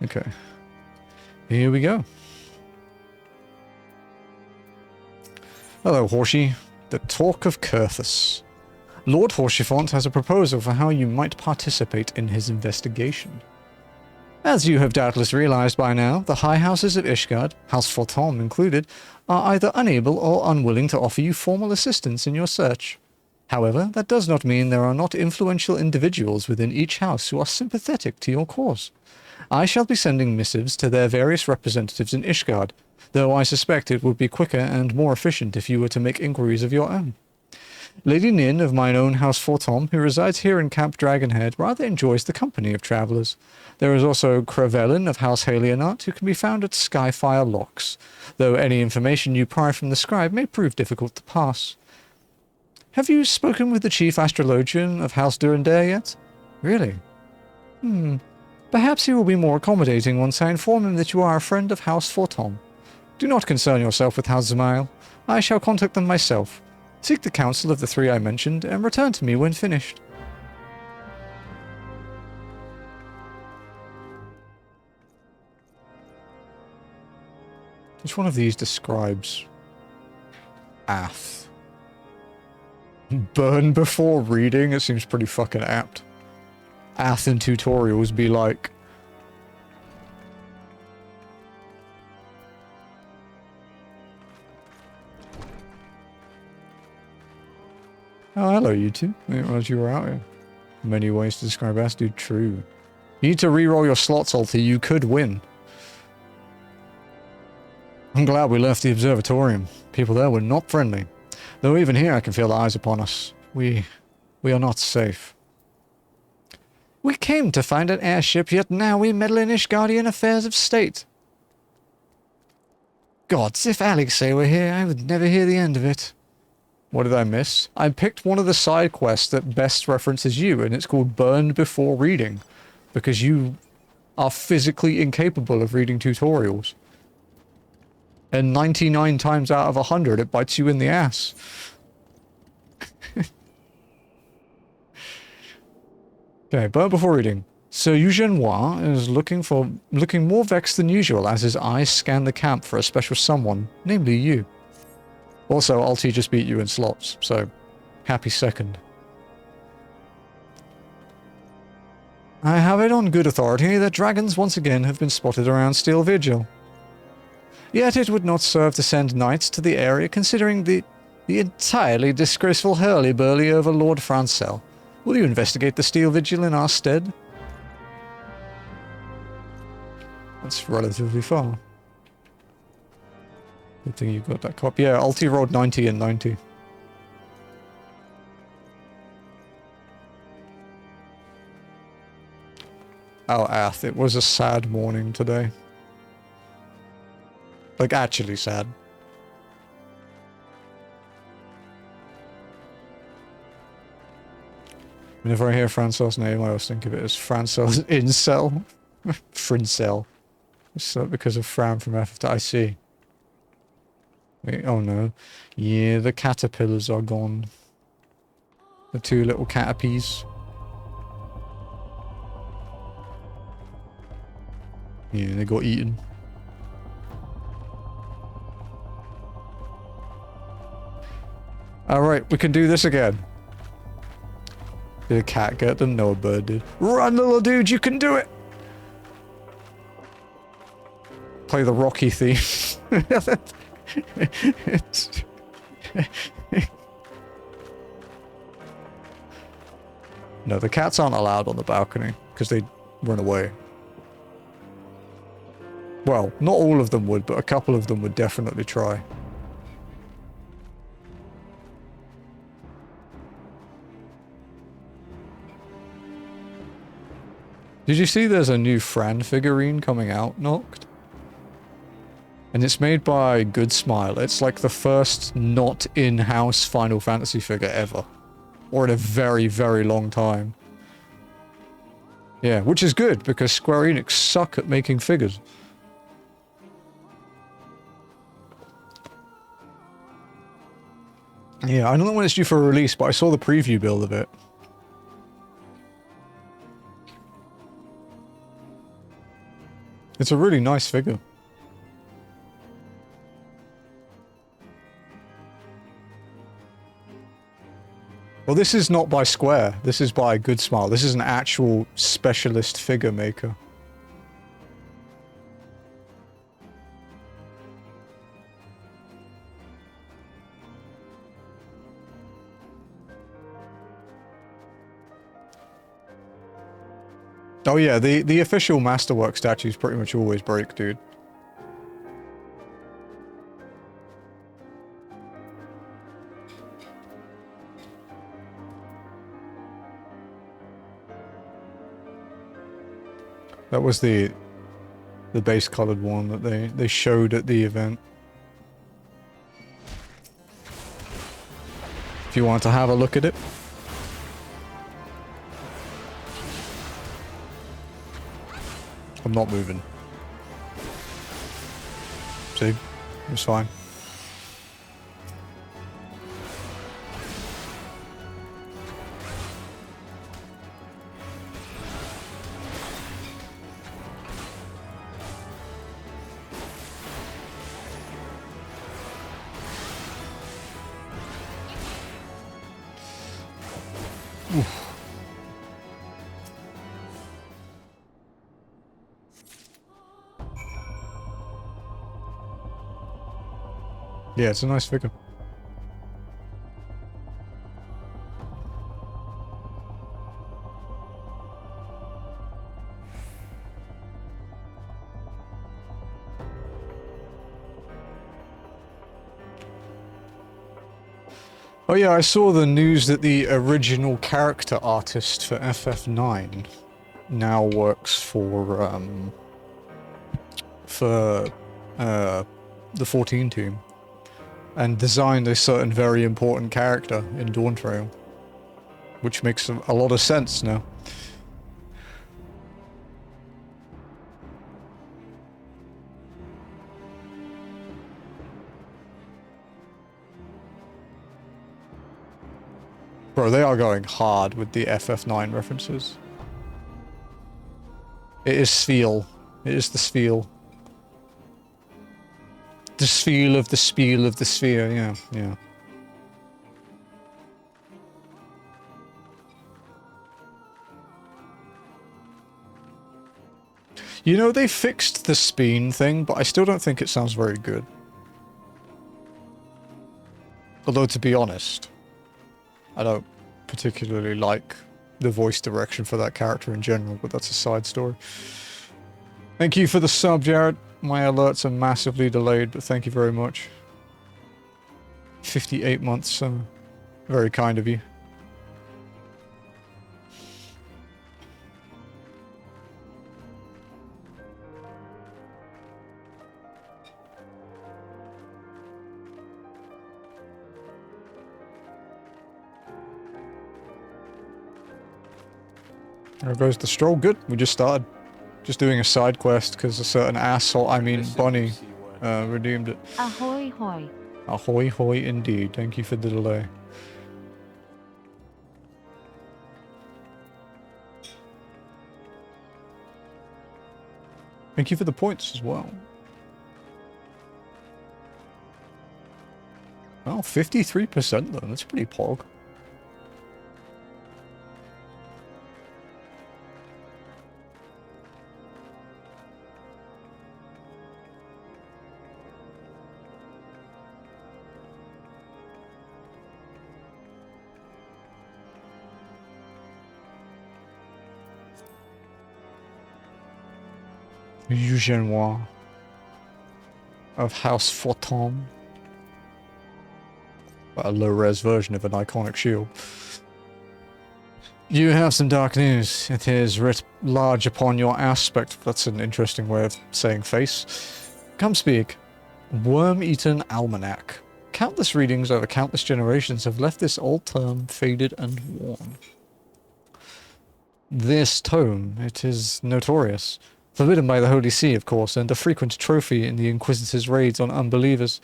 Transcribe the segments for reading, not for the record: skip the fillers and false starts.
Okay. Here we go. Hello, Horsey. The Talk of Coerthas. Lord Horseyfont has a proposal for how you might participate in his investigation. As you have doubtless realized by now, the high houses of Ishgard, House Fortom included, are either unable or unwilling to offer you formal assistance in your search. However, that does not mean there are not influential individuals within each house who are sympathetic to your cause. I shall be sending missives to their various representatives in Ishgard, though I suspect it would be quicker and more efficient if you were to make inquiries of your own. Lady Nin of mine own House Fortom, who resides here in Camp Dragonhead, rather enjoys the company of travellers. There is also Crevelin of House Halionart, who can be found at Skyfire Locks, though any information you pry from the scribe may prove difficult to pass. Have you spoken with the Chief Astrologian of House Durandare yet? Really? Perhaps he will be more accommodating once I inform him that you are a friend of House Fortom. Do not concern yourself with House Zemail. I shall contact them myself. Seek the counsel of the three I mentioned, and return to me when finished. Which one of these describes Ath? Burn before reading? It seems pretty fucking apt. Ath in tutorials be like... Oh, hello, you two. I didn't realize you were out here. Many ways to describe Ath, dude. True. You need to re-roll your slots, Alti. You could win. I'm glad we left the observatorium. People there were not friendly. Though even here I can feel the eyes upon us. We are not safe. We came to find an airship, yet now we meddle in Ishgardian affairs of state. Gods, if Alexei were here, I would never hear the end of it. What did I miss? I picked one of the side quests that best references you, and it's called Burn Before Reading, because you are physically incapable of reading tutorials. And 99 times out of 100, it bites you in the ass. Okay, Burn Before Reading. Sir Eugenois is looking more vexed than usual as his eyes scan the camp for a special someone, namely you. Also, Alti just beat you in slots, so happy second. I have it on good authority that dragons once again have been spotted around Steel Vigil. Yet it would not serve to send knights to the area considering the entirely disgraceful hurly-burly over Lord Francel. Will you investigate the Steel Vigil in our stead? That's relatively far. Good thing you got that copy. Yeah, Alti rolled 90 and 90. Oh, Ath, it was a sad morning today. Like, actually sad. Whenever I hear Francel's name, I always think of it as Francel's incel. Frincel. It's because of Fran from F to IC. Wait, oh no. Yeah, the caterpillars are gone. The two little caterpies. Yeah, they got eaten. Alright, we can do this again. Did a cat get them? No, a bird did. Run, little dude, you can do it! Play the Rocky theme. No, the cats aren't allowed on the balcony, because they run away. Well, not all of them would, but a couple of them would definitely try. Did you see there's a new Fran figurine coming out, Noct? And it's made by Good Smile. It's like the first not in-house Final Fantasy figure ever. Or in a very, very long time. Yeah, which is good, because Square Enix suck at making figures. Yeah, I don't know when it's due for release, but I saw the preview build of it. It's a really nice figure. Well, this is not by Square. This is by Good Smile. This is an actual specialist figure maker. Oh yeah, the official Masterwork statues pretty much always break, dude. That was the base colored one that they showed at the event. If you want to have a look at it. I'm not moving. See? It's fine. Oof. Yeah, it's a nice figure. Oh yeah, I saw the news that the original character artist for FF9 now works for the 14 team and designed a certain very important character in Dawn Trail, which makes a lot of sense now. Bro, they are going hard with the FF9 references. It is Spiel. It is the Spiel. The Spiel of the Spiel of the Sphere, yeah, yeah. You know, they fixed the Speen thing, but I still don't think it sounds very good. Although, to be honest, I don't particularly like the voice direction for that character in general, but that's a side story. Thank you for the sub, Jared. My alerts are massively delayed, but thank you very much. 58 months, very kind of you. There goes the stroll. Good, we just started. Just doing a side quest because a certain asshole, I mean Bunny, redeemed it. Ahoy hoy. Ahoy hoy indeed. Thank you for the delay. Thank you for the points as well. Oh, 53% though, that's pretty pog. Eugenois of House Forton. A low-res version of an iconic shield. You have some dark news. It is writ large upon your aspect. That's an interesting way of saying face. Come speak. Worm-eaten almanac. Countless readings over countless generations have left this old tome faded and worn. This tome, it is notorious. Forbidden by the Holy See, of course, and a frequent trophy in the Inquisitor's raids on unbelievers.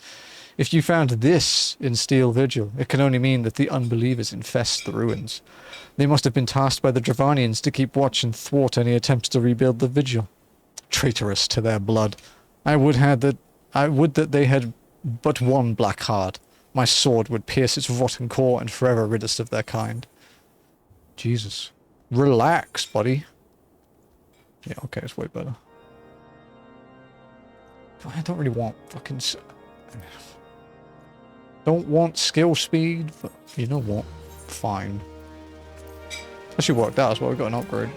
If you found this in Steel Vigil, it can only mean that the unbelievers infest the ruins. They must have been tasked by the Dravanians to keep watch and thwart any attempts to rebuild the Vigil. traitorous to their blood. I would that they had but one black heart. My sword would pierce its rotten core and forever rid us of their kind. Jesus. Relax, buddy. Yeah, okay, it's way better. I don't really want fucking... Don't want skill speed, but you know what? Fine. Actually worked out as well, we got an upgrade.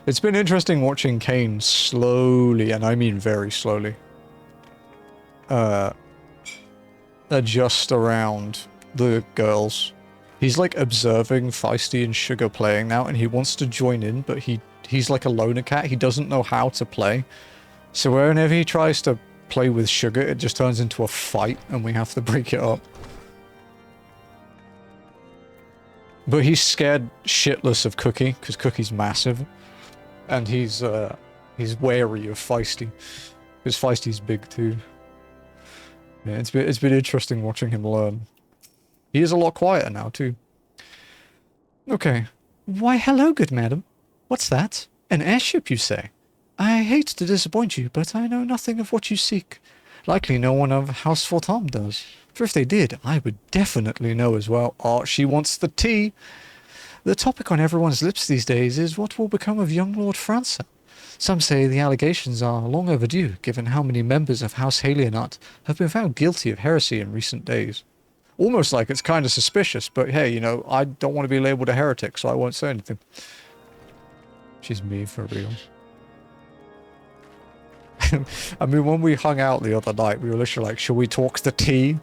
It's been interesting watching Kane slowly, and I mean very slowly, adjust around the girls. He's like observing Feisty and Sugar playing now, and he wants to join in, but he's like a loner cat. He doesn't know how to play. So whenever he tries to play with Sugar, it just turns into a fight, and we have to break it up. But he's scared shitless of Cookie, because Cookie's massive. And he's wary of Feisty, because Feisty's big too. Yeah, it's been interesting watching him learn. He is a lot quieter now too. Okay. Why, hello, good madam. What's that? An airship, you say? I hate to disappoint you, but I know nothing of what you seek. Likely no one of House Fortom does. For if they did, I would definitely know as well. Oh, she wants the tea. The topic on everyone's lips these days is what will become of young Lord Francer. Some say the allegations are long overdue, given how many members of House Halionut have been found guilty of heresy in recent days. Almost like it's kind of suspicious, but hey, you know, I don't want to be labelled a heretic, so I won't say anything. She's me for real. I mean, when we hung out the other night, we were literally like, shall we talk the tea?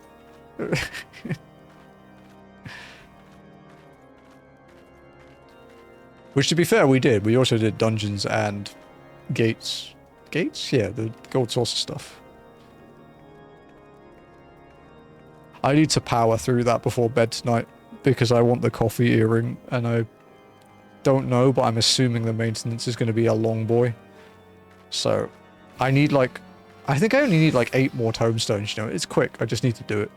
Which, to be fair, we did. We also did dungeons and gates. Gates? Yeah, the gold saucer stuff. I need to power through that before bed tonight, because I want the coffee earring, and I don't know, but I'm assuming the maintenance is going to be a long boy. So, I need like... I think I only need like 8 more tomestones, you know. It's quick, I just need to do it.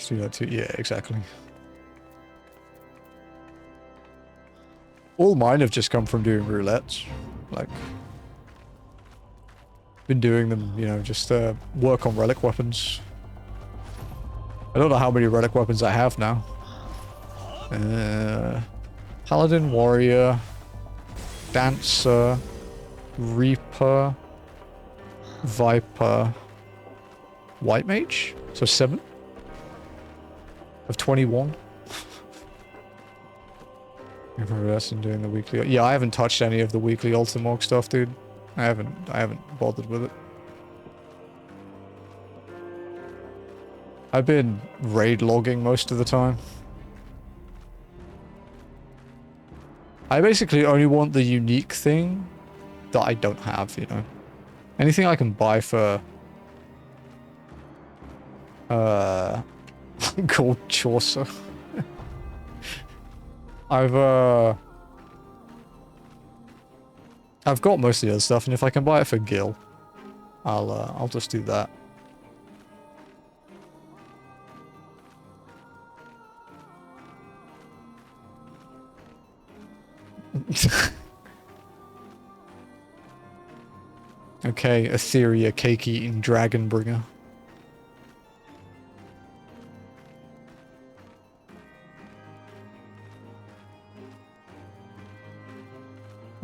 Do that too. Yeah, exactly. All mine have just come from doing roulettes. Like, been doing them, you know, just work on relic weapons. I don't know how many relic weapons I have now. Paladin, Warrior, Dancer, Reaper, Viper, White Mage? So 7? Of 21. Progressing doing the weekly. Yeah, I haven't touched any of the weekly Ultimog stuff, dude. I haven't bothered with it. I've been raid logging most of the time. I basically only want the unique thing that I don't have, you know. Anything I can buy for Gold Chaucer. I've got most of the other stuff, and if I can buy it for Gil, I'll just do that. Okay, Etheria, cake-eating Dragonbringer.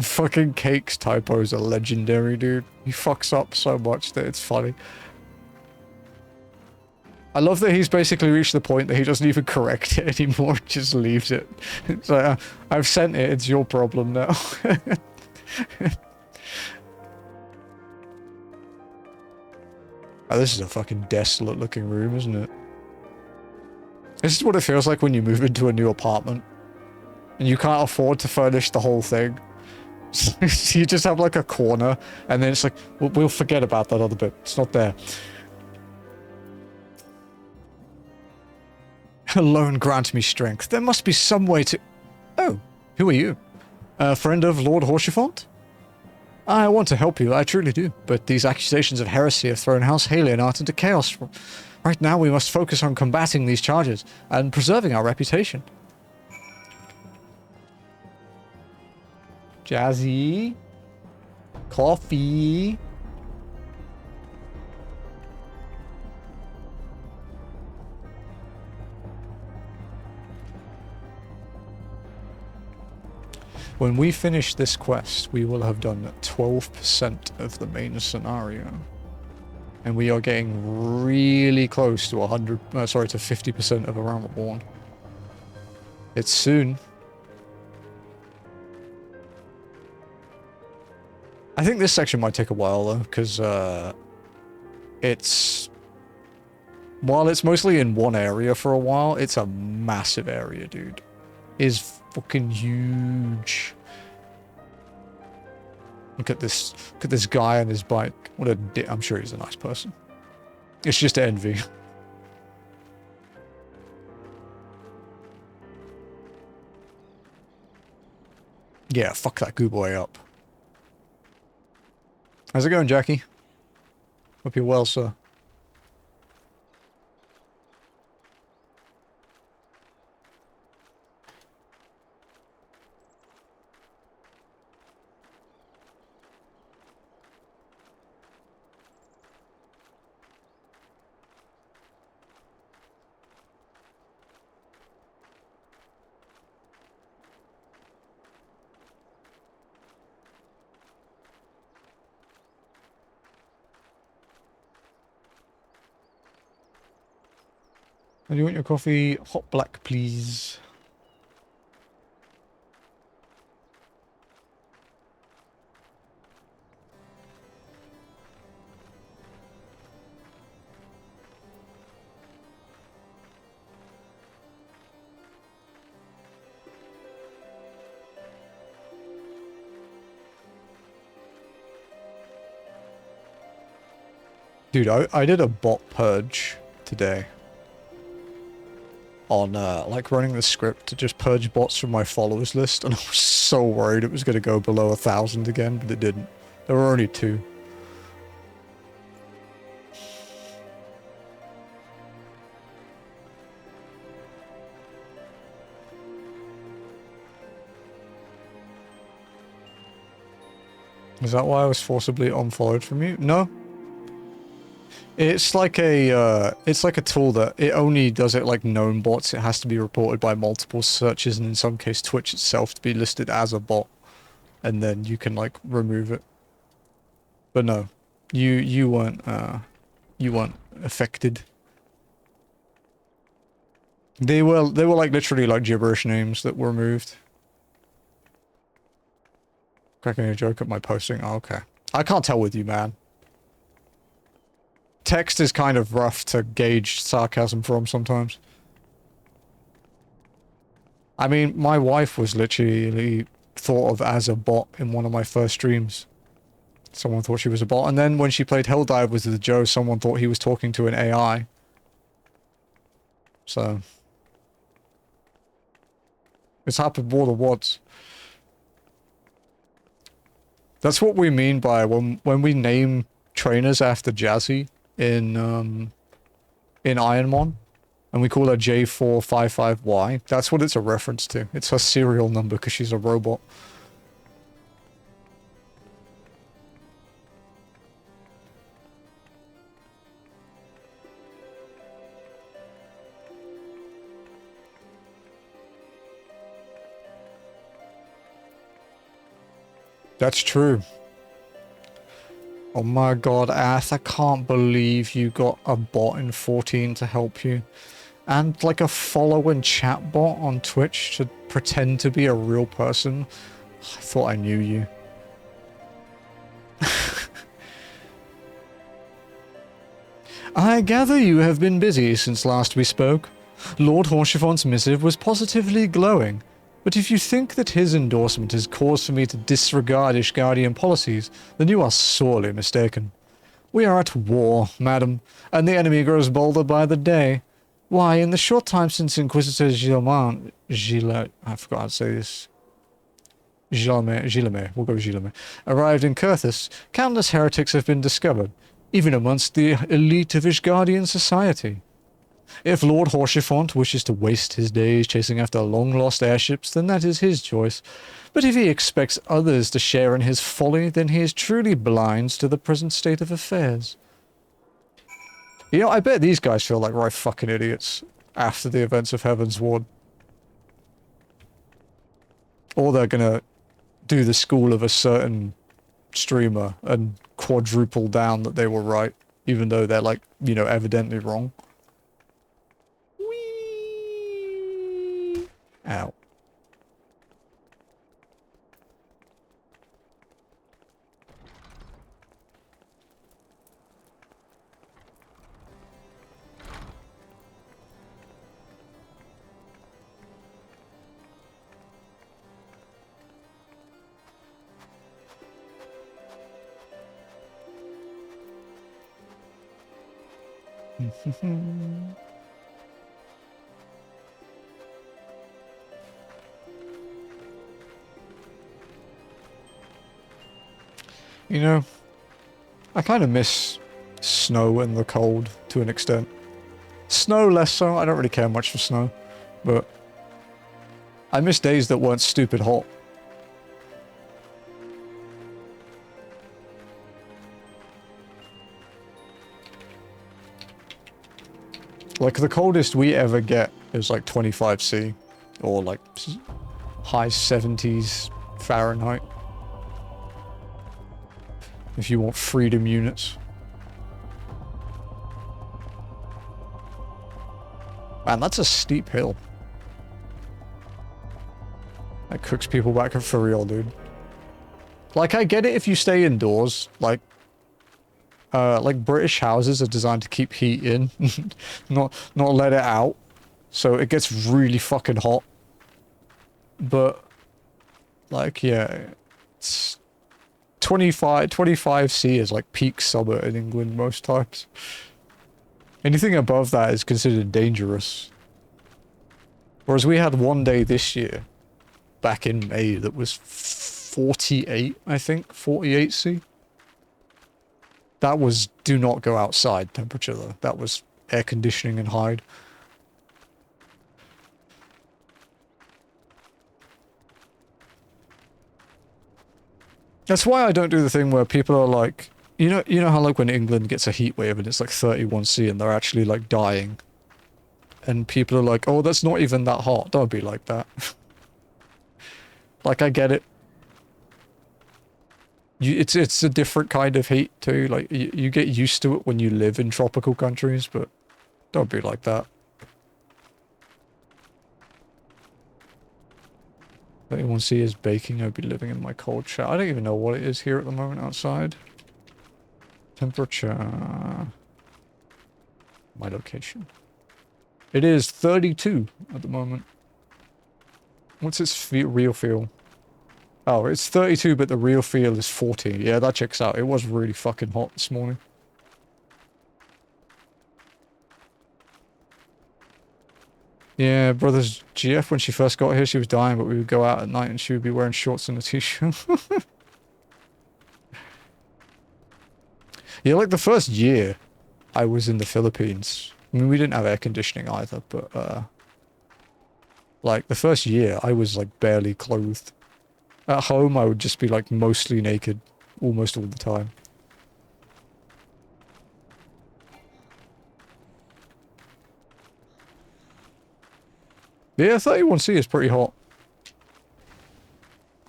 Fucking Cake's typos are legendary, dude. He fucks up so much that it's funny. I love that he's basically reached the point that he doesn't even correct it anymore, just leaves it. It's like, I've sent it, it's your problem now. Oh, this is a fucking desolate looking room, isn't it? This is what it feels like when you move into a new apartment. And you can't afford to furnish the whole thing. So you just have like a corner, and then it's like, we'll forget about that other bit. It's not there. Alone grant me strength. There must be some way to... Oh, who are you? A friend of Lord Horsefont? I want to help you, I truly do, but these accusations of heresy have thrown House Halienart into chaos. Right now we must focus on combating these charges and preserving our reputation. Jazzy. Coffee. When we finish this quest, we will have done 12% of the main scenario. And we are getting really close to 50% of Around the Worn. It's soon. I think this section might take a while though, because while it's mostly in one area for a while, it's a massive area, dude. Is fucking huge. Look at this guy on his bike. What a I'm sure he's a nice person. It's just envy. Yeah, fuck that goo boy up. How's it going, Jackie? Hope you're well, sir. Do you want your coffee hot black, please? Dude, I did a bot purge today. On, like, running the script to just purge bots from my followers list, and I was so worried it was going to go below 1,000 again, but it didn't. There were only 2. Is that why I was forcibly unfollowed from you? No. It's like a tool that it only does it like known bots. It has to be reported by multiple searches, and in some case Twitch itself to be listed as a bot, and then you can like remove it. But no, you weren't affected. They were like literally like gibberish names that were removed. Cracking a joke at my posting. Oh, okay, I can't tell with you, man. Text is kind of rough to gauge sarcasm from sometimes. I mean, my wife was literally thought of as a bot in one of my first streams. Someone thought she was a bot, and then when she played Helldive with Joe, someone thought he was talking to an AI. So... it's happened more than once. That's what we mean by when we name trainers after Jazzy in Ironmon, and we call her J455Y. That's what it's a reference to. It's her serial number because she's a robot. That's true. Oh my god, Ath, I can't believe you got a bot in 14 to help you. And like a follow and chat bot on Twitch to pretend to be a real person. I thought I knew you. I gather you have been busy since last we spoke. Lord Horchefont's missive was positively glowing. But if you think that his endorsement is cause for me to disregard Ishgardian policies, then you are sorely mistaken. We are at war, madam, and the enemy grows bolder by the day. Why, in the short time since Inquisitor I forgot how to say this. Gilame, we'll go with Gilame, arrived in Coerthas, countless heretics have been discovered, even amongst the elite of Ishgardian society. If Lord Horschiefont wishes to waste his days chasing after long-lost airships, then that is his choice. But if he expects others to share in his folly, then he is truly blind to the present state of affairs. You know, I bet these guys feel like right fucking idiots after the events of Heaven's Ward. Or they're gonna do the school of a certain streamer and quadruple down that they were right, even though they're, like, you know, evidently wrong. Whee! Ow. You know, I kind of miss snow and the cold to an extent. Snow less so, I don't really care much for snow, but I miss days that weren't stupid hot. Like, the coldest we ever get is like 25°C, or like high 70s Fahrenheit. If you want freedom units. Man, that's a steep hill. That cooks people back up for real, dude. Like, I get it if you stay indoors, like British houses are designed to keep heat in, not let it out. So it gets really fucking hot. But, like, yeah, it's 25°C is like peak summer in England most times. Anything above that is considered dangerous. Whereas we had one day this year, back in May, that was 48, I think, 48°C. That was do not go outside temperature though. That was air conditioning and hide. That's why I don't do the thing where people are like, you know how like when England gets a heat wave and it's like 31°C and they're actually like dying. And people are like, oh, that's not even that hot. Don't be like that. Like, I get it. It's a different kind of heat too. Like, you get used to it when you live in tropical countries, but don't be like that. 31°C is baking. I'd be living in my cold shower. I don't even know what it is here at the moment outside. Temperature. My location. It is 32 at the moment. What's its real feel? Oh, it's 32, but the real feel is 40. Yeah, that checks out. It was really fucking hot this morning. Yeah, brother's GF, when she first got here, she was dying, but we would go out at night and she would be wearing shorts and a t-shirt. Yeah, like the first year I was in the Philippines. I mean, we didn't have air conditioning either, but, like, the first year I was, like, barely clothed. At home, I would just be, like, mostly naked, almost all the time. Yeah, 31°C is pretty hot.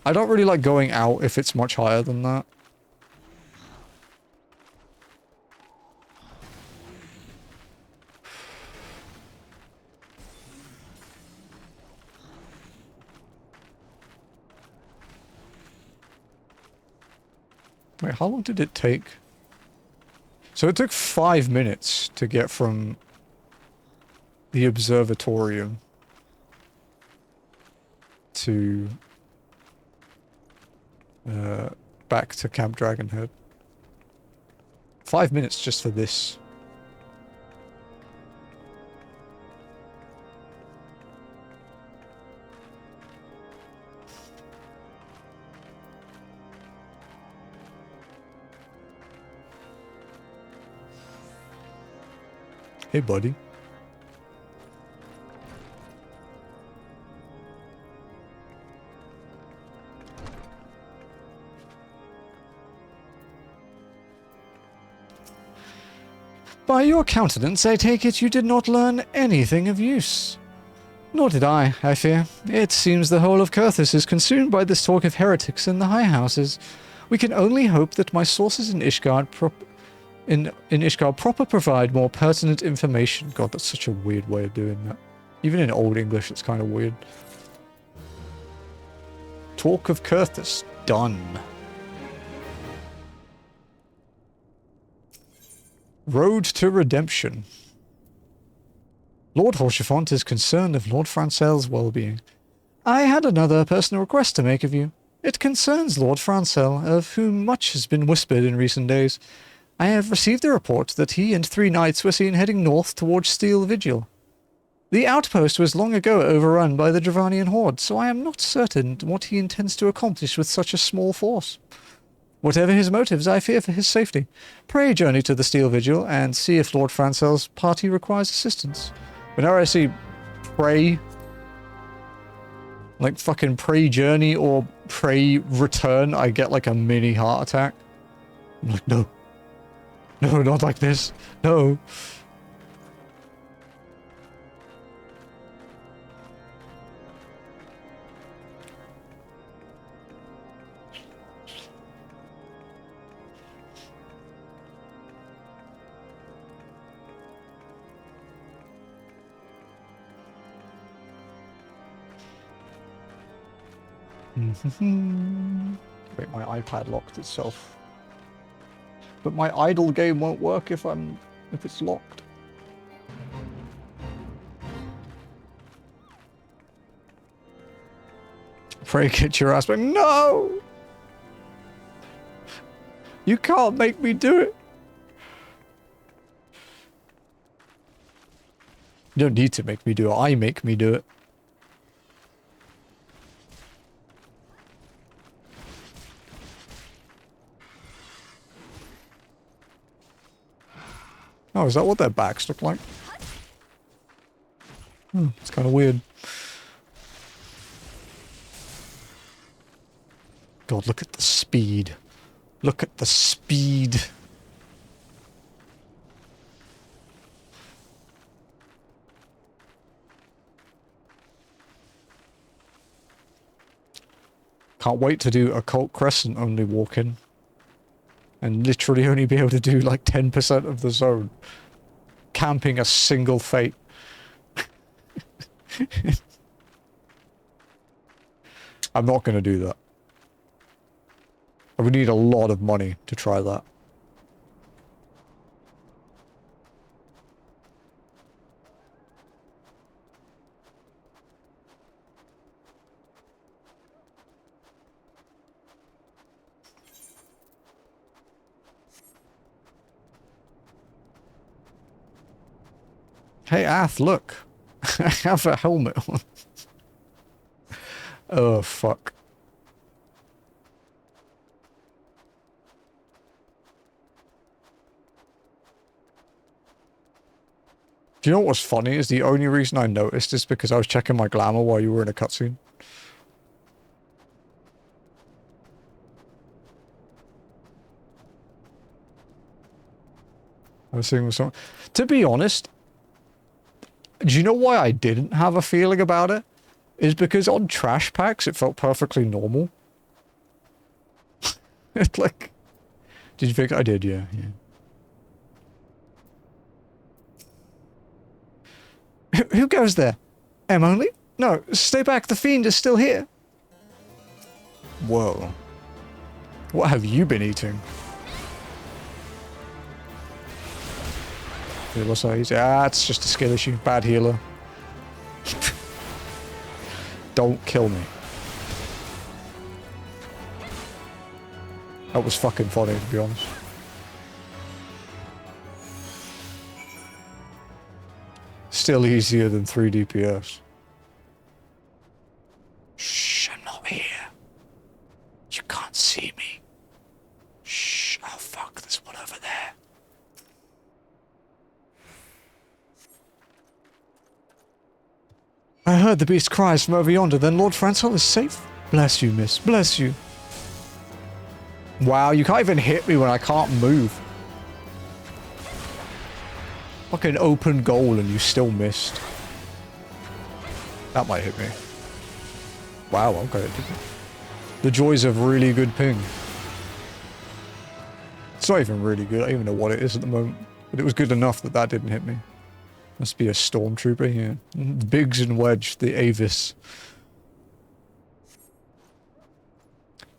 I don't really like going out if it's much higher than that. Wait, how long did it take? So it took 5 minutes to get from the observatorium to back to Camp Dragonhead. 5 minutes just for this. Hey, buddy. By your countenance, I take it you did not learn anything of use. Nor did I fear. It seems the whole of Coerthas is consumed by this talk of heretics in the high houses. We can only hope that my sources in Ishgard proper provide more pertinent information. God, that's such a weird way of doing that. Even in Old English, it's kind of weird. Talk of Coerthas. Done. Road to Redemption. Lord Horchefant is concerned of Lord Francel's well-being. I had another personal request to make of you. It concerns Lord Francel, of whom much has been whispered in recent days. I have received a report that he and 3 knights were seen heading north towards Steel Vigil. The outpost was long ago overrun by the Dravanian horde, so I am not certain what he intends to accomplish with such a small force. Whatever his motives, I fear for his safety. Pray journey to the Steel Vigil and see if Lord Francel's party requires assistance. Whenever I see pray, like fucking pray journey or pray return, I get like a mini heart attack. I'm like, no. No, not like this. No. Wait, my iPad locked itself. But my idle game won't work if it's locked. Pray get your ass back. No! You can't make me do it. You don't need to make me do it. I make me do it. Oh, is that what their backs look like? It's kind of weird. God, look at the speed. Look at the speed. Can't wait to do Occult Crescent only walk-in. And literally only be able to do like 10% of the zone. Camping a single fate. I'm not going to do that. I would need a lot of money to try that. Hey, Ath, look. I have a helmet on. Oh, fuck. Do you know what's funny is the only reason I noticed is because I was checking my glamour while you were in a cutscene. I was seeing something. To be honest, do you know why I didn't have a feeling about it? Is because on trash packs it felt perfectly normal. It's like... Did you think I did? Yeah, yeah. Who goes there? Em only? No, stay back, the fiend is still here. Whoa. What have you been eating? Healer size. Ah, it's just a skill issue. Bad healer. Don't kill me. That was fucking funny, to be honest. Still easier than 3 DPS. Shh, I'm not here. You can't see me. Shh. Oh fuck, there's one over there. heard the beast cries from over yonder, then Lord Francois is safe. Bless you, miss. Bless you. Wow, you can't even hit me when I can't move. Fucking open goal and you still missed. That might hit me. Wow, okay. The joys of really good ping. It's not even really good. I don't even know what it is at the moment. But it was good enough that that didn't hit me. Must be a stormtrooper here. Biggs and Wedge, the Avis.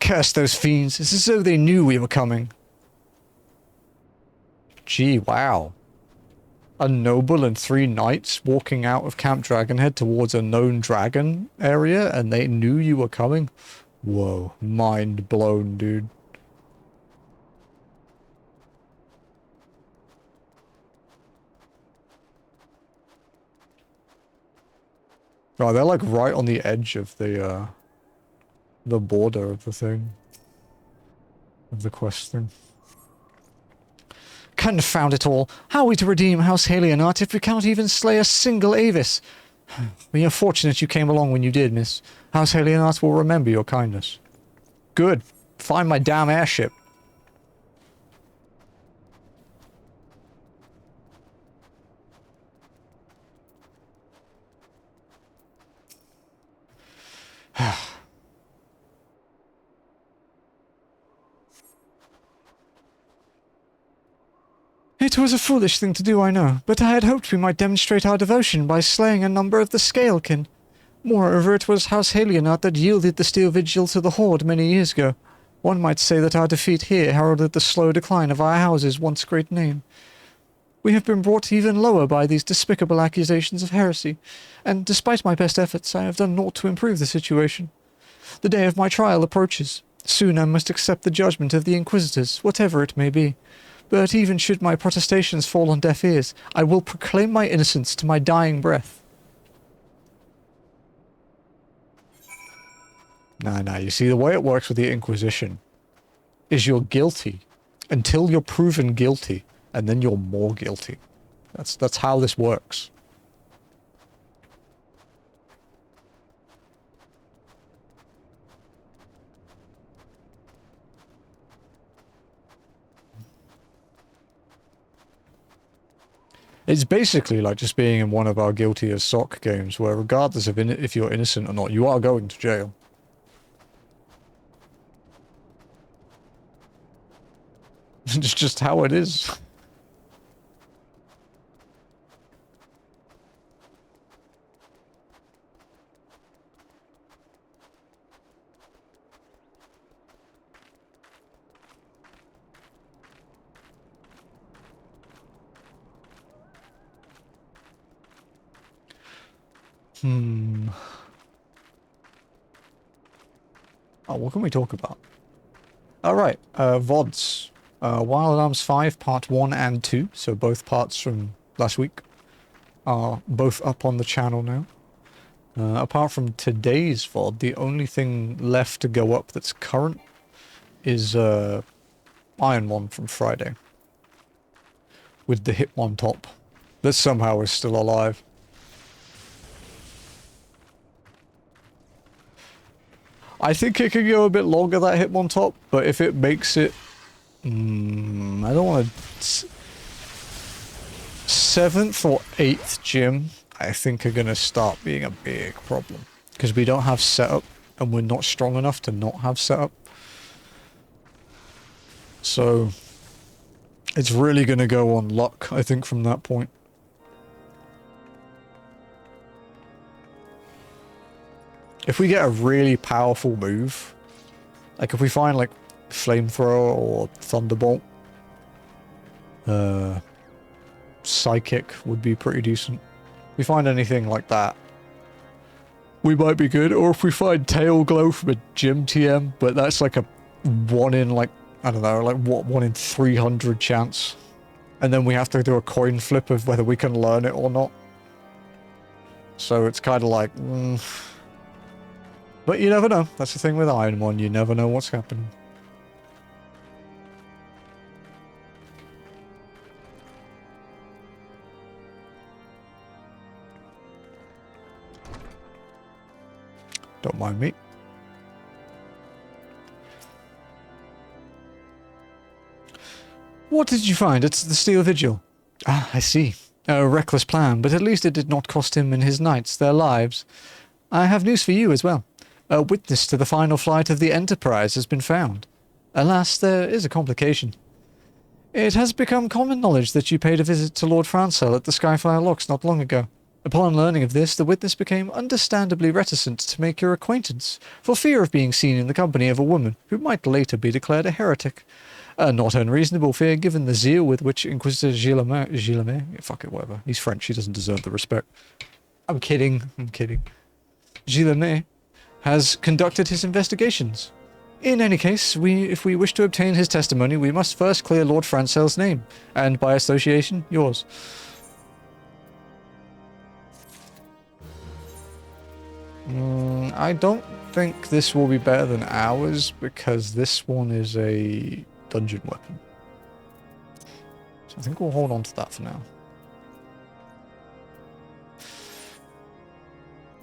Curse those fiends. It's as though they knew we were coming. Gee, wow. A noble and 3 knights walking out of Camp Dragonhead towards a known dragon area, and they knew you were coming? Whoa. Mind blown, dude. Oh, they're like right on the edge of the border of the thing. Of the quest thing. Confound it all. How are we to redeem House Halionart if we cannot even slay a single Avis? We are fortunate you came along when you did, miss. House Halionart will remember your kindness. Good. Find my damn airship. It was a foolish thing to do, I know, but I had hoped we might demonstrate our devotion by slaying a number of the Scalekin. Moreover, it was House Halionart that yielded the Steel Vigil to the Horde many years ago. One might say that our defeat here heralded the slow decline of our house's once great name. We have been brought even lower by these despicable accusations of heresy, and despite my best efforts, I have done naught to improve the situation. The day of my trial approaches. Soon I must accept the judgment of the Inquisitors, whatever it may be. But even should my protestations fall on deaf ears, I will proclaim my innocence to my dying breath. Nah, you see, the way it works with the Inquisition is you're guilty until you're proven guilty, and then you're more guilty. That's how this works. It's basically like just being in one of our guilty as sock games, where regardless of if you're innocent or not, you are going to jail. It's just how it is. Oh, what can we talk about? Alright, VODs. Wild Arms 5, Part 1 and 2, so both parts from last week, are both up on the channel now. Apart from today's VOD, the only thing left to go up that's current is Iron One from Friday. With the Hitmon top. That somehow is still alive. I think it could go a bit longer, that Hitmon top, but if it makes it... I don't want to... 7th or 8th gym, I think are going to start being a big problem. Because we don't have setup, and we're not strong enough to not have setup. So... it's really going to go on luck, I think, from that point. If we get a really powerful move, like if we find like Flamethrower or Thunderbolt, Psychic would be pretty decent. If we find anything like that, we might be good. Or if we find Tail Glow from a gym TM, but that's like a 1 in like, I don't know, like what, 1 in 300 chance. And then we have to do a coin flip of whether we can learn it or not. So it's kind of like, But you never know. That's the thing with Iron One. You never know what's happening. Don't mind me. What did you find at the Steel Vigil? Ah, I see. A reckless plan, but at least it did not cost him and his knights their lives. I have news for you as well. A witness to the final flight of the Enterprise has been found. Alas, there is a complication. It has become common knowledge that you paid a visit to Lord Francel at the Skyfire Locks not long ago. Upon learning of this, the witness became understandably reticent to make your acquaintance, for fear of being seen in the company of a woman who might later be declared a heretic. A not unreasonable fear given the zeal with which Inquisitor Gillimer, fuck it, whatever. He's French, he doesn't deserve the respect. I'm kidding. Gillimer has conducted his investigations. In any case, if we wish to obtain his testimony, we must first clear Lord Francel's name, and by association, yours. I don't think this will be better than ours, because this one is a dungeon weapon. So I think we'll hold on to that for now.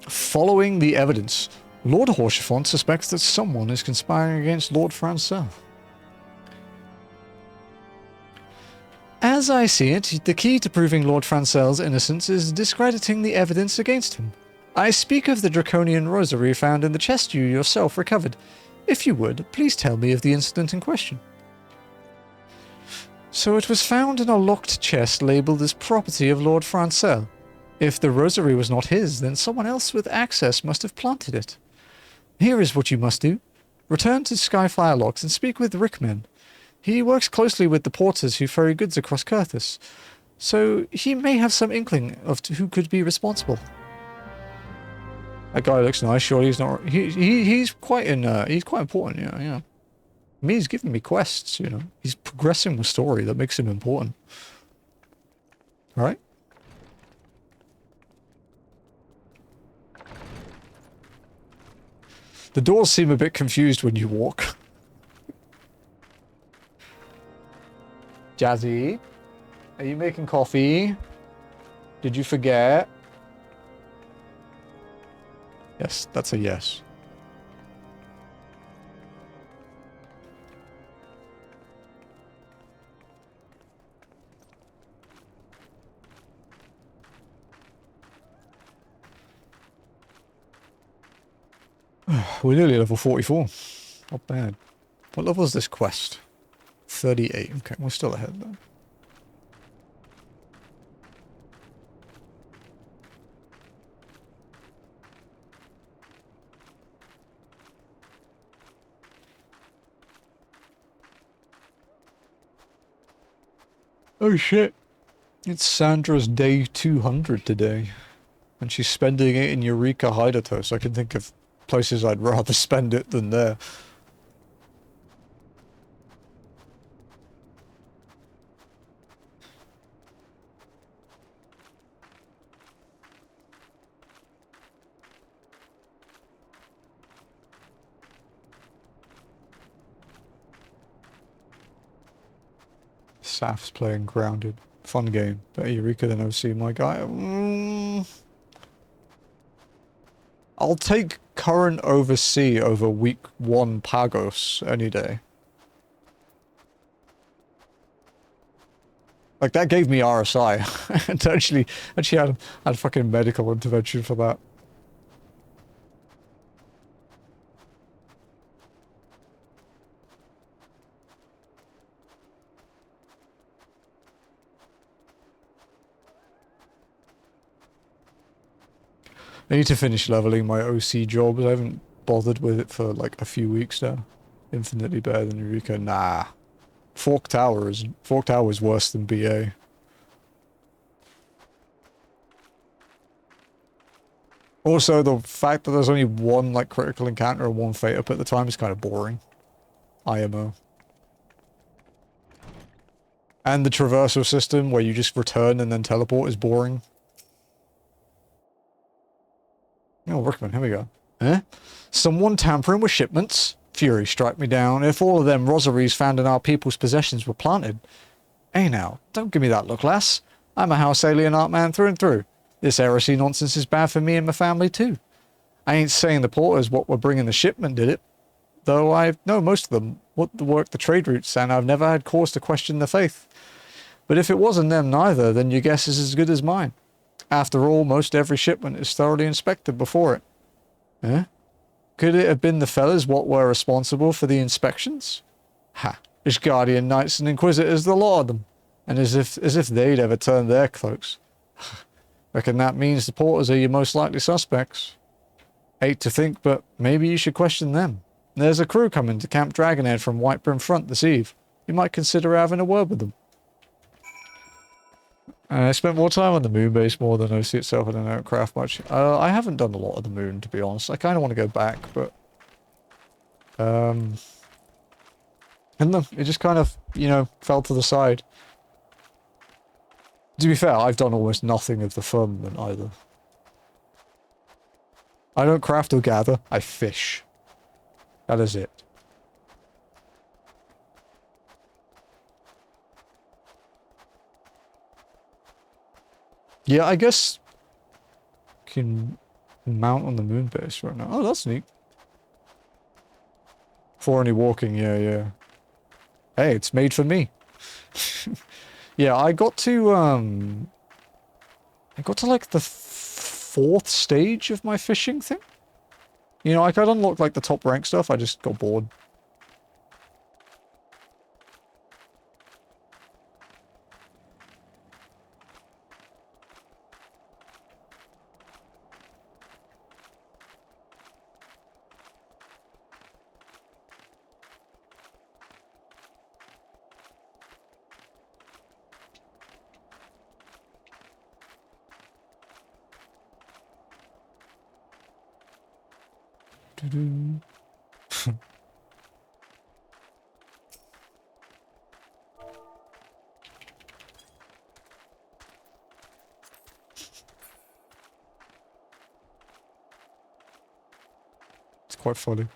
Following the evidence, Lord Horschiefont suspects that someone is conspiring against Lord Francel. As I see it, the key to proving Lord Francel's innocence is discrediting the evidence against him. I speak of the draconian rosary found in the chest you yourself recovered. If you would, please tell me of the incident in question. So it was found in a locked chest labelled as property of Lord Francel. If the rosary was not his, then someone else with access must have planted it. Here is what you must do. Return to Skyfire Locks and speak with Rickman. He works closely with the porters who ferry goods across Coerthas, so he may have some inkling of who could be responsible. That guy looks nice. Surely he's not. He's quite he's quite important. Yeah. I mean, he's giving me quests. You know, he's progressing the story that makes him important. All right. The doors seem a bit confused when you walk. Jazzy, are you making coffee? Did you forget? Yes, that's a yes. We're nearly level 44. Not bad. What level is this quest? 38. Okay, we're still ahead though. Oh shit. It's Sandra's day 200 today. And she's spending it in Eureka Hideout, so I can think of places I'd rather spend it than there. Saf's playing Grounded. Fun game. Better Eureka than OC, my guy. I'll take current over C over week 1 Pagos any day. Like, that gave me RSI. And actually had fucking medical intervention for that. I need to finish leveling my OC jobs. I haven't bothered with it for like a few weeks now. Infinitely better than Eureka. Nah. Fork Tower is worse than BA. Also, the fact that there's only one like critical encounter and one fate up at the time is kind of boring. IMO. And the traversal system where you just return and then teleport is boring. Oh, Rickman, here we go. Eh? Someone tampering with shipments? Fury strike me down. If all of them rosaries found in our people's possessions were planted. Hey now, don't give me that look, lass. I'm a house alien art man through and through. This heresy nonsense is bad for me and my family too. I ain't saying the porters what were bringing the shipment did it, though I know most of them what work the trade routes, and I've never had cause to question their faith. But if it wasn't them neither, then your guess is as good as mine. After all, most every shipment is thoroughly inspected before it. Eh? Could it have been the fellas what were responsible for the inspections? Ha! There's Guardian Knights and Inquisitors, the lot of them, and as if they'd ever turned their cloaks. Reckon that means the porters are your most likely suspects. Hate to think, but maybe you should question them. There's a crew coming to Camp Dragonhead from Whitebrim Front this eve. You might consider having a word with them. I spent more time on the moon base more than OC itself. I don't craft much. I haven't done a lot of the moon, to be honest. I kind of want to go back, but... and no, it just kind of, you know, fell to the side. To be fair, I've done almost nothing of the firmament either. I don't craft or gather, I fish. That is it. Yeah, I guess... can mount on the moon base right now. Oh, that's neat. For any walking, yeah. Hey, it's made for me. Yeah, I got to like the 4th stage of my fishing thing. You know, like I'd unlocked like the top rank stuff, I just got bored. It's quite funny.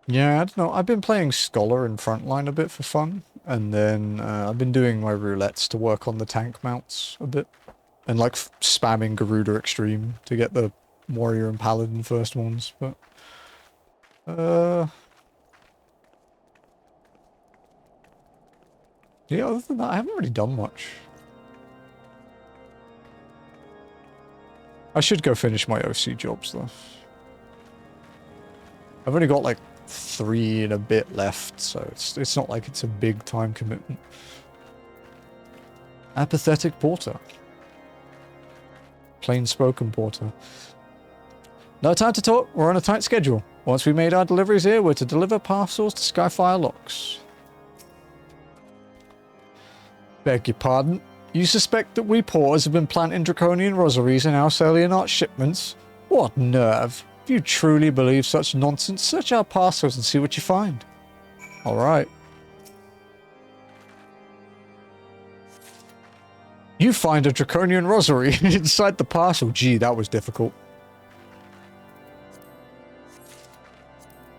Yeah, I don't know. I've been playing Scholar and Frontline a bit for fun, and then I've been doing my roulettes to work on the tank mounts a bit. And like spamming Garuda Extreme to get the Warrior and Paladin first ones, but... yeah, other than that, I haven't really done much. I should go finish my OC jobs, though. I've only got, like, 3 and a bit left, so it's not like it's a big time commitment. Apathetic Porter. Plain-spoken Porter. No time to talk, we're on a tight schedule. Once we made our deliveries here, we're to deliver parcels to Skyfire Locks. Beg your pardon? You suspect that we porters have been planting draconian rosaries in our Celianart shipments? What nerve! If you truly believe such nonsense, search our parcels and see what you find. Alright. You find a draconian rosary inside the parcel. Gee, that was difficult.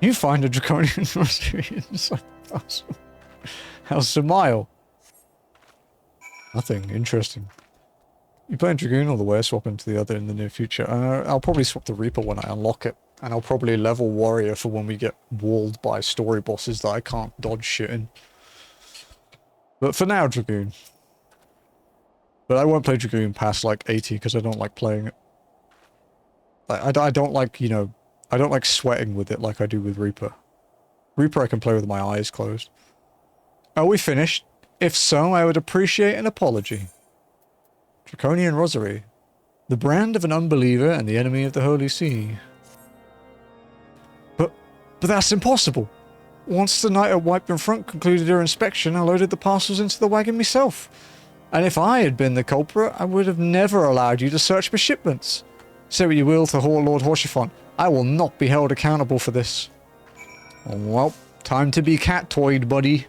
You find a draconian rosary inside the parcel. How's the mile? Nothing. Interesting. You playing Dragoon all the way, swap into the other in the near future. I'll probably swap the Reaper when I unlock it. And I'll probably level Warrior for when we get walled by story bosses that I can't dodge shit in. But for now, Dragoon. But I won't play Dragoon past like 80 because I don't like playing it. Like, I don't like, you know, I don't like sweating with it like I do with Reaper. Reaper I can play with my eyes closed. Are we finished? If so, I would appreciate an apology. Draconian Rosary. The brand of an unbeliever and the enemy of the Holy See. But that's impossible. Once the night at Whitebrim Front concluded her inspection, I loaded the parcels into the wagon myself. And if I had been the culprit, I would have never allowed you to search my shipments. Say what you will to Lord Horschiffon, I will not be held accountable for this. Well, time to be cat-toyed, buddy.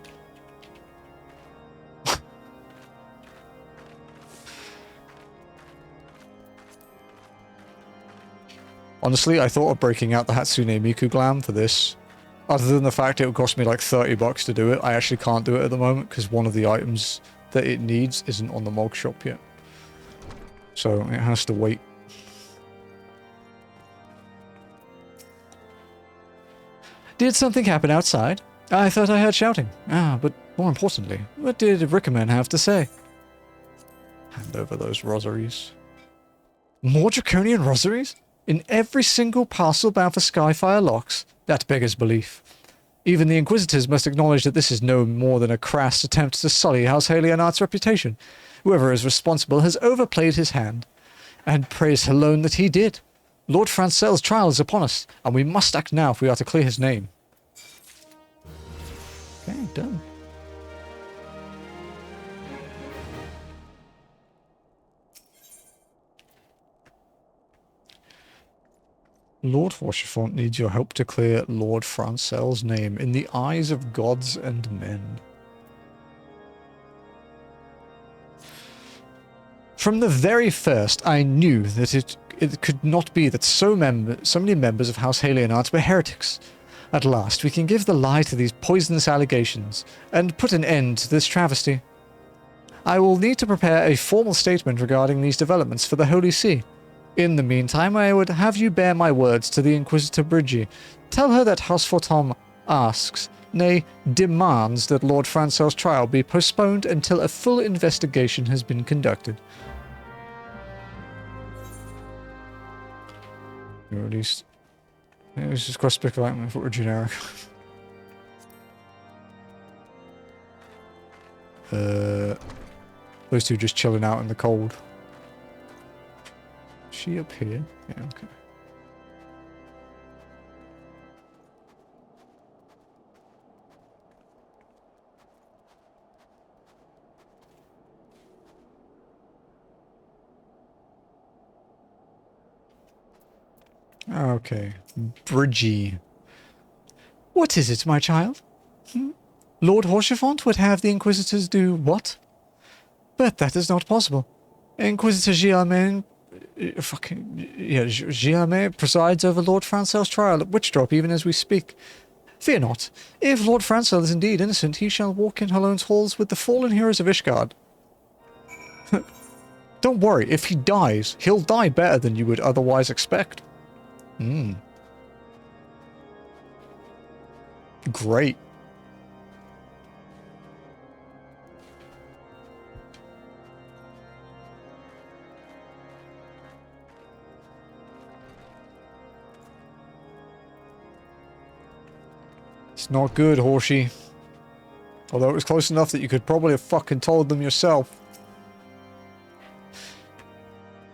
Honestly, I thought of breaking out the Hatsune Miku glam for this. Other than the fact it would cost me like $30 to do it, I actually can't do it at the moment because one of the items that it needs isn't on the Mog Shop yet. so it has to wait. Did something happen outside? I thought I heard shouting. But more importantly, what did Rickerman have to say? Hand over those rosaries. More draconian rosaries? In every single parcel bound for Skyfire locks? That beggars belief. Even the Inquisitors must acknowledge that this is no more than a crass attempt to sully House Halionart's reputation. Whoever is responsible has overplayed his hand. And praise alone that he did. Lord Francel's trial is upon us, and we must act now if we are to clear his name. Okay, done. Lord Rochefort needs your help to clear Lord Francel's name in the eyes of gods and men. From the very first, I knew that it could not be that so many members of House Halionart were heretics. At last, we can give the lie to these poisonous allegations, and put an end to this travesty. I will need to prepare a formal statement regarding these developments for the Holy See. In the meantime, I would have you bear my words to the Inquisitor Brigitte. Tell her that House Fortom asks, nay, demands that Lord Francel's trial be postponed until a full investigation has been conducted. Or at least... it was just quite speculating if it were generic. Those two just chilling out in the cold. Is she up here? Yeah, okay. Okay. Brigitte. What is it, my child? Lord Rochefort would have the Inquisitors do what? But that is not possible. Inquisitor Guillermin... Guillermin presides over Lord Francel's trial at Witchdrop even as we speak. Fear not. If Lord Francel is indeed innocent, he shall walk in Halone's halls with the fallen heroes of Ishgard. Don't worry, if he dies, he'll die better than you would otherwise expect. Great. It's not good, Horsey. Although it was close enough that you could probably have fucking told them yourself.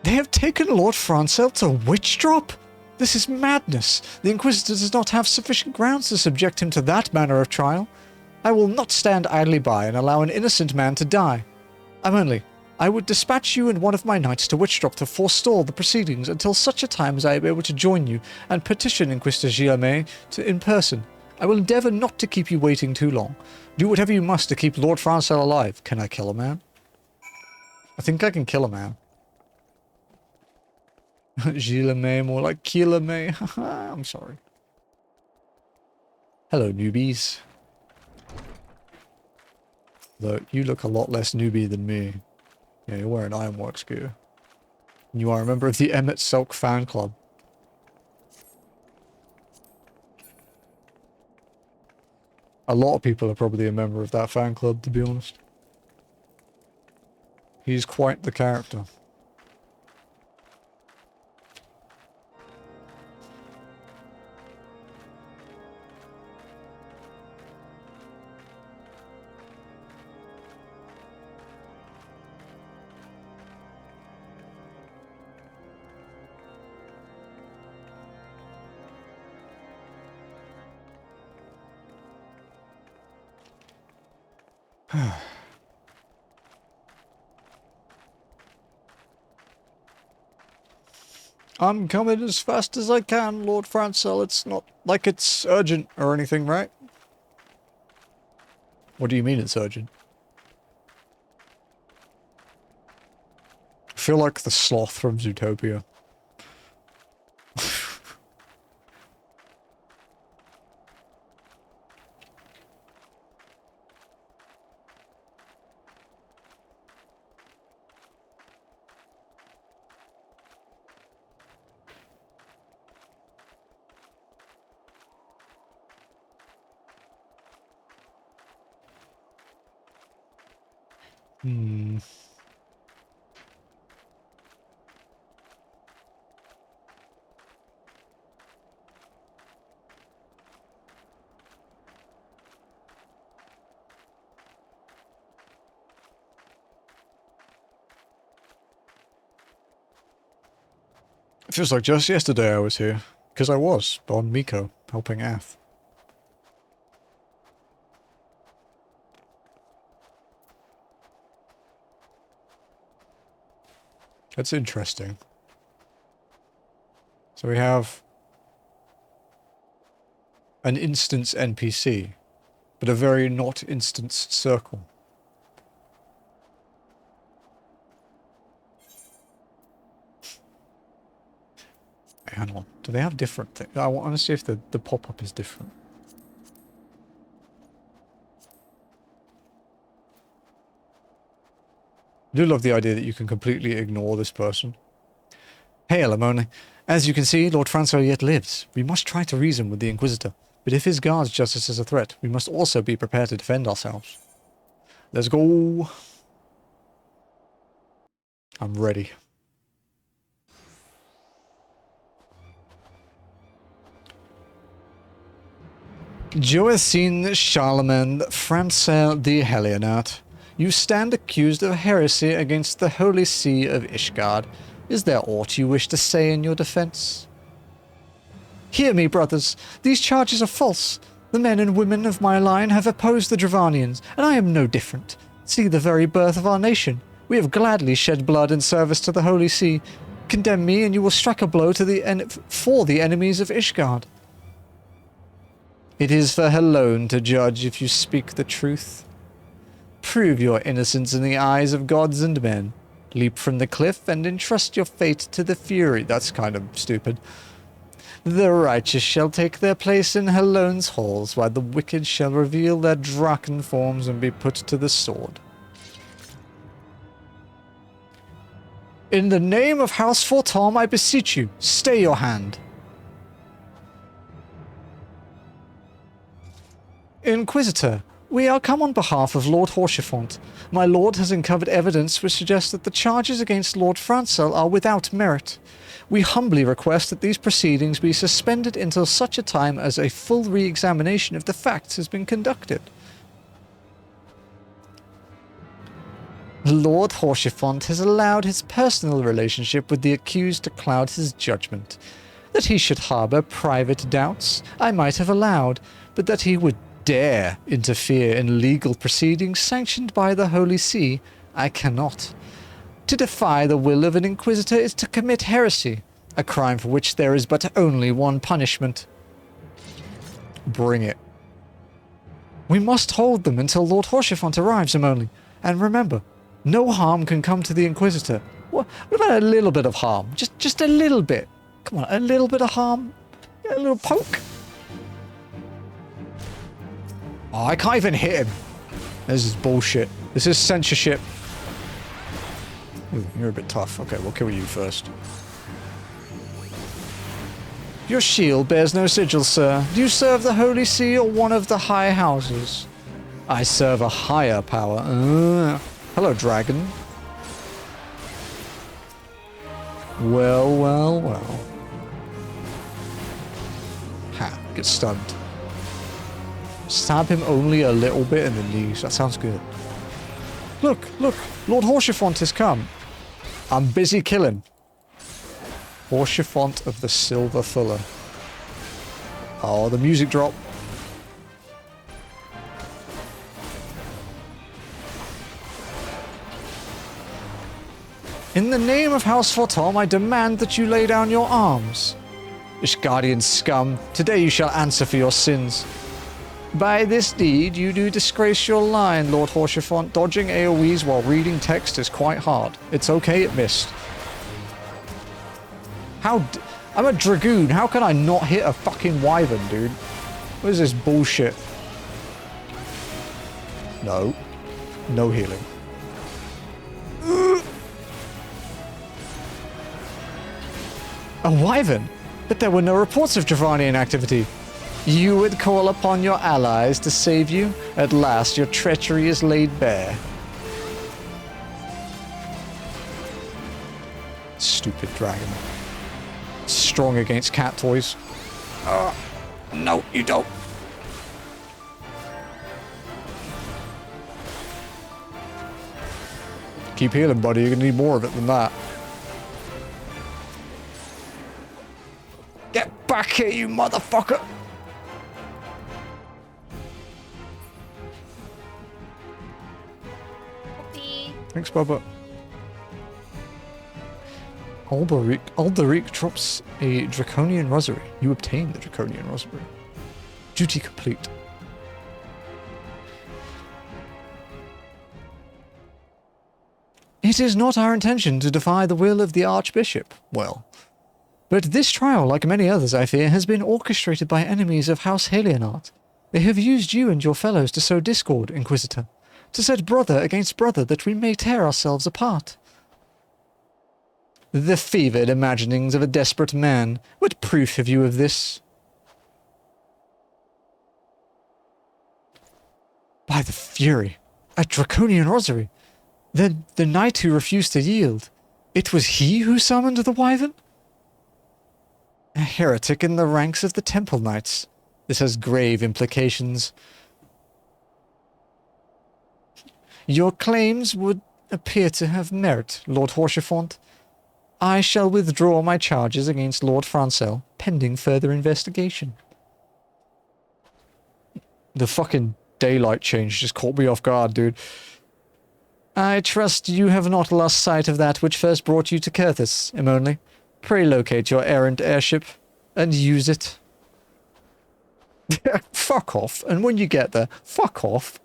They have taken Lord Francel to Witchdrop? This is madness. The Inquisitor does not have sufficient grounds to subject him to that manner of trial. I will not stand idly by and allow an innocent man to die. I would dispatch you and one of my knights to Witchdrop to forestall the proceedings until such a time as I am able to join you and petition Inquisitor Guillermin in person. I will endeavour not to keep you waiting too long. Do whatever you must to keep Lord Francel alive. Can I kill a man? I think I can kill a man. Guillermin, more like Killermin. I'm sorry. Hello, newbies. Though you look a lot less newbie than me. Yeah, you're wearing Ironworks gear. And you are a member of the Emmett Silk fan club. A lot of people are probably a member of that fan club, to be honest. He's quite the character. I'm coming as fast as I can, Lord Francel. It's not like it's urgent or anything, right? What do you mean it's urgent? I feel like the sloth from Zootopia. Hmm. It feels like just yesterday I was here. Because I was, on Miko, helping Ath. That's interesting. So we have an instance NPC, but a very not instance circle. Hang on, do they have different things? I want to see if the pop-up is different. I do love the idea that you can completely ignore this person. Hey, Alamone. As you can see, Lord Francois yet lives. We must try to reason with the Inquisitor. But if his guards justice is a threat, we must also be prepared to defend ourselves. Let's go. I'm ready. Joacine Charlemagne Francois the Helionat, you stand accused of heresy against the Holy See of Ishgard. Is there aught you wish to say in your defense? Hear me, brothers. These charges are false. The men and women of my line have opposed the Dravanians, and I am no different. See the very birth of our nation. We have gladly shed blood in service to the Holy See. Condemn me, and you will strike a blow to for the enemies of Ishgard. It is for her alone to judge if you speak the truth. Prove your innocence in the eyes of gods and men. Leap from the cliff and entrust your fate to the Fury. That's kind of stupid. The righteous shall take their place in Helone's halls, while the wicked shall reveal their Draken forms and be put to the sword. In the name of House Fortom, I beseech you, stay your hand. Inquisitor, we are come on behalf of Lord Horchefont. My lord has uncovered evidence which suggests that the charges against Lord Francel are without merit. We humbly request that these proceedings be suspended until such a time as a full re-examination of the facts has been conducted. Lord Horchefont has allowed his personal relationship with the accused to cloud his judgment. That he should harbour private doubts, I might have allowed, but that he would dare interfere in legal proceedings sanctioned by the Holy See, I cannot. To defy the will of an Inquisitor is to commit heresy, a crime for which there is but only one punishment. Bring it. We must hold them until Lord Horchefont arrives, Emily. And remember, no harm can come to the Inquisitor. What about a little bit of harm? Just a little bit. Come on, a little bit of harm? A little poke? Oh, I can't even hit him. This is bullshit. This is censorship. Ooh, you're a bit tough. Okay, we'll kill you first. Your shield bears no sigil, sir. Do you serve the Holy See or one of the high houses? I serve a higher power. Hello, dragon. Well, well, well. Ha, get stunned. Stab him only a little bit in the knees. That sounds good. Look, look. Lord Horchefont has come. I'm busy killing. Horchefont of the Silver Fuller. Oh, the music drop. In the name of House Fortom, I demand that you lay down your arms. Ishgardian scum, today you shall answer for your sins. By this deed, you do disgrace your line, Lord Horchefont. Dodging AoEs while reading text is quite hard. It's okay, it missed. I'm a dragoon. How can I not hit a fucking wyvern, dude? What is this bullshit? No. No healing. A wyvern? But there were no reports of Dravanian activity. You would call upon your allies to save you? At last, your treachery is laid bare. Stupid dragon. Strong against cat toys. No, you don't. Keep healing, buddy. You're gonna need more of it than that. Get back here, you motherfucker! Whoopee. Thanks, Bubba. Alderic drops a Draconian Rosary. You obtain the Draconian Rosary. Duty complete. It is not our intention to defy the will of the Archbishop. Well, but this trial, like many others, I fear, has been orchestrated by enemies of House Halionart. They have used you and your fellows to sow discord, Inquisitor, to set brother against brother that we may tear ourselves apart. The fevered imaginings of a desperate man. What proof have you of this? By the Fury, a Draconian Rosary. The knight who refused to yield. It was he who summoned the Wyvern? A heretic in the ranks of the Temple Knights. This has grave implications. Your claims would appear to have merit, Lord Horchefont. I shall withdraw my charges against Lord Francel, pending further investigation. The fucking daylight change just caught me off guard, dude. I trust you have not lost sight of that which first brought you to Coerthas, Emonli. Pray locate your errant airship and use it. Fuck off. And when you get there, fuck off.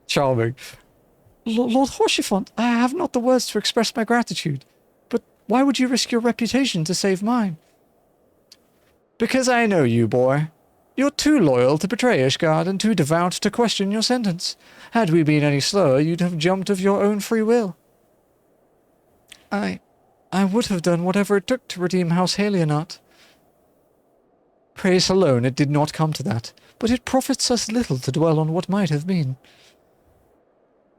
Charming. Lord Horchefont, I have not the words to express my gratitude. But why would you risk your reputation to save mine? Because I know you, boy. You're too loyal to betray Ishgard and too devout to question your sentence. Had we been any slower, you'd have jumped of your own free will. I would have done whatever it took to redeem House Halionart. Praise alone, it did not come to that, but it profits us little to dwell on what might have been.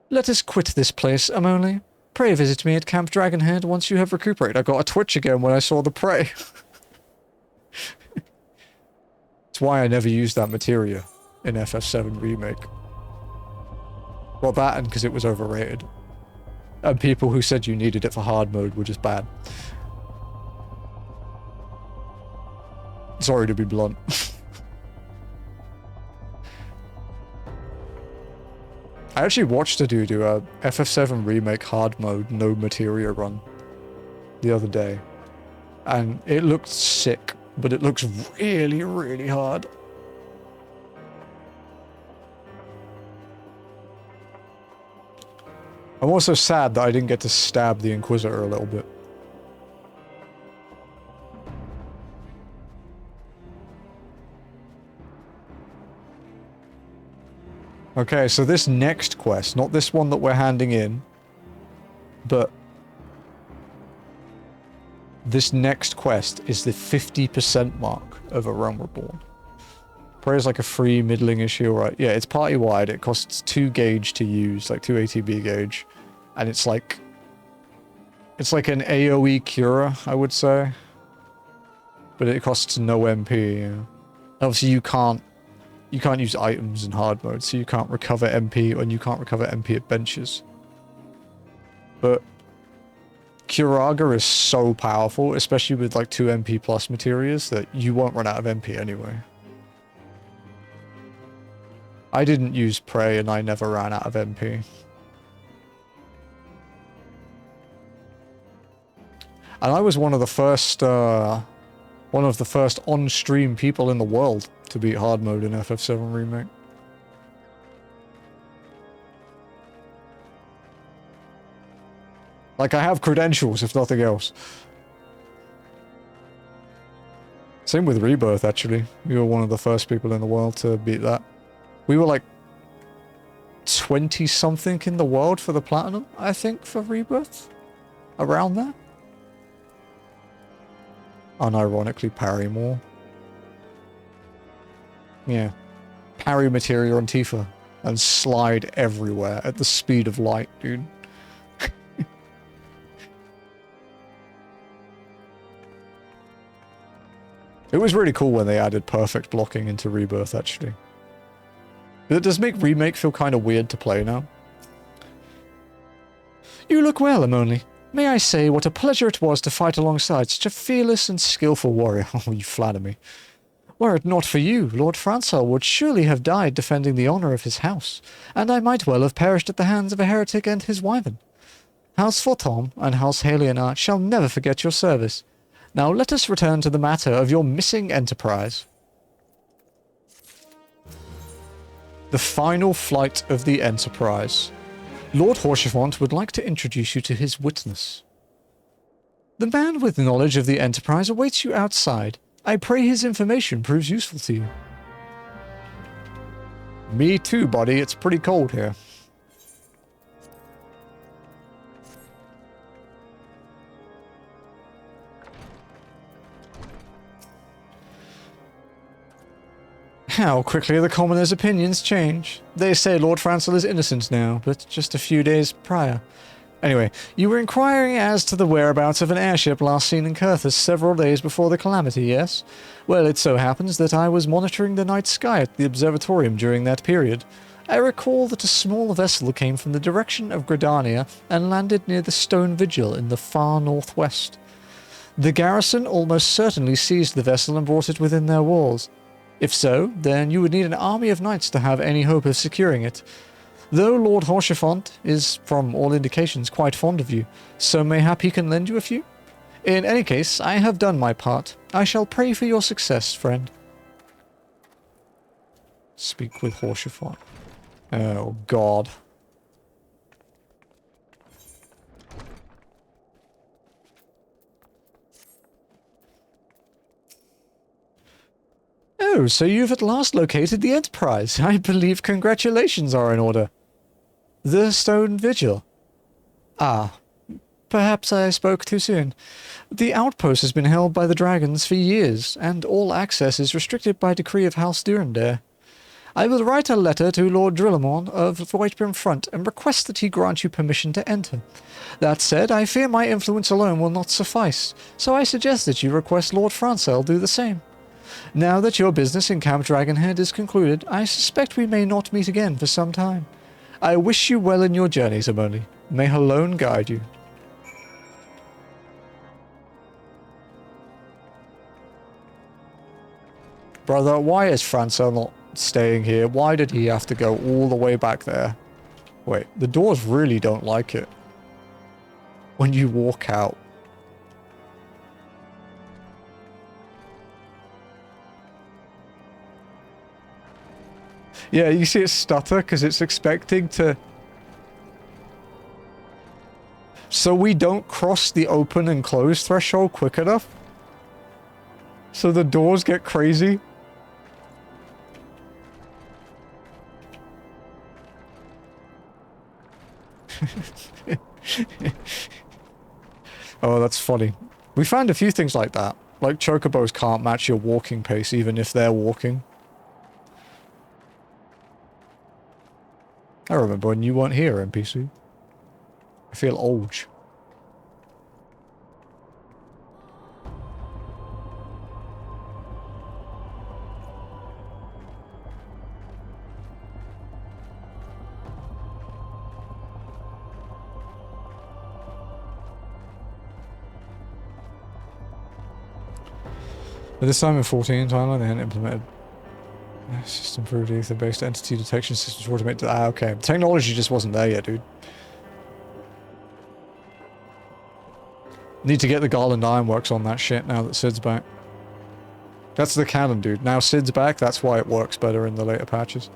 Let us quit this place, Emonli. Pray visit me at Camp Dragonhead once you have recuperated. I got a twitch again when I saw the prey. That's why I never used that materia in FF7 Remake. Well, that and because it was overrated. And people who said you needed it for hard mode were just bad. Sorry to be blunt. I actually watched a dude do a FF7 Remake hard mode no materia run the other day. And it looked sick, but it looks really, really hard. I'm also sad that I didn't get to stab the Inquisitor a little bit. Okay, so this next quest, not this one that we're handing in, but this next quest is the 50% mark of A Realm Reborn. Prayer is like a free middling issue, right? Yeah, it's party-wide. It costs 2 gauge to use, like 2 ATB gauge. And it's like an AoE cura, I would say. But it costs no MP, yeah. Obviously you can't use items in hard mode, so you can't recover MP, and you can't recover MP at benches. But Curaga is so powerful, especially with like 2 MP plus materials, that you won't run out of MP anyway. I didn't use Prey and I never ran out of MP. And I was one of the first on-stream people in the world to beat hard mode in FF7 Remake. Like, I have credentials, if nothing else. Same with Rebirth, actually. We were one of the first people in the world to beat that. We were like 20-something in the world for the Platinum, I think, for Rebirth. Around there. Unironically, parry more. Yeah. Parry materia on Tifa. And slide everywhere at the speed of light, dude. It was really cool when they added perfect blocking into Rebirth, actually. But it does make Remake feel kind of weird to play now. You look well, Amoni. May I say what a pleasure it was to fight alongside such a fearless and skillful warrior. Oh, you flatter me. Were it not for you, Lord Francel would surely have died defending the honour of his house, and I might well have perished at the hands of a heretic and his wyvern. House Fortom and House Haliona shall never forget your service. Now let us return to the matter of your missing enterprise. The final flight of the Enterprise. Lord Haurchefant would like to introduce you to his witness. The man with knowledge of the Enterprise awaits you outside. I pray his information proves useful to you. Me too, buddy. It's pretty cold here. How quickly the commoners' opinions change. They say Lord Francel is innocent now, but just a few days prior. Anyway, you were inquiring as to the whereabouts of an airship last seen in Coerthas several days before the calamity, yes? Well, it so happens that I was monitoring the night sky at the observatorium during that period. I recall that a small vessel came from the direction of Gridania and landed near the Stone Vigil in the far northwest. The garrison almost certainly seized the vessel and brought it within their walls. If so, then you would need an army of knights to have any hope of securing it. Though Lord Haurchefant is, from all indications, quite fond of you, so mayhap he can lend you a few? In any case, I have done my part. I shall pray for your success, friend. Speak with Haurchefant. Oh, God. Oh, so you've at last located the Enterprise. I believe congratulations are in order. The Stone Vigil. Ah, perhaps I spoke too soon. The outpost has been held by the dragons for years, and all access is restricted by decree of House Durandare. I will write a letter to Lord Drillamon of Voigtbrim Front and request that he grant you permission to enter. That said, I fear my influence alone will not suffice, so I suggest that you request Lord Francel do the same. Now that your business in Camp Dragonhead is concluded, I suspect we may not meet again for some time. I wish you well in your journeys, Amoni. May Halone guide you. Brother, why is Francel not staying here? Why did he have to go all the way back there? Wait, the doors really don't like it when you walk out. Yeah, you see it stutter because it's expecting to... So we don't cross the open and close threshold quick enough? So the doors get crazy? Oh, that's funny. We found a few things like that. Like chocobos can't match your walking pace even if they're walking. I remember when you weren't here, NPC. I feel old. At this time in 14, Thailand, they hadn't implemented system for ether-based entity detection systems to automate... Ah, okay. Technology just wasn't there yet, dude. Need to get the Garland Ironworks on that shit now that Sid's back. That's the canon, dude. Now Sid's back, that's why it works better in the later patches.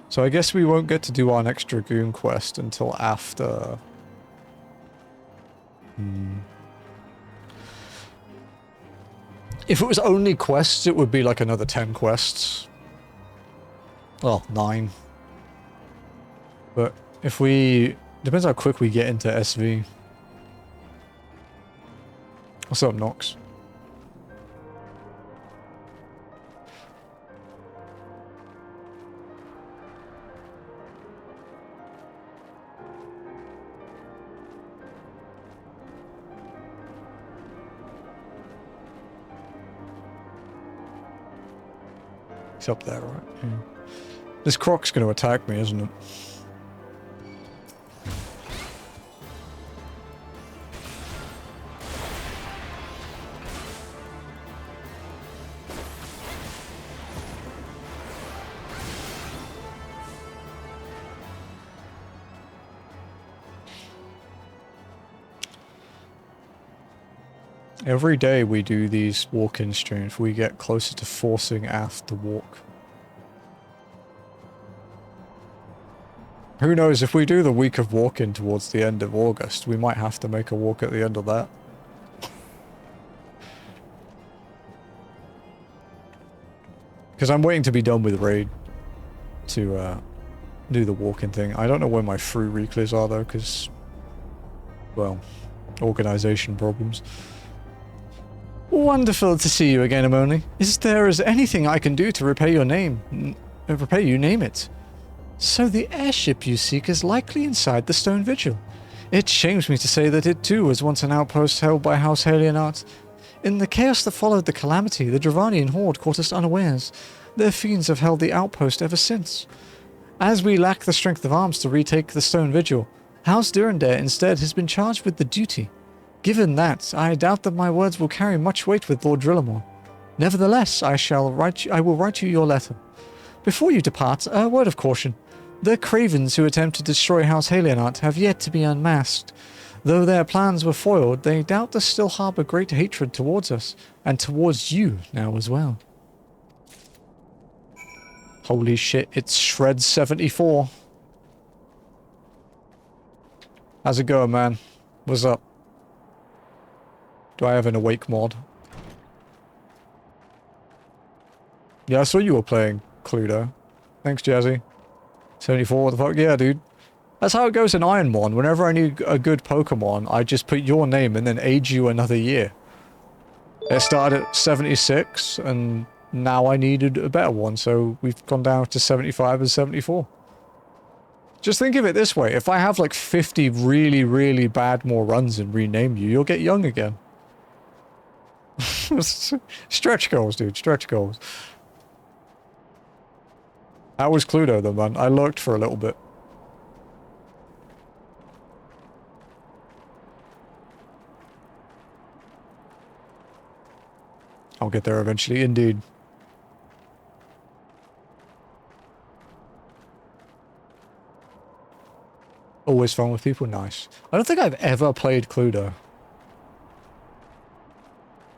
So I guess we won't get to do our next Dragoon quest until after... If it was only quests, it would be like another 10 quests. Well, 9. But if we... Depends how quick we get into SV. What's up, Nox? He's up there, right? Yeah. This croc's going to attack me, isn't it? Every day we do these walk-in streams, we get closer to forcing Ath to walk. Who knows, if we do the week of walk-in towards the end of August, we might have to make a walk at the end of that. Because I'm waiting to be done with Raid to do the walk-in thing. I don't know where my free reclays are though, because, well, organization problems. Wonderful to see you again, Amoni. Is there anything I can do to repay your name? Repay you, name it. So the airship you seek is likely inside the Stone Vigil. It shames me to say that it too was once an outpost held by House Halienart. In the chaos that followed the calamity, the Dravanian horde caught us unawares. Their fiends have held the outpost ever since. As we lack the strength of arms to retake the Stone Vigil, House Durandare instead has been charged with the duty. Given that, I doubt that my words will carry much weight with Lord Drillamore. Nevertheless, I will write you your letter. Before you depart, a word of caution. The cravens who attempt to destroy House Halienart have yet to be unmasked. Though their plans were foiled, they doubtless still harbour great hatred towards us, and towards you now as well. Holy shit, it's Shred 74. How's it going, man? What's up? Do I have an awake mod? Yeah, I saw you were playing Cluedo. Thanks, Jazzy. 74, what the fuck? Yeah, dude. That's how it goes in Ironmon. Whenever I need a good Pokemon, I just put your name and then age you another year. It started at 76, and now I needed a better one, so we've gone down to 75 and 74. Just think of it this way. If I have like 50 really, really bad more runs and rename you, you'll get young again. Stretch goals, dude. Stretch goals. How was Cluedo though, man? I lurked for a little bit. I'll get there eventually, indeed. Always fun with people, nice. I don't think I've ever played Cluedo.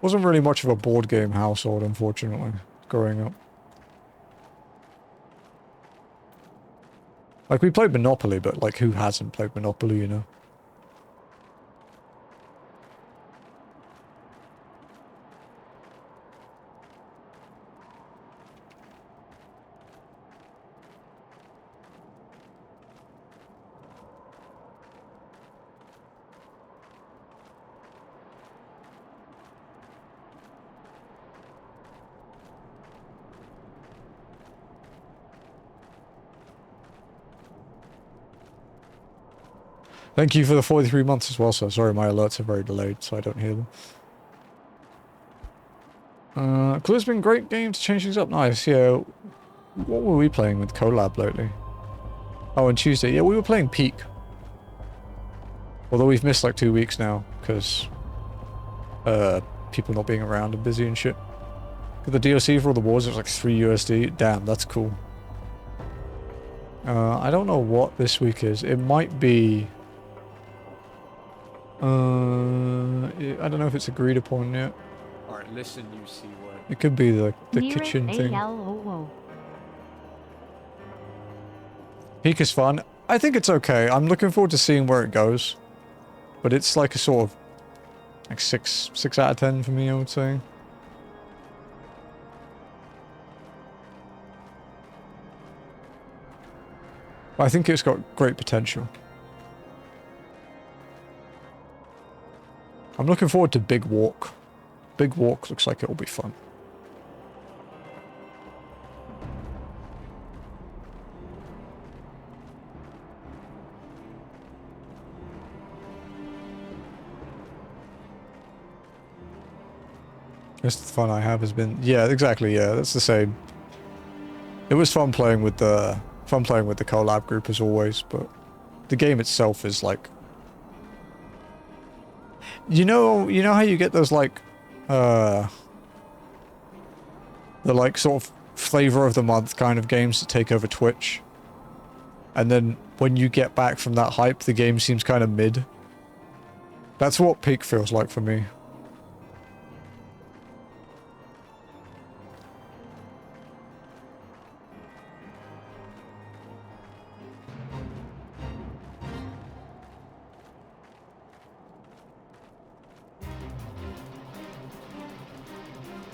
Wasn't really much of a board game household, unfortunately, growing up. Like, we played Monopoly, but, like, who hasn't played Monopoly, you know? Thank you for the 43 months as well, sir. Sorry, my alerts are very delayed, so I don't hear them. Clue's been a great game to change things up. Nice, yeah. What were we playing with Collab lately? Oh, on Tuesday. Yeah, we were playing Peak. Although we've missed like 2 weeks now, because people not being around and busy and shit. The DLC for all the wars, it was like 3 USD. Damn, that's cool. I don't know what this week is. It might be... I don't know if it's agreed upon yet. Alright, listen, you see what... It could be the kitchen thing. Peak is fun. I think it's okay. I'm looking forward to seeing where it goes. But it's like a sort of like 6 out of 10 for me, I would say. But I think it's got great potential. I'm looking forward to Big Walk. Big Walk looks like it'll be fun. Just the fun I have has been... Yeah, exactly, yeah, that's the same. It was fun playing with the collab group as always, but the game itself is like... You know how you get those like... the like sort of flavor of the month kind of games that take over Twitch? And then when you get back from that hype, the game seems kind of mid. That's what Peak feels like for me.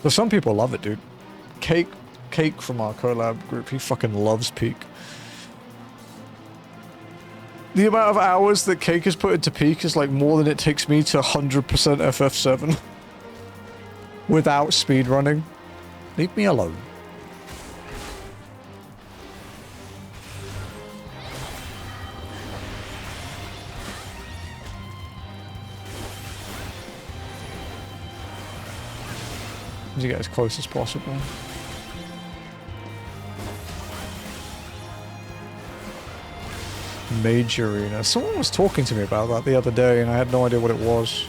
But some people love it, dude. Cake from our collab group, he fucking loves Peak. The amount of hours that Cake has put into Peak is like more than it takes me to 100% FF7. Without speedrunning. Leave me alone. To get as close as possible. Mage Arena. Someone was talking to me about that the other day and I had no idea what it was.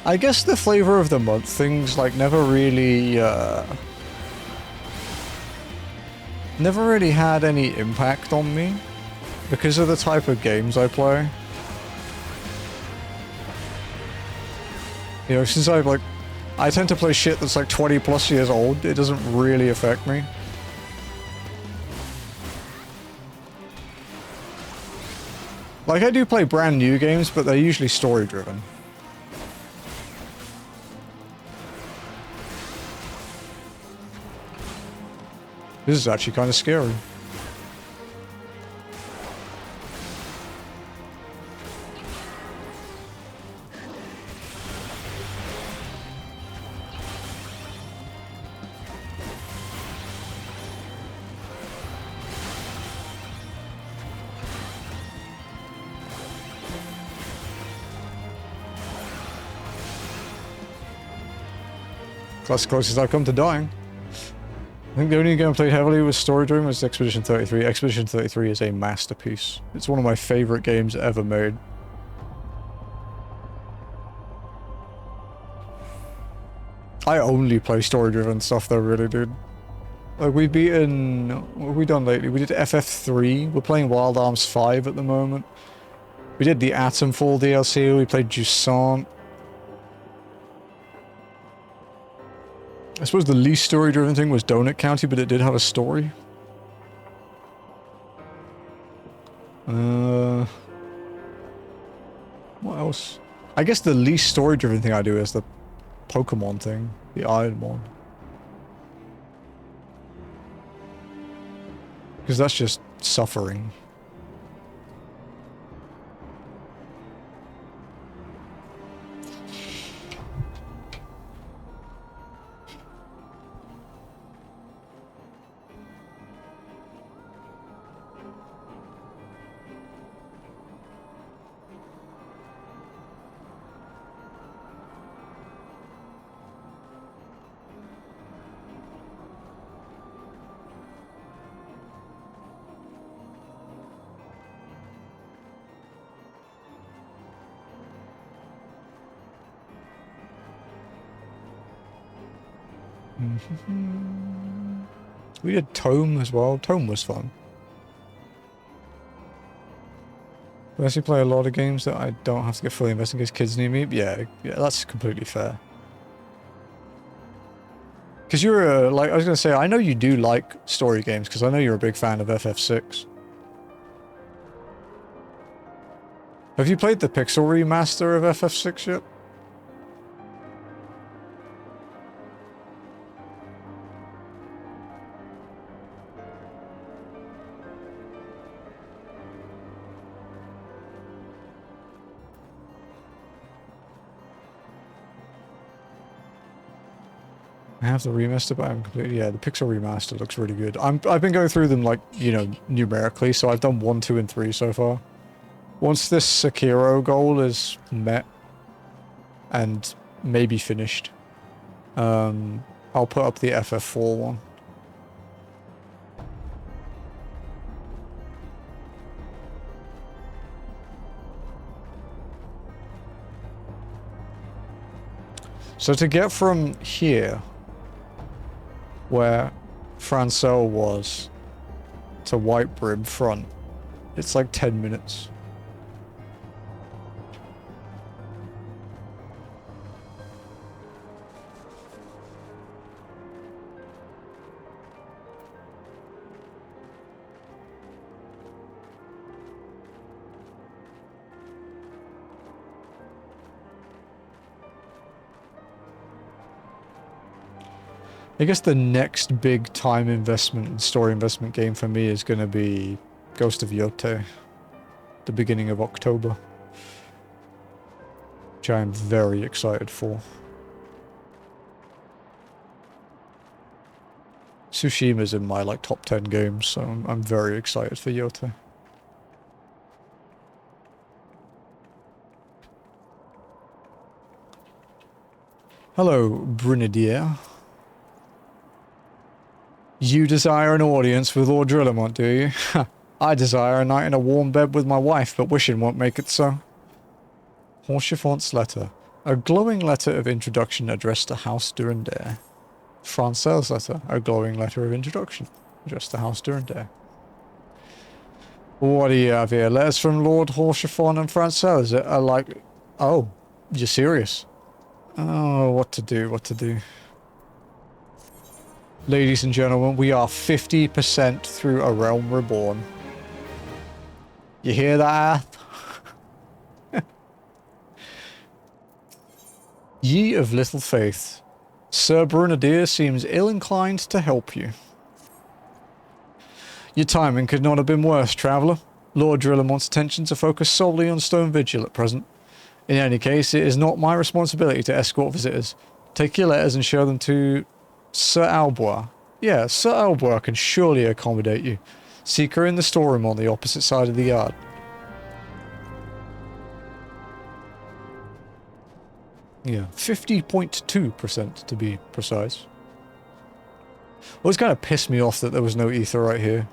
I guess the flavor of the month things like never really had any impact on me because of the type of games I play. You know, since I tend to play shit that's like 20 plus years old, it doesn't really affect me. Like I do play brand new games, but they're usually story driven. This is actually kind of scary. That's the closest I've come to dying. I think the only game I played heavily with story driven was Expedition 33. Expedition 33 is a masterpiece. It's one of my favorite games ever made. I only play story driven stuff though, really, dude. Like we've beaten... What have we done lately? We did FF3. We're playing Wild Arms 5 at the moment. We did the Atomfall DLC. We played Jusant. I suppose the least story-driven thing was Donut County, but it did have a story. What else? I guess the least story-driven thing I do is the Pokemon thing. The Iron one. Because that's just suffering. We did Tome as well. Tome was fun. We actually play a lot of games that I don't have to get fully invested in case kids need me. Yeah, that's completely fair. Because you're like, I was going to say, I know you do like story games, because I know you're a big fan of FF6. Have you played the Pixel remaster of FF6 yet? I have the remaster, but I haven't completely. Yeah, the Pixel remaster looks really good. I've been going through them, like, you know, numerically, so I've done 1, 2, and 3 so far. Once this Sekiro goal is met and maybe finished, I'll put up the FF4 one. So to get from here, where Francel was, to White Brim front, it's like 10 minutes. I guess the next big time investment and story investment game for me is going to be Ghost of Yote, the beginning of October, which I am very excited for. Tsushima's in my like top 10 games, so I'm very excited for Yote. Hello, Gridania. You desire an audience with Lord Drillamont, do you? I desire a night in a warm bed with my wife, but wishing won't make it so. Horchifont's letter. A glowing letter of introduction addressed to House Durandare. Francel's letter. A glowing letter of introduction addressed to House Durandare. What do you have here? Letters from Lord Horchifont and Francel. Is it like... Oh, you're serious? Oh, what to do, what to do. Ladies and gentlemen, we are 50% through A Realm Reborn. You hear that? Ye of little faith, Sir Brunadier seems ill-inclined to help you. Your timing could not have been worse, traveller. Lord Drillamont's attentions are focused solely on Stone Vigil at present. In any case, it is not my responsibility to escort visitors. Take your letters and show them to Sir Albois. Yeah, Sir Albois can surely accommodate you. Seek her in the storeroom on the opposite side of the yard. Yeah, 50.2% to be precise. Always kind of pissed me off that there was no ether right here.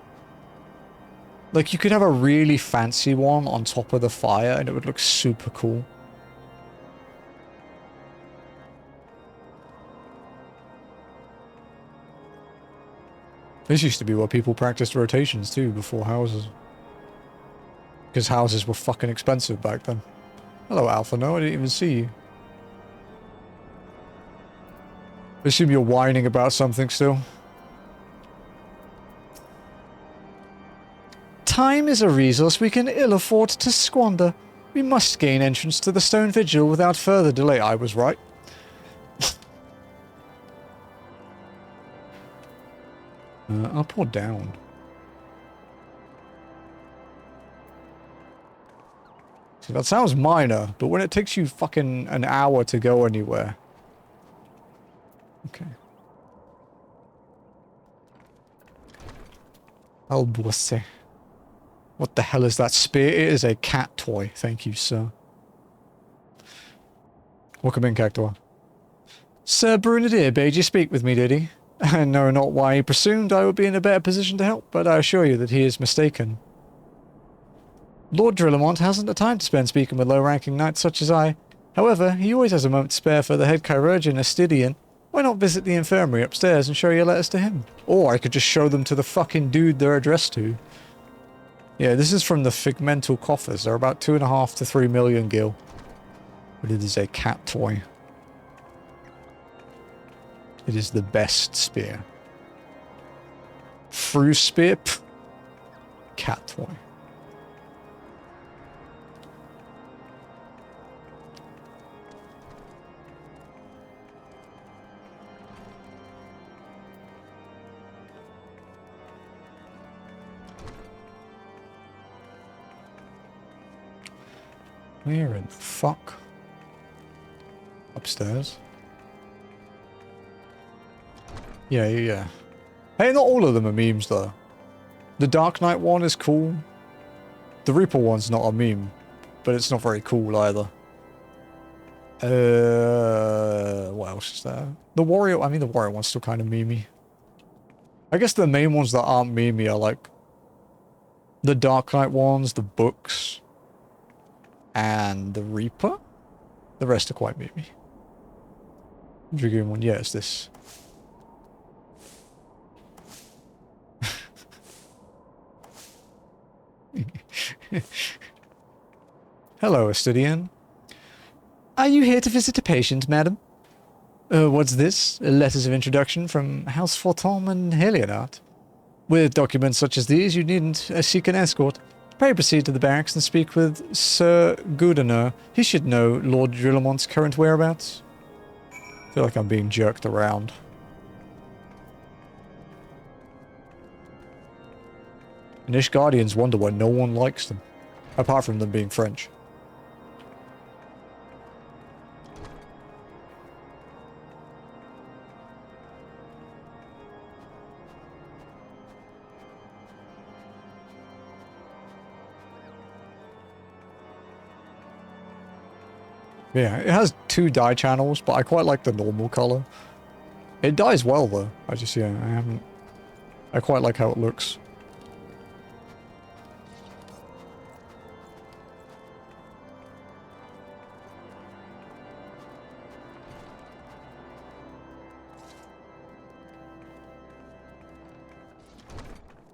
Like, you could have a really fancy one on top of the fire and it would look super cool. This used to be where people practiced rotations too, before houses. Because houses were fucking expensive back then. Hello, Alpha. No, I didn't even see you. I assume you're whining about something still. Time is a resource we can ill afford to squander. We must gain entrance to the Stone Vigil without further delay. I was right. Up or down? See, that sounds minor, but when it takes you fucking an hour to go anywhere. Okay. Alboise. What the hell is that spear? It is a cat toy. Thank you, sir. Welcome in, Cactua. Sir Brunadier bade you speak with me, did he? I know not why he presumed I would be in a better position to help, but I assure you that he is mistaken. Lord Drillamont hasn't the time to spend speaking with low-ranking knights such as I. However, he always has a moment to spare for the head chirurgeon Astidian. Why Why not visit the infirmary upstairs and show your letters to him? Or I could just show them to the fucking dude they're addressed to. Yeah, this is from the Figmental Coffers. They're about 2.5 to 3 million gil. But it is a cat toy. It is the best spear. Fru spear? Pff. Cat toy. Where in the fuck? Upstairs. Yeah. Hey, not all of them are memes though. The Dark Knight one is cool. The Reaper one's not a meme, but it's not very cool either. What else is there? The Warrior one's still kind of memey. I guess the main ones that aren't memey are like the Dark Knight ones, the books, and the Reaper. The rest are quite memey. Dragoon one, yeah, it's this. Hello, Estudian. Are you here to visit a patient, madam? What's this? Letters of introduction from House Fortom and Helionart. With documents such as these, you needn't seek an escort. Pray proceed to the barracks and speak with Sir Gridania. He should know Lord Drillamont's current whereabouts. I feel like I'm being jerked around. And Ishgardians wonder why no one likes them. Apart from them being French. Yeah, it has 2 dye channels, but I quite like the normal color. It dyes well though. I quite like how it looks.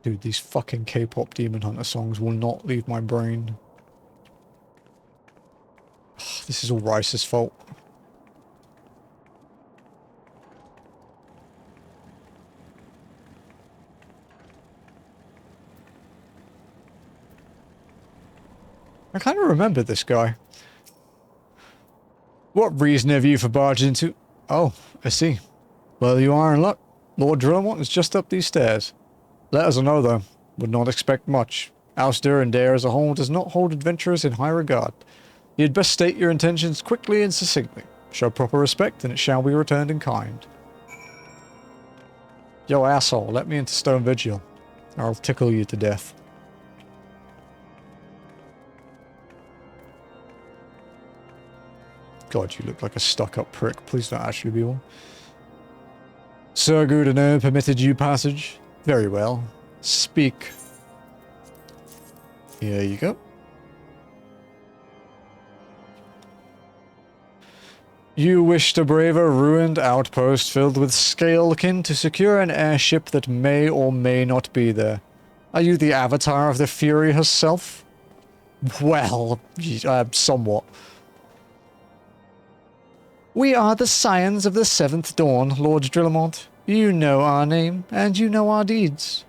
Dude, these fucking K-pop Demon Hunter songs will not leave my brain. Ugh, this is all Rice's fault. I kind of remember this guy. What reason have you for barging into... Oh, I see. Well, you are in luck. Lord Drillamont is just up these stairs. Let us know, though. Would not expect much. Alster and Dare as a whole does not hold adventurers in high regard. You'd best state your intentions quickly and succinctly. Show proper respect, and it shall be returned in kind. Yo, asshole, let me into Stone Vigil, or I'll tickle you to death. God, you look like a stuck-up prick. Please don't actually be one. Sir Gridania permitted you passage? Very well. Speak. Here you go. You wish to brave a ruined outpost filled with scalekin to secure an airship that may or may not be there. Are you the avatar of the Fury herself? Well, somewhat. We are the scions of the 7th Dawn, Lord Drillamont. You know our name, and you know our deeds.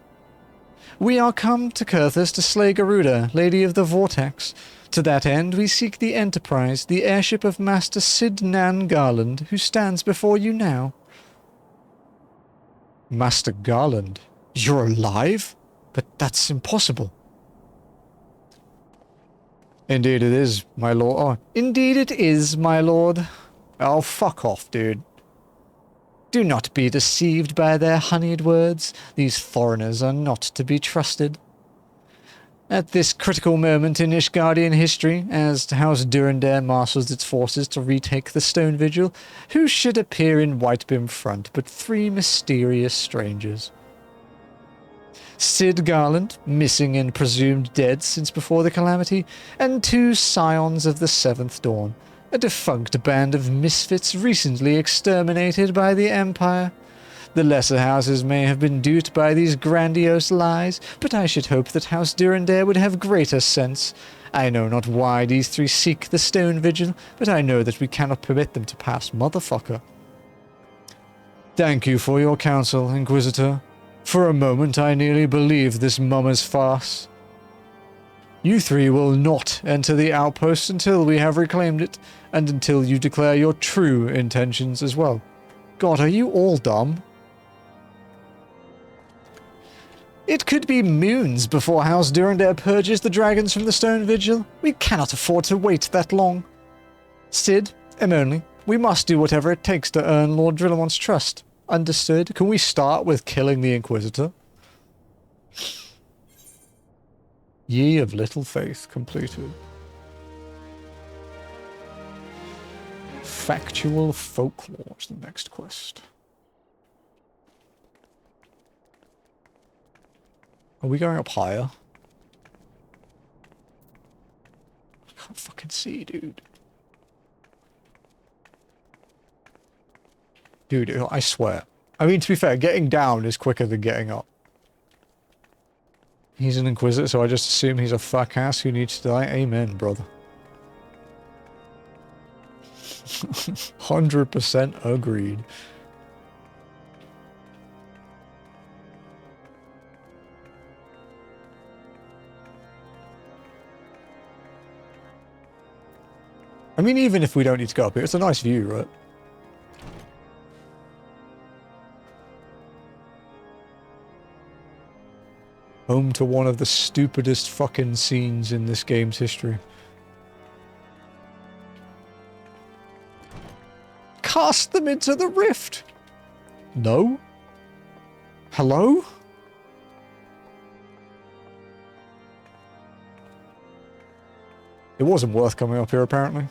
We are come to Coerthas to slay Garuda, Lady of the Vortex. To that end, we seek the Enterprise, the airship of Master Sidnan Garland, who stands before you now. Master Garland? You're alive? But that's impossible. Indeed it is, my lord. Oh, indeed it is, my lord. Oh, fuck off, dude. Do not be deceived by their honeyed words. These foreigners are not to be trusted. At this critical moment in Ishgardian history, as House Durandare marshals its forces to retake the Stone Vigil, who should appear in Whitebeam front but 3 mysterious strangers? Sid Garland, missing and presumed dead since before the calamity, and 2 scions of the 7th Dawn, A defunct band of misfits recently exterminated by the Empire. The lesser houses may have been duped by these grandiose lies, but I should hope that House Durandare would have greater sense. I know not why these three seek the stone vigil, but I know that we cannot permit them to pass, motherfucker. Thank you for your counsel, Inquisitor. For a moment I nearly believed this mummer's farce. You three will not enter the outpost until we have reclaimed it, and until you declare your true intentions as well. God, are you all dumb? It could be moons before House Durandare purges the dragons from the Stone Vigil. We cannot afford to wait that long. Cid, Emony, we must do whatever it takes to earn Lord Drillamont's trust. Understood? Can we start with killing the Inquisitor? Ye of little faith completed. Factual folklore is the next quest. Are we going up higher? I can't fucking see, dude. Dude, I swear. I mean, to be fair, getting down is quicker than getting up. He's an Inquisitor, so I just assume he's a fuck ass who needs to die. Amen, brother. 100% agreed. I mean, even if we don't need to go up here, it's a nice view, right? Home to one of the stupidest fucking scenes in this game's history. Cast them into the rift! No? Hello? It wasn't worth coming up here, apparently.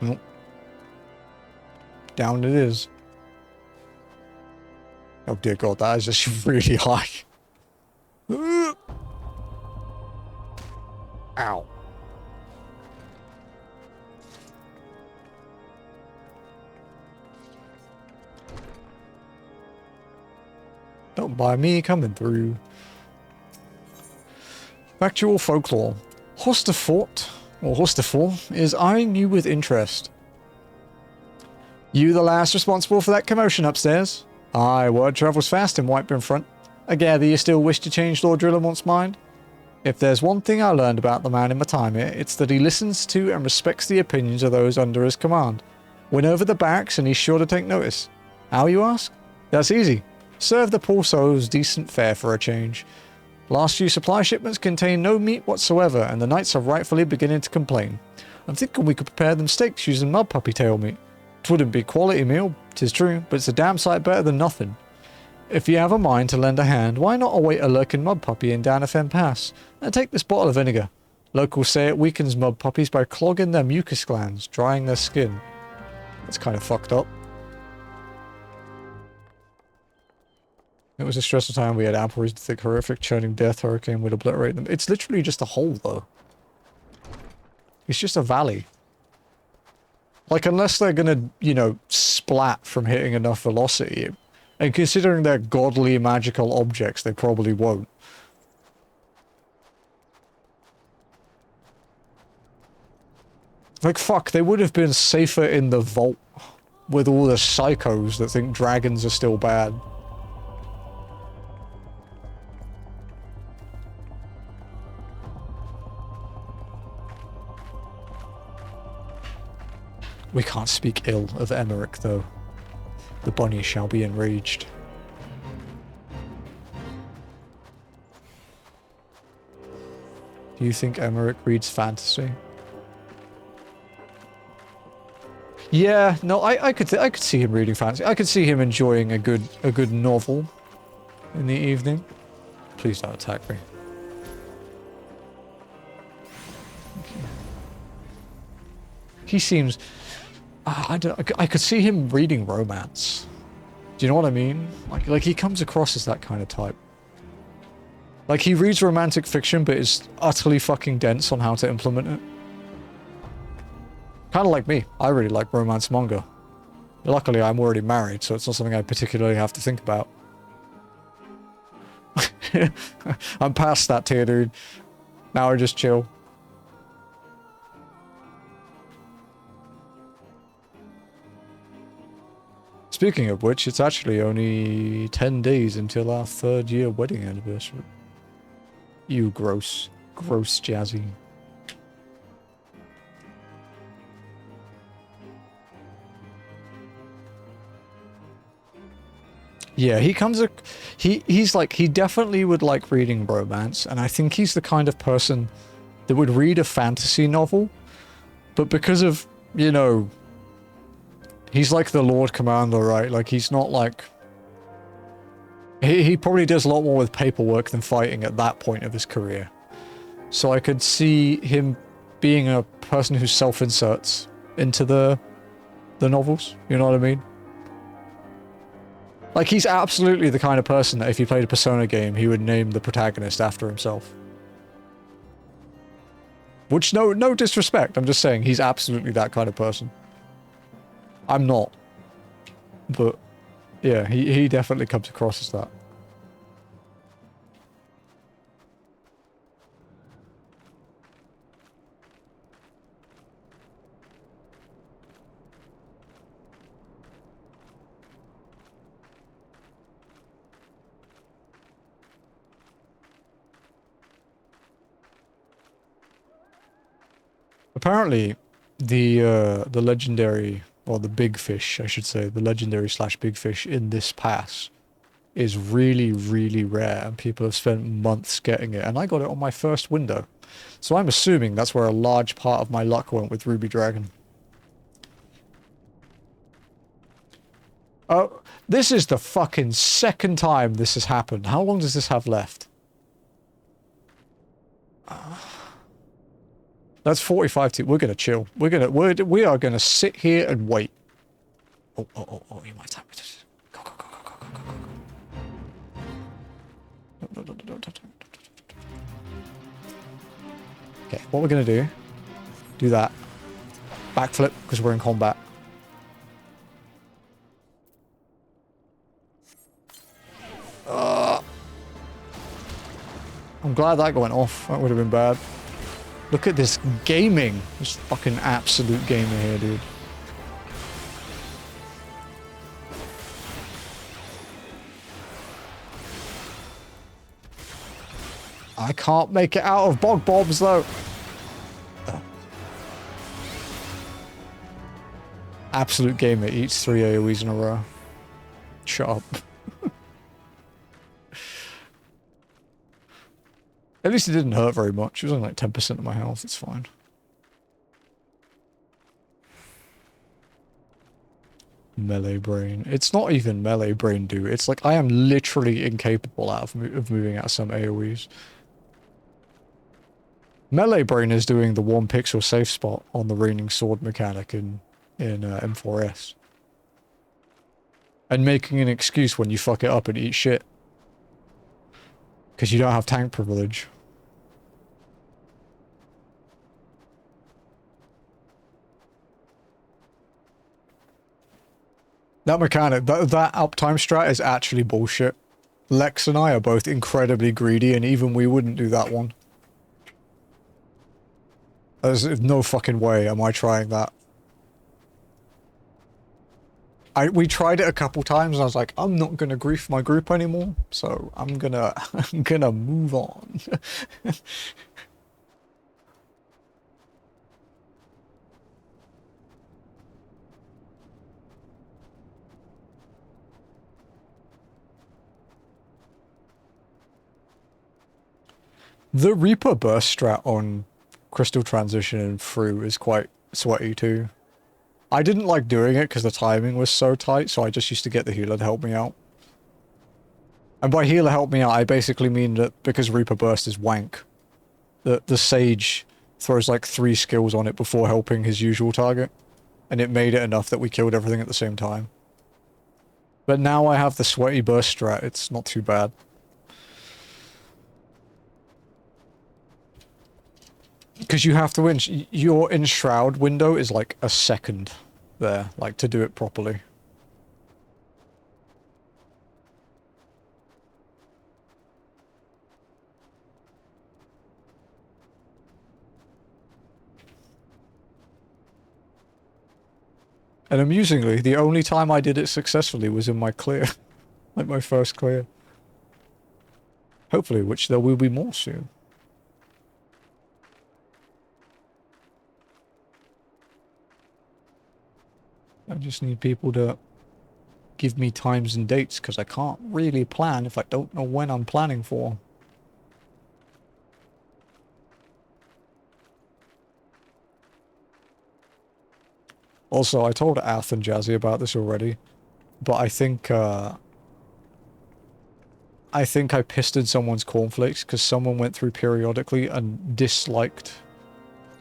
Nope. Down it is. Oh dear God, that is just really high. Ow. Don't mind me coming through. Factual folklore. Hostafort, or Hostafor, is eyeing you with interest. You the last responsible for that commotion upstairs? Aye, word travels fast in Whiteburn Front. I gather you still wish to change Lord Drillamont's mind? If there's one thing I learned about the man in my time here, it's that he listens to and respects the opinions of those under his command. Win over the barracks and he's sure to take notice. How, you ask? That's easy. Serve the poor souls decent fare for a change. Last few supply shipments contain no meat whatsoever, and the knights are rightfully beginning to complain. I'm thinking we could prepare them steaks using mud puppy tail meat. 'Twouldn't be quality meal, 'tis true, but it's a damn sight better than nothing. If you have a mind to lend a hand, why not await a lurking mud puppy in Danafen Pass, and take this bottle of vinegar. Locals say it weakens mud puppies by clogging their mucus glands, drying their skin. That's kind of fucked up. It was a stressful time. We had ample reason to think horrific churning death hurricane would obliterate them. It's literally just a hole, though. It's just a valley. Like, unless they're gonna, you know, splat from hitting enough velocity, and considering they're godly magical objects, they probably won't. Like, fuck, they would have been safer in the vault with all the psychos that think dragons are still bad. We can't speak ill of Emmerich, though. The bunny shall be enraged. Do you think Emmerich reads fantasy? Yeah, no, I could see him reading fantasy. I could see him enjoying a good novel in the evening. Please don't attack me. He seems... I could see him reading romance. Do you know what I mean? Like he comes across as that kind of type. Like, he reads romantic fiction, but is utterly fucking dense on how to implement it. Kind of like me. I really like romance manga. Luckily, I'm already married, so it's not something I particularly have to think about. I'm past that tier, dude. Now I just chill. Speaking of which, it's actually only 10 days until our 3rd year wedding anniversary. You gross Jazzy. Yeah, he's like, he definitely would like reading romance, and I think he's the kind of person that would read a fantasy novel, but because of, you know, he's like the Lord Commander, right? Like, he's not like... He probably does a lot more with paperwork than fighting at that point of his career. So I could see him being a person who self-inserts into the novels, you know what I mean? Like, he's absolutely the kind of person that if he played a Persona game, he would name the protagonist after himself. Which, no disrespect, I'm just saying, he's absolutely that kind of person. I'm not. But, yeah, he definitely comes across as that. Apparently, the legendary, or the big fish, I should say, the legendary / big fish in this pass is really, really rare, and people have spent months getting it, and I got it on my first window. So I'm assuming that's where a large part of my luck went with Ruby Dragon. Oh, this is the fucking 2nd time this has happened. How long does this have left? That's 45 to... We're gonna chill. We are gonna sit here and wait. Oh, you might have it. Go. No. Okay, what we're gonna do that. Backflip, because we're in combat. I'm glad that went off. That would have been bad. Look at this gaming. This fucking absolute gamer here, dude. I can't make it out of bog bombs, though. Absolute gamer eats 3 AoEs in a row. Shut up. At least it didn't hurt very much. It was only like 10% of my health. It's fine. Melee brain. It's not even melee brain, dude. It's like I am literally incapable of moving out of some AoEs. Melee brain is doing the 1 pixel safe spot on the raining sword mechanic in M4S. And making an excuse when you fuck it up and eat shit. Because you don't have tank privilege. That mechanic, that uptime strat is actually bullshit. Lex and I are both incredibly greedy, and even we wouldn't do that one. There's no fucking way am I trying that. We tried it a couple times and I was like, I'm not gonna grief my group anymore, so I'm gonna move on. The Reaper burst strat on Crystal Transition and through is quite sweaty too. I didn't like doing it because the timing was so tight, so I just used to get the healer to help me out. And by healer help me out, I basically mean that because Reaper Burst is wank, the Sage throws like 3 skills on it before helping his usual target. And it made it enough that we killed everything at the same time. But now I have the Sweaty Burst strat, it's not too bad. Because you have to your enshroud window is like a second there, like to do it properly. And amusingly, the only time I did it successfully was in my clear. Like my first clear. Hopefully, which there will be more soon. I just need people to give me times and dates, because I can't really plan if I don't know when I'm planning for. Also, I told Ath and Jazzy about this already, but I think I pissed in someone's cornflakes because someone went through periodically and disliked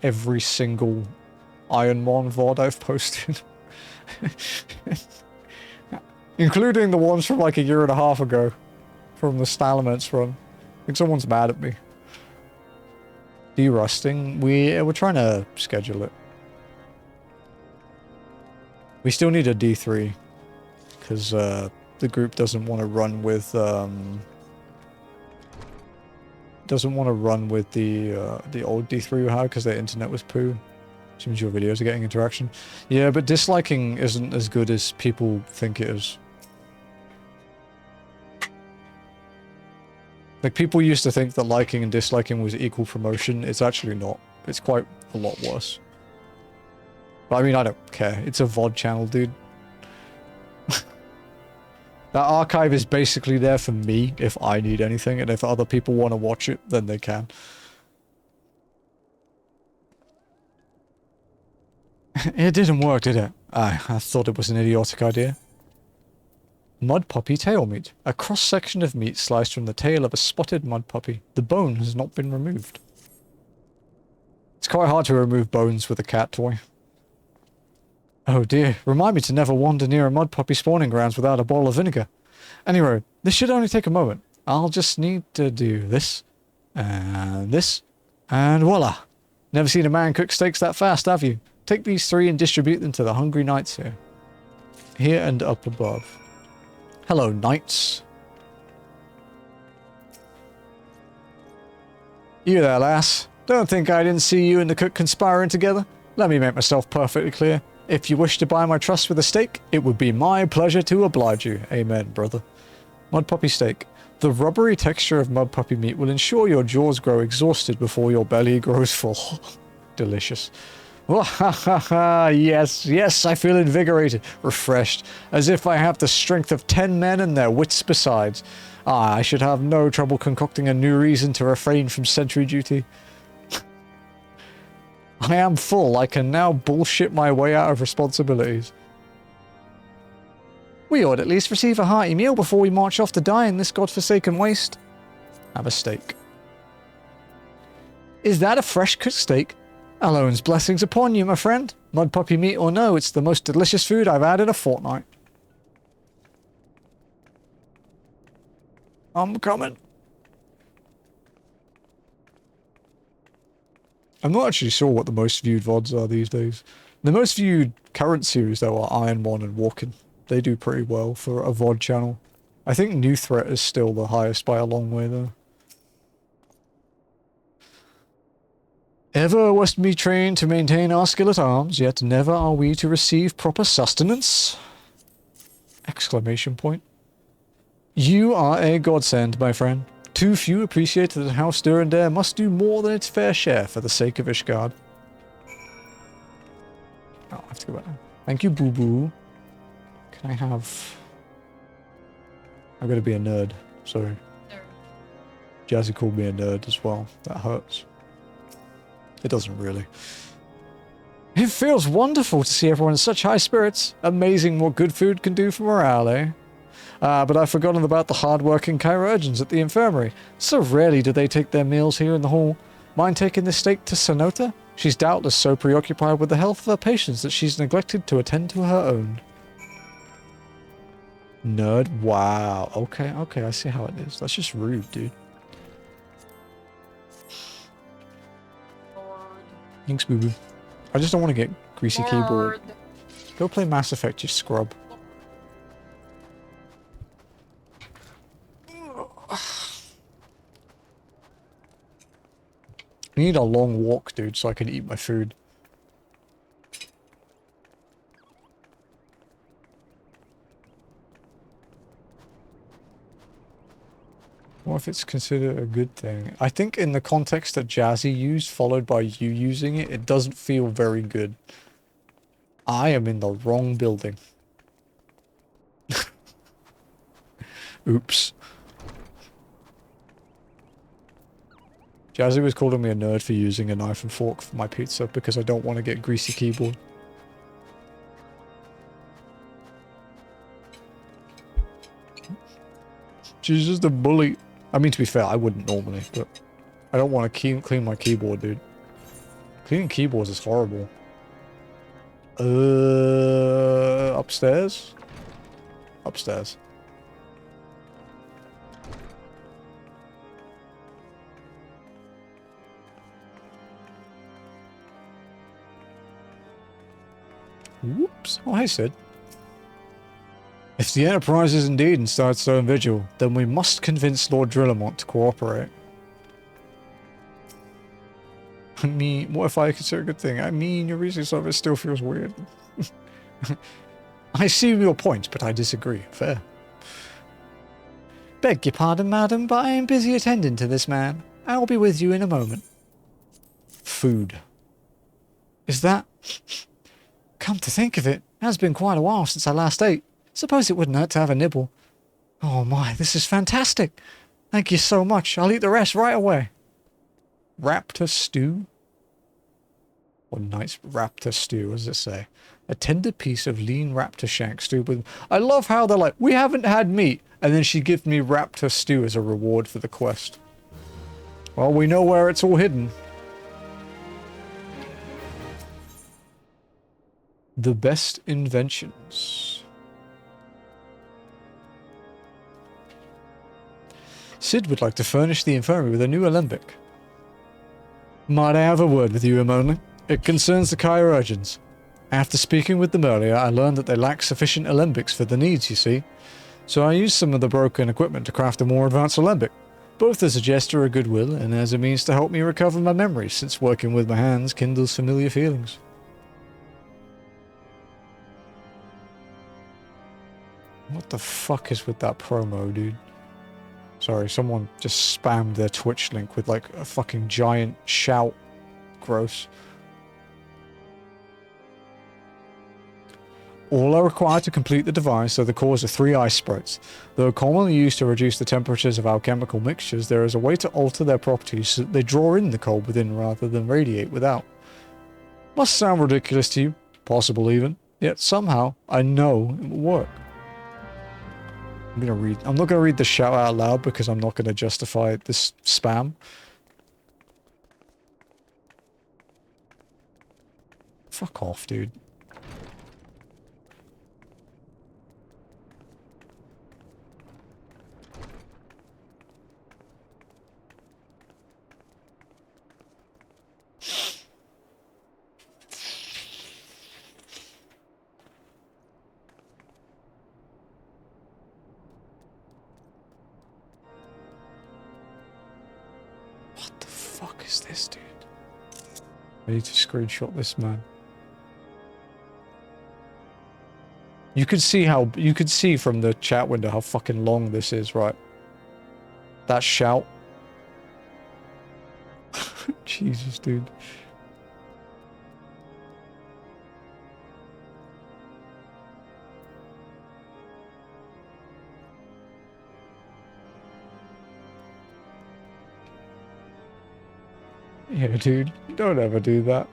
every single Ironmon VOD I've posted. Including the ones from like a year and a half ago. From the Stalaments run. I think someone's mad at me. Derusting? We're trying to schedule it. We still need a D3. Because the group doesn't want to run with the old D3 we had because their internet was poo. Seems your videos are getting interaction. Yeah, but disliking isn't as good as people think it is. Like, people used to think that liking and disliking was equal promotion. It's actually not. It's quite a lot worse. But I mean, I don't care. It's a VOD channel, dude. That archive is basically there for me if I need anything, and if other people want to watch it, then they can. It didn't work, did it? I thought it was an idiotic idea. Mud puppy tail meat. A cross-section of meat sliced from the tail of a spotted mud puppy. The bone has not been removed. It's quite hard to remove bones with a cat toy. Oh dear, remind me to never wander near a mud puppy spawning grounds without a bowl of vinegar. Anyway, this should only take a moment. I'll just need to do this, and voila. Never seen a man cook steaks that fast, have you? Take these 3 and distribute them to the hungry knights here. Here and up above. Hello, knights. You there, lass. Don't think I didn't see you and the cook conspiring together. Let me make myself perfectly clear. If you wish to buy my trust with a steak, it would be my pleasure to oblige you. Amen, brother. Mud puppy steak. The rubbery texture of mud puppy meat will ensure your jaws grow exhausted before your belly grows full. Delicious. Yes, yes, I feel invigorated, refreshed, as if I have the strength of 10 men and their wits besides. Ah, I should have no trouble concocting a new reason to refrain from sentry duty. I am full. I can now bullshit my way out of responsibilities. We ought at least receive a hearty meal before we march off to die in this godforsaken waste. Have a steak. Is that a fresh cooked steak? Alone's blessings upon you, my friend. Mud puppy meat or no, it's the most delicious food I've had in a fortnight. I'm coming. I'm not actually sure what the most viewed VODs are these days. The most viewed current series, though, are Ironmon and Walking. They do pretty well for a VOD channel. I think New Threat is still the highest by a long way, though. Ever must we train to maintain our skill at arms, yet never are we to receive proper sustenance. Exclamation point. You are a godsend, my friend. Too few appreciate that House Durandare must do more than its fair share for the sake of Ishgard. Oh, I have to go back now. Thank you, Boo Boo. Can I have... I'm gonna be a nerd. Sorry. Jazzy called me a nerd as well. That hurts. It doesn't really. It feels wonderful to see everyone in such high spirits. Amazing what good food can do for morale, eh? But I've forgotten about the hard-working chirurgeons at the infirmary. So rarely do they take their meals here in the hall. Mind taking this steak to Sonota? She's doubtless so preoccupied with the health of her patients that she's neglected to attend to her own. Nerd? Wow. Okay, okay, I see how it is. That's just rude, dude. Thanks, boo boo. I just don't want to get greasy keyboard. Nerd. Go play Mass Effect, you scrub. I need a long walk, dude, so I can eat my food. What if it's considered a good thing? I think in the context that Jazzy used, followed by you using it, it doesn't feel very good. I am in the wrong building. Oops. Jazzy was calling me a nerd for using a knife and fork for my pizza because I don't want to get greasy keyboard. She's just a bully. I mean, to be fair, I wouldn't normally, but I don't want to clean my keyboard, dude. Cleaning keyboards is horrible. Upstairs? Upstairs. Whoops. Oh, hey, Sid. If the Enterprise is indeed in Starstone Vigil, then we must convince Lord Drillamont to cooperate. I mean, what if I consider a good thing? I mean, your research of it still feels weird. I see your point, but I disagree. Fair. Beg your pardon, madam, but I am busy attending to this man. I'll be with you in a moment. Food. Is that... Come to think of it, it has been quite a while since I last ate. Suppose it wouldn't hurt to have a nibble. Oh my, this is fantastic. Thank you so much. I'll eat the rest right away. Raptor stew? What nice raptor stew, what does it say? A tender piece of lean raptor shank stewed with... I love how they're like, we haven't had meat. And then she gives me raptor stew as a reward for the quest. Well, we know where it's all hidden. The best inventions. Sid would like to furnish the infirmary with a new alembic. Might I have a word with you, Emone? It concerns the Coerthas. After speaking with them earlier, I learned that they lack sufficient alembics for the needs, you see. So I used some of the broken equipment to craft a more advanced alembic, both as a gesture of goodwill and as a means to help me recover my memories, since working with my hands kindles familiar feelings. What the fuck is with that promo, dude? Sorry, someone just spammed their Twitch link with like a fucking giant shout. Gross. All are required to complete the device are the cause of 3 ice sprites. Though commonly used to reduce the temperatures of alchemical mixtures, there is a way to alter their properties so that they draw in the cold within rather than radiate without. Must sound ridiculous to you, possible even, yet somehow I know it will work. I'm not gonna read the shout out loud because I'm not gonna justify this spam. Fuck off, dude. What the fuck is this, dude? I need to screenshot this, man. You could see from the chat window how fucking long this is, right? That shout. Jesus, dude. Yeah, dude. Don't ever do that.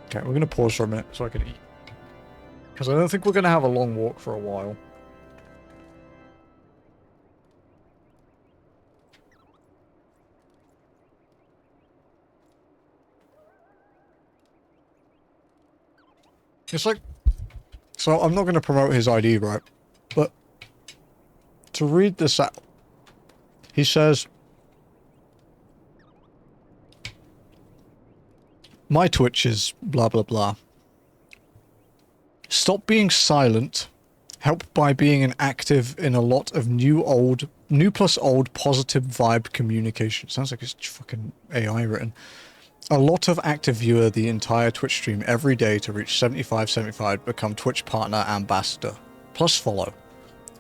Okay, we're going to pause for a minute so I can eat. Because I don't think we're going to have a long walk for a while. It's like, so I'm not going to promote his ID, right? But to read this out, he says, my Twitch is blah blah blah. Stop being silent. Help by being an active in a lot of new plus old positive vibe communication. Sounds like it's fucking AI written. A lot of active viewer the entire Twitch stream every day to reach 75, become Twitch partner ambassador. Plus follow.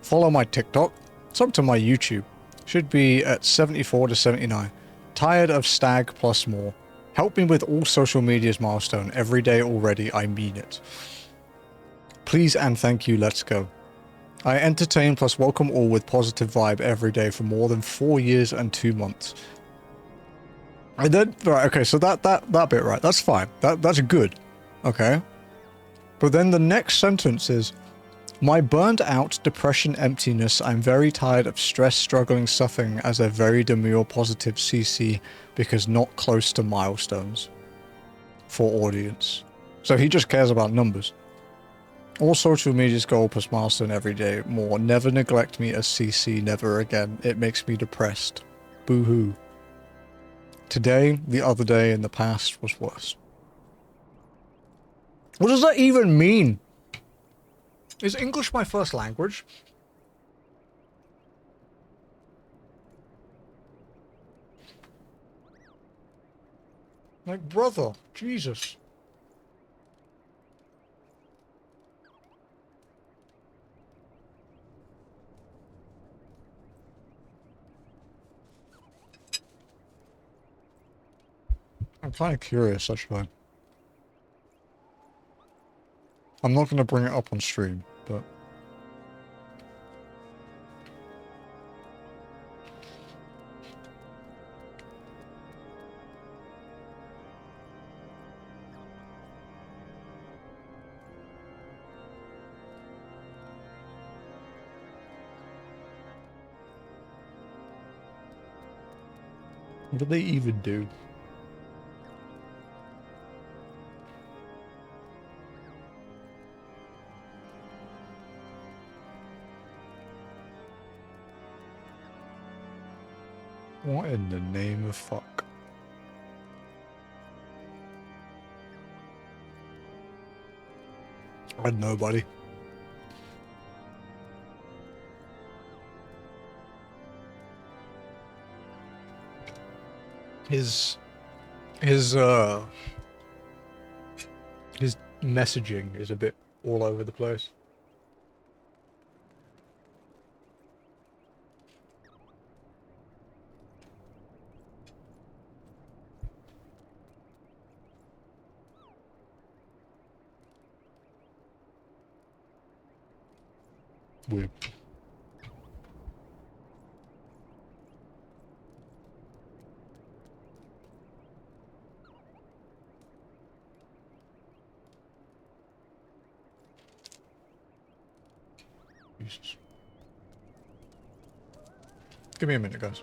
Follow my TikTok. Sub to my YouTube. Should be at 74 to 79. Tired of stag plus more. Help me with all social media's milestone every day already, I mean it. Please and thank you, let's go. I entertain plus welcome all with positive vibe every day for more than 4 years and 2 months. And then, right, okay, so that bit, right, that's fine. That's good. Okay. But then the next sentence is, my burned out, depression, emptiness, I'm very tired of stress, struggling, suffering as a very demure positive CC because not close to milestones for audience. So he just cares about numbers. All social media's goal plus milestone every day more. Never neglect me as CC, never again. It makes me depressed. Boo-hoo. Today, the other day, and the past was worse. What does that even mean? Is English my first language? Like, brother, Jesus. I'm kind of curious, actually. I'm not going to bring it up on stream, but... what do they even do? What in the name of fuck? I had nobody. His messaging is a bit all over the place. Weird. Jesus. Give me a minute, guys.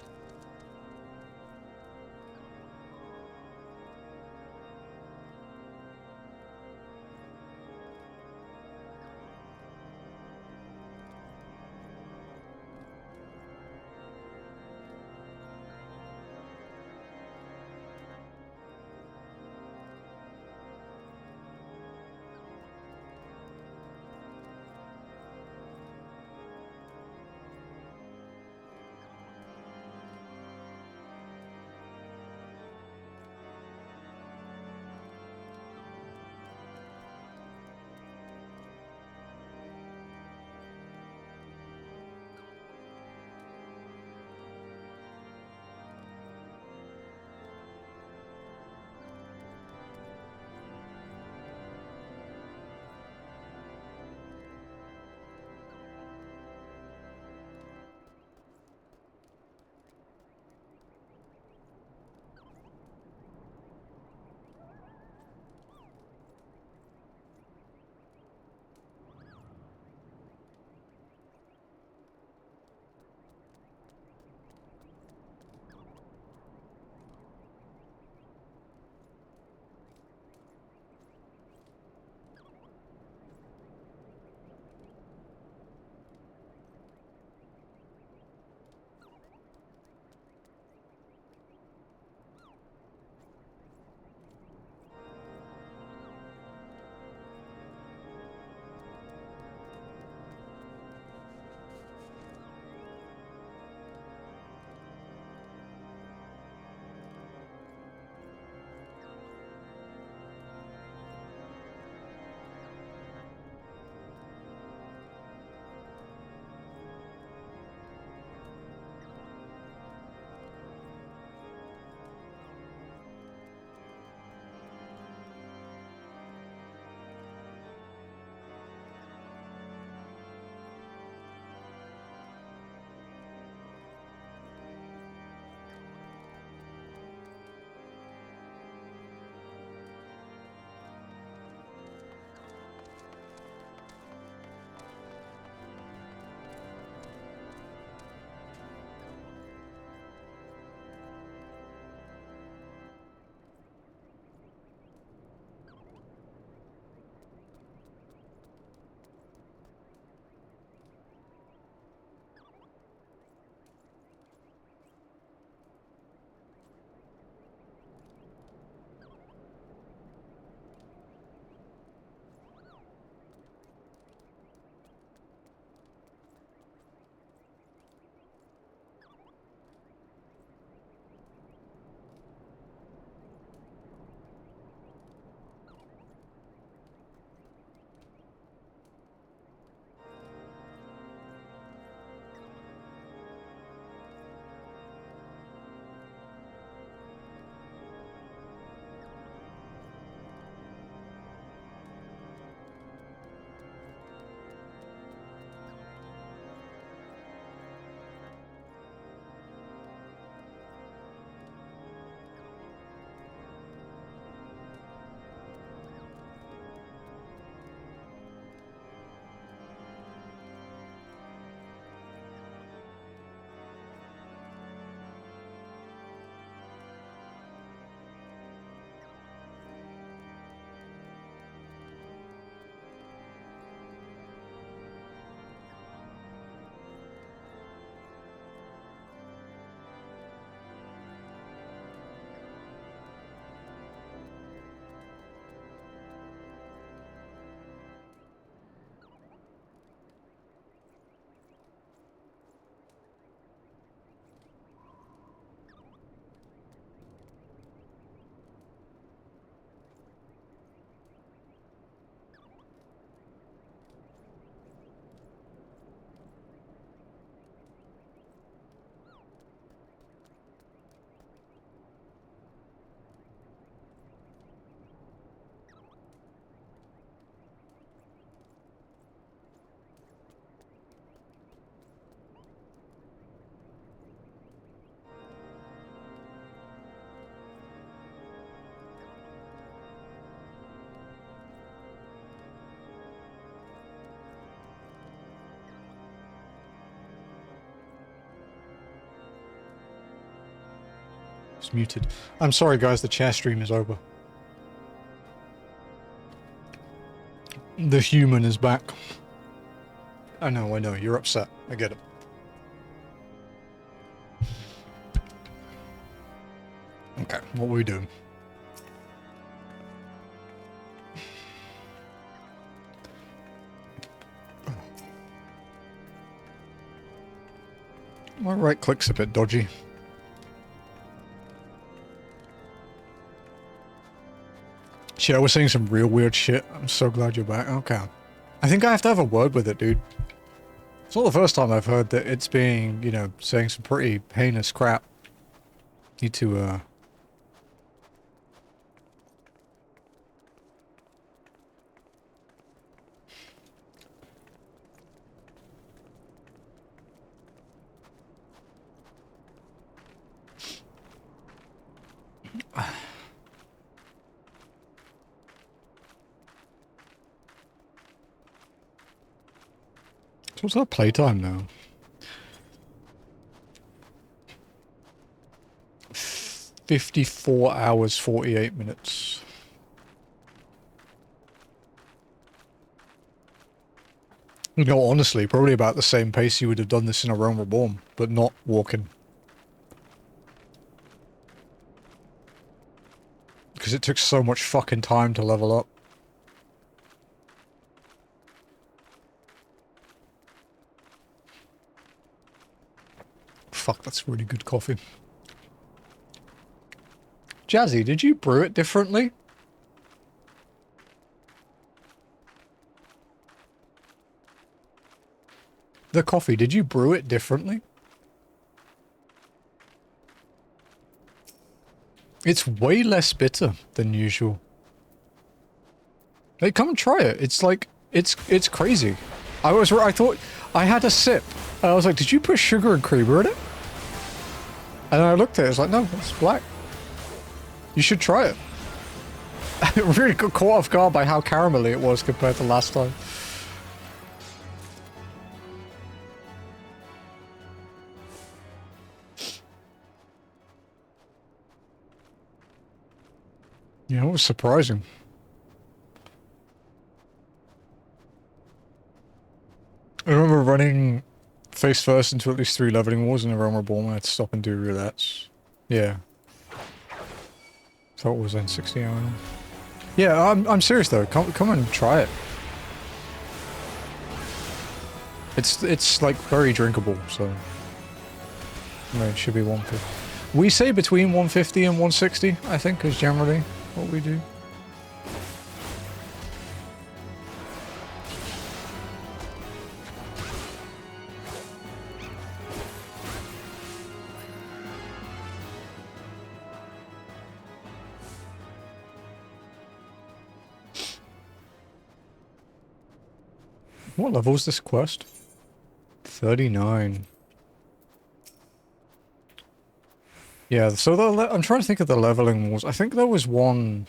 It's muted. I'm sorry, guys. The chair stream is over. The human is back. I know. You're upset. I get it. Okay, what were we doing? My right click's a bit dodgy. Shit, I was saying some real weird shit. I'm so glad you're back. Okay. I think I have to have a word with it, dude. It's not the first time I've heard that it's being, you know, saying some pretty heinous crap. Need to, So what's our playtime now? 54 hours, 48 minutes. You know, honestly, probably about the same pace you would have done this in A Realm Reborn, but not walking. Because it took so much fucking time to level up. Fuck, that's really good coffee. Jazzy, did you brew it differently? The coffee, did you brew it differently? It's way less bitter than usual. Hey, come and try it. It's like, it's crazy. I thought, I had a sip, and I was like, did you put sugar and creamer in it? And then I looked at it, I was like, no, it's black. You should try it. I really got caught off guard by how caramelly it was compared to last time. Yeah, it was surprising. I remember running face first into at least 3 leveling walls in a Realm Reborn. I had to stop and do roulettes. Yeah. Thought it was N60 hour. Yeah, I'm serious though. Come and try it. It's like very drinkable, so I mean, it should be 150. We say between 150 and 160, I think, is generally what we do. What level is this quest? 39. Yeah, so I'm trying to think of the leveling walls. I think there was one...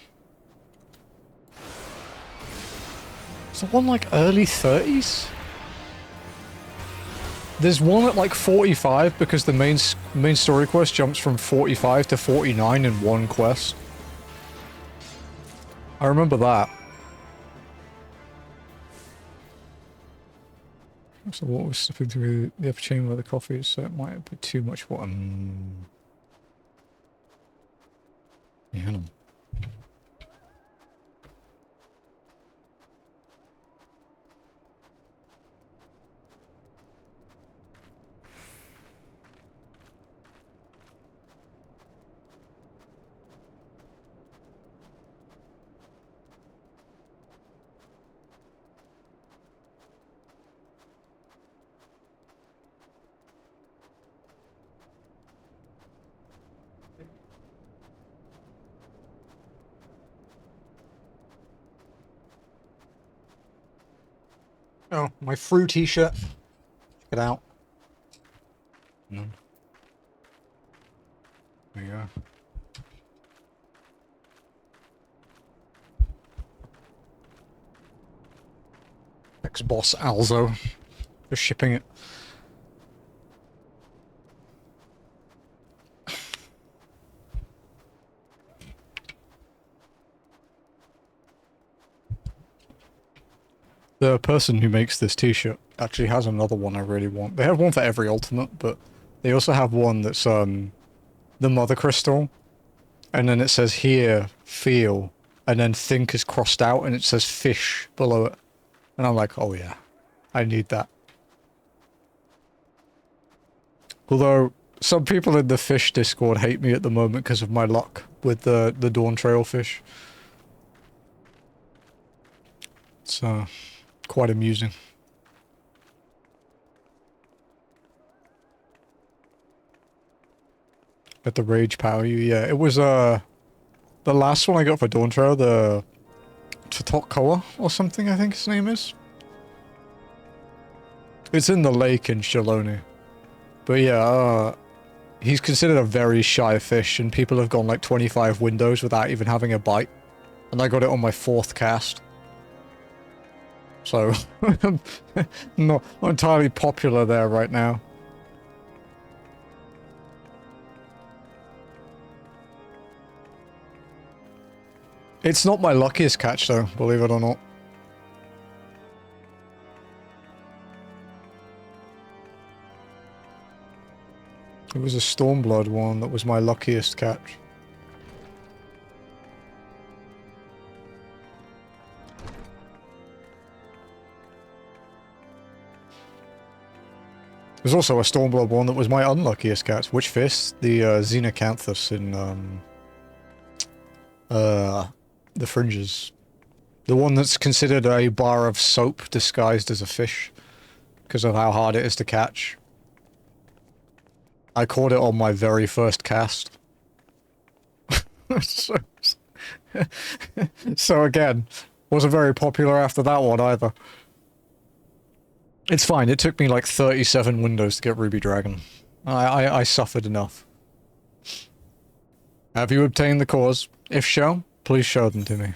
Is there one like early 30s? There's one at like 45 because the main story quest jumps from 45 to 49 in one quest. I remember that. So what was slipping through the upper chamber where the coffee is, so it might be too much water. Yeah, hang on. Oh, my Fruit t-shirt. Check it out. No. There you go. Ex-boss Alzo. Just shipping it. The person who makes this t-shirt actually has another one I really want. They have one for every ultimate, but they also have one that's the mother crystal, and then it says here, feel, and then think is crossed out and it says fish below it. And I'm like, oh yeah, I need that. Although some people in the fish Discord hate me at the moment because of my luck with the Dawn Trail fish. It's quite amusing. Let the rage power you. Yeah, it was the last one I got for Dawn Trail, the Totokkoa or something I think his name is. It's in the lake in Shaloni. But yeah, he's considered a very shy fish, and people have gone like 25 windows without even having a bite. And I got it on my 4th cast. So, not entirely popular there right now. It's not my luckiest catch though, believe it or not. It was a Stormblood one that was my luckiest catch. There's also a Stormblood one that was my unluckiest catch. Which fist? The Xenocanthus in the Fringes. The one that's considered a bar of soap disguised as a fish because of how hard it is to catch. I caught it on my very first cast. So again, wasn't very popular after that one either. It's fine, it took me like 37 windows to get Ruby Dragon. I suffered enough. Have you obtained the cores? If so, please show them to me.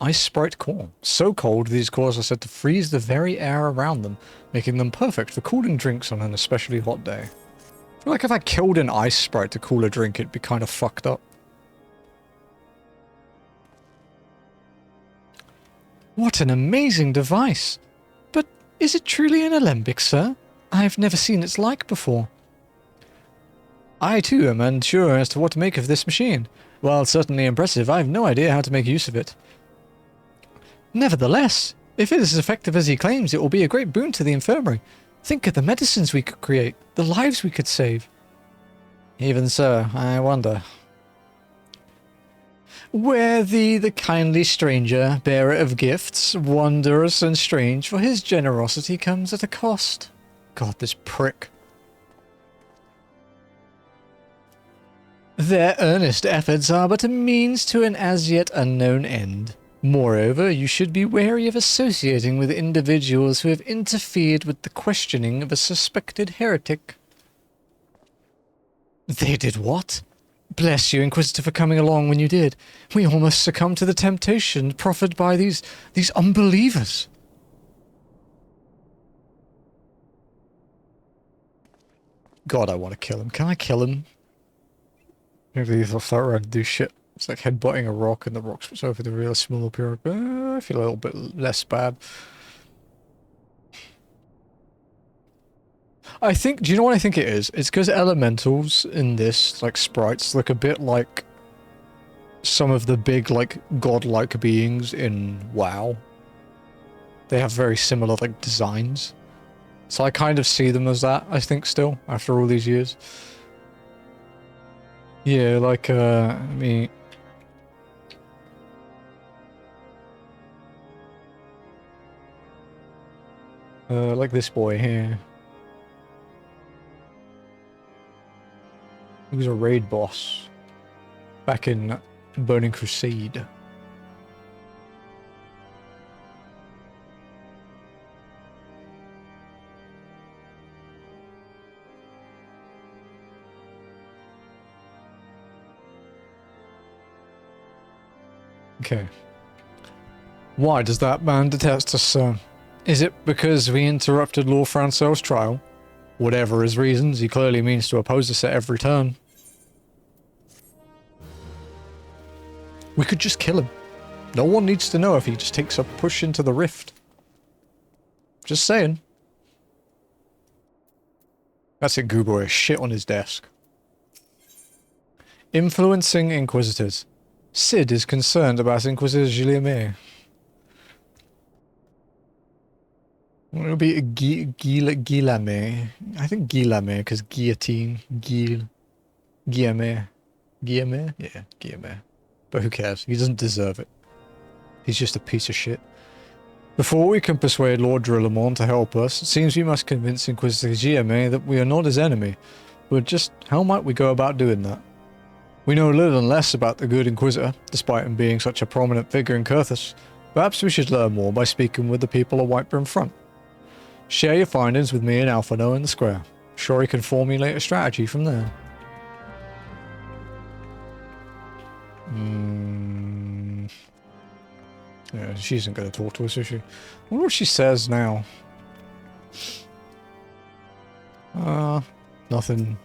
Ice Sprite core. So cold, these cores are said to freeze the very air around them, making them perfect for cooling drinks on an especially hot day. I feel like if I killed an Ice Sprite to cool a drink, it'd be kind of fucked up. What an amazing device! But is it truly an alembic, sir? I've never seen its like before. I too am unsure as to what to make of this machine. While certainly impressive, I have no idea how to make use of it. Nevertheless, if it is as effective as he claims, it will be a great boon to the infirmary. Think of the medicines we could create, the lives we could save. Even so, I wonder. Where thee, the kindly stranger, bearer of gifts, wondrous and strange, for his generosity comes at a cost. God, this prick. Their earnest efforts are but a means to an as yet unknown end. Moreover, you should be wary of associating with individuals who have interfered with the questioning of a suspected heretic. They did what? Bless you, Inquisitor, for coming along when you did. We almost succumbed to the temptation proffered by these unbelievers. God, I want to kill him. Can I kill him? Maybe they'll start around and do shit. It's like headbutting a rock and the rock splits over the real small appearance. I feel a little bit less bad. I think, do you know what I think it is? It's because elementals in this, like sprites, look a bit like some of the big, like, godlike beings in WoW. They have very similar, like, designs. So I kind of see them as that, I think, still, after all these years. Yeah, like, like this boy here. He was a raid boss back in Burning Crusade. Okay. Why does that man detest us so? Is it because we interrupted Lord Francel's trial? Whatever his reasons, he clearly means to oppose us at every turn. We could just kill him. No one needs to know if he just takes a push into the rift. Just saying. That's it, Google. Shit on his desk. Influencing Inquisitors. Sid is concerned about Inquisitor Guilherme. It would be Guilherme. I think Guilherme, because guillotine. Guilherme. Guilherme? Yeah, Guilherme. But who cares? He doesn't deserve it. He's just a piece of shit. Before we can persuade Lord Drillamon to help us, it seems we must convince Inquisitor Guilherme that we are not his enemy. But just how might we go about doing that? We know little and less about the good Inquisitor, despite him being such a prominent figure in Coerthas. Perhaps we should learn more by speaking with the people of Whiteburn Front. Share your findings with me and Alphino in the square. Sure he can formulate a strategy from there. Yeah, she isn't going to talk to us, is she? I wonder what she says now. Nothing.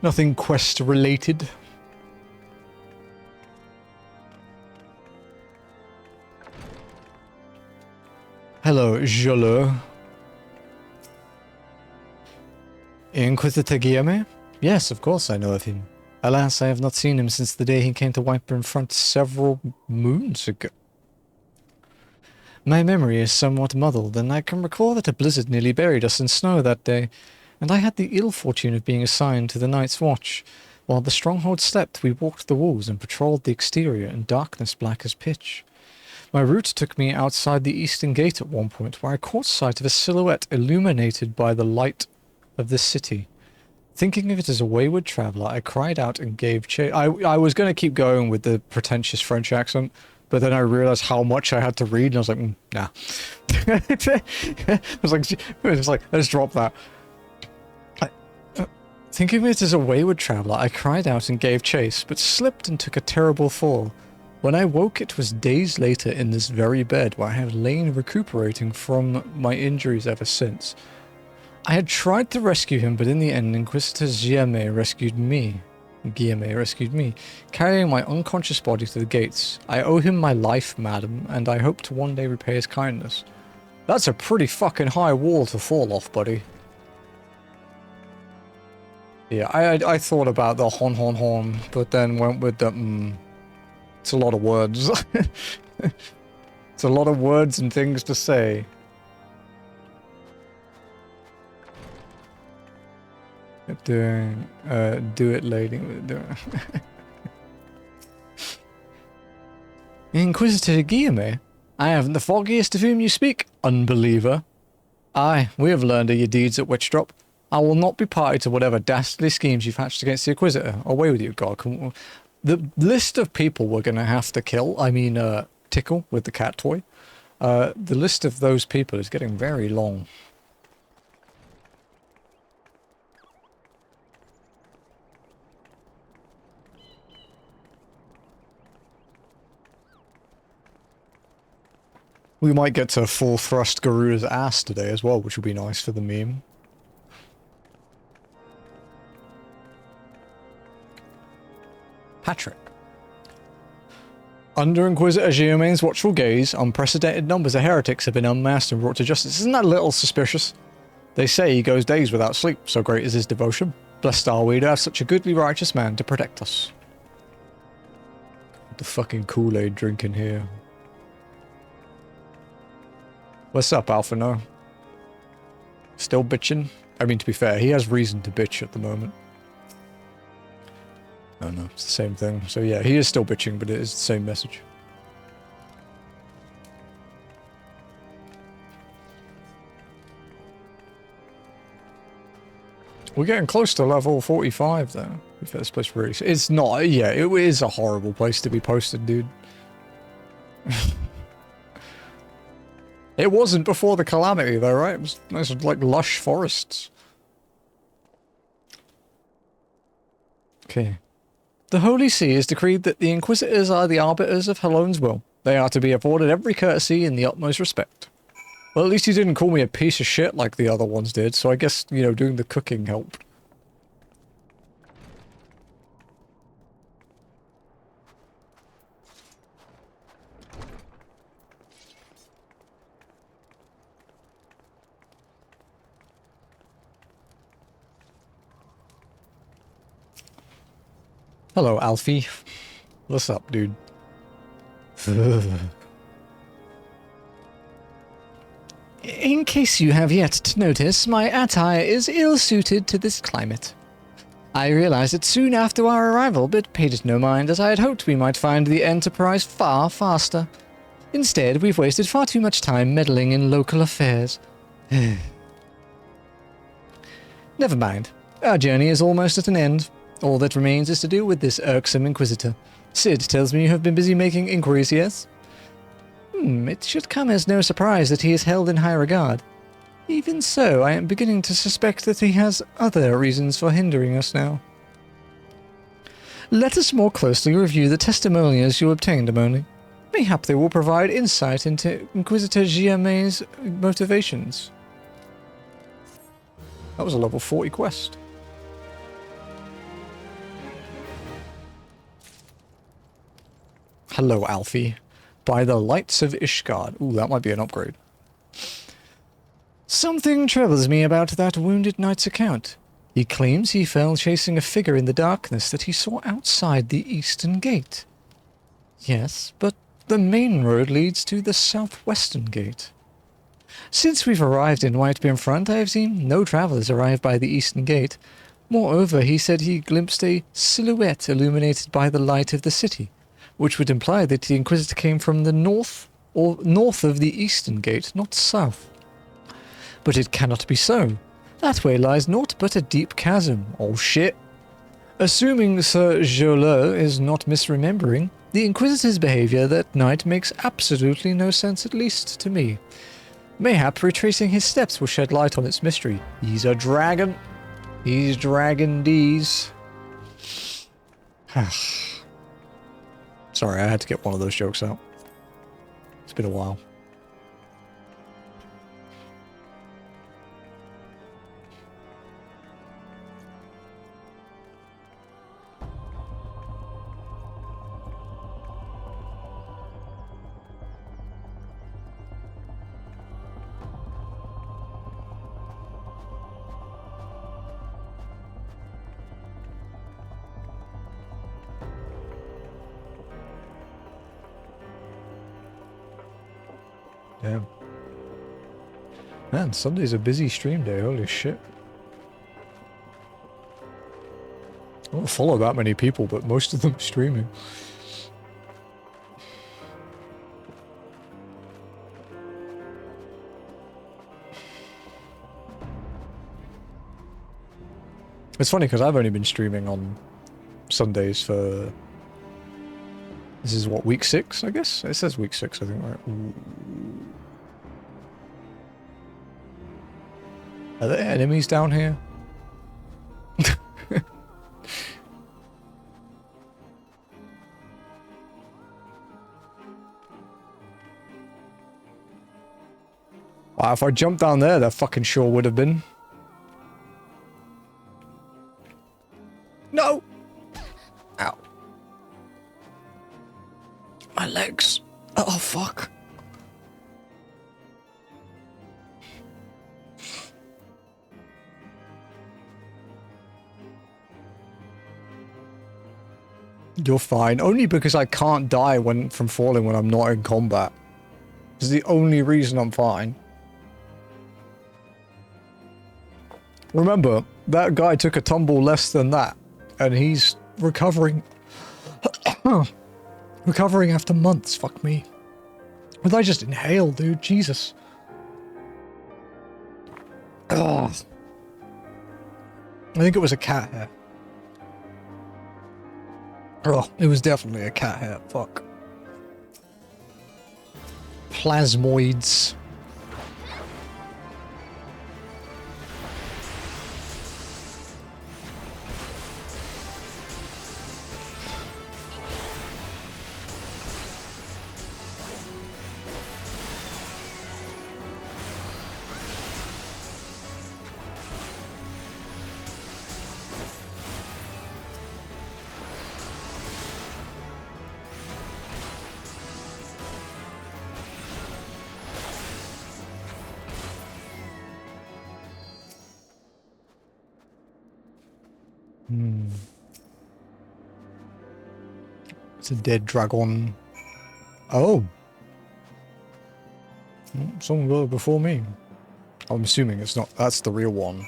Nothing quest related. Hello, Jolo. Inquisitor Guilherme? Yes, of course I know of him. Alas, I have not seen him since the day he came to Whiteburn Front several moons ago. My memory is somewhat muddled, and I can recall that a blizzard nearly buried us in snow that day, and I had the ill fortune of being assigned to the night's watch. While the stronghold slept, we walked the walls and patrolled the exterior in darkness black as pitch. My route took me outside the eastern gate at one point, where I caught sight of a silhouette illuminated by the light of the city. Thinking of it as a wayward traveller, I cried out and gave chase. I was going to keep going with the pretentious French accent, but then I realised how much I had to read, and I was like, nah. I was like, let's drop that. Thinking of it as a wayward traveller, I cried out and gave chase, but slipped and took a terrible fall. When I woke, it was days later in this very bed, where I have lain recuperating from my injuries ever since. I had tried to rescue him, but in the end, Inquisitor Guilherme rescued me. Carrying my unconscious body to the gates. I owe him my life, madam, and I hope to one day repay his kindness. That's a pretty fucking high wall to fall off, buddy. Yeah, I thought about the hon, but then went with the, It's a lot of words. It's a lot of words and things to say. Do it, lady. Inquisitor Guilherme? I haven't the foggiest of whom you speak, unbeliever. Aye, we have learned of your deeds at Witchdrop. I will not be party to whatever dastardly schemes you've hatched against the Inquisitor. Away with you, God. The list of people we're going to have to kill, tickle with the cat toy, the list of those people is getting very long. We might get to full thrust Garuda's ass today as well, which would be nice for the meme. Patrick. Under Inquisitor Guilherme's watchful gaze, unprecedented numbers of heretics have been unmasked and brought to justice. Isn't that a little suspicious? They say he goes days without sleep, so great is his devotion. Blessed are we to have such a goodly righteous man to protect us. The fucking Kool-Aid drinking here. What's up, Alphino? Still bitching? I mean, to be fair, he has reason to bitch at the moment. Oh no, it's the same thing. So yeah, he is still bitching, but it is the same message. We're getting close to level 45 though. If this place really... It's not... Yeah, it is a horrible place to be posted, dude. It wasn't before the calamity though, right? It was nice, like, lush forests. Okay. The Holy See has decreed that the Inquisitors are the arbiters of Halone's will. They are to be afforded every courtesy and the utmost respect. Well, at least you didn't call me a piece of shit like the other ones did, so I guess, you know, doing the cooking helped. Hello, Alfie. What's up, dude? In case you have yet to notice, my attire is ill-suited to this climate. I realized it soon after our arrival, but paid it no mind, as I had hoped we might find the Enterprise far faster. Instead, we've wasted far too much time meddling in local affairs. Never mind. Our journey is almost at an end. All that remains is to deal with this irksome Inquisitor. Sid tells me you have been busy making inquiries, yes? It should come as no surprise that he is held in high regard. Even so, I am beginning to suspect that he has other reasons for hindering us now. Let us more closely review the testimonials you obtained, Amoni. Mayhap they will provide insight into Inquisitor Giame's motivations. That was a level 40 quest. Hello, Alfie. By the lights of Ishgard. Ooh, that might be an upgrade. Something troubles me about that wounded knight's account. He claims he fell chasing a figure in the darkness that he saw outside the eastern gate. Yes, but the main road leads to the southwestern gate. Since we've arrived in Whitebeam Front, I have seen no travellers arrive by the eastern gate. Moreover, he said he glimpsed a silhouette illuminated by the light of the city, which would imply that the Inquisitor came from the north, or north of the eastern gate, not south. But it cannot be so. That way lies naught but a deep chasm. Oh shit. Assuming Sir Jolot is not misremembering, the Inquisitor's behaviour that night makes absolutely no sense, at least to me. Mayhap retracing his steps will shed light on its mystery. He's a dragon. He's Dragon D's. Sorry, I had to get one of those jokes out. It's been a while. Damn. Man, Sunday's a busy stream day, holy shit. I don't follow that many people, but most of them are streaming. It's funny because I've only been streaming on Sundays for... This is what, week 6, I guess? It says week 6, I think, right? Ooh. Are there enemies down here? Wow, if I jumped down there, there fucking sure would have been. No! Ow. My legs. Oh, fuck. You're fine. Only because I can't die from falling when I'm not in combat. This is the only reason I'm fine. Remember, that guy took a tumble less than that, and he's recovering. Recovering after months, fuck me. But I just inhaled, dude, Jesus. Ugh. I think it was a cat hair. Oh, it was definitely a cat hair, fuck. Plasmoids. It's a dead dragon. Oh. Someone wrote it before me. I'm assuming it's not. That's the real one.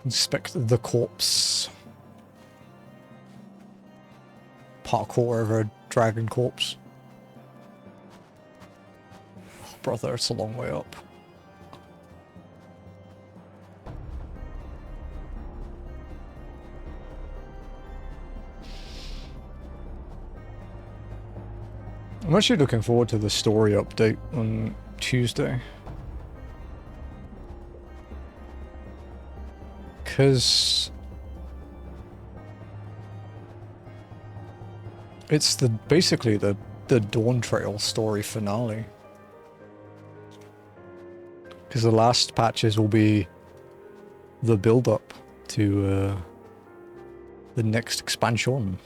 Inspect the corpse. Parkour over a dragon corpse. Oh, brother, it's a long way up. I'm actually looking forward to the story update on Tuesday. Because it's basically the Dawn Trail story finale. Because the last patches will be the build-up to the next expansion.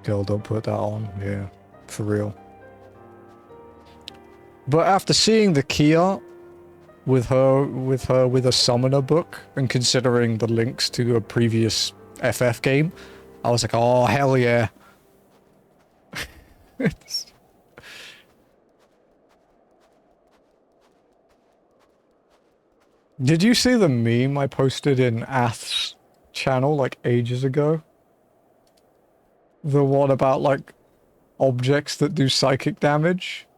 Girl, don't put that on. Yeah, for real. But after seeing the Kia with a summoner book and considering the links to a previous FF game, I was like, oh hell yeah. Did you see the meme I posted in Ath's channel like ages ago? The one about like objects that do psychic damage?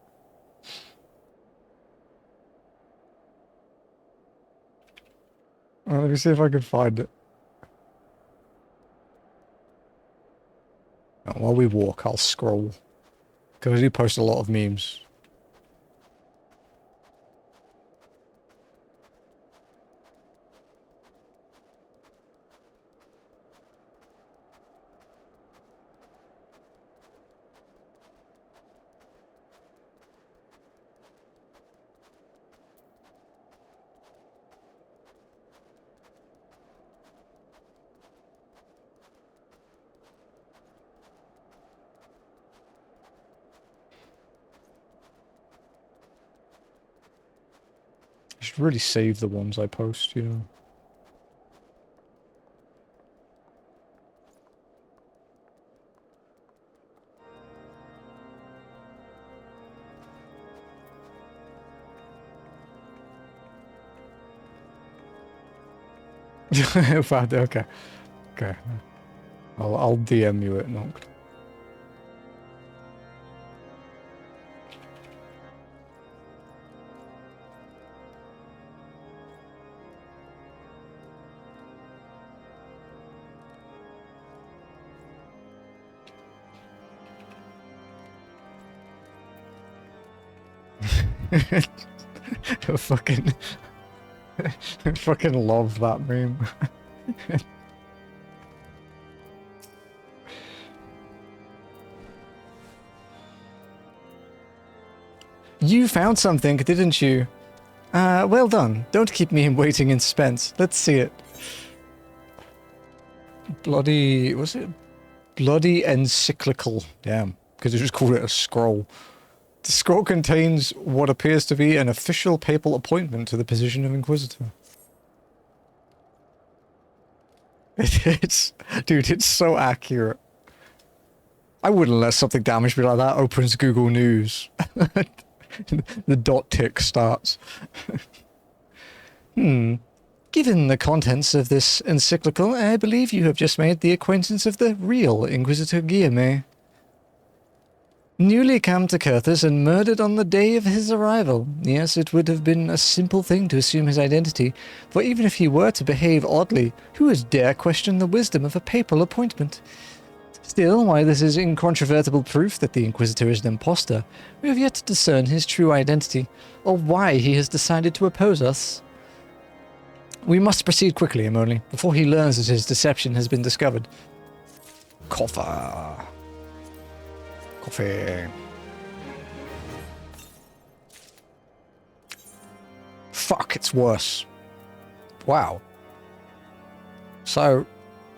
Let me see if I can find it. While we walk, I'll scroll. Because I do post a lot of memes. I should really save the ones I post, you know. Found it, okay. Okay. I'll DM you it, Noct. I fucking love that meme. You found something, didn't you? Well done. Don't keep me waiting in suspense. Let's see it. Bloody... was it? Bloody encyclical. Damn. Because they just called it a scroll. The scroll contains what appears to be an official papal appointment to the position of Inquisitor. Dude, it's so accurate. I wouldn't let something damage me like that. Opens Google News. The dot tick starts. Given the contents of this encyclical, I believe you have just made the acquaintance of the real Inquisitor Guillerme. Newly come to Coerthas and murdered on the day of his arrival. Yes, it would have been a simple thing to assume his identity, for even if he were to behave oddly, who would dare question the wisdom of a papal appointment? Still, while this is incontrovertible proof that the Inquisitor is an impostor, we have yet to discern his true identity, or why he has decided to oppose us. We must proceed quickly, Emily, before he learns that his deception has been discovered. Coffee. Fuck, it's worse. Wow. So,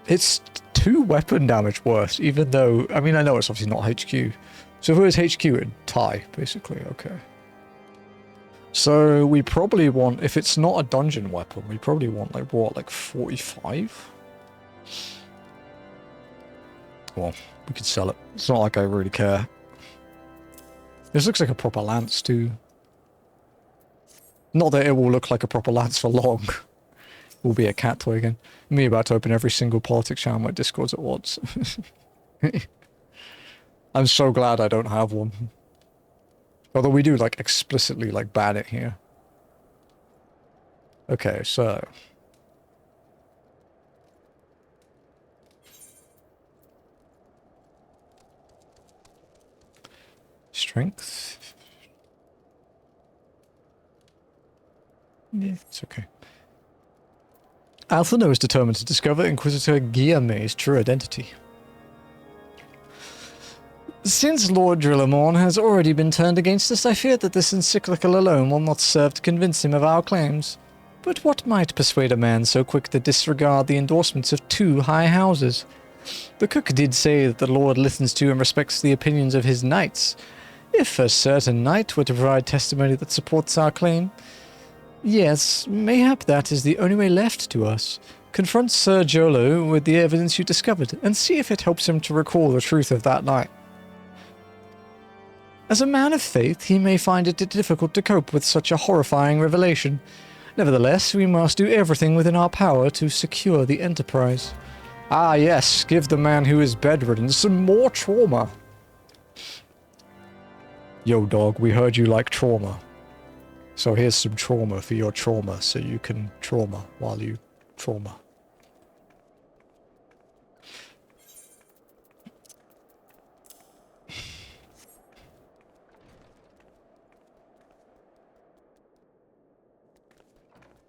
it's 2 weapon damage worse, even though... I mean, I know it's obviously not HQ. So if it was HQ, it'd tie, basically. Okay. So we probably want, if it's not a dungeon weapon, we probably want like what, like 45? Well, we could sell it. It's not like I really care. This looks like a proper lance too. Not that it will look like a proper lance for long. Will be a cat toy again. Me about to open every single politics channel on my Discords at once. I'm so glad I don't have one. Although we do like explicitly like ban it here. Okay, so strength. Yeah, it's okay. Althano is determined to discover Inquisitor Guillerme's true identity. Since Lord Drillamon has already been turned against us, I fear that this encyclical alone will not serve to convince him of our claims. But what might persuade a man so quick to disregard the endorsements of 2 high houses? The cook did say that the Lord listens to and respects the opinions of his knights. If a certain knight were to provide testimony that supports our claim, yes, mayhap that is the only way left to us. Confront Sir Jolo with the evidence you discovered, and see if it helps him to recall the truth of that night. As a man of faith, he may find it difficult to cope with such a horrifying revelation. Nevertheless, we must do everything within our power to secure the Enterprise. Ah yes, give the man who is bedridden some more trauma. Yo dog, we heard you like trauma. So here's some trauma for your trauma, so you can trauma while you trauma.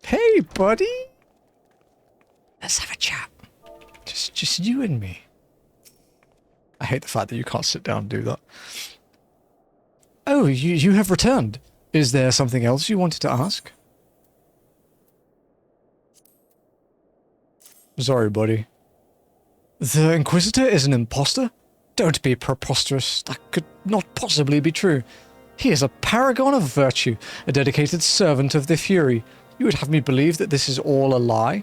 Hey, buddy! Let's have a chat. Just you and me. I hate the fact that you can't sit down and do that. Oh, you have returned. Is there something else you wanted to ask? Sorry, buddy. The Inquisitor is an imposter? Don't be preposterous. That could not possibly be true. He is a paragon of virtue, a dedicated servant of the Fury. You would have me believe that this is all a lie?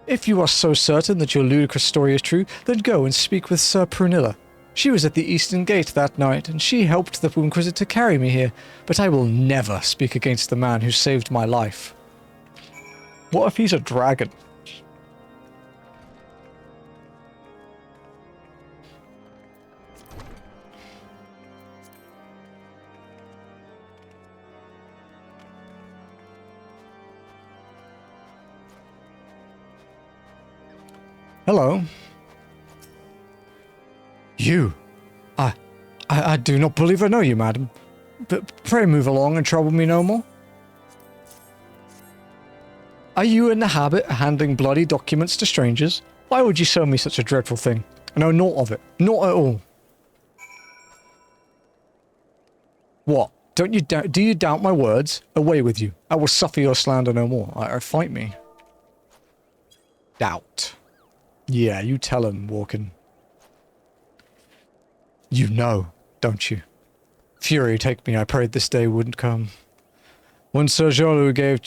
If you are so certain that your ludicrous story is true, then go and speak with Sir Prunilla. She was at the Eastern Gate that night, and she helped the Inquisitor carry me here, but I will never speak against the man who saved my life. What if he's a dragon? Hello. You? I do not believe I know you, madam. But pray move along and trouble me no more. Are you in the habit of handing bloody documents to strangers? Why would you show me such a dreadful thing? I know naught of it. Not at all. What? Do you doubt my words? Away with you. I will suffer your slander no more. Fight me. Doubt. Yeah, you tell him, Walken. You know, don't you? Fury, take me. I prayed this day wouldn't come. When Sir Jolo gave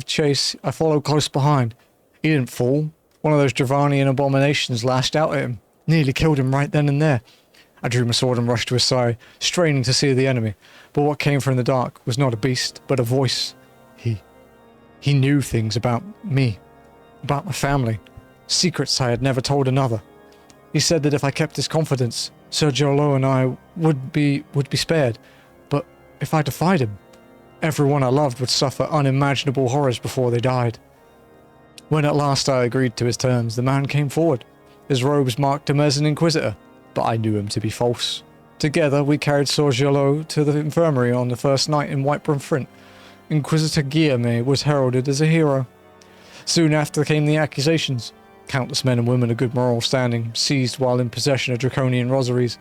chase, I followed close behind. He didn't fall. One of those Dravanian abominations lashed out at him. Nearly killed him right then and there. I drew my sword and rushed to his side, straining to see the enemy. But what came from the dark was not a beast, but a voice. He knew things about me. About my family. Secrets I had never told another. He said that if I kept his confidence, Sir Jolo and I would be spared. But if I defied him, everyone I loved would suffer unimaginable horrors before they died. When at last I agreed to his terms, the man came forward. His robes marked him as an Inquisitor, but I knew him to be false. Together we carried Sir Jolo to the infirmary on the first night in Whiteburn Front. Inquisitor Guillerme was heralded as a hero. Soon after came the accusations. Countless men and women of good moral standing, seized while in possession of draconian rosaries.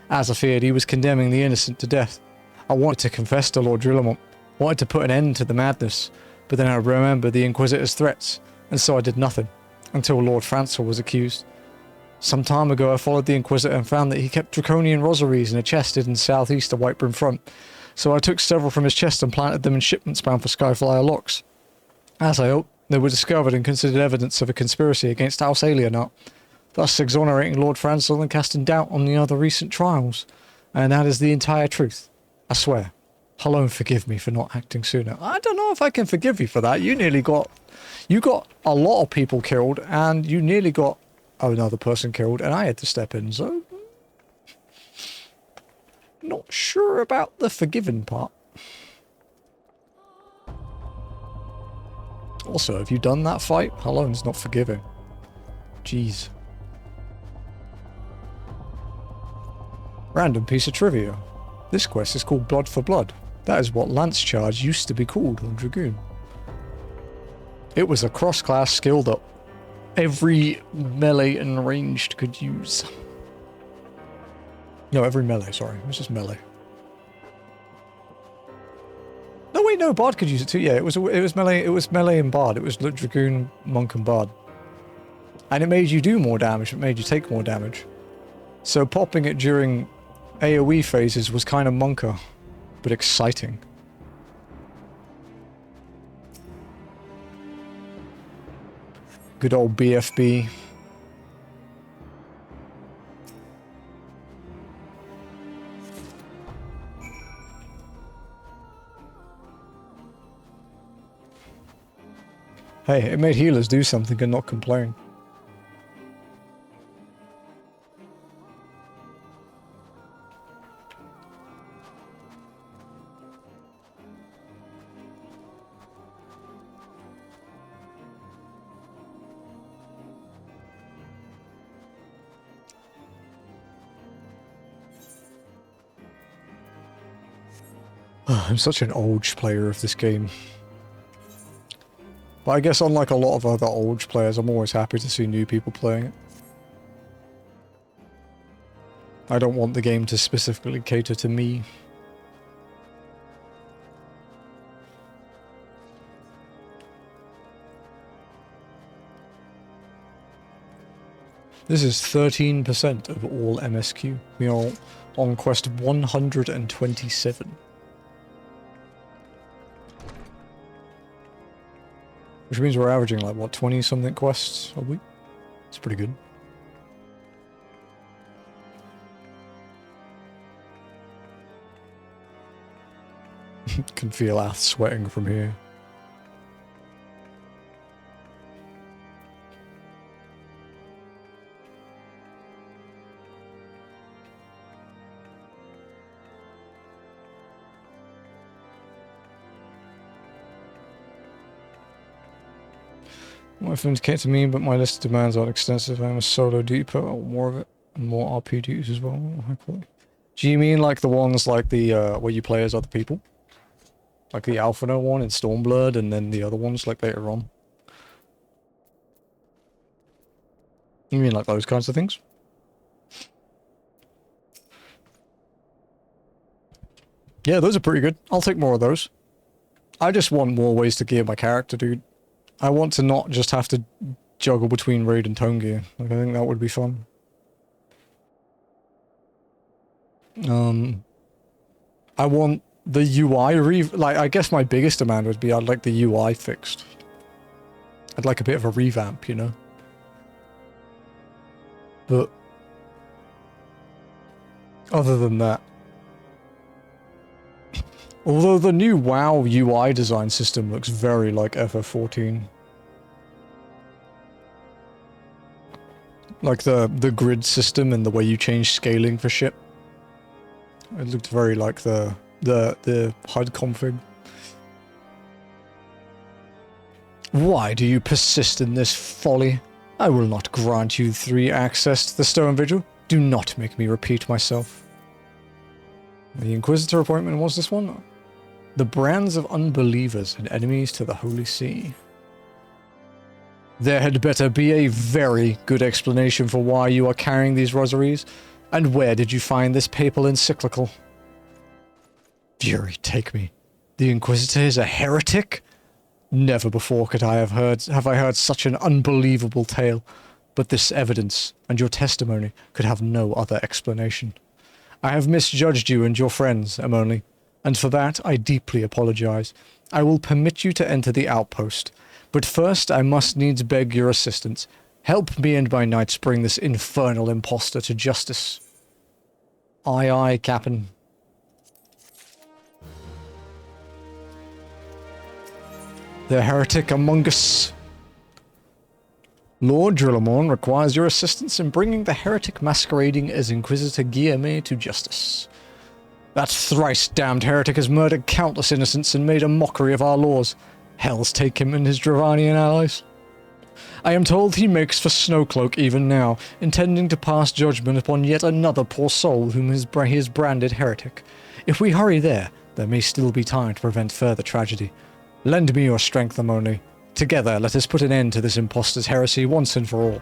As I feared, he was condemning the innocent to death. I wanted to confess to Lord Drillamont, wanted to put an end to the madness, but then I remembered the Inquisitor's threats, and so I did nothing, until Lord Francel was accused. Some time ago I followed the Inquisitor and found that he kept draconian rosaries in a chest hidden southeast of Whiteburn Front. So I took several from his chest and planted them in shipments bound for Skyflyer locks. As I hoped, they were discovered and considered evidence of a conspiracy against House Alienart, thus exonerating Lord Franzel and casting doubt on the other recent trials. And that is the entire truth. I swear. Hello, forgive me for not acting sooner. I don't know if I can forgive you for that. You got a lot of people killed, and you nearly got another person killed, and I had to step in, so... Not sure about the forgiving part. Also, have you done that fight? Halone's not forgiving. Jeez. Random piece of trivia. This quest is called Blood for Blood. That is what Lance Charge used to be called on Dragoon. It was a cross-class skill that every melee and ranged could use. No, every melee, sorry. It was just melee. No, wait, no, Bard could use it too. Yeah, it was melee and Bard. It was Dragoon, Monk and Bard. And it made you do more damage, it made you take more damage. So popping it during AoE phases was kind of monker, but exciting. Good old BFB. Hey, it made healers do something and not complain. I'm such an Olge player of this game. But I guess unlike a lot of other Olge players, I'm always happy to see new people playing it. I don't want the game to specifically cater to me. This is 13% of all MSQ. We are on quest 127. Which means we're averaging like, what, 20-something quests a week? It's pretty good. Can feel Ath sweating from here. What indicate to me, but my list of demands aren't extensive. I'm a solo duper, or more of it, and more RP duties as well. Do you mean like the ones like the where you play as other people? Like the Alphino one in Stormblood, and then the other ones like later on? You mean like those kinds of things? Yeah, those are pretty good. I'll take more of those. I just want more ways to gear my character, dude. I want to not just have to juggle between raid and tone gear. Like, I think that would be fun. I want the UI like, I guess my biggest demand would be I'd like the UI fixed. I'd like a bit of a revamp, you know? But other than that, although the new WoW UI design system looks very like FF14. Like the grid system and the way you change scaling for shit. It looked very like the HUD config. Why do you persist in this folly? I will not grant you 3 access to the Stone Vigil. Do not make me repeat myself. The Inquisitor appointment was this one? The brands of unbelievers and enemies to the Holy See. There had better be a very good explanation for why you are carrying these rosaries, and where did you find this papal encyclical? Fury take me. The Inquisitor is a heretic? Never before have I heard such an unbelievable tale, but this evidence and your testimony could have no other explanation. I have misjudged you and your friends, Emily. and for that I deeply apologize. I will permit you to enter the outpost, but first I must needs beg your assistance. Help me and my knights bring this infernal impostor to justice. Aye, aye, Captain. The heretic among us. Lord Drillamorn requires your assistance in bringing the heretic masquerading as Inquisitor Guillerme to justice. That thrice-damned heretic has murdered countless innocents and made a mockery of our laws. Hells take him and his Dravanian allies. I am told he makes for Snowcloak even now, intending to pass judgment upon yet another poor soul whom he has branded heretic. If we hurry there may still be time to prevent further tragedy. Lend me your strength, Amone. Together, let us put an end to this impostor's heresy once and for all.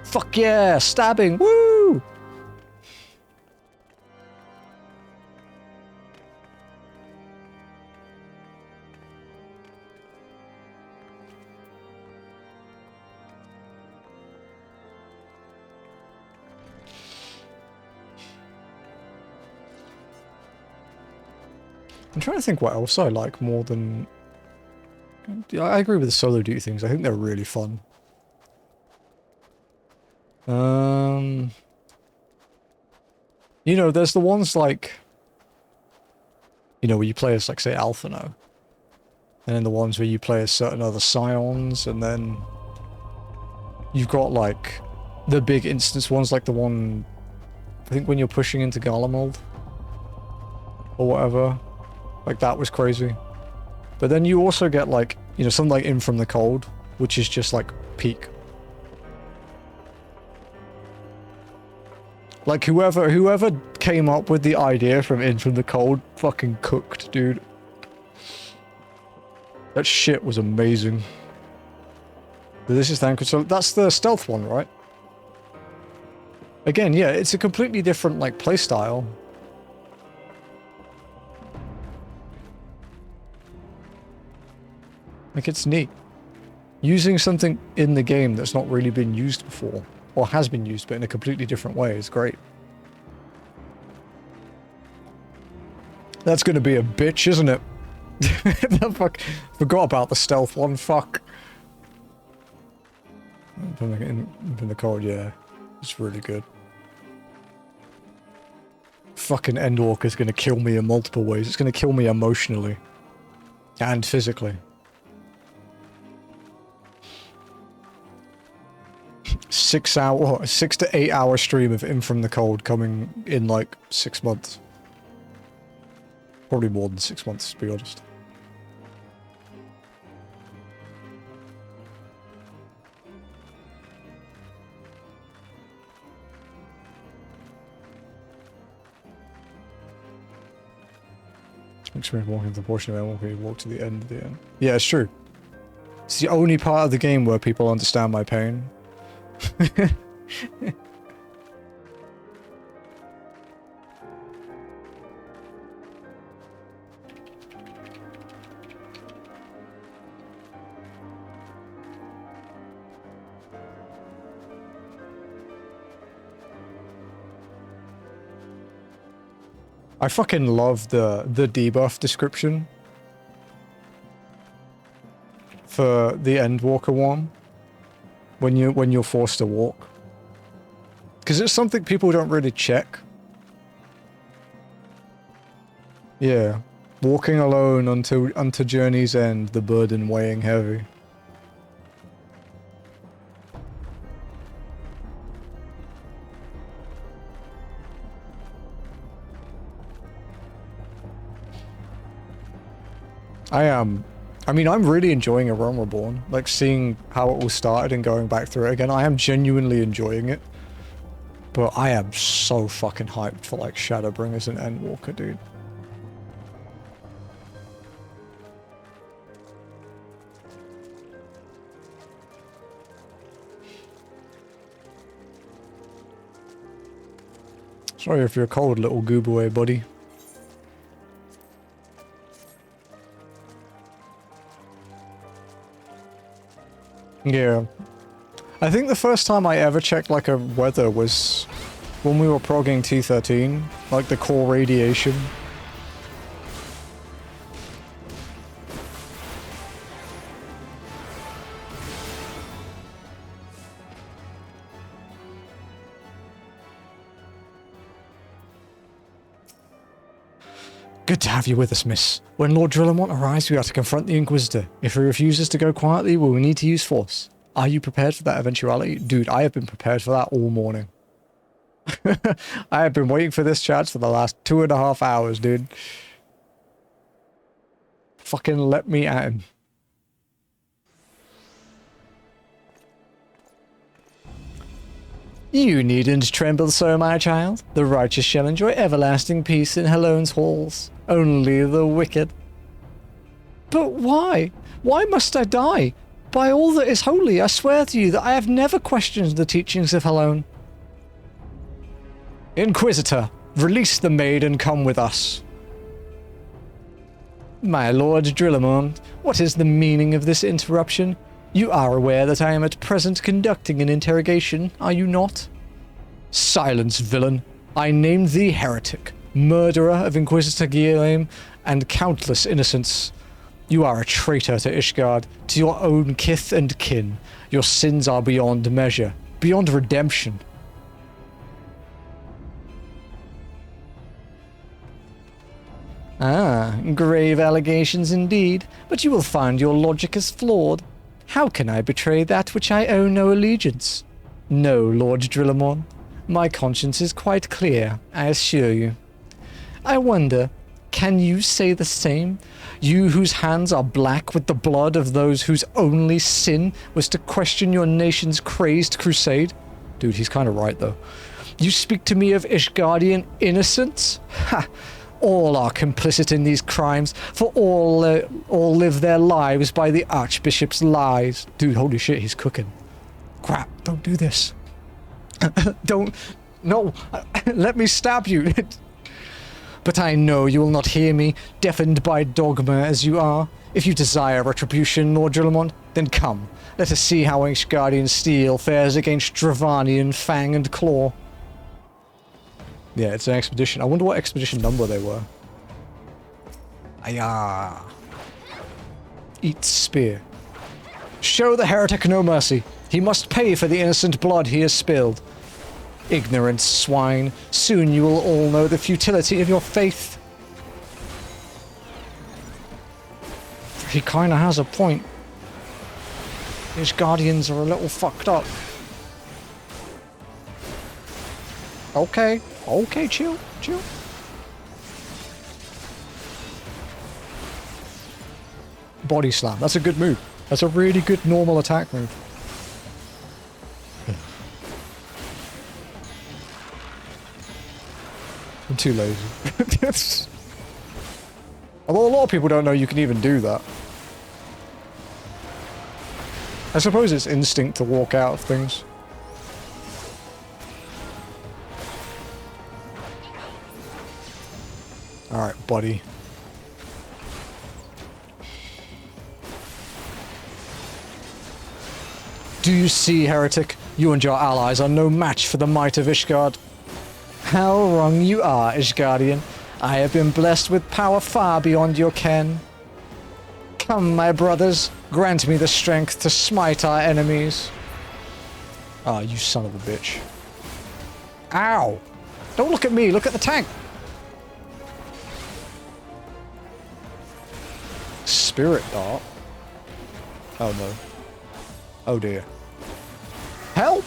Fuck yeah! Stabbing! Woo! I'm trying to think what else I like more than... I agree with the solo duty things. I think they're really fun. You know, there's the ones like... You know, where you play as, like, say, Alphino. And then the ones where you play as certain other Scions, and then... You've got, like, the big instance ones, like the one... I think when you're pushing into Garlemald. Or whatever. Like, that was crazy. But then you also get, like, you know, something like In From the Cold, which is just, like, peak. Like, whoever came up with the idea from In From the Cold fucking cooked, dude. That shit was amazing. This is thank you. So that's the stealth one, right? Again, yeah, it's a completely different, like, playstyle. Like, it's neat. Using something in the game that's not really been used before, or has been used, but in a completely different way, is great. That's gonna be a bitch, isn't it? Fuck. Forgot about the stealth one, fuck. From the Cold, yeah. It's really good. Fucking Endwalker's gonna kill me in multiple ways. It's gonna kill me emotionally. And physically. 6 to 8 hour stream of In From the Cold coming in like 6 months. Probably more than 6 months, to be honest. Experience walking the portion of Endwalker, you walk to the end of the end. Yeah, it's true. It's the only part of the game where people understand my pain. I fucking love the debuff description for the Endwalker one. When you're forced to walk. Because it's something people don't really check. Yeah. Walking alone unto journey's end, the burden weighing heavy. I mean, I'm really enjoying A Realm Reborn. Like, seeing how it all started and going back through it again. I am genuinely enjoying it. But I am so fucking hyped for, like, Shadowbringers and Endwalker, dude. Sorry if you're cold, little Gooboy, buddy. Yeah. I think the first time I ever checked, like, a weather was when we were progging T13. Like, the core radiation. Good to have you with us, miss. When Lord Drillamont arrives, we are to confront the Inquisitor. If he refuses to go quietly, we will need to use force. Are you prepared for that eventuality? Dude, I have been prepared for that all morning. I have been waiting for this chance for the last 2.5 hours, dude. Fucking let me at him. You needn't tremble so, my child. The righteous shall enjoy everlasting peace in Helone's halls. Only the wicked. But why? Why must I die? By all that is holy, I swear to you that I have never questioned the teachings of Helone. Inquisitor, release the maid and come with us. My lord Drillamont, what is the meaning of this interruption? You are aware that I am at present conducting an interrogation, are you not? Silence, villain. I named thee heretic, murderer of Inquisitor Guillaume, and countless innocents. You are a traitor to Ishgard, to your own kith and kin. Your sins are beyond measure, beyond redemption. Ah, grave allegations indeed, but you will find your logic is flawed. How can I betray that which I owe no allegiance? No, Lord Drillamon. My conscience is quite clear, I assure you. I wonder, can you say the same? You whose hands are black with the blood of those whose only sin was to question your nation's crazed crusade? Dude, he's kind of right, though. You speak to me of Ishgardian innocence? Ha! All are complicit in these crimes, for all live their lives by the Archbishop's lies. Dude, holy shit, he's cooking. Crap, don't do this. Don't... No, let me stab you. But I know you will not hear me, deafened by dogma as you are. If you desire retribution, Lord Drillamont, then come. Let us see how Ishgardian steel fares against Dravanian fang and claw. Yeah, it's an expedition. I wonder what expedition number they were. Ayah. Eat spear. Show the heretic no mercy. He must pay for the innocent blood he has spilled. Ignorant swine. Soon you will all know the futility of your faith. He kinda has a point. His guardians are a little fucked up. Okay. Okay, chill. Chill. Body slam. That's a good move. That's a really good normal attack move. I'm too lazy. Although a lot of people don't know you can even do that. I suppose it's instinct to walk out of things. Alright, buddy. Do you see, heretic? You and your allies are no match for the might of Ishgard. How wrong you are, Ishgardian. I have been blessed with power far beyond your ken. Come, my brothers, grant me the strength to smite our enemies. Ah, you son of a bitch. Ow! Don't look at me, look at the tank! Spirit dart? Oh no. Oh dear. Help!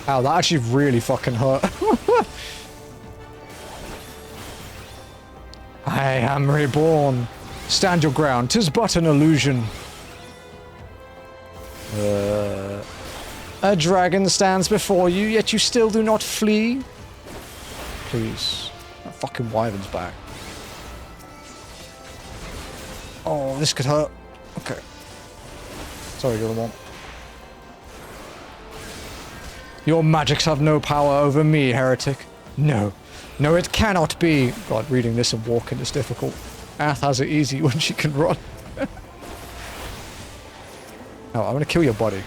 Ow, that actually really fucking hurt. I am reborn. Stand your ground, 'tis but an illusion. A dragon stands before you, yet you still do not flee? Please. That fucking wyvern's back. Oh, this could hurt. Okay. Sorry, Guillemont. Your magics have no power over me, heretic. No. No, it cannot be. God, reading this and walking is difficult. Ath has it easy when she can run. Oh, I'm gonna kill your body.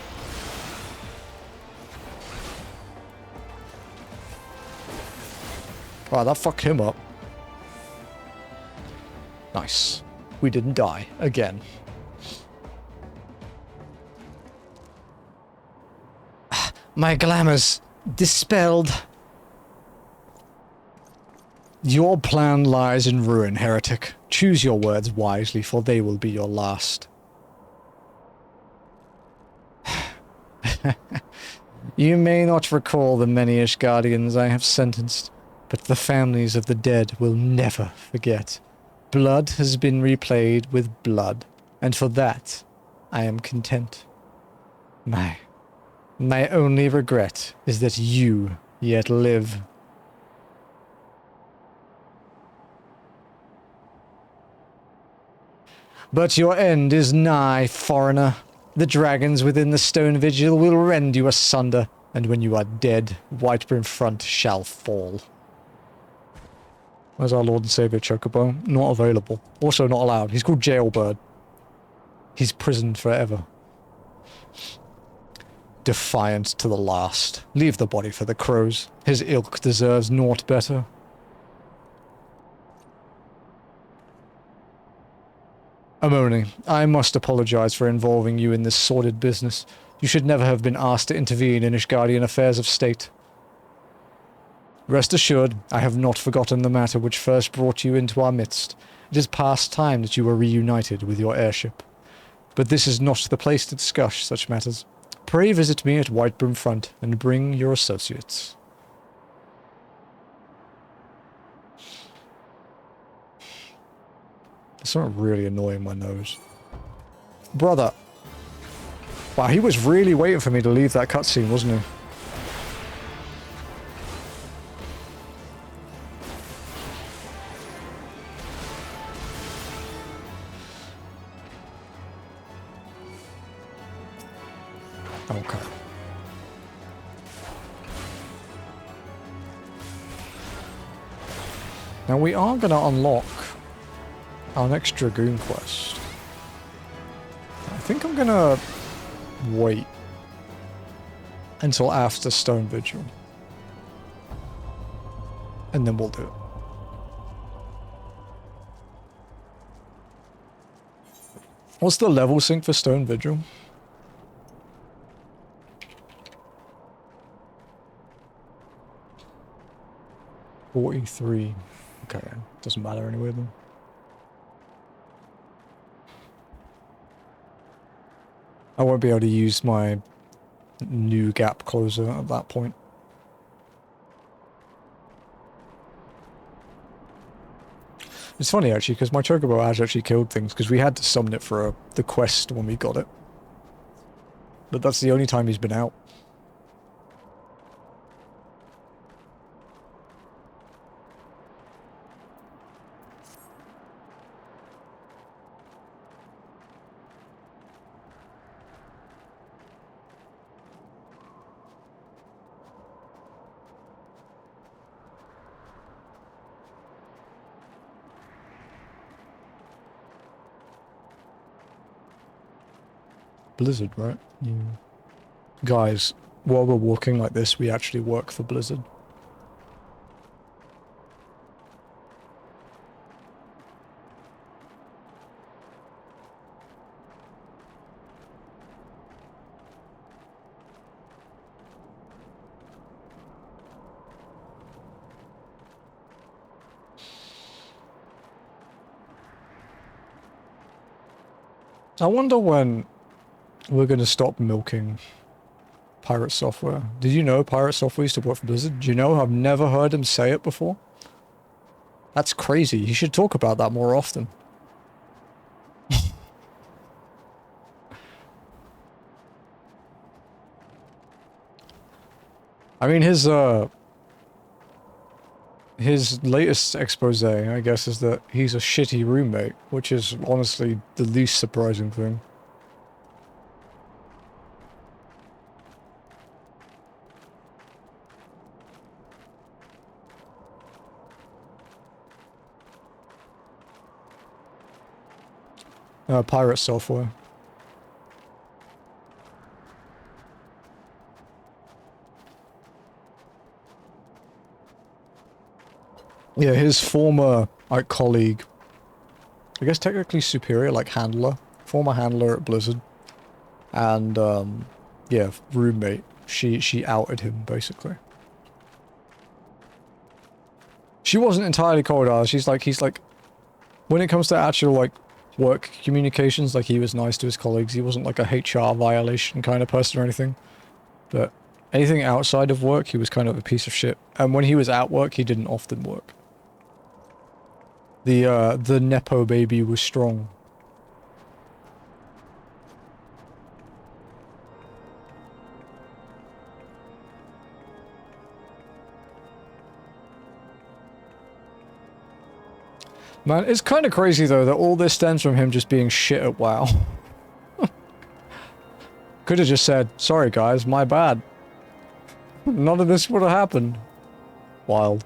Wow, that fucked him up. Nice. We didn't die. Again. My glamour's dispelled. Your plan lies in ruin, heretic. Choose your words wisely, for they will be your last. You may not recall the many Ishgardians I have sentenced, but the families of the dead will never forget. Blood has been replayed with blood, and for that, I am content. My only regret is that you yet live. But your end is nigh, foreigner. The dragons within the stone vigil will rend you asunder, and when you are dead, Whitebrim Front shall fall. Where's our Lord and Saviour Chocobo? Not available. Also not allowed. He's called Jailbird. He's prisoned forever. Defiant to the last. Leave the body for the crows. His ilk deserves naught better. Amoni, I must apologize for involving you in this sordid business. You should never have been asked to intervene in Ishgardian affairs of state. Rest assured, I have not forgotten the matter which first brought you into our midst. It is past time that you were reunited with your airship. But this is not the place to discuss such matters. Pray visit me at Whitebrim Front and bring your associates. There's something really annoying my nose. Brother. Wow, he was really waiting for me to leave that cutscene, wasn't he? Okay. Now we are going to unlock our next Dragoon quest. I think I'm going to wait until after Stone Vigil. And then we'll do it. What's the level sync for Stone Vigil? $43. Okay, doesn't matter anyway then. I won't be able to use my new gap closer at that point. It's funny actually, because my Chocobo has actually killed things, because we had to summon it for the quest when we got it. But that's the only time he's been out. Blizzard, right? Yeah. Guys, while we're walking like this, we actually work for Blizzard. I wonder when we're going to stop milking Pirate Software. Did you know Pirate Software used to work for Blizzard? Do you know? I've never heard him say it before. That's crazy. He should talk about that more often. I mean, his latest expose, I guess, is that he's a shitty roommate, which is honestly the least surprising thing. Pirate Software. Yeah, his former, like, colleague, I guess technically superior, like, handler, former handler at Blizzard, and, yeah, roommate, she outed him, basically. She wasn't entirely Coerthas. He's like, when it comes to actual, like, work communications, like, he was nice to his colleagues. He wasn't like a HR violation kind of person or anything. But anything outside of work, he was kind of a piece of shit. And when he was at work, he didn't often work. The Nepo baby was strong. Man, it's kind of crazy though that all this stems from him just being shit at WoW. Could have just said, sorry guys, my bad. None of this would have happened. Wild.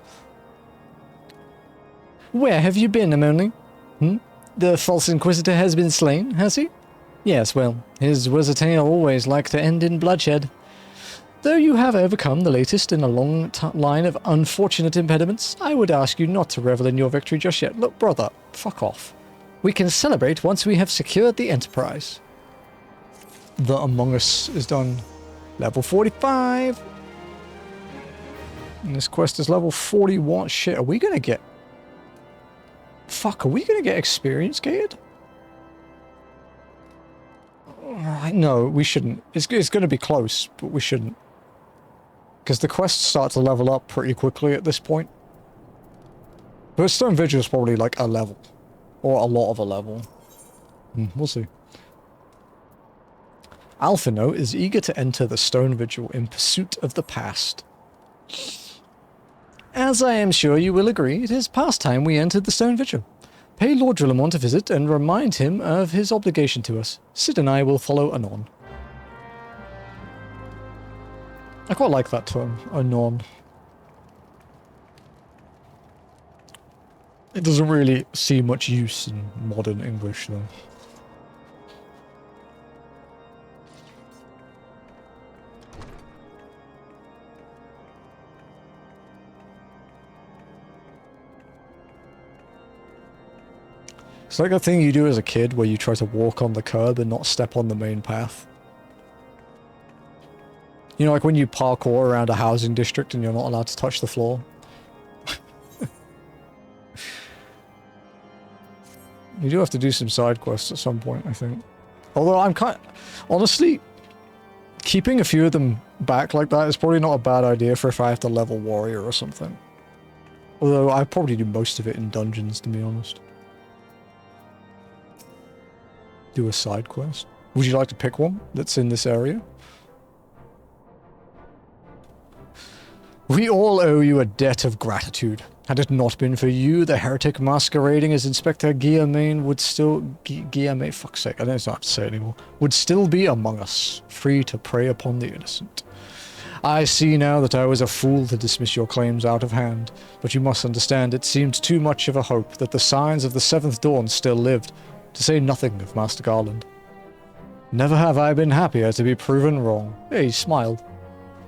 Where have you been, Amonly? The false inquisitor has been slain, has he? Yes, well, his was a tale always like to end in bloodshed. Though you have overcome the latest in a long line of unfortunate impediments, I would ask you not to revel in your victory just yet. Look, brother, fuck off. We can celebrate once we have secured the Enterprise. The Among Us is done. Level 45. And this quest is level 41. Shit, are we gonna get... Fuck, are we gonna get experience gated? No, we shouldn't. It's gonna be close, but we shouldn't. Because the quests start to level up pretty quickly at this point. But Stone Vigil is probably like a level. Or a lot of a level. We'll see. Alphino is eager to enter the Stone Vigil in pursuit of the past. As I am sure you will agree, it is past time we entered the Stone Vigil. Pay Lord Drillamont a visit and remind him of his obligation to us. Sid and I will follow anon. I quite like that term, anon. It doesn't really see much use in modern English, though. It's like a thing you do as a kid where you try to walk on the curb and not step on the main path. You know, like when you parkour around a housing district and you're not allowed to touch the floor. You do have to do some side quests at some point, I think. Although I'm honestly, keeping a few of them back like that is probably not a bad idea for if I have to level warrior or something. Although I probably do most of it in dungeons, to be honest. Do a side quest. Would you like to pick one that's in this area? We all owe you a debt of gratitude. Had it not been for you, the heretic masquerading as Inspector Guillaume would still... Guillaume, fuck's sake, I don't know how to say it anymore. Would still be among us, free to prey upon the innocent. I see now that I was a fool to dismiss your claims out of hand, but you must understand it seemed too much of a hope that the signs of the Seventh Dawn still lived, to say nothing of Master Garland. Never have I been happier to be proven wrong. He smiled.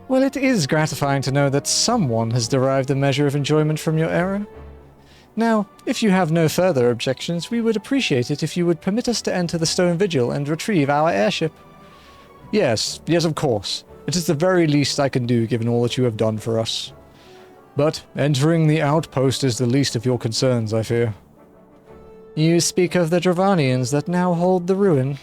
Well, it is gratifying to know that someone has derived a measure of enjoyment from your error. Now, if you have no further objections, we would appreciate it if you would permit us to enter the Stone Vigil and retrieve our airship. Yes, of course. It is the very least I can do given all that you have done for us. But entering the outpost is the least of your concerns, I fear. You speak of the Dravanians that now hold the ruin.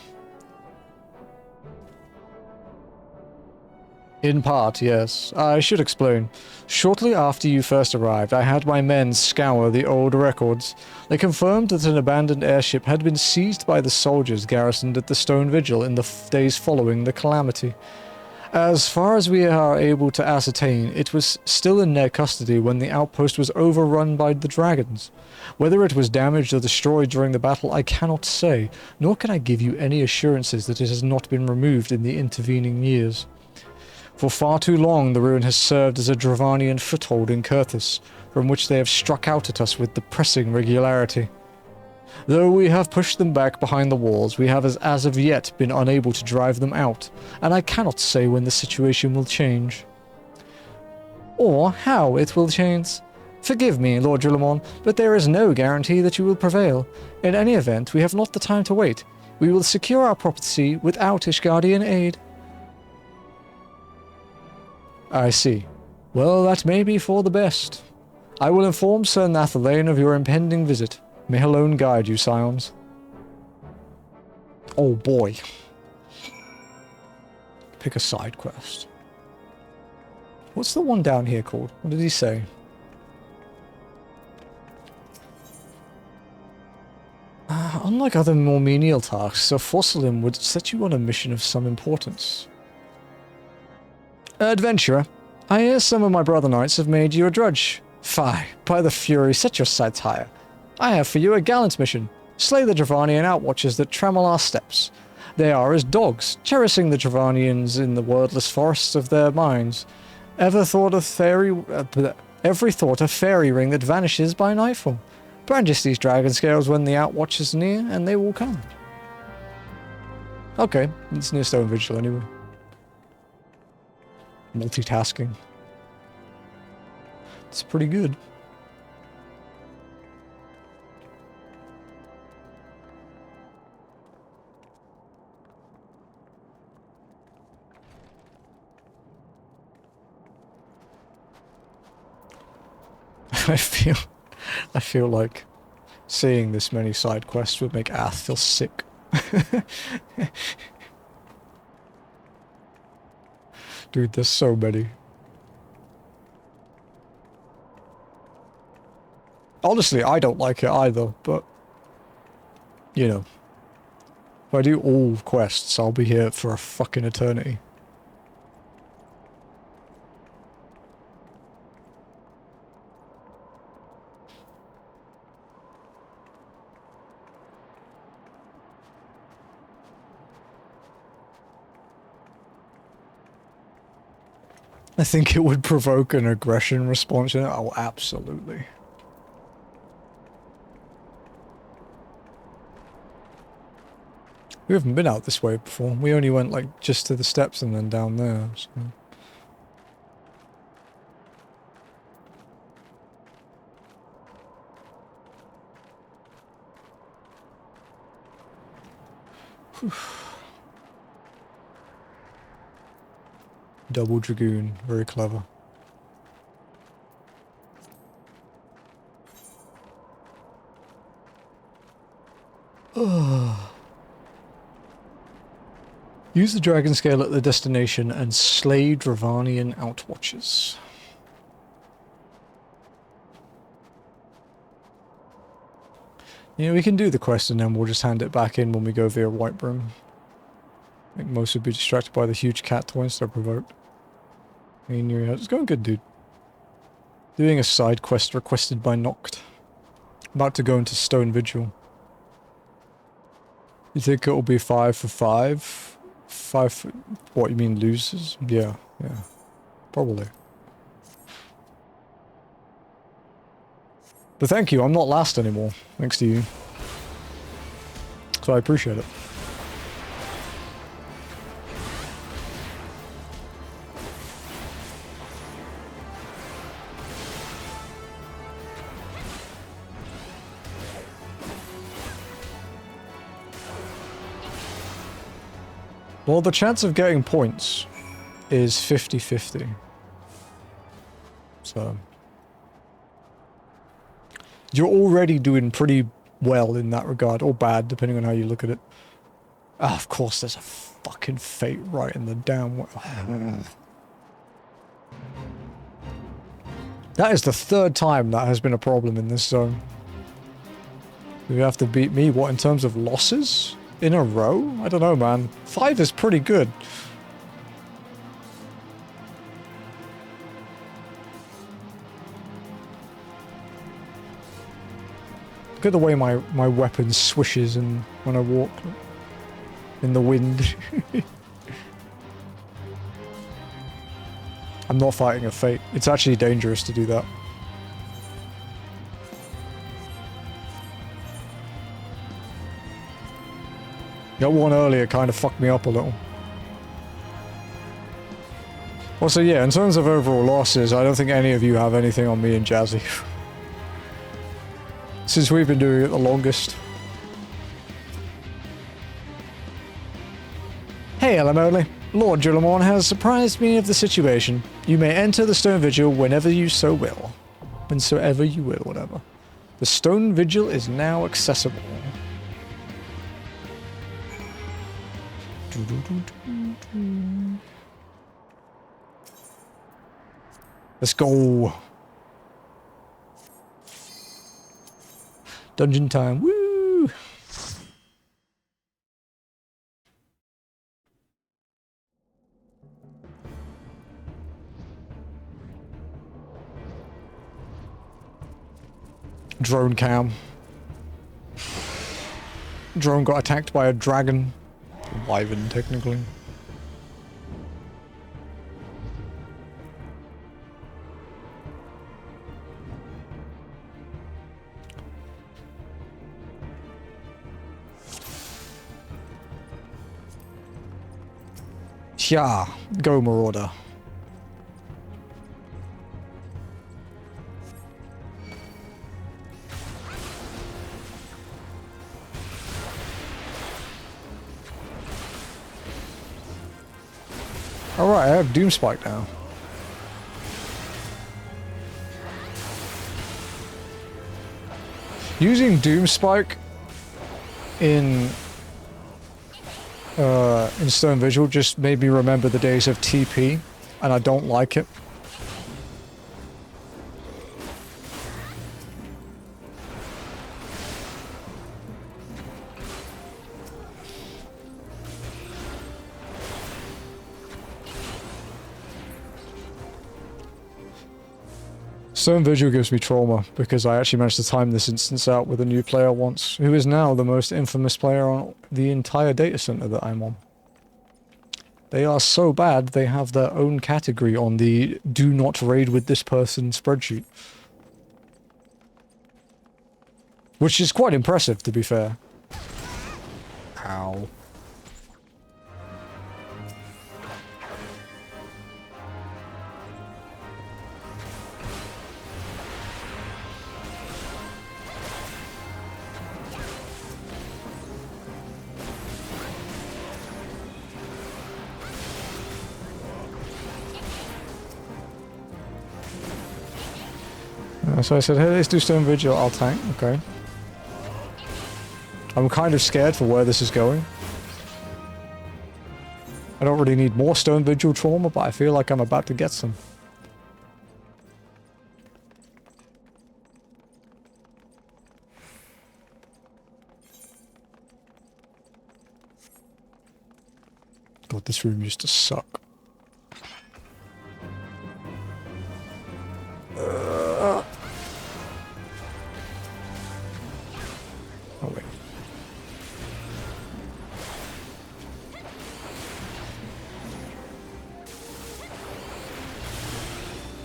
In part, yes. I should explain. Shortly after you first arrived, I had my men scour the old records. They confirmed that an abandoned airship had been seized by the soldiers garrisoned at the Stone Vigil in the days following the calamity. As far as we are able to ascertain, it was still in their custody when the outpost was overrun by the dragons. Whether it was damaged or destroyed during the battle, I cannot say, nor can I give you any assurances that it has not been removed in the intervening years. For far too long, the ruin has served as a Dravanian foothold in Coerthas, from which they have struck out at us with depressing regularity. Though we have pushed them back behind the walls, we have as of yet been unable to drive them out, and I cannot say when the situation will change. Or how it will change. Forgive me, Lord Drillamon, but there is no guarantee that you will prevail. In any event, we have not the time to wait. We will secure our property without Ishgardian aid. I see. Well, that may be for the best. I will inform Sir Nathalane of your impending visit. May alone guide you, scions. Oh boy. Pick a side quest. What's the one down here called? What did he say? Unlike other more menial tasks, Sir Fossilin would set you on a mission of some importance. Adventurer, I hear some of my brother knights have made you a drudge. Fie, by the Fury, set your sights higher. I have for you a gallant mission. Slay the Dravanian outwatchers that trammel our steps. They are as dogs, cherishing the Dravanians in the wordless forests of their minds. Every thought a fairy ring that vanishes by nightfall. Brandish these dragon scales when the outwatchers near, and they will come. Okay, it's near Stone Vigil anyway. Multitasking. It's pretty good. I feel like seeing this many side quests would make Ath feel sick. Dude, there's so many. Honestly, I don't like it either, but you know, if I do all quests, I'll be here for a fucking eternity. I think it would provoke an aggression response. Oh, absolutely. We haven't been out this way before. We only went like just to the steps and then down there. So. Double Dragoon, very clever. Use the dragon scale at the destination and slay Dravanian outwatchers. Yeah, we can do the quest and then we'll just hand it back in when we go via Whitebrim. I think most would be distracted by the huge cat toys they're provoked. Hey, Nirethia, it's going good, dude. Doing a side quest requested by Noct. About to go into Stone Vigil. You think it'll be 5 for 5? 5 for... What, you mean losers? Yeah, yeah. Probably. But thank you, I'm not last anymore. Thanks to you. So I appreciate it. Well, the chance of getting points is 50-50. So... You're already doing pretty well in that regard, or bad, depending on how you look at it. Ah, of course, there's a fucking fate right in the damn way. That is the 3rd time that has been a problem in this zone. You have to beat me, what, in terms of losses? In a row? I don't know, man. 5 is pretty good. Look at the way my weapon swishes and when I walk in the wind. I'm not fighting a fate. It's actually dangerous to do that. That one earlier kind of fucked me up a little. Also, yeah, in terms of overall losses, I don't think any of you have anything on me and Jazzy. Since we've been doing it the longest. Hey, Elamoli. Lord Julamorn has surprised me of the situation. You may enter the Stone Vigil whenever you so will. whensoever you will, whatever. The stone vigil is now accessible. Let's go. Dungeon time. Woo! Drone cam. Drone got attacked by a dragon. Wyvern, technically. Yeah, go Marauder. Alright, I have Doomspike now. Using Doomspike in Stone Vigil just made me remember the days of TP, and I don't like it. Stone Vigil gives me trauma, because I actually managed to time this instance out with a new player once, who is now the most infamous player on the entire data center that I'm on. They are so bad, they have their own category on the do not raid with this person spreadsheet. Which is quite impressive, to be fair. Ow. So I said, hey, let's do Stone Vigil, I'll tank, okay. I'm kind of scared for where this is going. I don't really need more Stone Vigil trauma, but I feel like I'm about to get some. God, this room used to suck. Oh wait.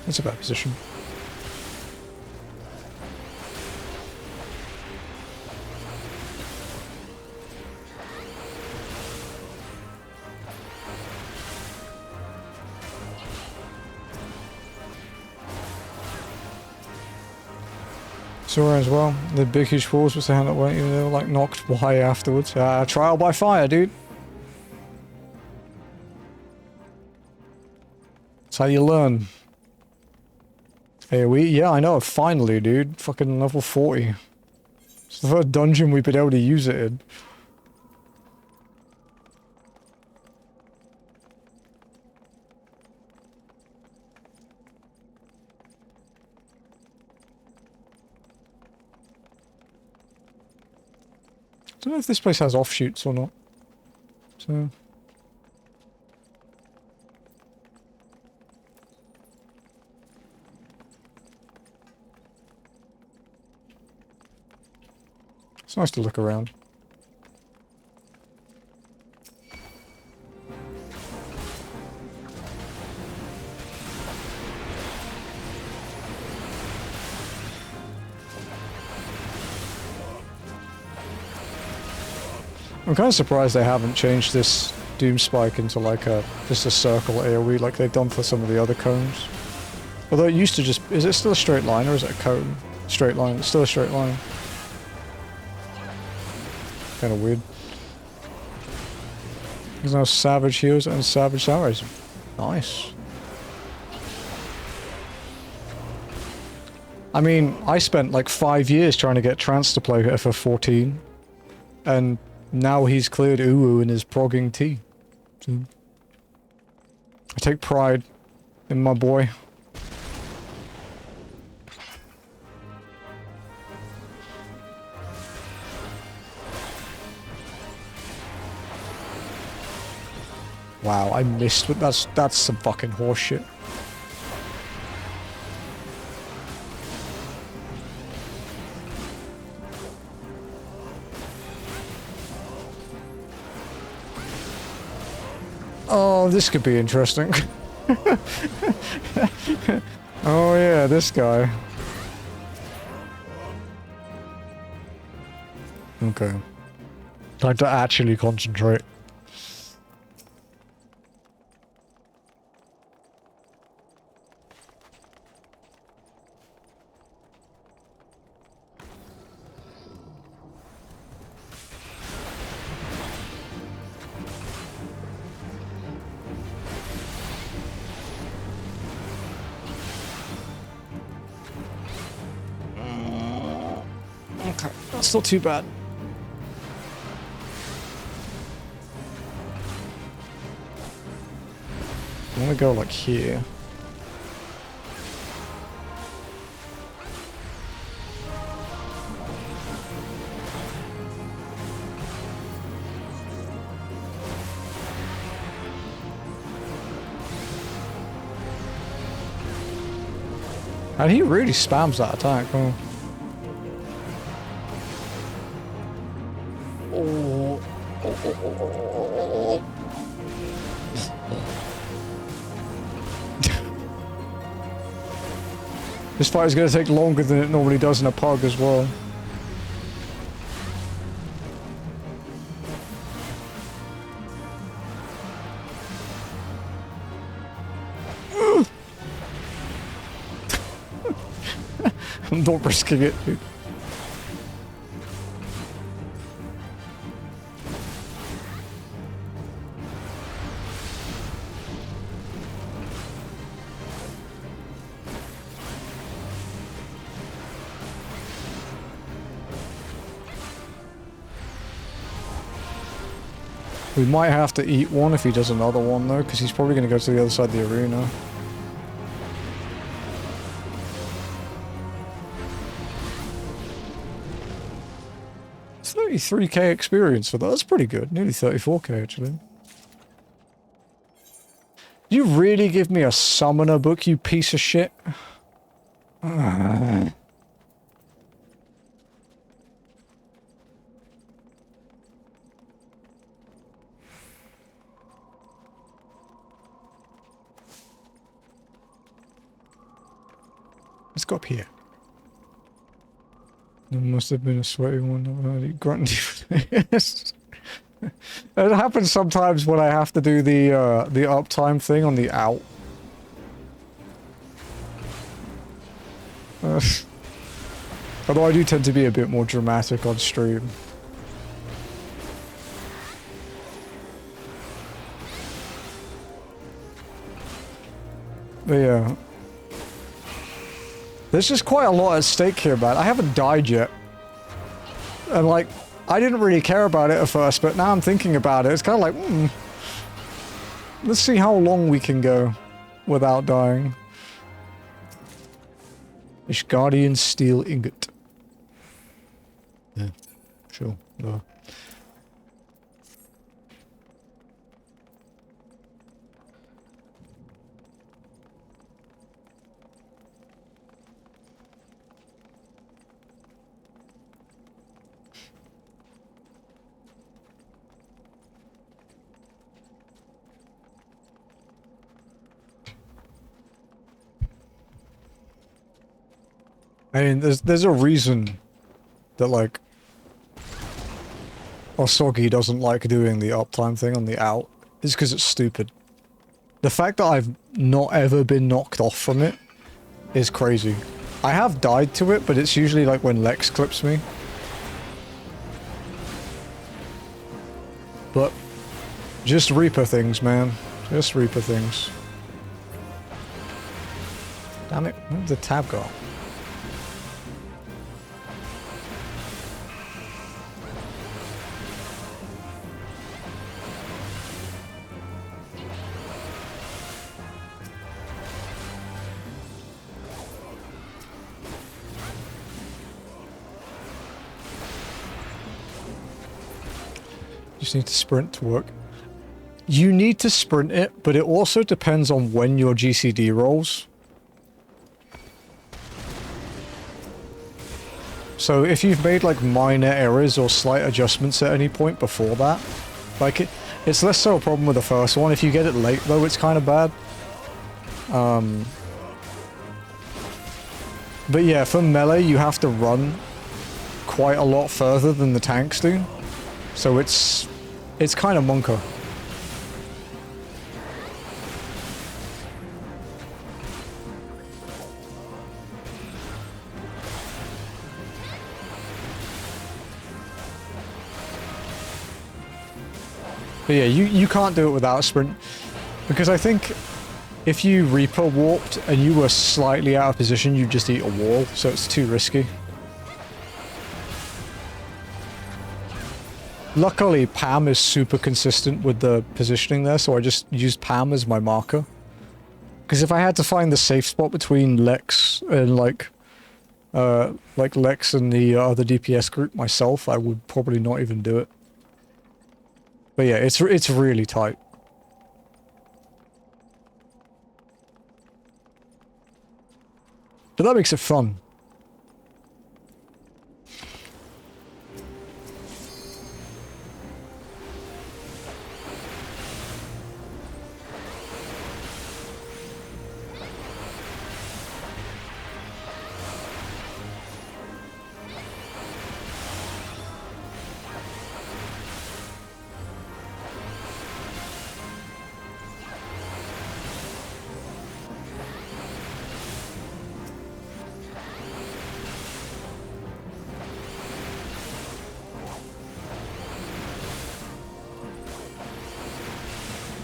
That's a bad position. Saw as well. The big huge falls was the hand that weren't even they were like knocked by afterwards. Trial by fire, dude. That's how you learn. AoE? Yeah, I know, finally, dude. Fucking level 40. It's the first dungeon we've been able to use it in. I don't know if this place has offshoots or not. So... it's nice to look around. I'm kind of surprised they haven't changed this Doom Spike into like just a circle AoE like they've done for some of the other cones. Although it used to just... is it still a straight line or is it a cone? Straight line. It's still a straight line. Kind of weird. There's now Savage Heals and Savage Samurais. Nice. I mean, I spent like 5 years trying to get Trance to play FF14, and now he's cleared Uwu and is progging T. So, I take pride in my boy. Wow, I missed, but that's some fucking horseshit. Oh, this could be interesting. Oh yeah, this guy. Okay. Time to actually concentrate. Okay, that's not too bad. I'm gonna go like here. And he really spams that attack, huh? This fight is going to take longer than it normally does in a pug as well. I'm not risking it, dude. We might have to eat one if he does another one though, because he's probably going to go to the other side of the arena. It's 33k experience for that. That's pretty good. Nearly 34k actually. You really give me a summoner book, you piece of shit? Let's go up here. There must have been a sweaty one. Grunty. Yes. It happens sometimes when I have to do the uptime thing on the out. Although I do tend to be a bit more dramatic on stream. But yeah. There's just quite a lot at stake here, man. I haven't died yet. And like, I didn't really care about it at first, but now I'm thinking about it. It's kind of like, let's see how long we can go without dying. Ishgardian steel ingot. Yeah, sure. No. I mean, there's a reason that, like, Osogi doesn't like doing the uptime thing on the out. It's because it's stupid. The fact that I've not ever been knocked off from it is crazy. I have died to it, but it's usually like when Lex clips me. But just Reaper things, man. Just Reaper things. Damn it, where did the tab go? You just need to sprint to work. You need to sprint it, but it also depends on when your GCD rolls. So if you've made like minor errors or slight adjustments at any point before that, like it's less so a problem with the first one. If you get it late though, it's kind of bad. But yeah, for melee you have to run quite a lot further than the tanks do. So it's kind of monka. But yeah, you can't do it without a sprint. Because I think if you Reaper warped and you were slightly out of position, you'd just eat a wall, so it's too risky. Luckily, Pam is super consistent with the positioning there, so I just used Pam as my marker. Because if I had to find the safe spot between Lex and like Lex and the other DPS group myself, I would probably not even do it. But yeah, it's really tight. But that makes it fun.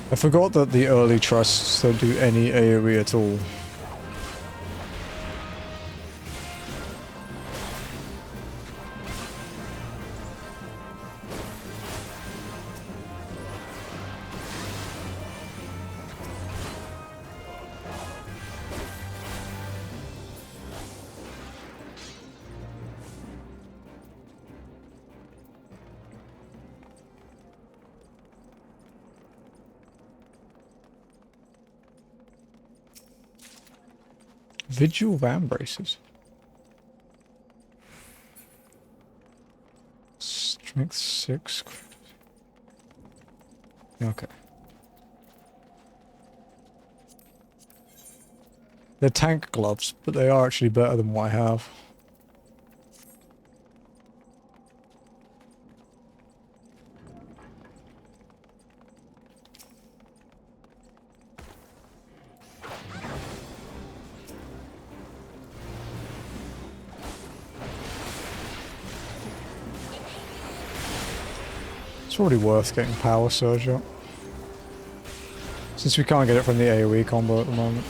I forgot that the early trusts don't do any AoE at all. Vigil Van Braces. Strength 6. Okay. They're tank gloves, but they are actually better than what I have. It's already worth getting Power Surge up. Since we can't get it from the AoE combo at the moment.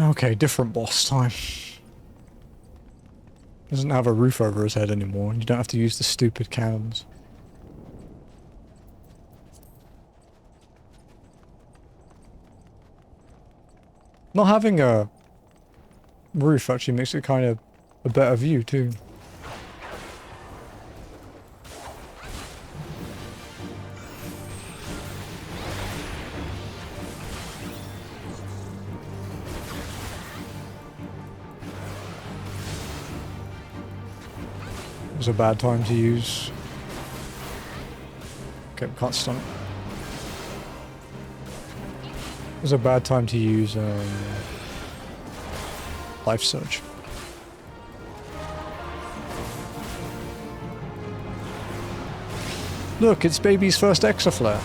Okay, different boss time. Doesn't have a roof over his head anymore, and you don't have to use the stupid cannons. Not having a roof actually makes it kind of a better view too. It was a bad time to use. Okay, we can't stun it. It was a bad time to use Life Surge. Look, it's baby's first Exaflare.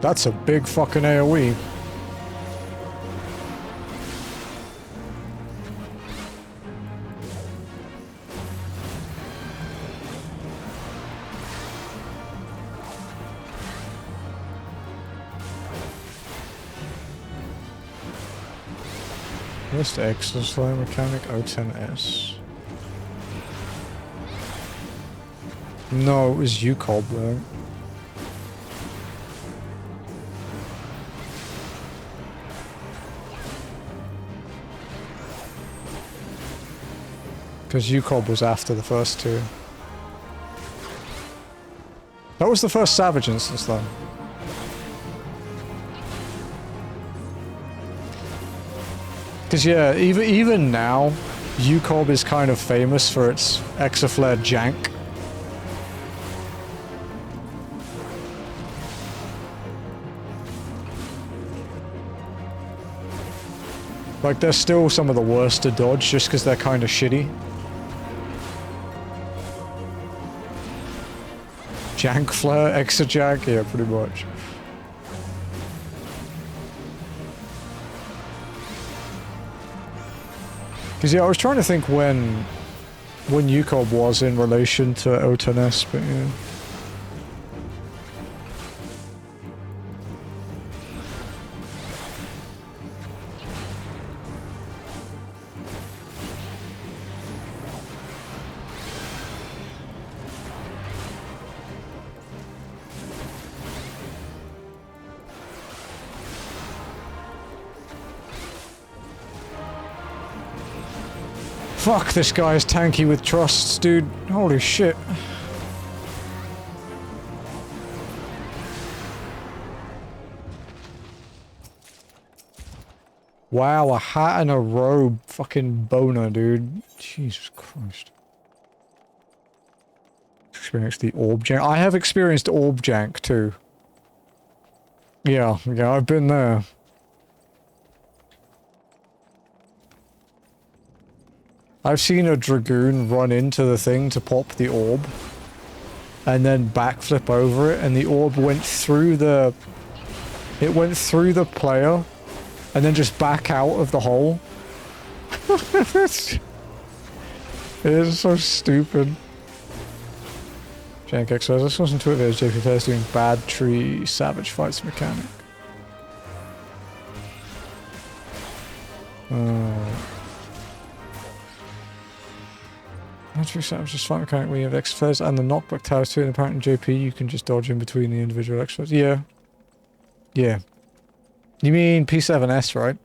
That's a big fucking AoE. Where's the extra slow mechanic? O10S. No, it was UCOB though. Because UCOB was after the first two. That was the first Savage instance though. Because yeah, even now, UCOB is kind of famous for its exaflare jank. Like, they're still some of the worst to dodge just because they're kind of shitty. Jank flare, exa jank, yeah, pretty much. Because yeah, I was trying to think when UCOB was in relation to O10S, but yeah. Fuck, this guy is tanky with trusts, dude. Holy shit. Wow, a hat and a robe. Fucking boner, dude. Jesus Christ. Experienced the orb jank. I have experienced orb jank, too. Yeah, I've been there. I've seen a Dragoon run into the thing to pop the orb, and then backflip over it, and the orb went through the... It went through the player, and then just back out of the hole. It is so stupid. Jank XIV, let's listen to it as JP players doing bad tree savage fights mechanic. True Savage just fight mechanic when you have X-Flares and the knockback towers too, and apparently in JP you can just dodge in between the individual X-Flares. Yeah. Yeah. You mean P7S, right?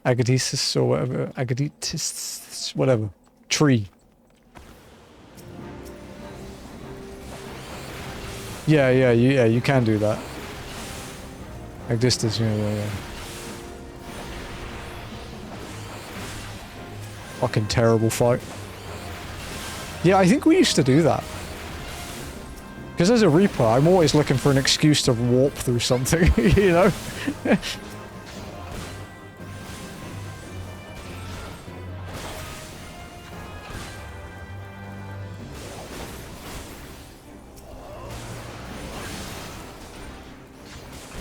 Agadesis or whatever. Agadetis, whatever. Tree. Yeah, you can do that. Agadesis, yeah. Fucking terrible fight. Yeah, I think we used to do that. Because as a Reaper, I'm always looking for an excuse to warp through something, you know?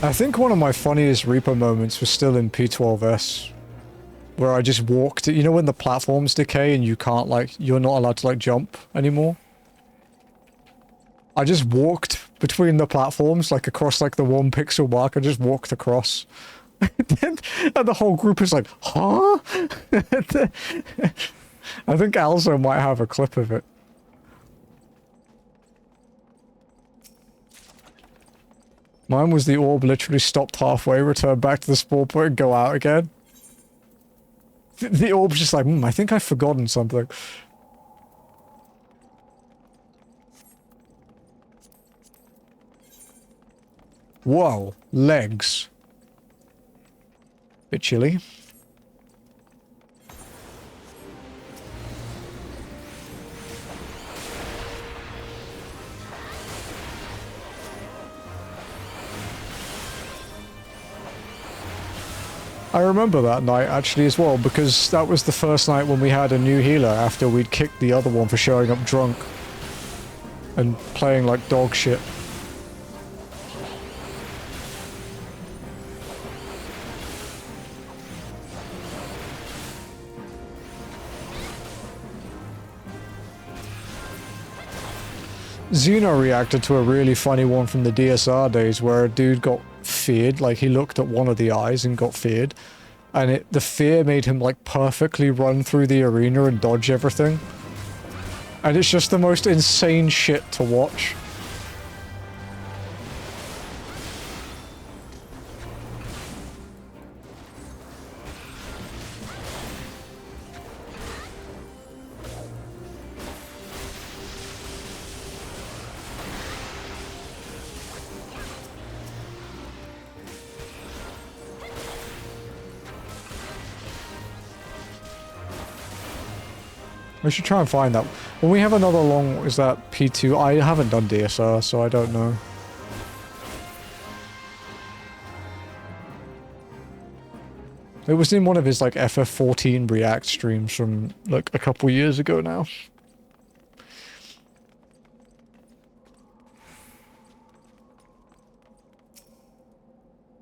I think one of my funniest Reaper moments was still in P12S. Where I just walked, you know when the platforms decay and you can't like, you're not allowed to like jump anymore? I just walked between the platforms, like across like the 1 pixel mark, I just walked across. And the whole group is like, huh? I think Alzo might have a clip of it. Mine was the orb literally stopped halfway, returned back to the spawn point and go out again. The orb's just like, I think I've forgotten something. Whoa, legs. Bit chilly. I remember that night actually as well, because that was the first night when we had a new healer after we'd kicked the other one for showing up drunk and playing like dog shit. Xeno reacted to a really funny one from the DSR days where a dude got feared, like he looked at one of the eyes and got feared. And the fear made him like perfectly run through the arena and dodge everything. And it's just the most insane shit to watch. We should try and find that. When we have another long, is that P2? I haven't done DSR, so I don't know. It was in one of his like FF14 React streams from like a couple years ago now.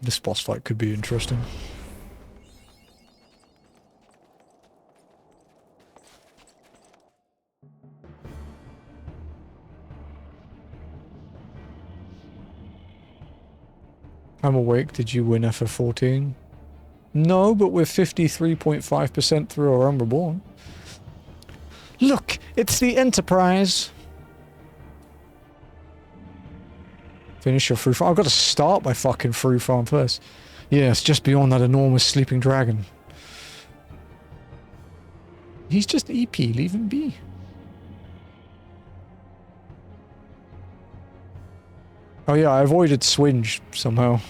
This boss fight could be interesting. I'm awake. Did you win FF14? No, but we're 53.5% through our Unreborn. Look, it's the Enterprise. Finish your fruit farm. I've got to start my fucking fruit farm first. Yes, just beyond that enormous sleeping dragon. He's just EP. Leave him be. Oh yeah, I avoided Swinge somehow.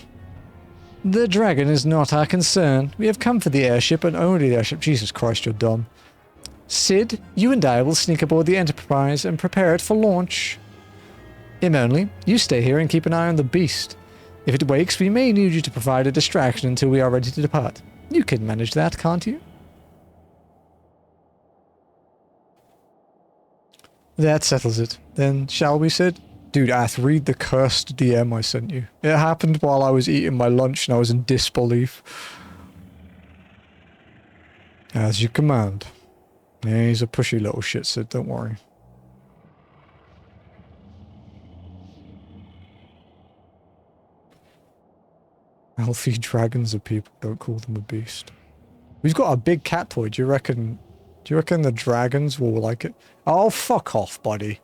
The dragon is not our concern. We have come for the airship and only the airship. Jesus Christ, you're dumb. Sid, you and I will sneak aboard the Enterprise and prepare it for launch. Only, you stay here and keep an eye on the beast. If it wakes, we may need you to provide a distraction until we are ready to depart. You can manage that, can't you? That settles it. Then, shall we, Sid? Dude, Ath, read the cursed DM I sent you. It happened while I was eating my lunch and I was in disbelief. As you command. Yeah, he's a pushy little shit, Sid, don't worry. Healthy dragons are people, don't call them a beast. We've got a big cat toy, do you reckon the dragons will like it? Oh, fuck off, buddy.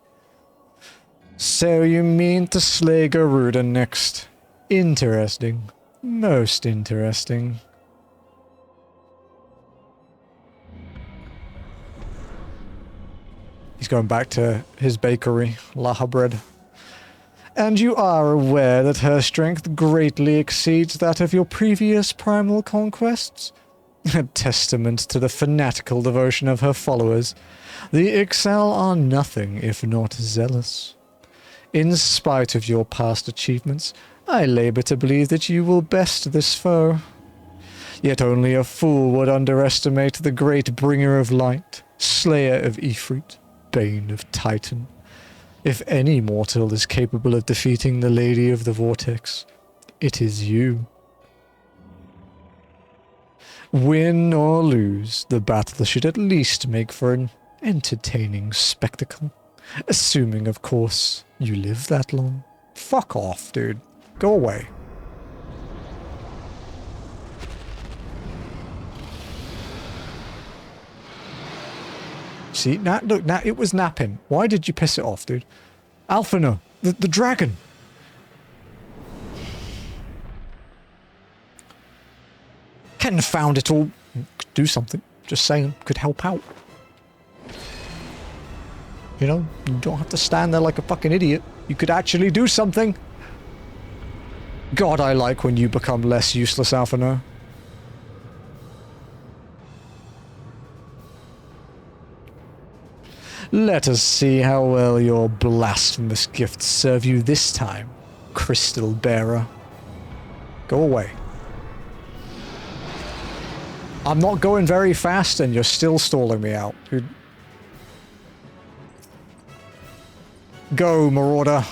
So you mean to slay Garuda next? Interesting. Most interesting. He's going back to his bakery, Laha bread. And you are aware that her strength greatly exceeds that of your previous primal conquests? A testament to the fanatical devotion of her followers. The Ixal are nothing if not zealous. In spite of your past achievements, I labor to believe that you will best this foe. Yet only a fool would underestimate the great bringer of light, slayer of Ifrit, bane of Titan. If any mortal is capable of defeating the Lady of the Vortex, it is you. Win or lose, the battle should at least make for an entertaining spectacle. Assuming, of course, you live that long. Fuck off, dude. Go away. See, look, it was napping. Why did you piss it off, dude? Alphina, the dragon. Confound it all. Could do something. Just saying, could help out. You know, you don't have to stand there like a fucking idiot. You could actually do something. God, I like when you become less useless, Alphina. Let us see how well your blasphemous gifts serve you this time, Crystal Bearer. Go away. I'm not going very fast and you're still stalling me out, dude. Go, Marauder.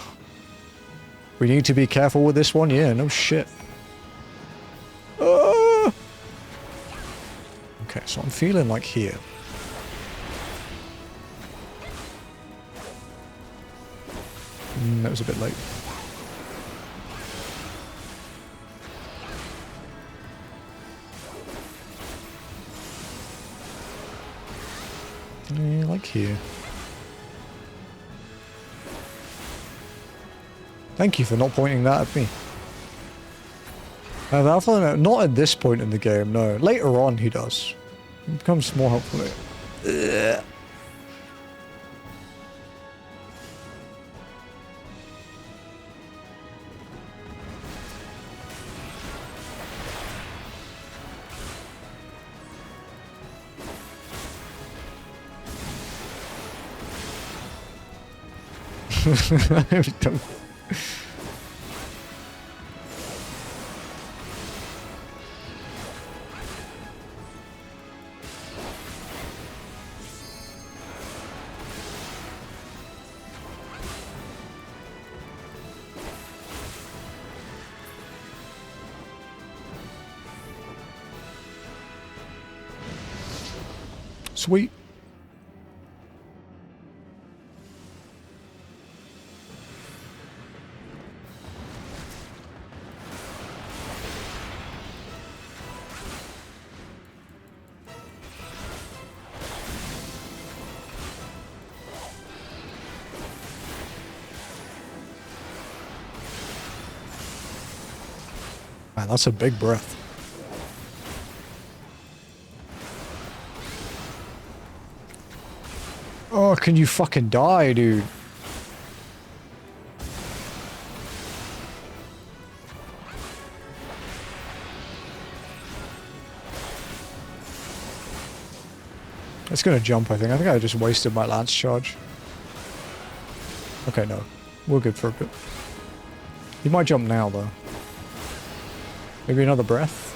We need to be careful with this one. Yeah, no shit. Okay, so I'm feeling like here. That was a bit late. Yeah, like here. Thank you for not pointing that at me. Not at this point in the game, no. Later on he does. It becomes more helpful later. Ugh. Don't. Sweet. Man, that's a big breath. Oh, can you fucking die, dude? It's gonna jump, I think. I think I just wasted my lance charge. Okay, no. We're good for a bit. He might jump now, though. Maybe another breath?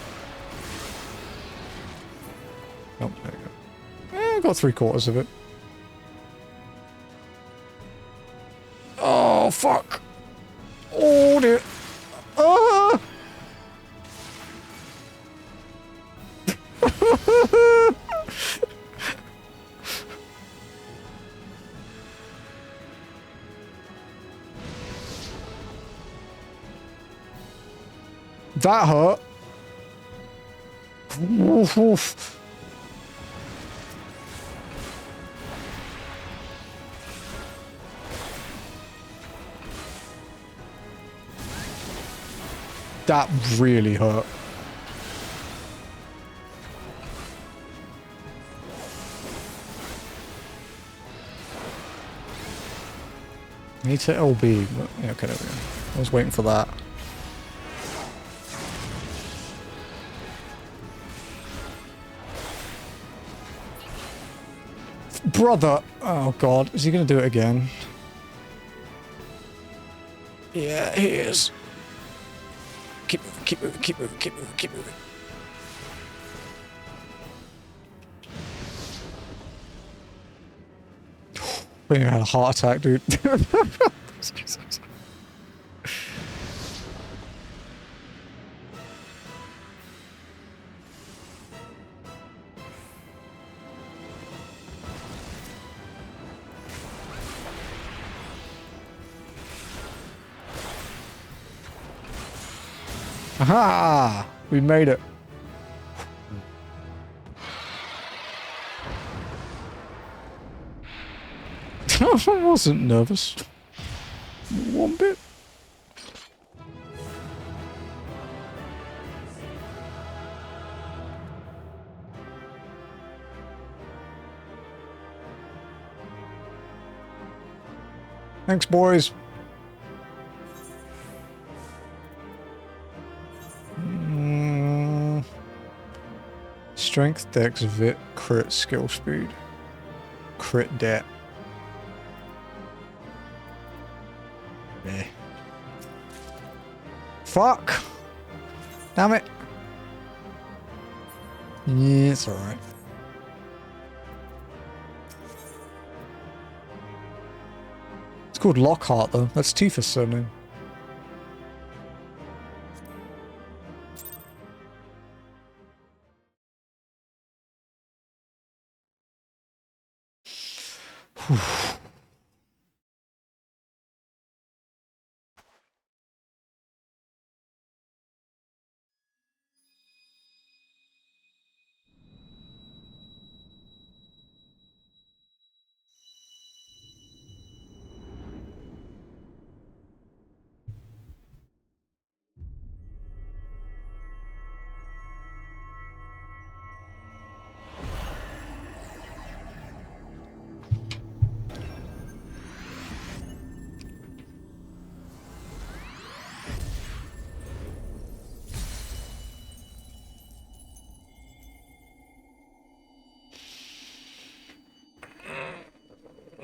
Oh, there you go. I got 3/4 of it. Oh, fuck! Oh, dear! Ah! That hurt. Oof, oof. That really hurt. Need to LB. Yeah, okay, there we go. I was waiting for that. Brother! Oh god, is he gonna do it again? Yeah, he is. Keep moving, keep moving, keep moving, keep moving, keep moving. I think I had a heart attack, dude. Aha! We made it. I wasn't nervous. One bit. Thanks, boys. Strength, dex, vit, crit, skill speed. Crit det. Yeah. Fuck! Damn it! Yeah, it's alright. It's called Lockhart, though. That's Tifa's surname. Whew.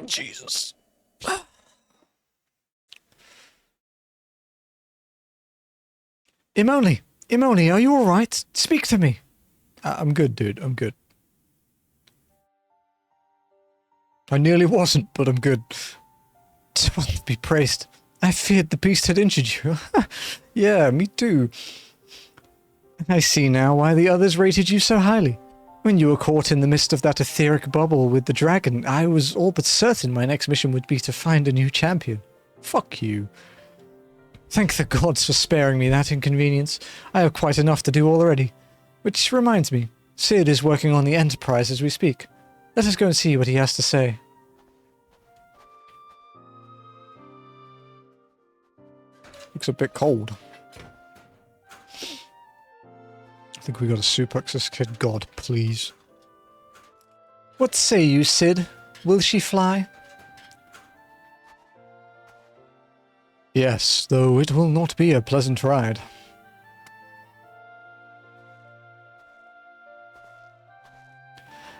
Jesus. Imoni, are you alright? Speak to me. I'm good, dude. I'm good. I nearly wasn't, but I'm good. God be praised. I feared the beast had injured you. Yeah, me too. I see now why the others rated you so highly. When you were caught in the midst of that etheric bubble with the dragon, I was all but certain my next mission would be to find a new champion. Fuck you. Thank the gods for sparing me that inconvenience. I have quite enough to do already. Which reminds me, Sid is working on the Enterprise as we speak. Let us go and see what he has to say. Looks a bit cold. I think we gotta suplex this kid. God, please. What say you, Sid? Will she fly? Yes, though it will not be a pleasant ride.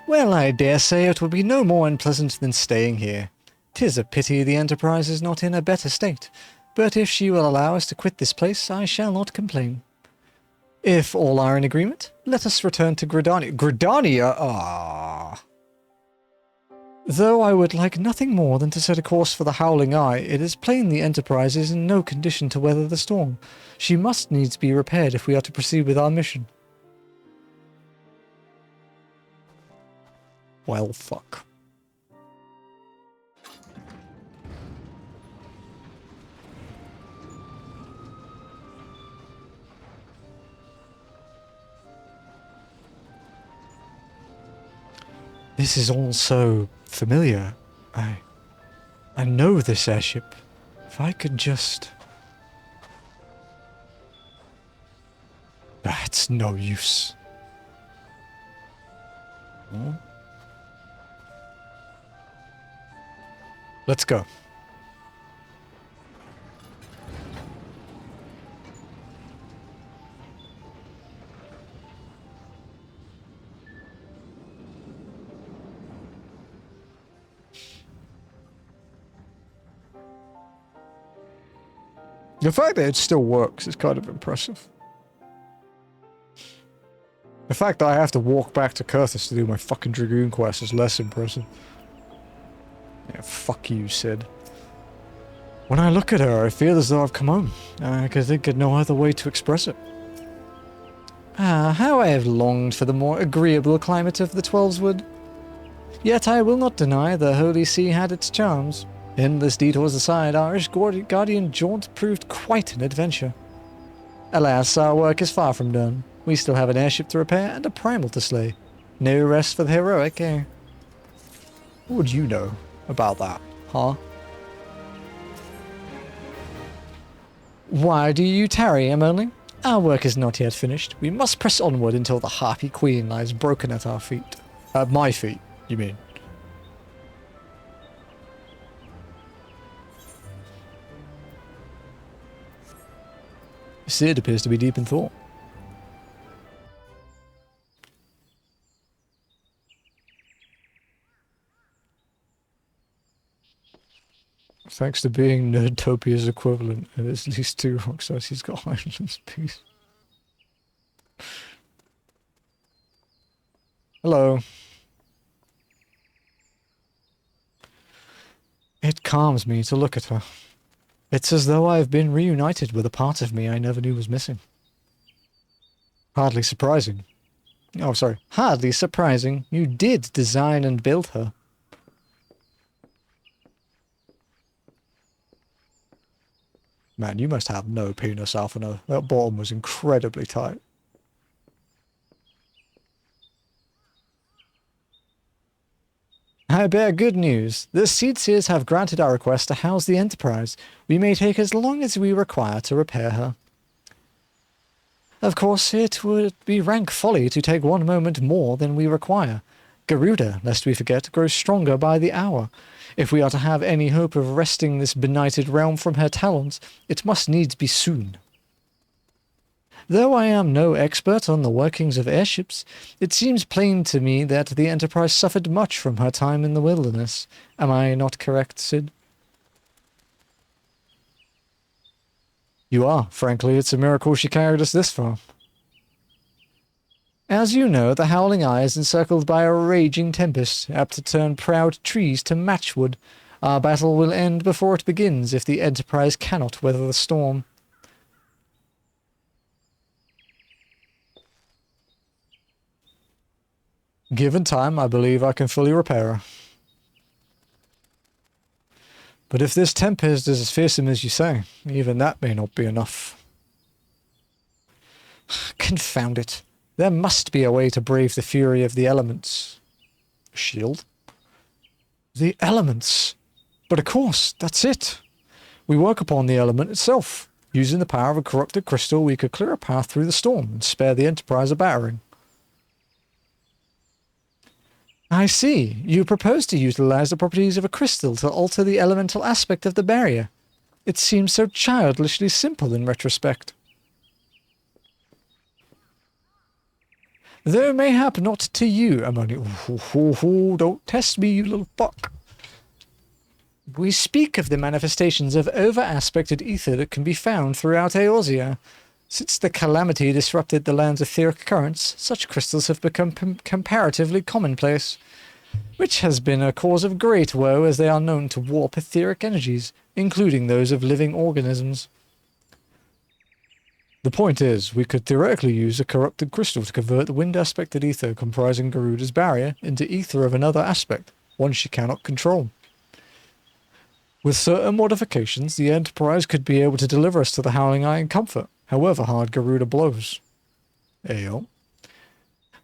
Well, I dare say it will be no more unpleasant than staying here. 'Tis a pity the Enterprise is not in a better state, but if she will allow us to quit this place, I shall not complain. If all are in agreement, let us return to Gridania. Gridania? Ah. Though I would like nothing more than to set a course for the Howling Eye, it is plain the Enterprise is in no condition to weather the storm. She must needs be repaired if we are to proceed with our mission. Well, fuck. This is all so familiar. I know this airship. If I could just... It's no use. Hmm? Let's go. The fact that it still works is kind of impressive. The fact that I have to walk back to Coerthas to do my fucking Dragoon quest is less impressive. Yeah, fuck you, Sid. When I look at her, I feel as though I've come home. I could think of no other way to express it. Ah, how I have longed for the more agreeable climate of the Twelveswood. Yet I will not deny the Holy See had its charms. Endless detours aside, our Guardian jaunt proved quite an adventure. Alas, our work is far from done. We still have an airship to repair and a primal to slay. No rest for the heroic, eh? What would you know about that, huh? Why do you tarry, Emily? Our work is not yet finished. We must press onward until the Harpy Queen lies broken at our feet. At my feet, you mean? Sid appears to be deep in thought. Thanks to being Nerdtopia's equivalent, and at least 2 rockstars, he's got Island's peace. Hello. It calms me to look at her. It's as though I have been reunited with a part of me I never knew was missing. Hardly surprising. Oh, sorry. Hardly surprising. You did design and build her. Man, you must have no penis, Alphino. That bottom was incredibly tight. I bear good news. The Seedseers have granted our request to house the Enterprise. We may take as long as we require to repair her. Of course, it would be rank folly to take one moment more than we require. Garuda, lest we forget, grows stronger by the hour. If we are to have any hope of wresting this benighted realm from her talons, it must needs be soon. Though I am no expert on the workings of airships, it seems plain to me that the Enterprise suffered much from her time in the wilderness. Am I not correct, Sid? You are. Frankly, it's a miracle she carried us this far. As you know, the Howling Eye is encircled by a raging tempest, apt to turn proud trees to matchwood. Our battle will end before it begins if the Enterprise cannot weather the storm. Given time, I believe I can fully repair her. But if this tempest is as fearsome as you say, even that may not be enough. Confound it. There must be a way to brave the fury of the elements. A shield? The elements! But of course, that's it. We work upon the element itself. Using the power of a corrupted crystal, we could clear a path through the storm and spare the Enterprise a battering. I see. You propose to utilize the properties of a crystal to alter the elemental aspect of the barrier. It seems so childishly simple in retrospect. Though mayhap not to you, Ammonia. Don't test me, you little fuck. We speak of the manifestations of over-aspected ether that can be found throughout Eorzea. Since the calamity disrupted the land's etheric currents, such crystals have become comparatively commonplace, which has been a cause of great woe as they are known to warp etheric energies, including those of living organisms. The point is, we could theoretically use a corrupted crystal to convert the wind-aspected ether comprising Garuda's barrier into ether of another aspect, one she cannot control. With certain modifications, the Enterprise could be able to deliver us to the Howling Eye in comfort, however hard Garuda blows. Ayo.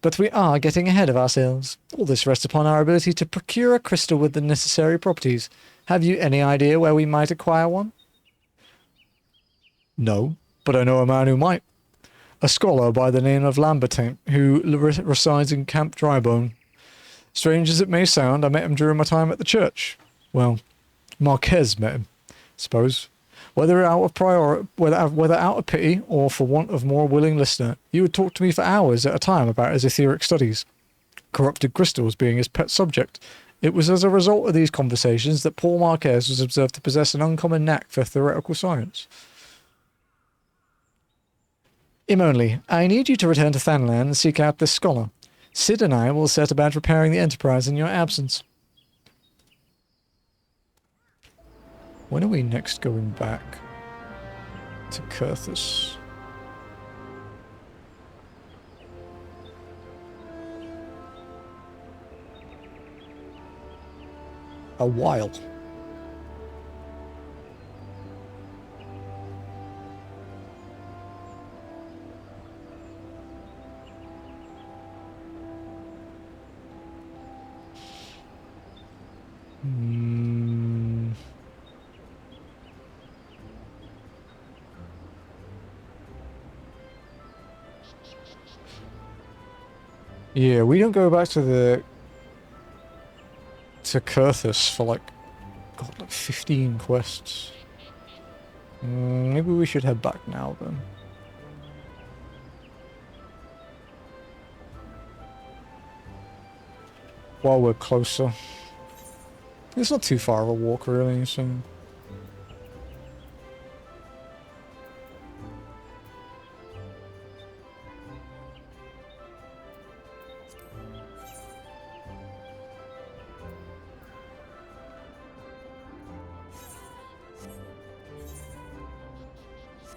But we are getting ahead of ourselves. All this rests upon our ability to procure a crystal with the necessary properties. Have you any idea where we might acquire one? No, but I know a man who might. A scholar by the name of Lambertain, who resides in Camp Drybone. Strange as it may sound, I met him during my time at the church. Well, Marquez met him, suppose. Whether out of pity or for want of more willing listener, he would talk to me for hours at a time about his etheric studies, corrupted crystals being his pet subject. It was as a result of these conversations that Paul Marquez was observed to possess an uncommon knack for theoretical science. Immonli, I need you to return to Thanlan and seek out this scholar. Sid and I will set about repairing the Enterprise in your absence. When are we next going back to Coerthas? A while. Yeah, we don't go back to Coerthas for like 15 quests. Maybe we should head back now then. While we're closer. It's not too far of a walk really, so...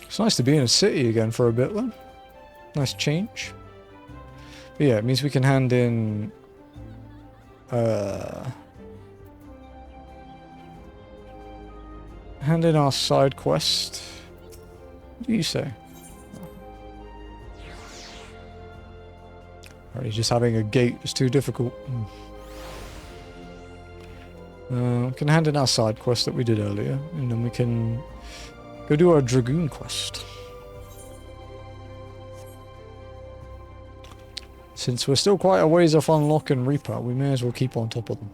It's nice to be in a city again for a bit though. Nice change. But yeah, it means we can hand in... hand in our side quest. What do you say? Alright, just having a gate is too difficult. We can hand in our side quest that we did earlier, and then we can go do our Dragoon quest. Since we're still quite a ways off unlocking Reaper, we may as well keep on top of them.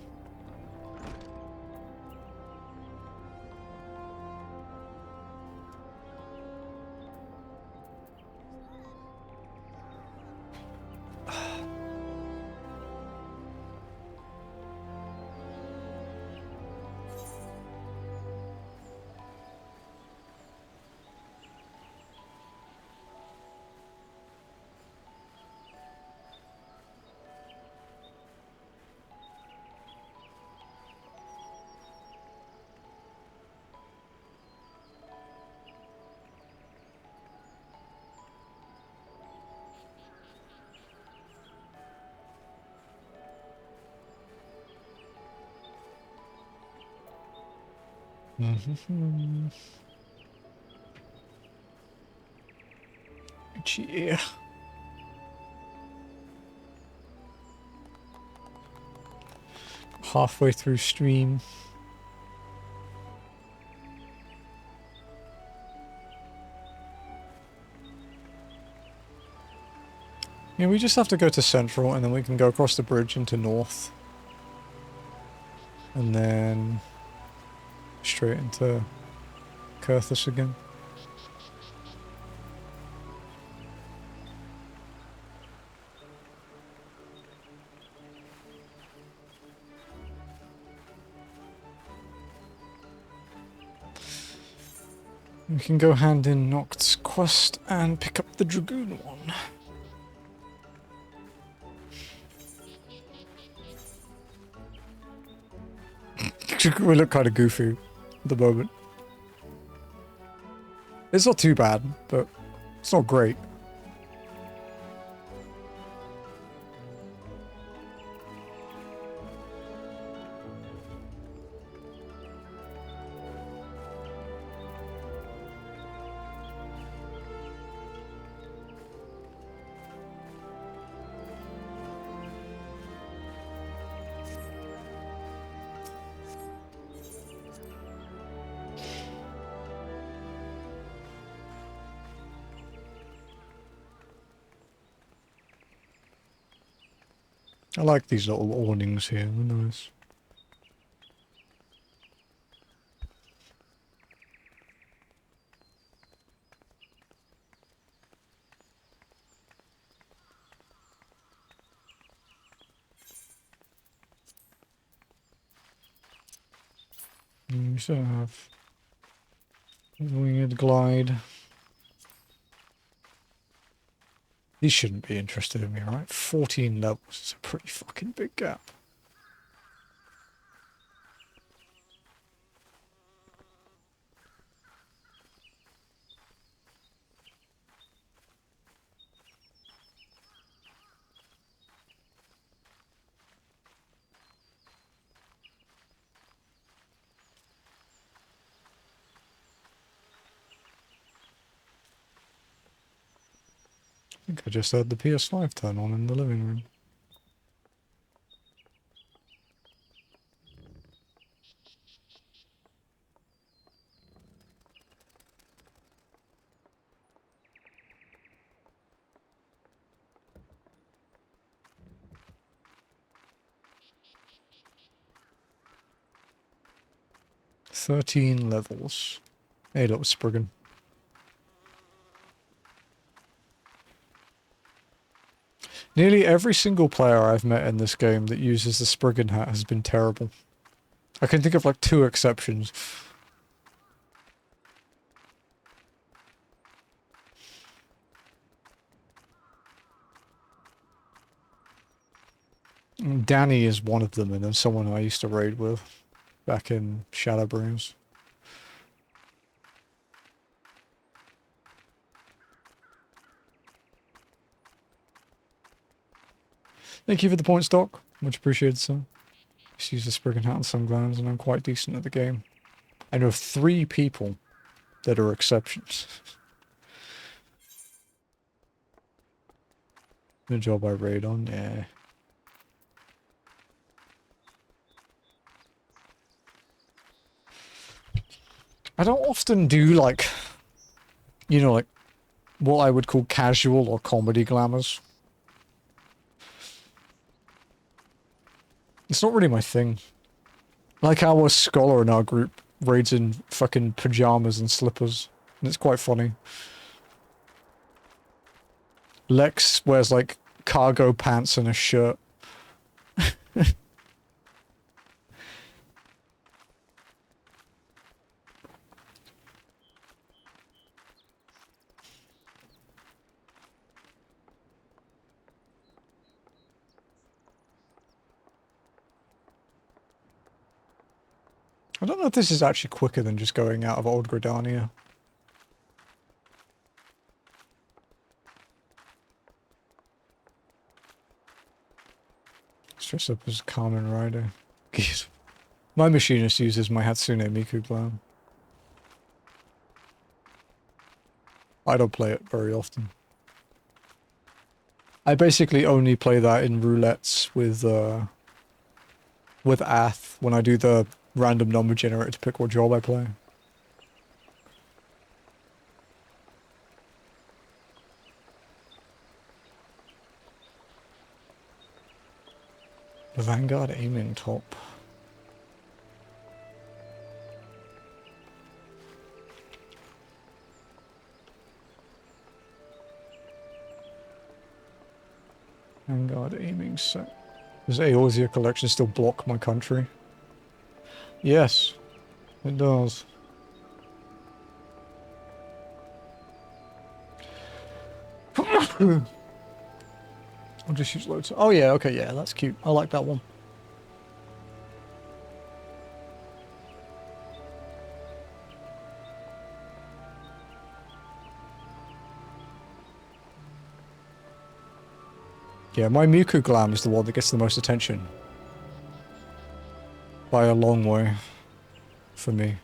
Mm-hmm. Yeah. Halfway through stream. Yeah, we just have to go to Central and then we can go across the bridge into North. And then straight into Coerthas again. We can go hand in Noct's quest and pick up the Dragoon one. We look kind of goofy at the moment. It's not too bad, but it's not great. I like these little awnings here, they're nice. We still have Winged Glide. These shouldn't be interested in me, right? 14 levels is a pretty fucking big gap. I think I just had the PS5 turn on in the living room. "13 levels. Hey, little Spriggan. Nearly every single player I've met in this game that uses the Spriggan hat has been terrible. I can think of like 2 exceptions. Danny is one of them, and then someone I used to raid with back in Shadowbringers. Thank you for the points, Doc. Much appreciated, sir. Just use the Spriggan hat and sunglasses, and I'm quite decent at the game. I know of 3 people that are exceptions. The job I raid on, yeah. I don't often do, like, you know, like, what I would call casual or comedy glamours. It's not really my thing. Like our scholar in our group raids in fucking pajamas and slippers, and it's quite funny. Lex wears, like, cargo pants and a shirt. I don't know if this is actually quicker than just going out of Old Gridania. Let's dress up as Kamen Rider. My machinist uses my Hatsune Miku plan. I don't play it very often. I basically only play that in roulettes with Ath when I do the random number generator to pick what job I play. The Vanguard aiming top. Vanguard aiming set. Does Eorzea collection still block my country? Yes, it does. I'll just use loads. Oh yeah, okay, yeah, that's cute. I like that one. Yeah, my Miku Glam is the one that gets the most attention. By a long way. For me.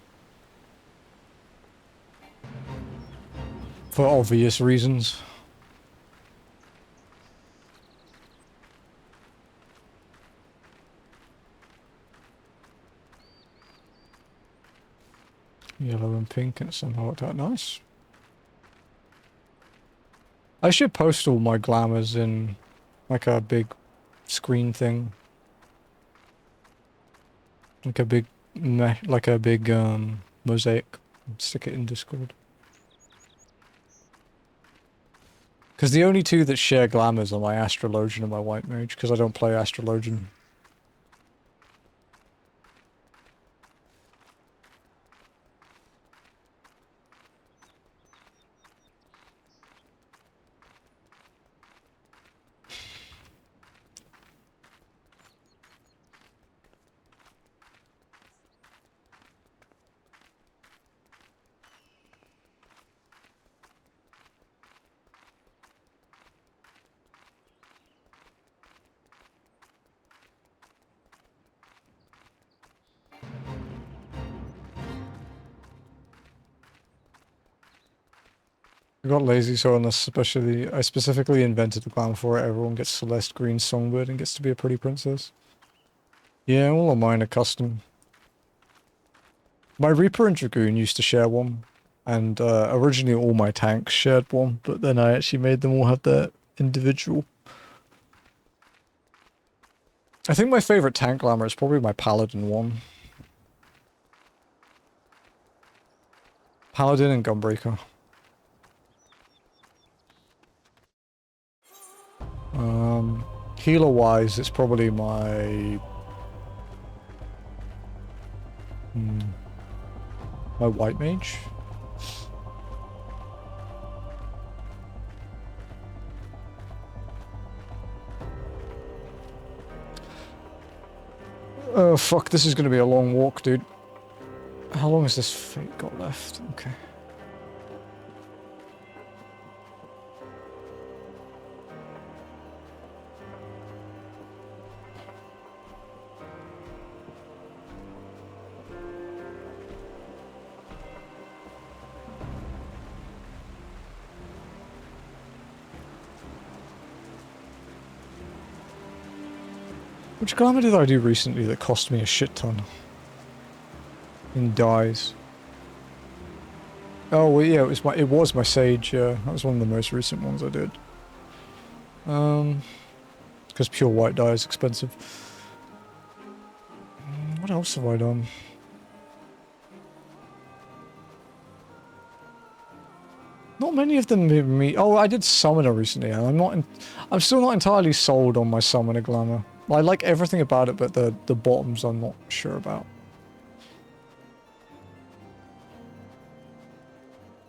For obvious reasons. Yellow and pink, and it somehow worked out nice. I should post all my glamours in like a big screen thing. Like a big mosaic. Stick it in Discord. Because the only two that share glamours are my Astrologian and my White Mage, because I don't play Astrologian. I got lazy, so on this I specifically invented the glamour for it. Everyone gets Celeste Green Songbird and gets to be a pretty princess. Yeah, all of mine are custom. My Reaper and Dragoon used to share one, and originally all my tanks shared one, but then I actually made them all have their individual. I think my favorite tank glamour is probably my Paladin one. Paladin and Gunbreaker. Healer-wise, it's probably my... my White Mage. Oh, fuck, this is gonna be a long walk, dude. How long has this fate got left? Okay. Which glamour did I do recently that cost me a shit ton? In dyes. Oh well, yeah, it was my Sage. Yeah, that was one of the most recent ones I did. Because pure white dye is expensive. What else have I done? Not many of them me. Oh, I did Summoner recently, and I'm still not entirely sold on my Summoner glamour. I like everything about it, but the bottoms I'm not sure about.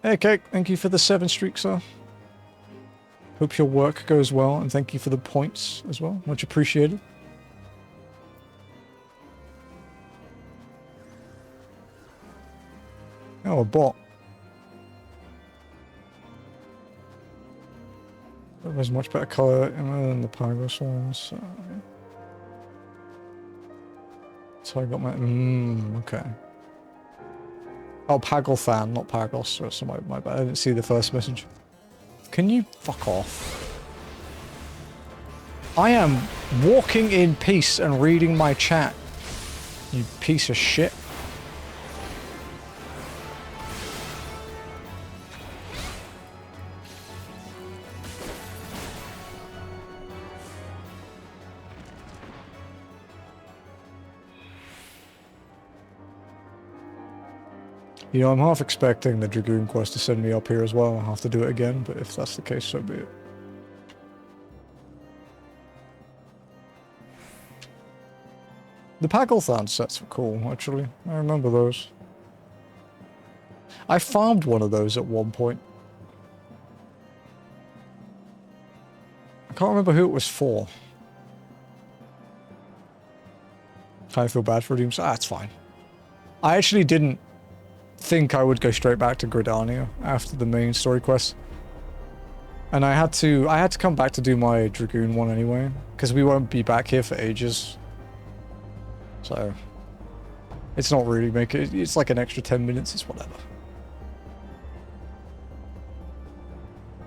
Hey, Cake, thank you for the 7 streaks, sir. Hope your work goes well, and thank you for the points as well. Much appreciated. Oh, a bot. There's much better color than the Pygos ones. So I got my... okay. Oh, Pagelthan, not Pagos. So my bad. I didn't see the first message. Can you fuck off? I am walking in peace and reading my chat. You piece of shit. You know, I'm half expecting the Dragoon quest to send me up here as well. I'll have to do it again, but if that's the case, so be it. The Pagelthan sets were cool, actually. I remember those. I farmed one of those at one point. I can't remember who it was for. Kind of feel bad for Redeems. Ah, it's fine. I actually didn't think I would go straight back to Gridania after the main story quest. And I had to come back to do my Dragoon one anyway, because we won't be back here for ages. So it's not really it's like an extra 10 minutes, it's whatever.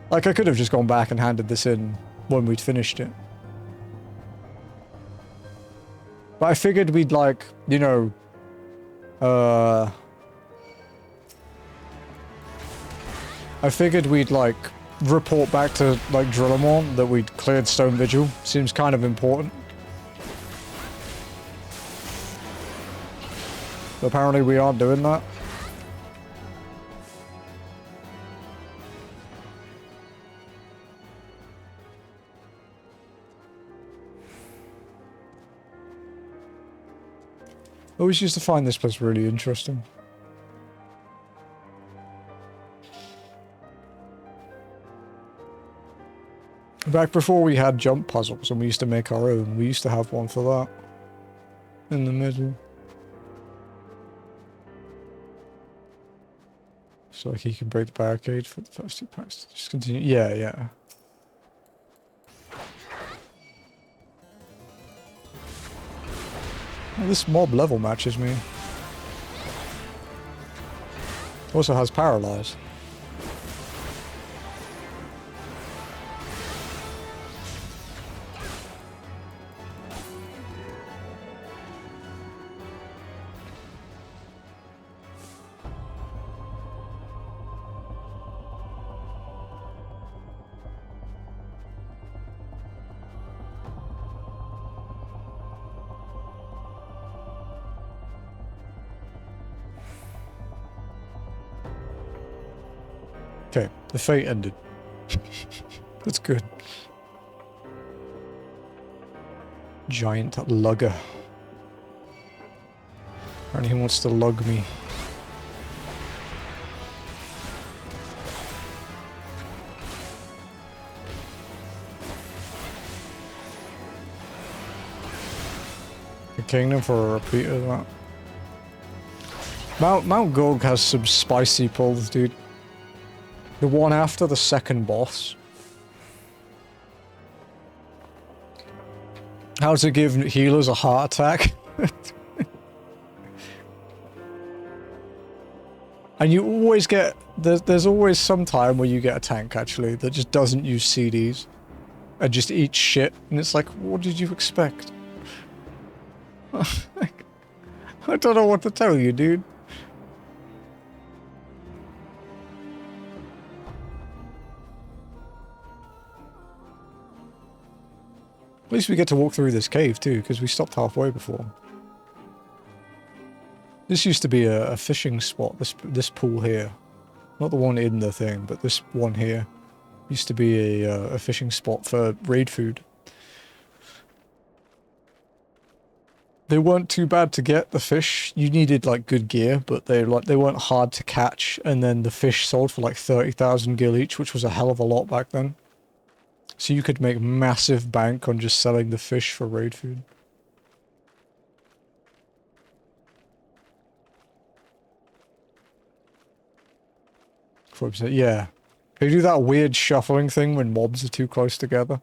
Like I could have just gone back and handed this in when we'd finished it. But I figured we'd like, you know, I figured we'd, like, report back to, like, Drillamore that we'd cleared Stone Vigil. Seems kind of important. But apparently we aren't doing that. I always used to find this place really interesting. Back before we had jump puzzles and we used to make our own, we used to have one for that. In the middle. So like he can break the barricade for the first 2 packs. Just continue. Yeah, yeah. Well, this mob level matches me. Also has paralyze. Okay, the fate ended. That's good. Giant lugger. Apparently he wants to lug me. The kingdom for a repeat of that. Mount Gog has some spicy pulls, dude. The one after the second boss. How to give healers a heart attack. And you always get... There's always some time where you get a tank, actually, that just doesn't use CDs. And just eats shit. And it's like, what did you expect? I don't know what to tell you, dude. At least we get to walk through this cave too, because we stopped halfway before. This used to be a fishing spot, this pool here. Not the one in the thing, but this one here. Used to be a fishing spot for raid food. They weren't too bad to get, the fish. You needed like good gear, but they weren't hard to catch, and then the fish sold for like 30,000 gil each, which was a hell of a lot back then. So you could make massive bank on just selling the fish for raid food. Yeah. They do that weird shuffling thing when mobs are too close together.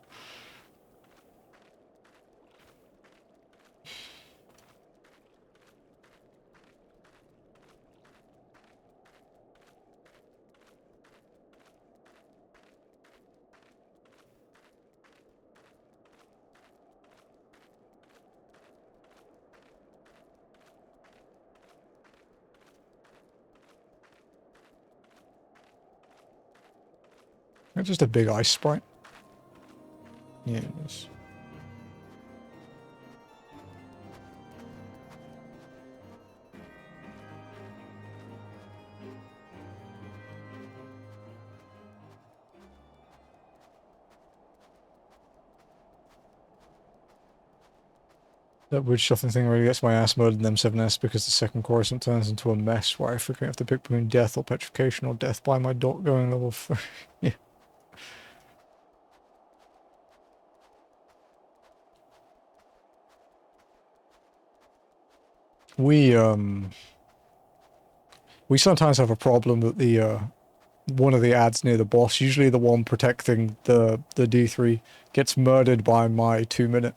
that just a big ice sprite? Yeah, it is. That weird shuffling thing really gets my ass murdered in M7S because the second chorus turns into a mess where I frequently have to pick between death or petrification or death by my dot going level 3. Yeah. We sometimes have a problem that the one of the ads near the boss, usually the one protecting the D3, gets murdered by my 2-minute.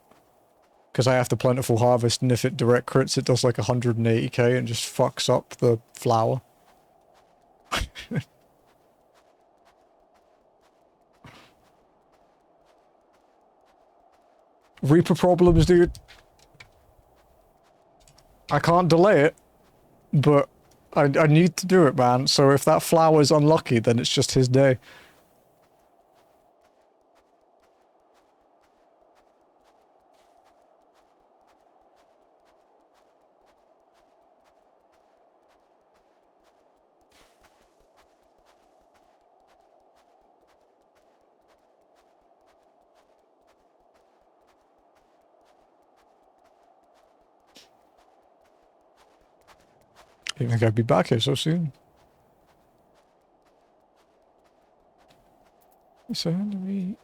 Because I have the Plentiful Harvest, and if it direct crits, it does like 180k and just fucks up the flower. Reaper problems, dude. I can't delay it, but I need to do it, man. So if that flower's unlucky, then it's just his day. I didn't think I'd be back here so soon. So how do we...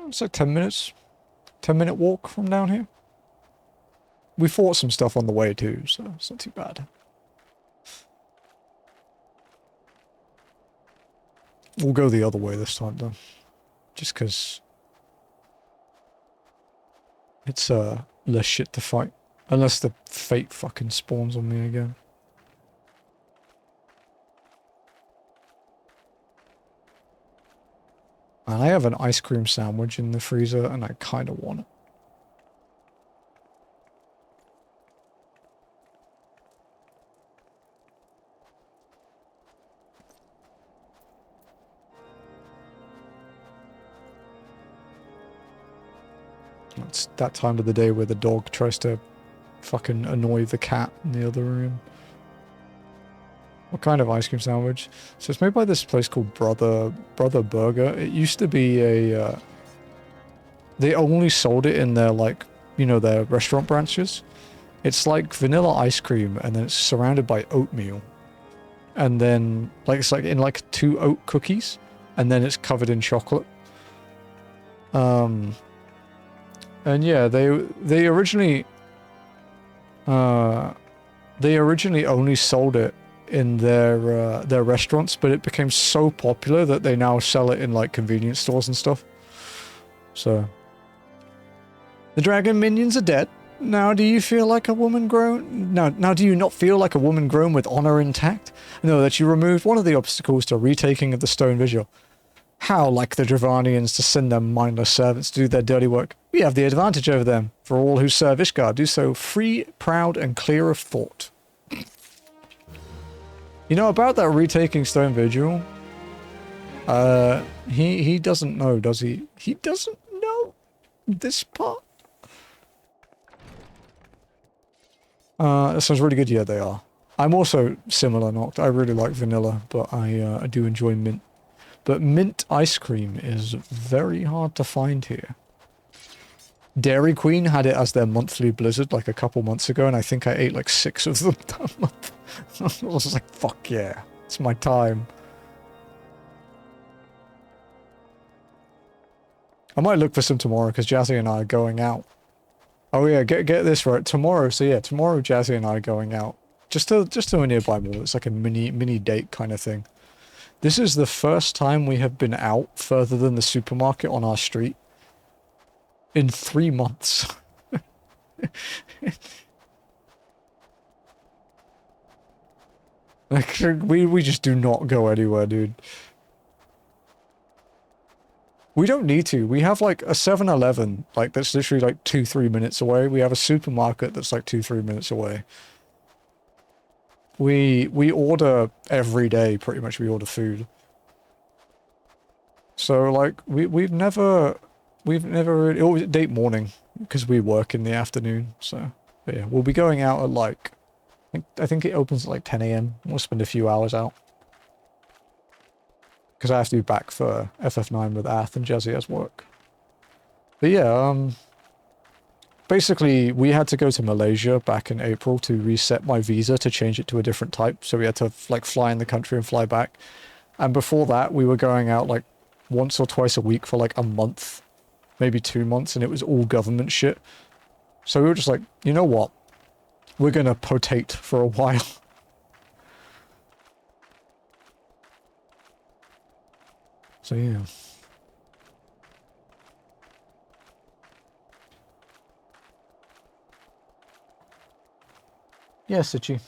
It's like 10 minutes. 10-minute walk from down here. We fought some stuff on the way too, so it's not too bad. We'll go the other way this time though. Just because... it's less shit to fight. Unless the fate fucking spawns on me again. And I have an ice cream sandwich in the freezer and I kind of want it. It's that time of the day where the dog tries to fucking annoy the cat in the other room. What kind of ice cream sandwich? So it's made by this place called Brother Burger. It used to be a... they only sold it in their, like, you know, their restaurant branches. It's like vanilla ice cream and then it's surrounded by oatmeal. And then, like, it's like in like 2 oat cookies. And then it's covered in chocolate. And yeah, they originally only sold it in their restaurants, but it became so popular that they now sell it in like convenience stores and stuff. So the dragon minions are dead. Now do you feel like a woman grown? Now do you not feel like a woman grown with honor intact? Know that you removed one of the obstacles to retaking of the stone vigil. How like the Dravanians to send their mindless servants to do their dirty work. We have the advantage over them. For all who serve Ishgard, do so free, proud, and clear of thought. You know about that retaking stone vigil? He doesn't know, does he? He doesn't know this part. That sounds really good. Yeah, they are. I'm also similar, Noct. I really like vanilla, but I do enjoy mint. But mint ice cream is very hard to find here. Dairy Queen had it as their monthly blizzard like a couple months ago, and I think I ate like 6 of them that month. I was like, fuck yeah, it's my time. I might look for some tomorrow because Jazzy and I are going out. Oh yeah, get this right. Tomorrow, so yeah, tomorrow Jazzy and I are going out. Just to a nearby mall. It's like a mini date kind of thing. This is the first time we have been out further than the supermarket on our street in 3 months. Like, we just do not go anywhere, dude. We don't need to. We have like a 7-Eleven, like that's literally like 2-3 minutes away. We have a supermarket that's like 2-3 minutes away. we order every day, pretty much. We order food. So like we've never really, always date morning because we work in the afternoon. So but yeah, we'll be going out at like I think it opens at like 10 a.m. We'll spend a few hours out because I have to be back for FF9 with Ath and Jazzy has work. But yeah, basically we had to go to Malaysia back in April to reset my visa to change it to a different type. So we had to like fly in the country and fly back. And before that, we were going out like once or twice a week for like a month, maybe 2 months, and it was all government shit. So we were just like, you know what? We're gonna potate for a while. So yeah. Yes, Ichi.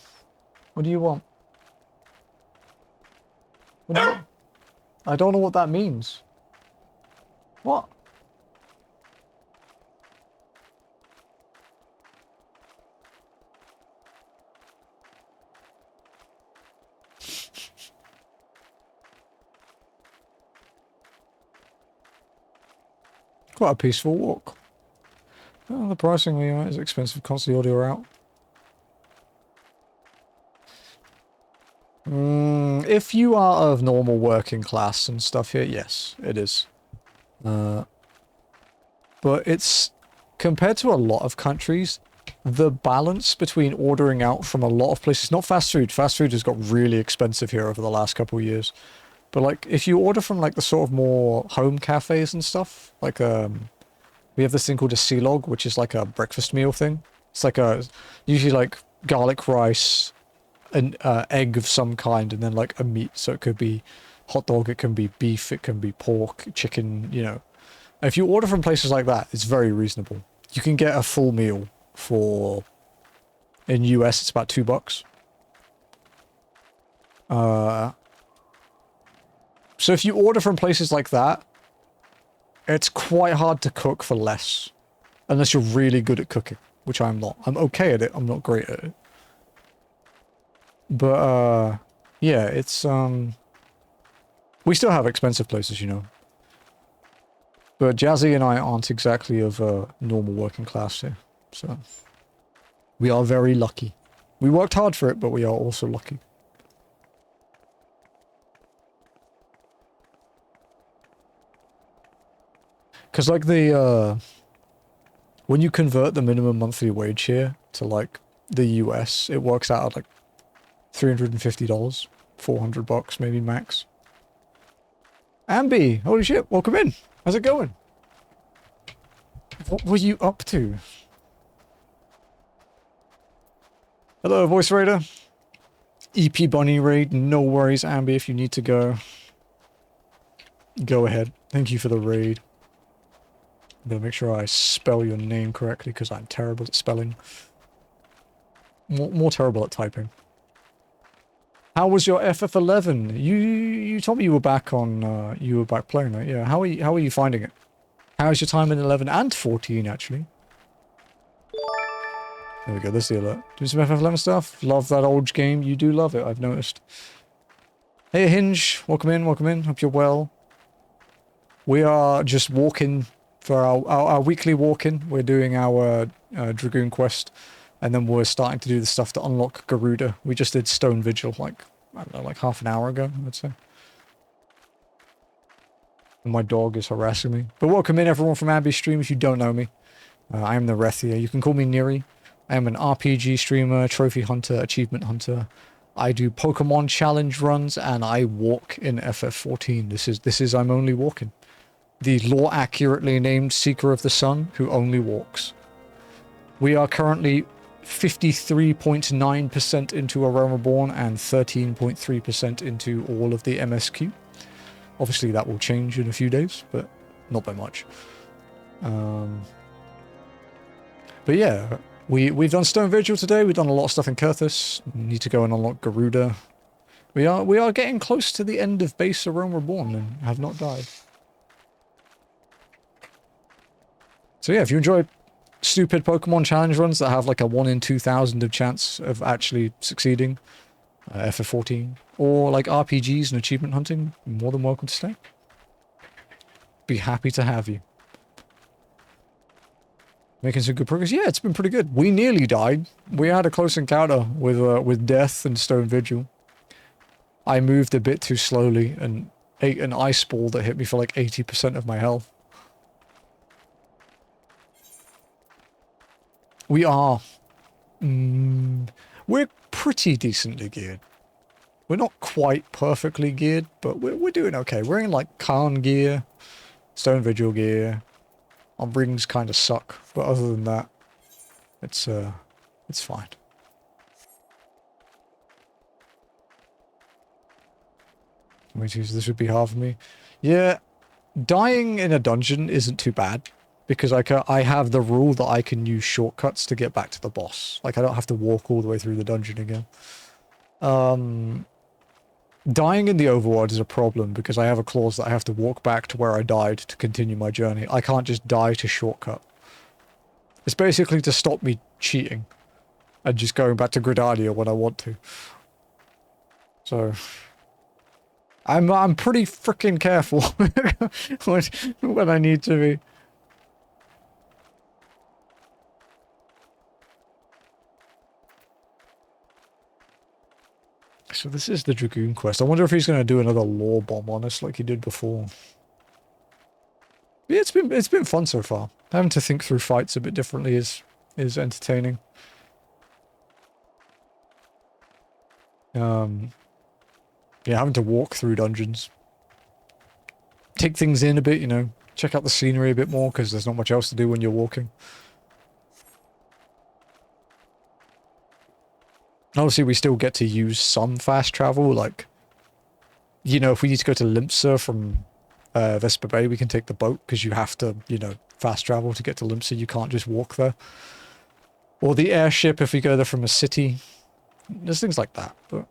What do you want? What do you... I don't know what that means. What? Quite a peaceful walk. Oh, the pricing is expensive. Constantly audio out. If you are of normal working class and stuff here, yes, it is. But it's, compared to a lot of countries, the balance between ordering out from a lot of places, not fast food. Fast food has got really expensive here over the last couple of years. But like, if you order from like the sort of more home cafes and stuff, like we have this thing called a C-log, which is like a breakfast meal thing. It's like usually like garlic rice, an egg of some kind, and then like a meat. So it could be hot dog, it can be beef, it can be pork, chicken, you know. And if you order from places like that, it's very reasonable. You can get a full meal for, in US, it's about $2. So if you order from places like that, it's quite hard to cook for less. Unless you're really good at cooking, which I'm not. I'm okay at it, I'm not great at it. But, yeah, it's, we still have expensive places, you know. But Jazzy and I aren't exactly of a normal working class here, so we are very lucky. We worked hard for it, but we are also lucky. Because, like, when you convert the minimum monthly wage here to, like, the US, it works out at, like, $350, $400 maybe max. Ambi, holy shit, welcome in. How's it going? What were you up to? Hello, Voice Raider. EP Bunny Raid, no worries, Ambi, if you need to go. Go ahead. Thank you for the raid. I'm gonna make sure I spell your name correctly, because I'm terrible at spelling. More terrible at typing. How was your FF11? You told me you were back on, you were back playing that, yeah. How are you finding it? How's your time in 11 and 14, actually? There we go, there's the alert. Do some FF11 stuff. Love that old game. You do love it, I've noticed. Hey, Hinge. Welcome in. Hope you're well. We are just walking for our weekly walk-in. We're doing our Dragoon quest. And then we're starting to do the stuff to unlock Garuda. We just did Stone Vigil, like, I don't know, like half an hour ago, I'd say. And my dog is harassing me. But welcome in, everyone, from Abby's stream, if you don't know me. I am Nirethia. You can call me Niri. I am an RPG streamer, trophy hunter, achievement hunter. I do Pokemon challenge runs, and I walk in FF14. This is I'm only walking. The lore-accurately named Seeker of the Sun, who only walks. We are currently 53.9% into A Realm Reborn and 13.3% into all of the MSQ. Obviously that will change in a few days, but not by much. But yeah, we've done Stone Vigil today, we've done a lot of stuff in Coerthas. Need to go and unlock Garuda. We are getting close to the end of base A Realm Reborn and have not died. So yeah, if you enjoy stupid Pokemon challenge runs that have like a 1 in 2,000 of chance of actually succeeding, FF14, or like RPGs and achievement hunting, you're more than welcome to stay. Be happy to have you. Making some good progress. Yeah, it's been pretty good. We nearly died. We had a close encounter with death and Stone Vigil. I moved a bit too slowly and ate an ice ball that hit me for like 80% of my health. We are. We're pretty decently geared. We're not quite perfectly geared, but we're doing okay. We're in like Khan gear, Stone Vigil gear. Our rings kind of suck, but other than that, it's fine. This would be hard for me. Yeah, dying in a dungeon isn't too bad, because I have the rule that I can use shortcuts to get back to the boss. Like, I don't have to walk all the way through the dungeon again. Dying in the overworld is a problem, because I have a clause that I have to walk back to where I died to continue my journey. I can't just die to shortcut. It's basically to stop me cheating and just going back to Gridania when I want to. So I'm pretty freaking careful when I need to be. So this is the Dragoon quest. I wonder if he's going to do another lore bomb on us like he did before. Yeah, it's been fun so far. Having to think through fights a bit differently is entertaining. Yeah, having to walk through dungeons. Take things in a bit, you know. Check out the scenery a bit more, because there's not much else to do when you're walking. Obviously, we still get to use some fast travel, like, you know, if we need to go to Limpsa from Vesper Bay, we can take the boat, because you have to, you know, fast travel to get to Limpsa. You can't just walk there. Or the airship if we go there from a city. There's things like that, but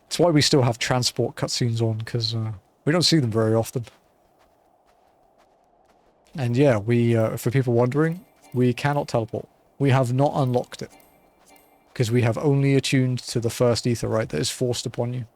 it's why we still have transport cutscenes on, because we don't see them very often. And yeah, we, for people wondering, we cannot teleport. We have not unlocked it. Because we have only attuned to the first aetheryte that is forced upon you.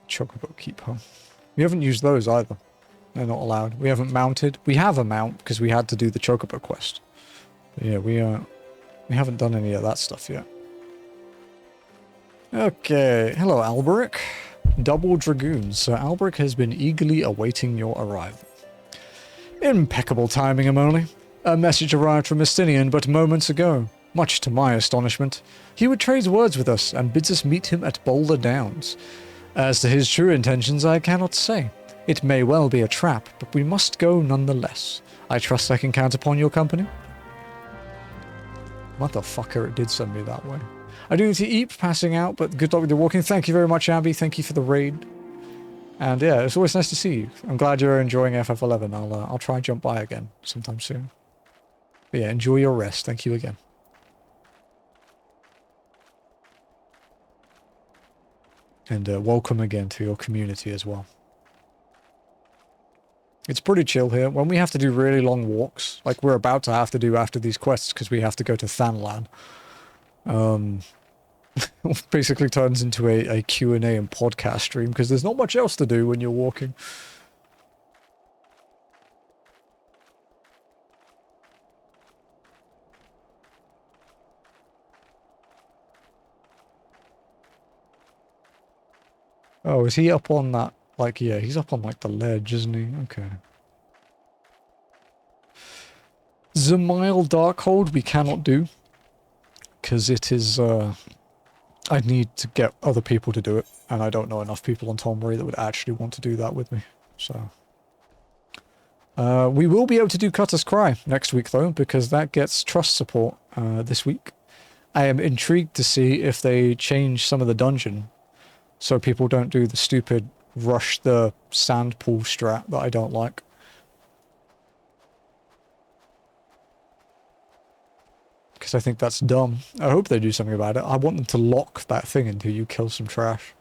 Chocobo Keeper. We haven't used those either. They're not allowed. We haven't mounted. We have a mount because we had to do the Chocobo quest. But yeah, we haven't done any of that stuff yet. Okay, hello Alberic. Double Dragoons. Sir Alberic has been eagerly awaiting your arrival. Impeccable timing, Amoli. A message arrived from Mystinian but moments ago. Much to my astonishment, he would trade words with us and bids us meet him at Boulder Downs. As to his true intentions, I cannot say. It may well be a trap, but we must go nonetheless. I trust I can count upon your company. Motherfucker, it did send me that way. I do need to eat, passing out, but good luck with your walking. Thank you very much, Abby. Thank you for the raid. And yeah, it's always nice to see you. I'm glad you're enjoying FF11. I'll try and jump by again sometime soon. But yeah, enjoy your rest. Thank you again. And welcome again to your community as well. It's pretty chill here. When we have to do really long walks, like we're about to have to do after these quests because we have to go to Thanlan, basically turns into a Q&A and podcast stream because there's not much else to do when you're walking. Oh, is he up on that? Like, yeah, he's up on, like, the ledge, isn't he? Okay. Zemile Darkhold we cannot do. Because it is, I need to get other people to do it. And I don't know enough people on Tombury that would actually want to do that with me. So. We will be able to do Cutter's Cry next week, though, because that gets trust support this week. I am intrigued to see if they change some of the dungeon so people don't do the stupid rush the sand pool strat that I don't like. Because I think that's dumb. I hope they do something about it. I want them to lock that thing until you kill some trash.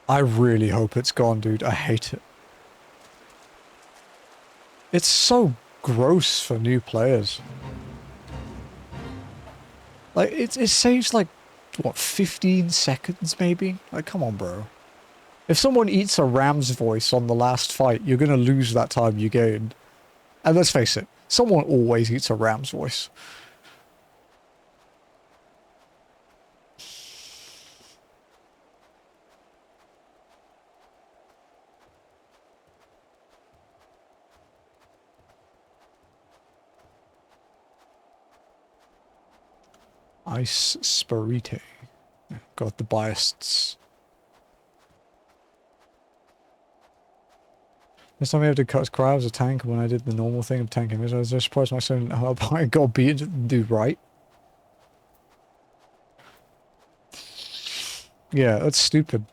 I really hope it's gone, dude. I hate it. It's so gross for new players. Like, it saves, like, what, 15 seconds, maybe? Like, come on, bro. If someone eats a ram's voice on the last fight, you're gonna lose that time you gained. And let's face it, someone always eats a ram's voice. Ice Sparite. Got the biasts. This time I had to cut cry as a tank when I did the normal thing of tanking. I was just surprised myself how I got beat to do right. Yeah, that's stupid.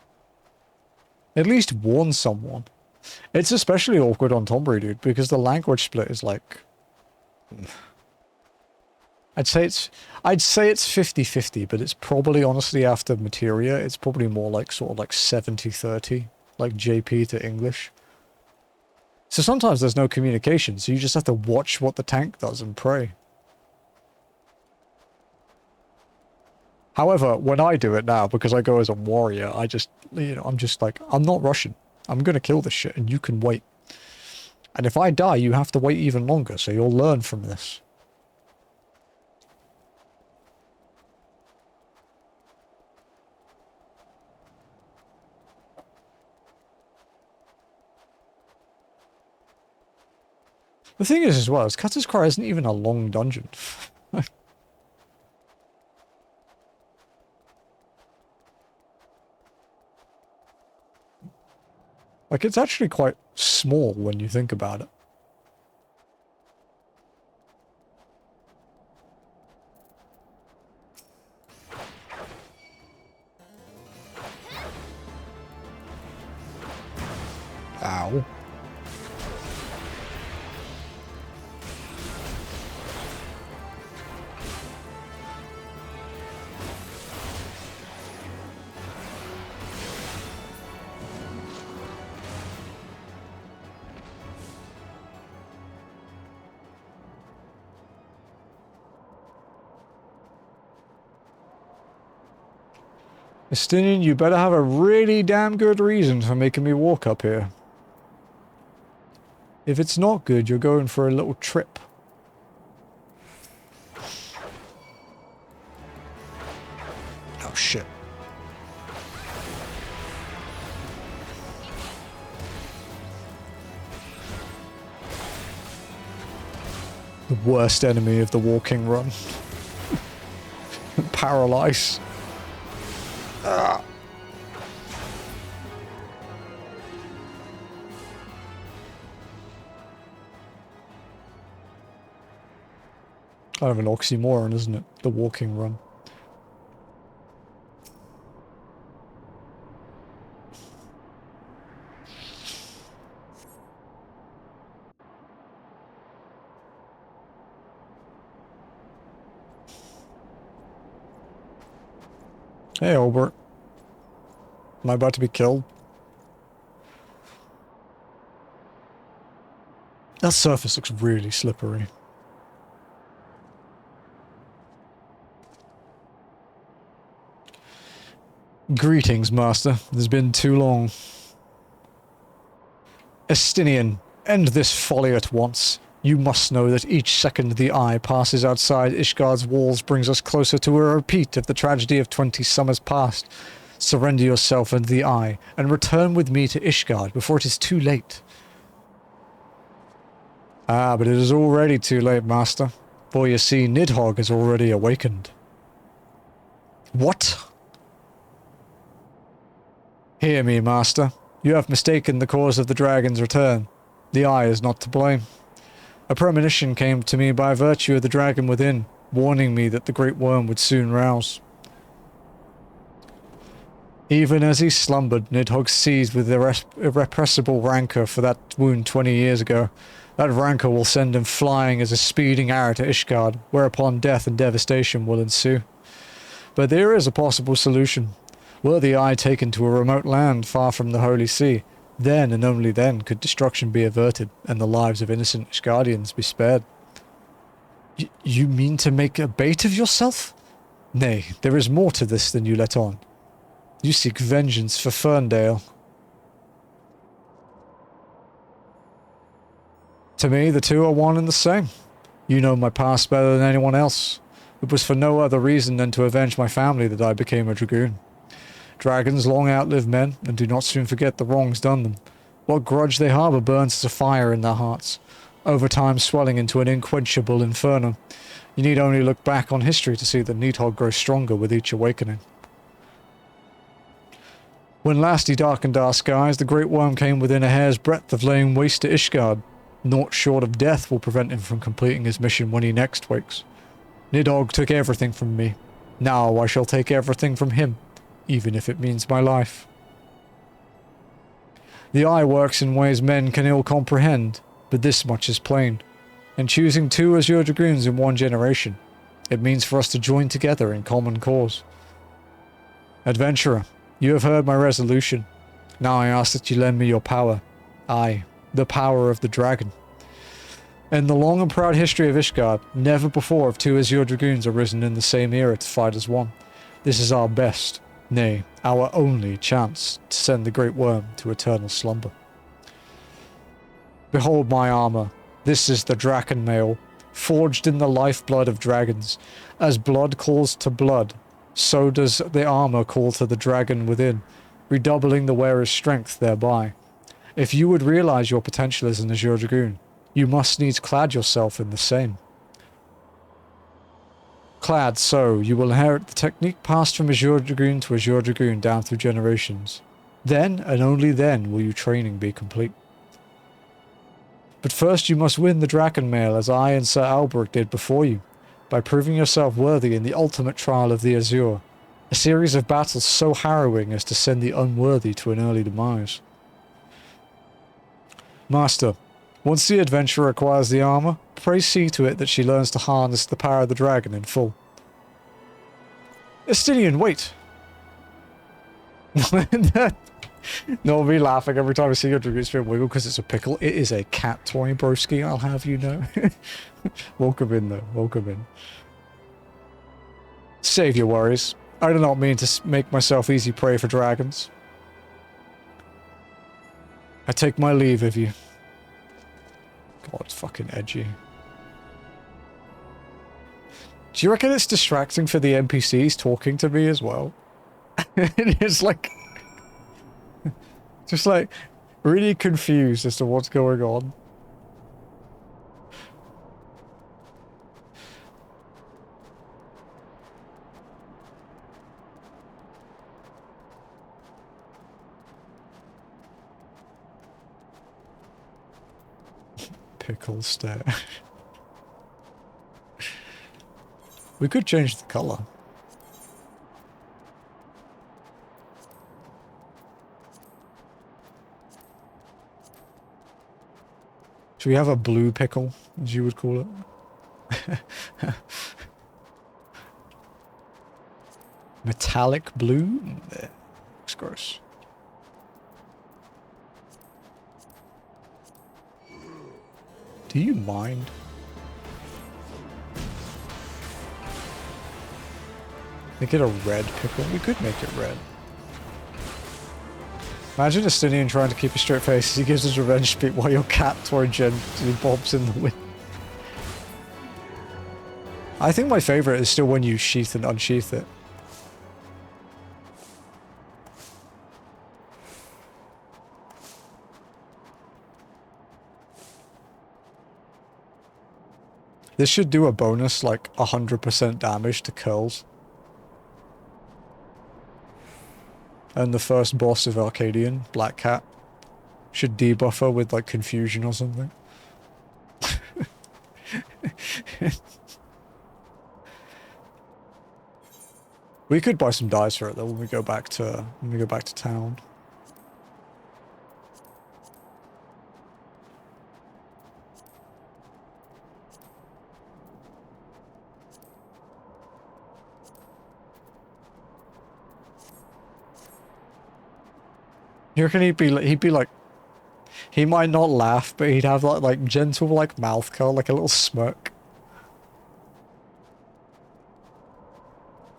At least warn someone. It's especially awkward on Tombury, dude, because the language split is like... I'd say it's 50-50, but it's probably, honestly, after Materia, it's probably more like sort of like 70-30, like JP to English. So sometimes there's no communication, so you just have to watch what the tank does and pray. However, when I do it now, because I go as a warrior, I just, you know, I'm just like, I'm not Russian. I'm gonna kill this shit, and you can wait. And if I die, you have to wait even longer, so you'll learn from this. The thing is, as well, is Cutter's Cry isn't even a long dungeon. Like, it's actually quite small when you think about it. Ow. Estinian, you better have a really damn good reason for making me walk up here. If it's not good, you're going for a little trip. Oh shit. The worst enemy of the walking run. Paralyze. Ah. Kind of an oxymoron, isn't it? The walking run. Hey, Albert. Am I about to be killed? That surface looks really slippery. Greetings, Master. It has been too long. Estinian, end this folly at once. You must know that each second the eye passes outside Ishgard's walls brings us closer to a repeat of the tragedy of 20 summers past. Surrender yourself and the eye, and return with me to Ishgard before it is too late. Ah, but it is already too late, Master. For you see, Nidhogg has already awakened. What? Hear me, Master. You have mistaken the cause of the dragon's return. The eye is not to blame. A premonition came to me by virtue of the dragon within, warning me that the great worm would soon rouse. Even as he slumbered, Nidhogg seized with irrepressible rancor for that wound 20 years ago. That rancor will send him flying as a speeding arrow to Ishgard, whereupon death and devastation will ensue. But there is a possible solution. Were the eye taken to a remote land far from the Holy See, then and only then could destruction be averted and the lives of innocent Ishgardians be spared. You mean to make a bait of yourself? Nay, there is more to this than you let on. You seek vengeance for Ferndale. To me, the two are one and the same. You know my past better than anyone else. It was for no other reason than to avenge my family that I became a dragoon. Dragons long outlive men, and do not soon forget the wrongs done them. What grudge they harbour burns as a fire in their hearts, over time swelling into an unquenchable inferno. You need only look back on history to see that Nidhogg grows stronger with each awakening. When last he darkened our skies, the great worm came within a hair's breadth of laying waste to Ishgard. Naught short of death will prevent him from completing his mission when he next wakes. Nidhogg took everything from me. Now I shall take everything from him, even if it means my life. The eye works in ways men can ill comprehend, but this much is plain. In choosing two Azure Dragoons in one generation, it means for us to join together in common cause. Adventurer, you have heard my resolution. Now I ask that you lend me your power. Aye, the power of the dragon. In the long and proud history of Ishgard, never before have two Azure Dragoons arisen in the same era to fight as one. This is our best, nay, our only chance to send the great worm to eternal slumber. Behold my armor. This is the Draken mail, forged in the lifeblood of dragons. As blood calls to blood, so does the armor call to the dragon within, redoubling the wearer's strength thereby. If you would realize your potential as an Azure Dragoon, you must needs clad yourself in the same. Clad so, you will inherit the technique passed from Azure Dragoon to Azure Dragoon down through generations. Then, and only then, will your training be complete. But first you must win the Draken mail as I and Sir Alberic did before you, by proving yourself worthy in the ultimate trial of the Azure, a series of battles so harrowing as to send the unworthy to an early demise. Master, once the adventurer acquires the armor, pray see to it that she learns to harness the power of the dragon in full. Estinian, wait! No, me laughing every time I see your dragoon spin wiggle because it's a pickle. It is a cat toy, broski, I'll have you know. Welcome in, though. Welcome in. Save your worries. I do not mean to make myself easy prey for dragons. I take my leave of you. God, it's fucking edgy. Do you reckon it's distracting for the NPCs talking to me as well? It's like... just like, really confused as to what's going on. Pickle stare. We could change the color. Should we have a blue pickle, as you would call it? Metallic blue? Looks gross. Do you mind? Make it a red pickle? We could make it red. Imagine Estinian trying to keep a straight face as he gives his revenge speech while your cat toy gently bobs in the wind. I think my favourite is still when you sheath and unsheath it. This should do a bonus, like 100% damage to curls. And the first boss of Arcadian, Black Cat, should debuff her with like confusion or something. We could buy some dice for it though when we go back to town. You reckon he'd be like, he might not laugh, but he'd have like gentle like mouth curl, like a little smirk.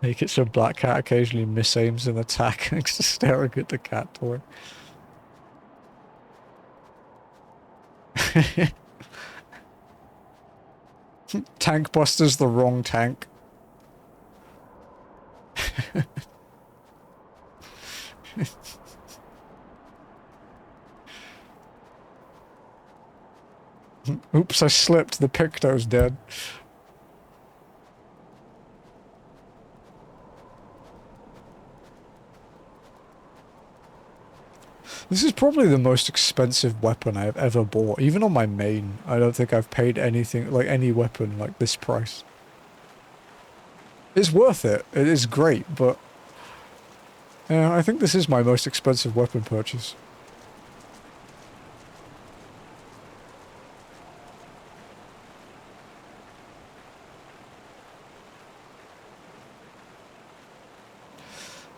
Make it so Black Cat occasionally misaims an attack and just staring at the cat toy. Tank Buster's the wrong tank. Oops, I slipped. The Picto's dead. This is probably the most expensive weapon I've ever bought. Even on my main, I don't think I've paid anything, like any weapon like this price. It's worth it. It is great, but yeah, I think this is my most expensive weapon purchase.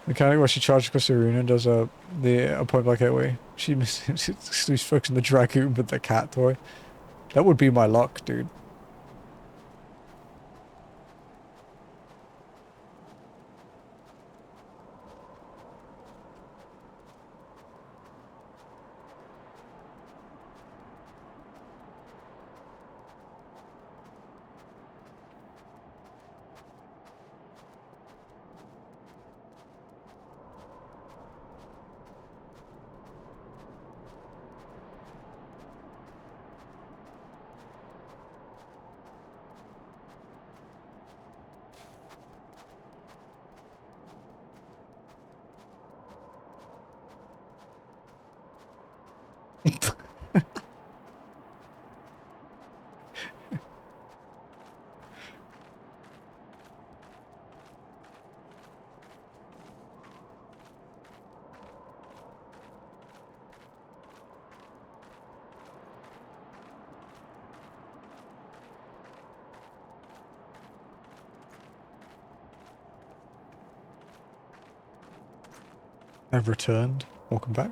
Mechanic where she charges across the arena and does a point blank way. She's focusing the dragoon with the cat toy. That would be my luck, dude. I've returned. Welcome back.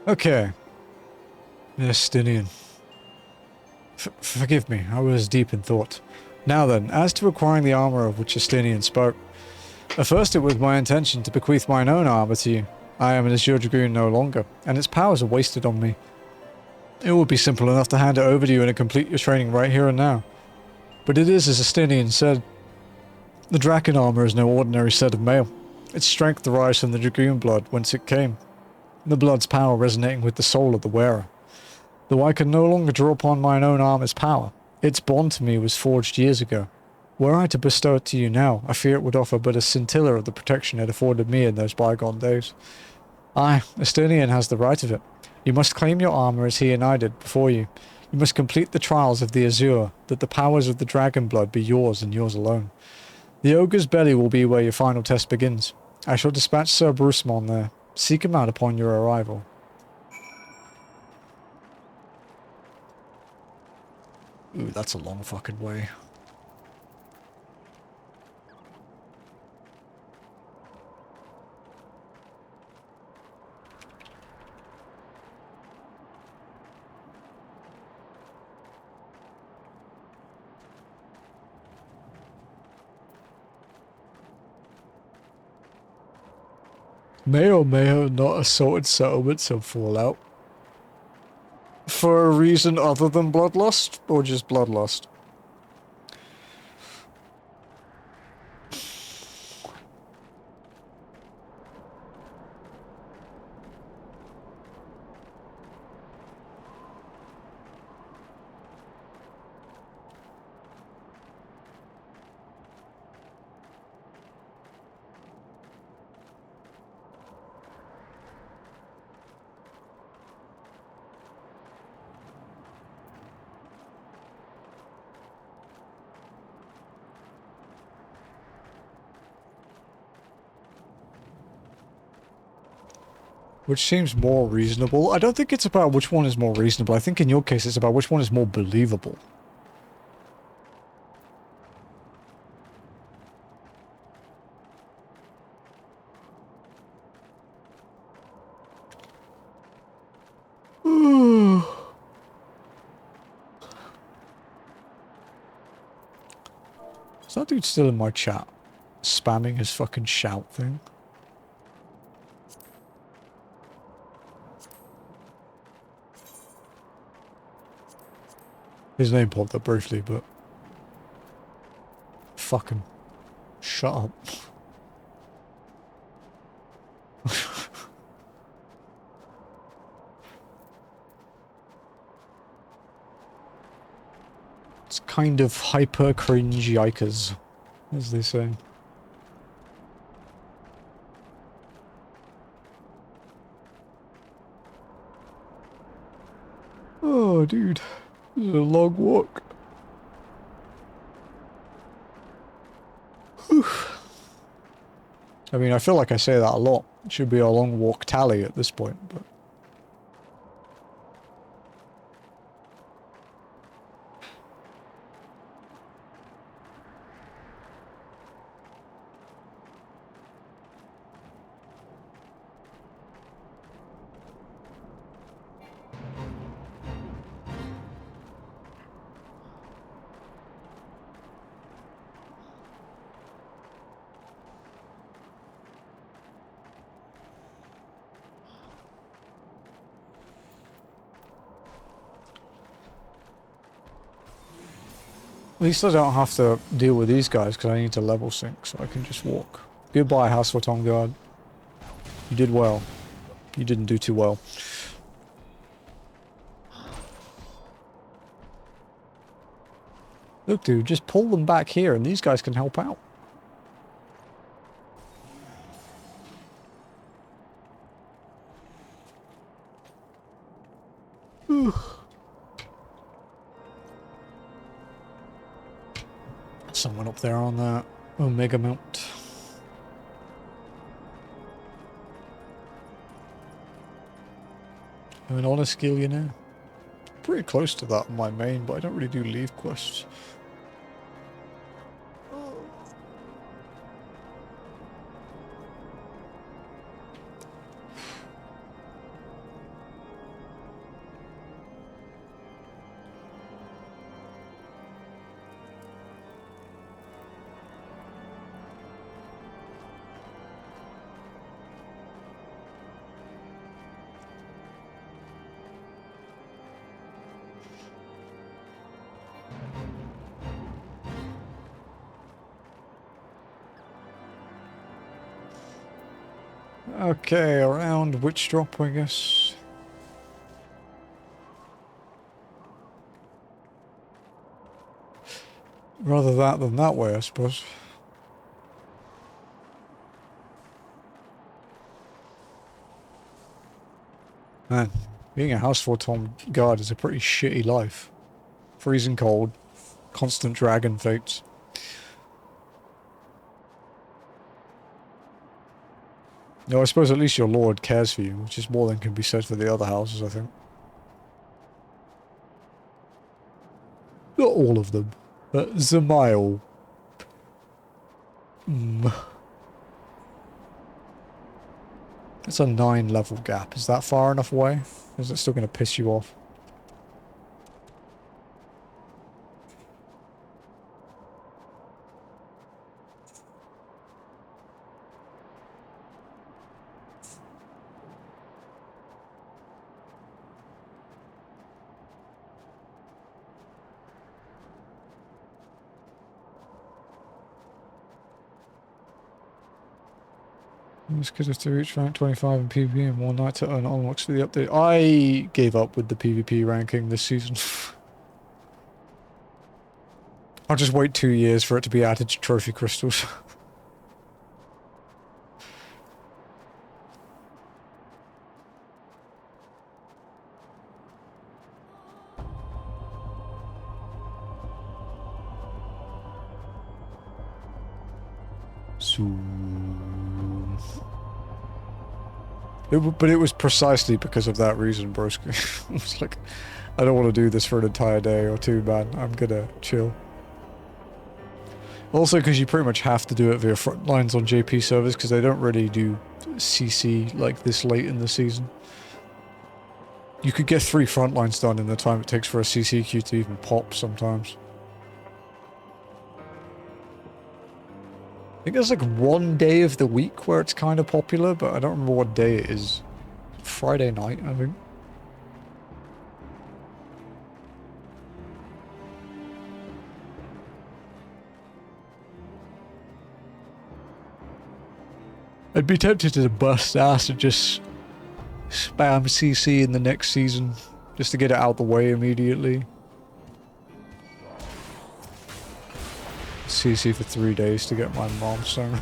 Okay. Justinian. Forgive me, I was deep in thought. Now then, as to acquiring the armor of which Justinian spoke. At first it was my intention to bequeath mine own armor to you. I am an Azure Dragoon no longer, and its powers are wasted on me. It would be simple enough to hand it over to you and complete your training right here and now. But it is as Justinian said. The Draken armor is no ordinary set of mail. Its strength derives from the Dragoon blood whence it came. The blood's power resonating with the soul of the wearer. Though I can no longer draw upon mine own armor's power, its bond to me was forged years ago. Were I to bestow it to you now, I fear it would offer but a scintilla of the protection it afforded me in those bygone days. Aye, Estonian has the right of it. You must claim your armor as he and I did before you. You must complete the trials of the Azure, that the powers of the dragon blood be yours and yours alone. The ogre's belly will be where your final test begins. I shall dispatch Sir Brucemon there. Seek him out upon your arrival. Ooh, that's a long fucking way. May or may have not assaulted settlements of Fallout. For a reason other than bloodlust, or just bloodlust? Which seems more reasonable. I don't think it's about which one is more reasonable. I think in your case it's about which one is more believable. Is that dude still in my chat? Spamming his fucking shout thing? His name popped up briefly, but... Fucking... Shut up. It's kind of hyper cringe yikers, as they say. Oh, dude. This is a long walk. Whew. I mean, I feel like I say that a lot. It should be a long walk tally at this point, but... At least I don't have to deal with these guys because I need to level sync, so I can just walk. Goodbye, House Photon Guard. You did well. You didn't do too well. Look, dude, just pull them back here and these guys can help out. Someone up there on that Omega Mount. I'm an honest skill, you know. Pretty close to that on my main, but I don't really do leave quests. Okay, around Witch Drop, I guess. Rather that than that way, I suppose. Man, being a House Photon Guard is a pretty shitty life. Freezing cold, constant dragon fates. No, I suppose at least your lord cares for you, which is more than can be said for the other houses, I think. Not all of them, but Zamail. It's a 9 level gap. Is that far enough away? Or is it still going to piss you off? It's because if to reach rank 25 in PvP in one night to earn unlocks for the update. I gave up with the PvP ranking this season. I'll just wait 2 years for it to be added to trophy crystals. But it was precisely because of that reason, broski. I was like, I don't want to do this for an entire day or two, man. I'm gonna chill. Also, because you pretty much have to do it via front lines on JP servers, because they don't really do CC like this late in the season. You could get 3 front lines done in the time it takes for a CC queue to even pop sometimes. I think there's like one day of the week where it's kind of popular, but I don't remember what day it is. Friday night, I think. I'd be tempted to bust ass and just spam CC in the next season, just to get it out the way immediately. CC for 3 days to get my mom song.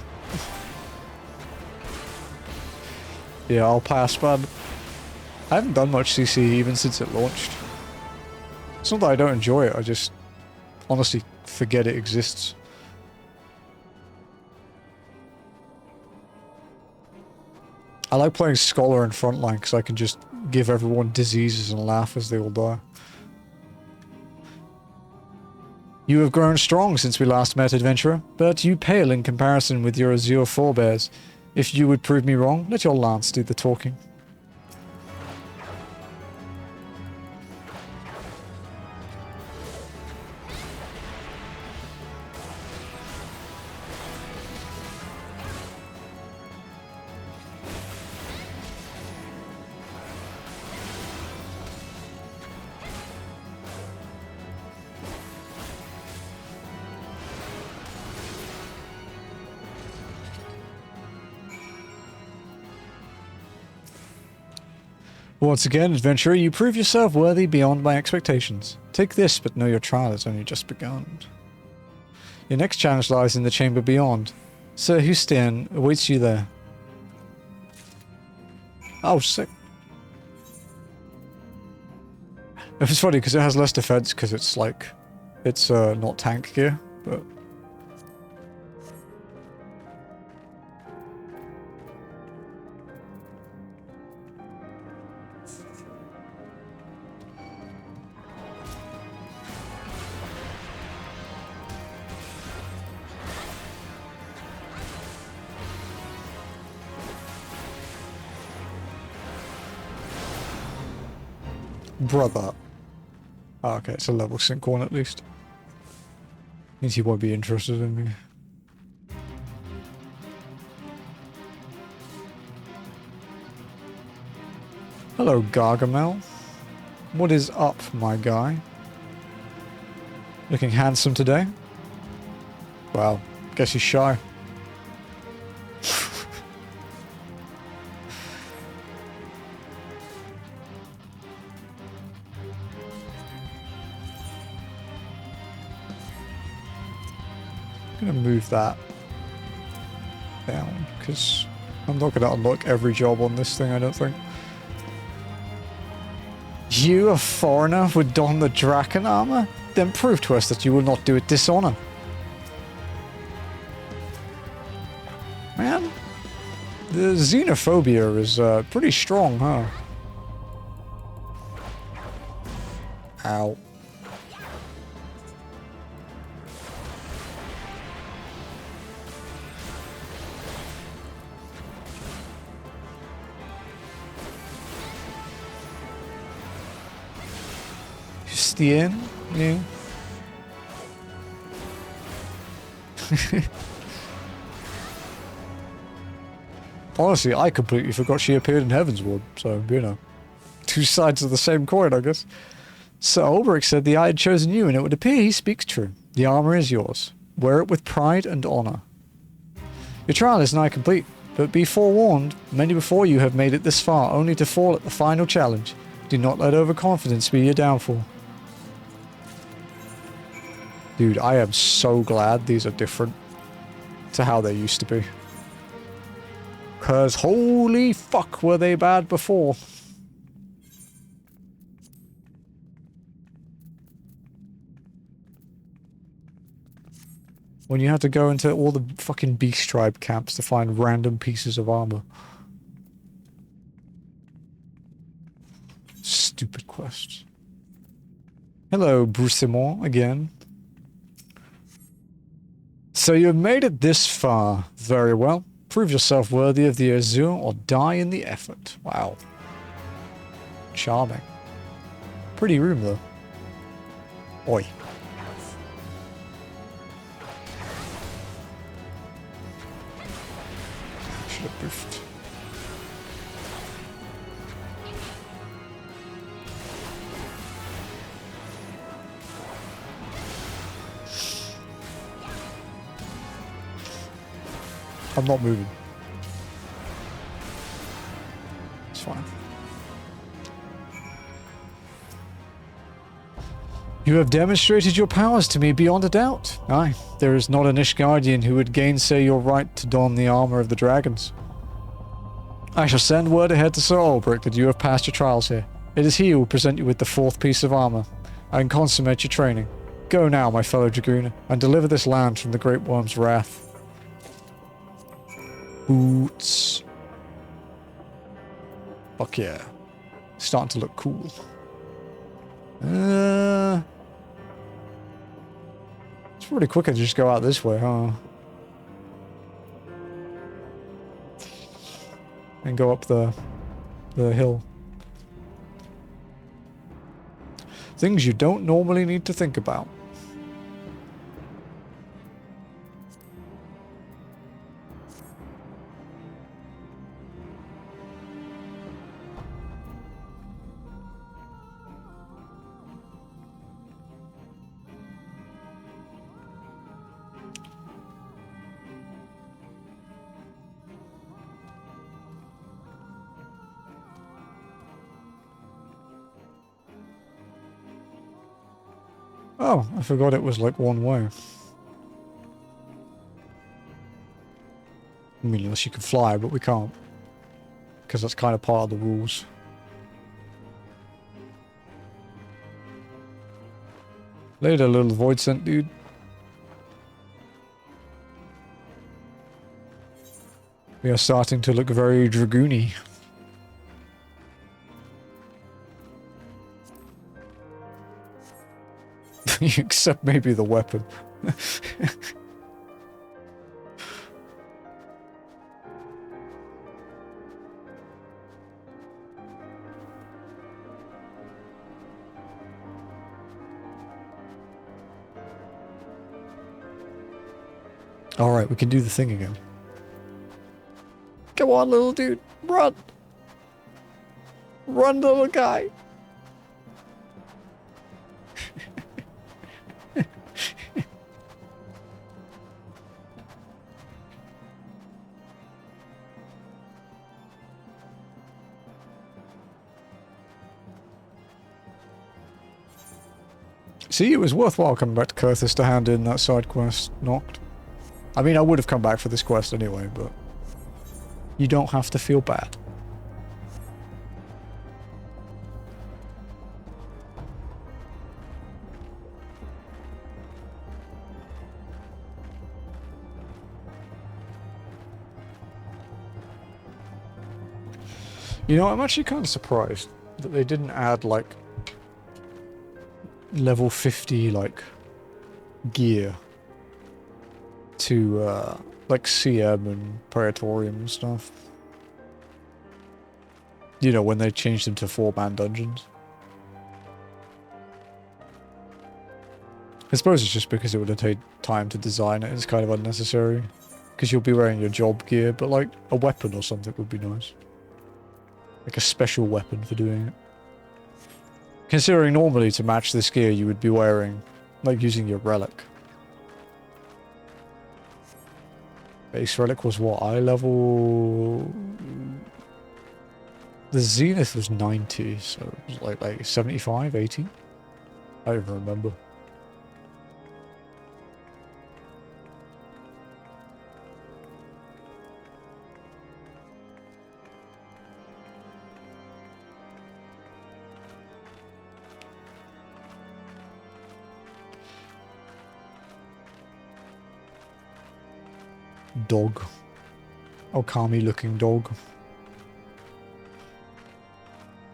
Yeah, I'll pass, man. I haven't done much CC even since it launched. It's not that I don't enjoy it, I just honestly forget it exists. I like playing Scholar and Frontline because I can just give everyone diseases and laugh as they all die. You have grown strong since we last met, adventurer, but you pale in comparison with your azure forebears. If you would prove me wrong, let your lance do the talking. Once again, adventurer, you prove yourself worthy beyond my expectations. Take this, but know your trial has only just begun. Your next challenge lies in the chamber beyond. Sir Hustain awaits you there. Oh, sick. It's funny because it has less defense because it's like, it's not tank gear, but... Brother. Oh, okay, it's a level sync one at least. Means he won't be interested in me. Hello, Gargamel. What is up, my guy? Looking handsome today? Well, guess he's shy. I'm gonna move that down because I'm not gonna unlock every job on this thing, I don't think. You, a foreigner, would don the Draken armor? Then prove to us that you will not do it dishonor. Man, the xenophobia is pretty strong, huh? Ow. Hustain? Yeah. Honestly, I completely forgot she appeared in Heavensward, so, you know. Two sides of the same coin, I guess. Sir Ulbrich said the eye had chosen you, and it would appear he speaks true. The armor is yours. Wear it with pride and honor. Your trial is nigh complete, but be forewarned, many before you have made it this far, only to fall at the final challenge. Do not let overconfidence be your downfall. Dude, I am so glad these are different to how they used to be. Cause holy fuck were they bad before. When you had to go into all the fucking beast tribe camps to find random pieces of armor. Stupid quest. Hello, Brucemont, again. So you have made it this far. Very well. Prove yourself worthy of the Azure or die in the effort. Wow. Charming. Pretty room, though. Oi. Should have boofed. I'm not moving. It's fine. You have demonstrated your powers to me beyond a doubt. Aye, there is not an Ishgardian who would gainsay your right to don the armor of the dragons. I shall send word ahead to Sir Ulbricht that you have passed your trials here. It is he who will present you with the 4th piece of armor, and consummate your training. Go now, my fellow Dragooner, and deliver this land from the Great Worm's wrath. Boots. Fuck yeah. Starting to look cool. It's pretty quicker to just go out this way, huh? And go up the hill. Things you don't normally need to think about. Oh, I forgot it was like one way. I mean, unless you can fly, but we can't. Because that's kind of part of the rules. Later, little void scent dude. We are starting to look very dragoony. Except maybe the weapon. Alright, we can do the thing again. Come on, little dude. Run! Run, little guy! See, it was worthwhile coming back to Coerthas to hand in that side quest knocked. I mean, I would have come back for this quest anyway, but you don't have to feel bad. You know, I'm actually kind of surprised that they didn't add, like, level 50, like, gear to, like, CM and Praetorium and stuff. You know, when they changed them to 4-man dungeons. I suppose it's just because it would have taken time to design it. It's kind of unnecessary. Because you'll be wearing your job gear, but, like, a weapon or something would be nice. Like a special weapon for doing it. Considering normally to match this gear you would be wearing, like using your relic. Base relic was what, eye level? The zenith was 90, so it was like 75, 80? I don't even remember. Dog. Okami looking dog.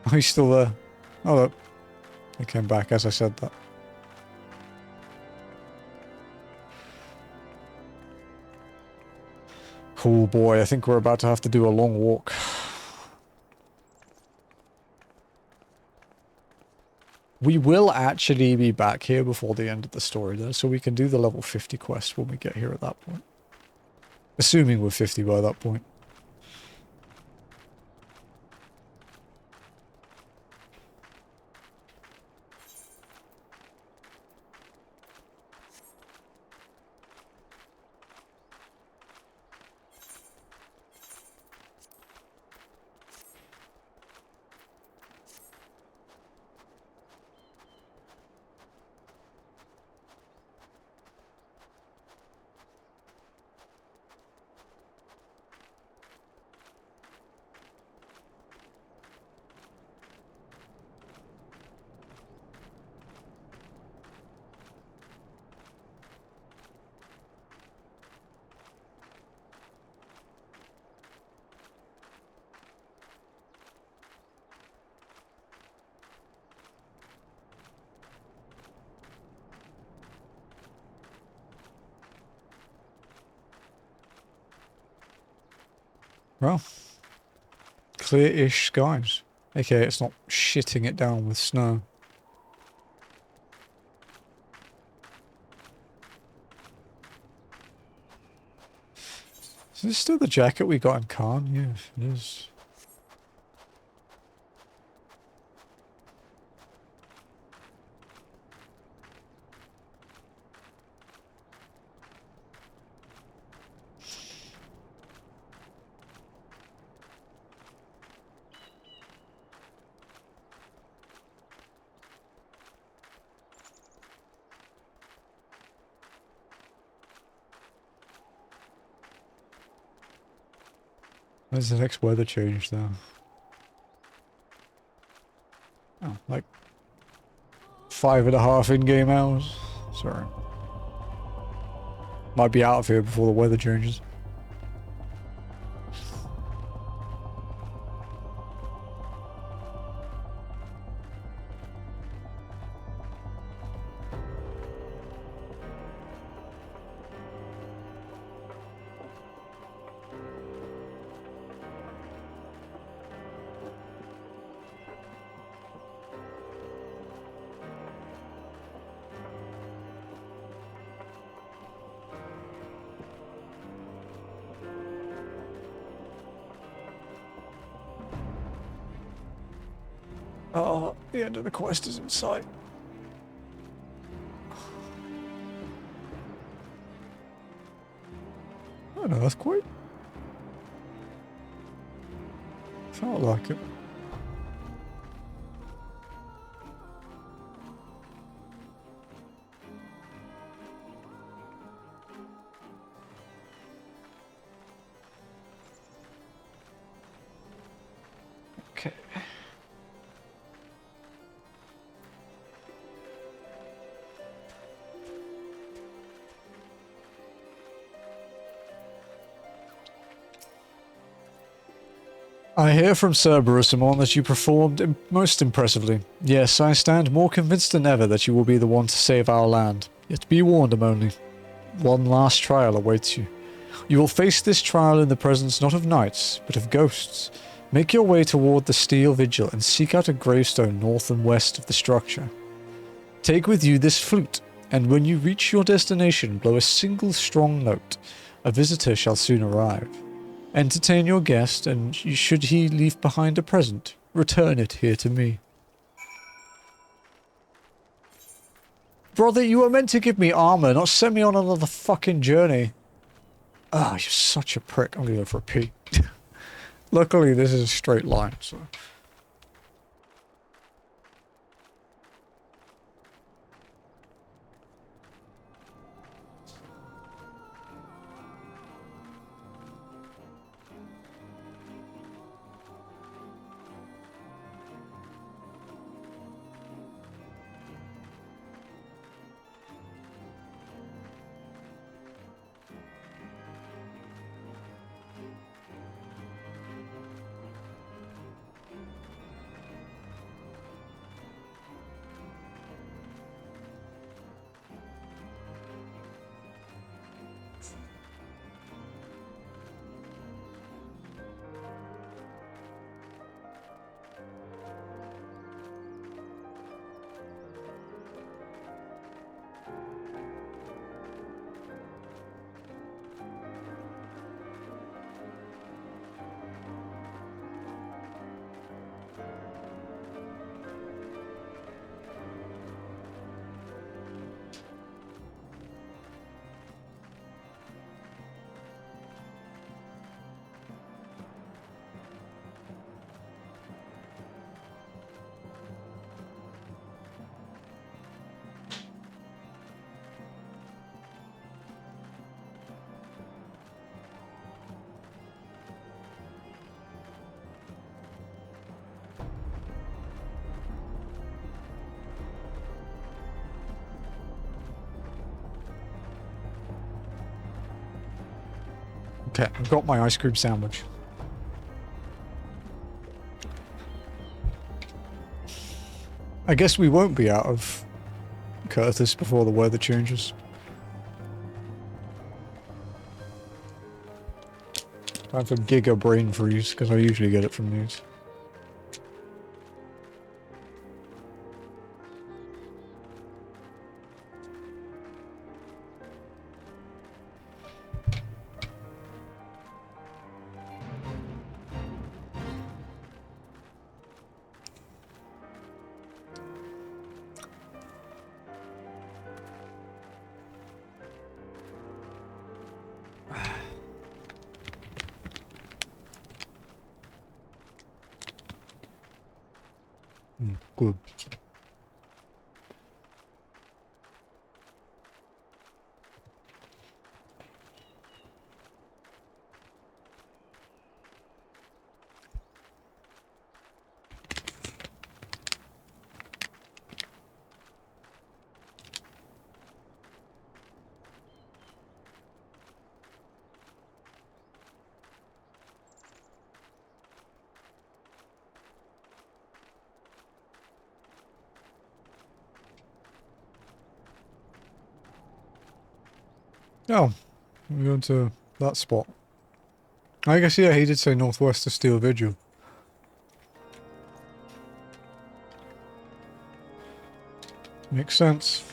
Oh, he's still there. Oh, look. They came back as I said that. Cool boy, I think we're about to have to do a long walk. We will actually be back here before the end of the story though, so we can do the level 50 quest when we get here at that point. Assuming we're 50 by that point. Well, clear-ish skies. Okay, it's not shitting it down with snow. Is this still the jacket we got in Khan? Yeah, it is. When's the next weather change though? Oh, like 5.5 in-game hours. Sorry. Might be out of here before the weather changes. Oh, the end of the quest is in sight. Oh, an earthquake? Felt like it. Okay. I hear from Cerberus, Amon, that you performed most impressively. Yes, I stand more convinced than ever that you will be the one to save our land. Yet be warned, Amoni. One last trial awaits you. You will face this trial in the presence not of knights, but of ghosts. Make your way toward the Steel Vigil and seek out a gravestone north and west of the structure. Take with you this flute, and when you reach your destination, blow a single strong note. A visitor shall soon arrive. Entertain your guest, and should he leave behind a present, return it here to me. Brother, you were meant to give me armor, not send me on another fucking journey. Ah, you're such a prick. I'm gonna go for a pee. Luckily, this is a straight line, so... Okay, I've got my ice cream sandwich. I guess we won't be out of Coerthas before the weather changes. Time for Giga Brain Freeze, because I usually get it from these. Good. Oh, we're going to that spot. I guess, yeah, he did say northwest of Steel Vigil. Makes sense.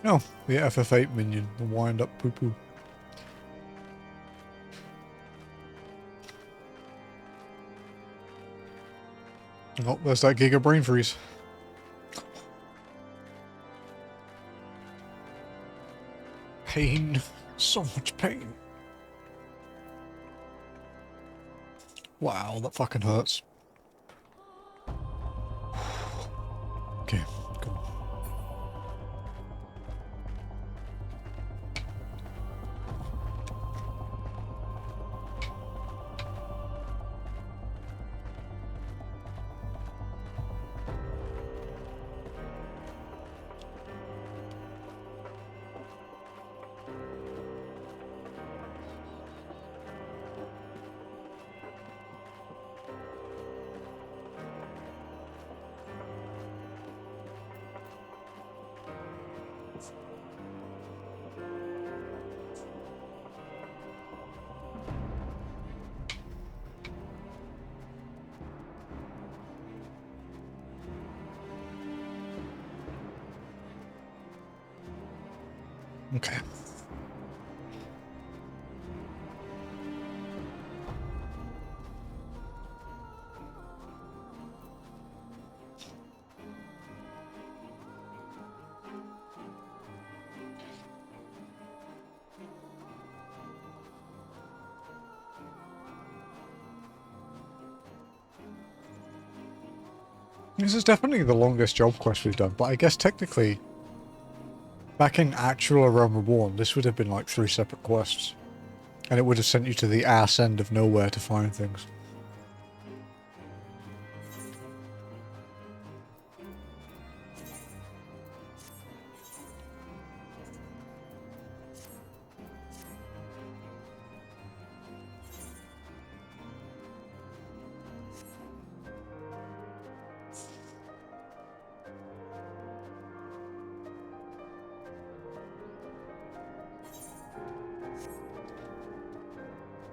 Oh, the FF8 minion, the wind-up poo-poo. Oh, there's that Giga Brain Freeze. Pain. So much pain. Wow, that fucking hurts. Okay, cool. Okay. This is definitely the longest job quest we've done, but I guess technically, back in actual Realm Reborn, this would have been like 3 separate quests. And it would have sent you to the ass end of nowhere to find things.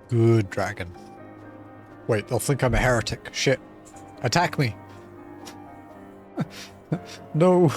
Good dragon. Wait, they'll think I'm a heretic. Shit. Attack me. No.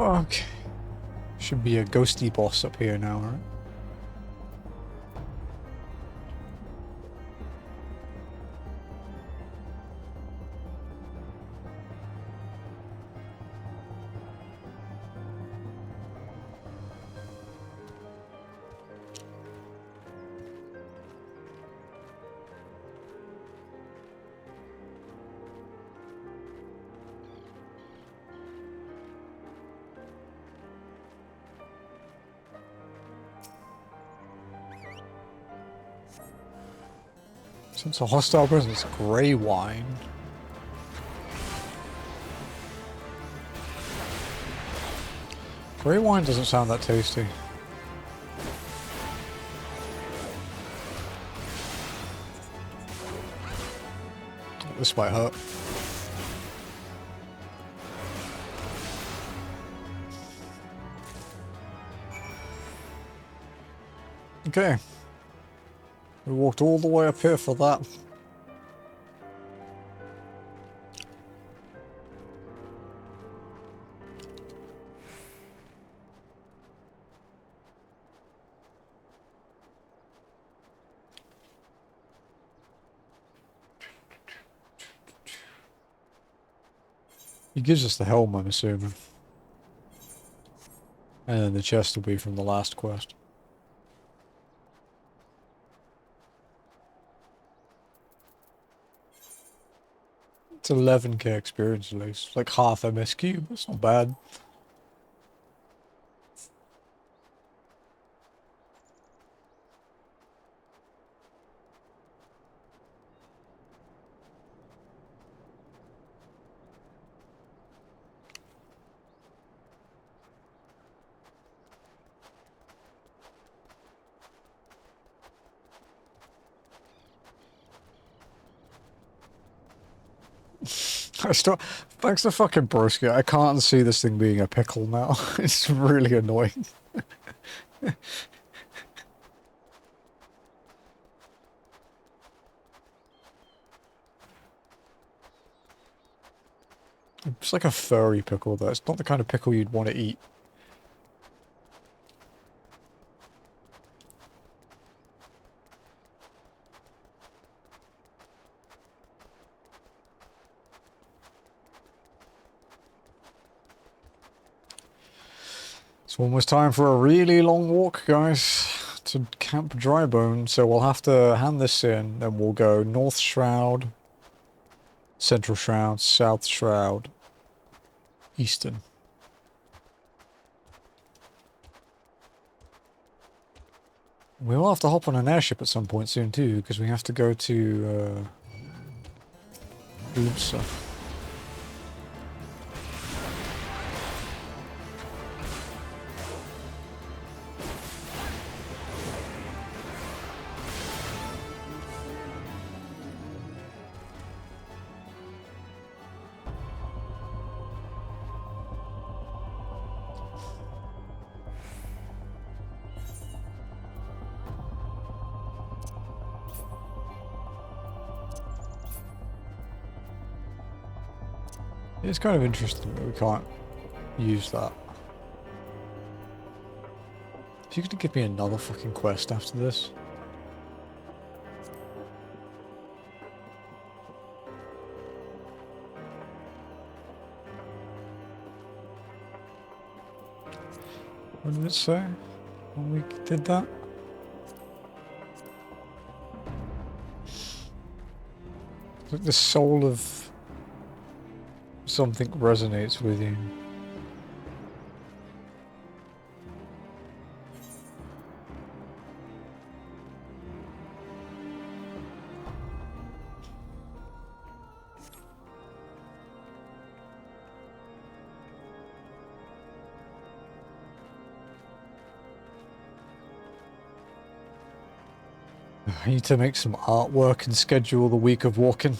Okay. Should be a ghosty boss up here now, right? Since a hostile presence, grey wine. Grey wine doesn't sound that tasty. This might hurt. Okay. We walked all the way up here for that. He gives us the helm, I'm assuming. And then the chest will be from the last quest. It's 11k experience at least. Like half MSQ, that's not bad. Thanks to fucking Broski, I can't see this thing being a pickle now. It's really annoying. It's like a furry pickle though. It's not the kind of pickle you'd want to eat. It's almost time for a really long walk, guys, to Camp Drybone, so we'll have to hand this in, then we'll go North Shroud, Central Shroud, South Shroud, Eastern. We'll have to hop on an airship at some point soon too, because we have to go to Gridania. It's kind of interesting that we can't use that. If you could give me another fucking quest after this. What did it say when we did that? Like the soul of something resonates with you. I need to make some artwork and schedule the week of walking.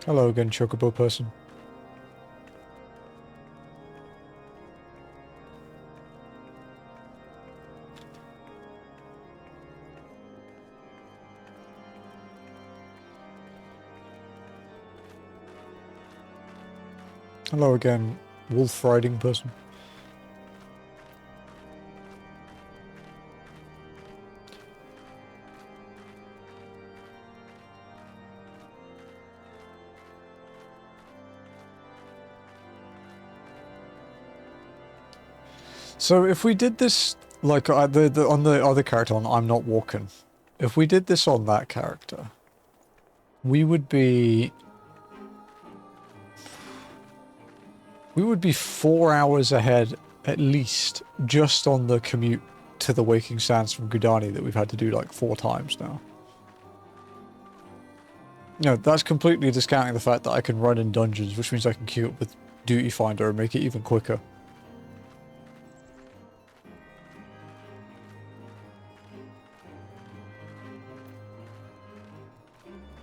Hello again, Chocobo person. Hello again, wolf riding person. So if we did this, like on the other character on I'm Not Walking, if we did this on that character, we would be 4 hours ahead at least just on the commute to the Waking Sands from Gridania that we've had to do like 4 times now. No, that's completely discounting the fact that I can run in dungeons, which means I can queue up with Duty Finder and make it even quicker.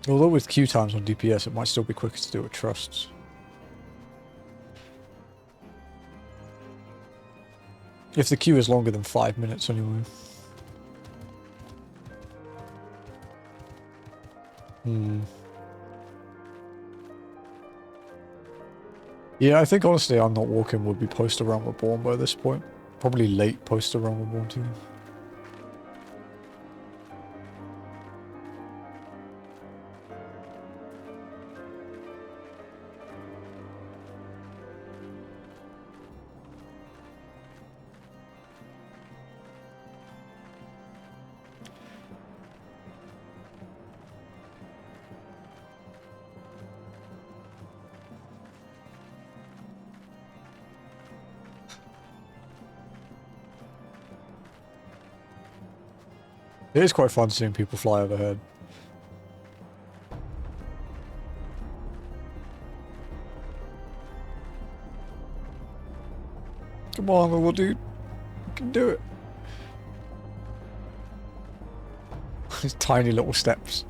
Although with queue times on DPS, it might still be quicker to do with trusts. If the queue is longer than 5 minutes anyway. Yeah, I think honestly I'm Not Walking would be post A Realm Reborn by this point. Probably late post A Realm Reborn too. It is quite fun seeing people fly overhead. Come on, little dude. You can do it. His tiny little steps.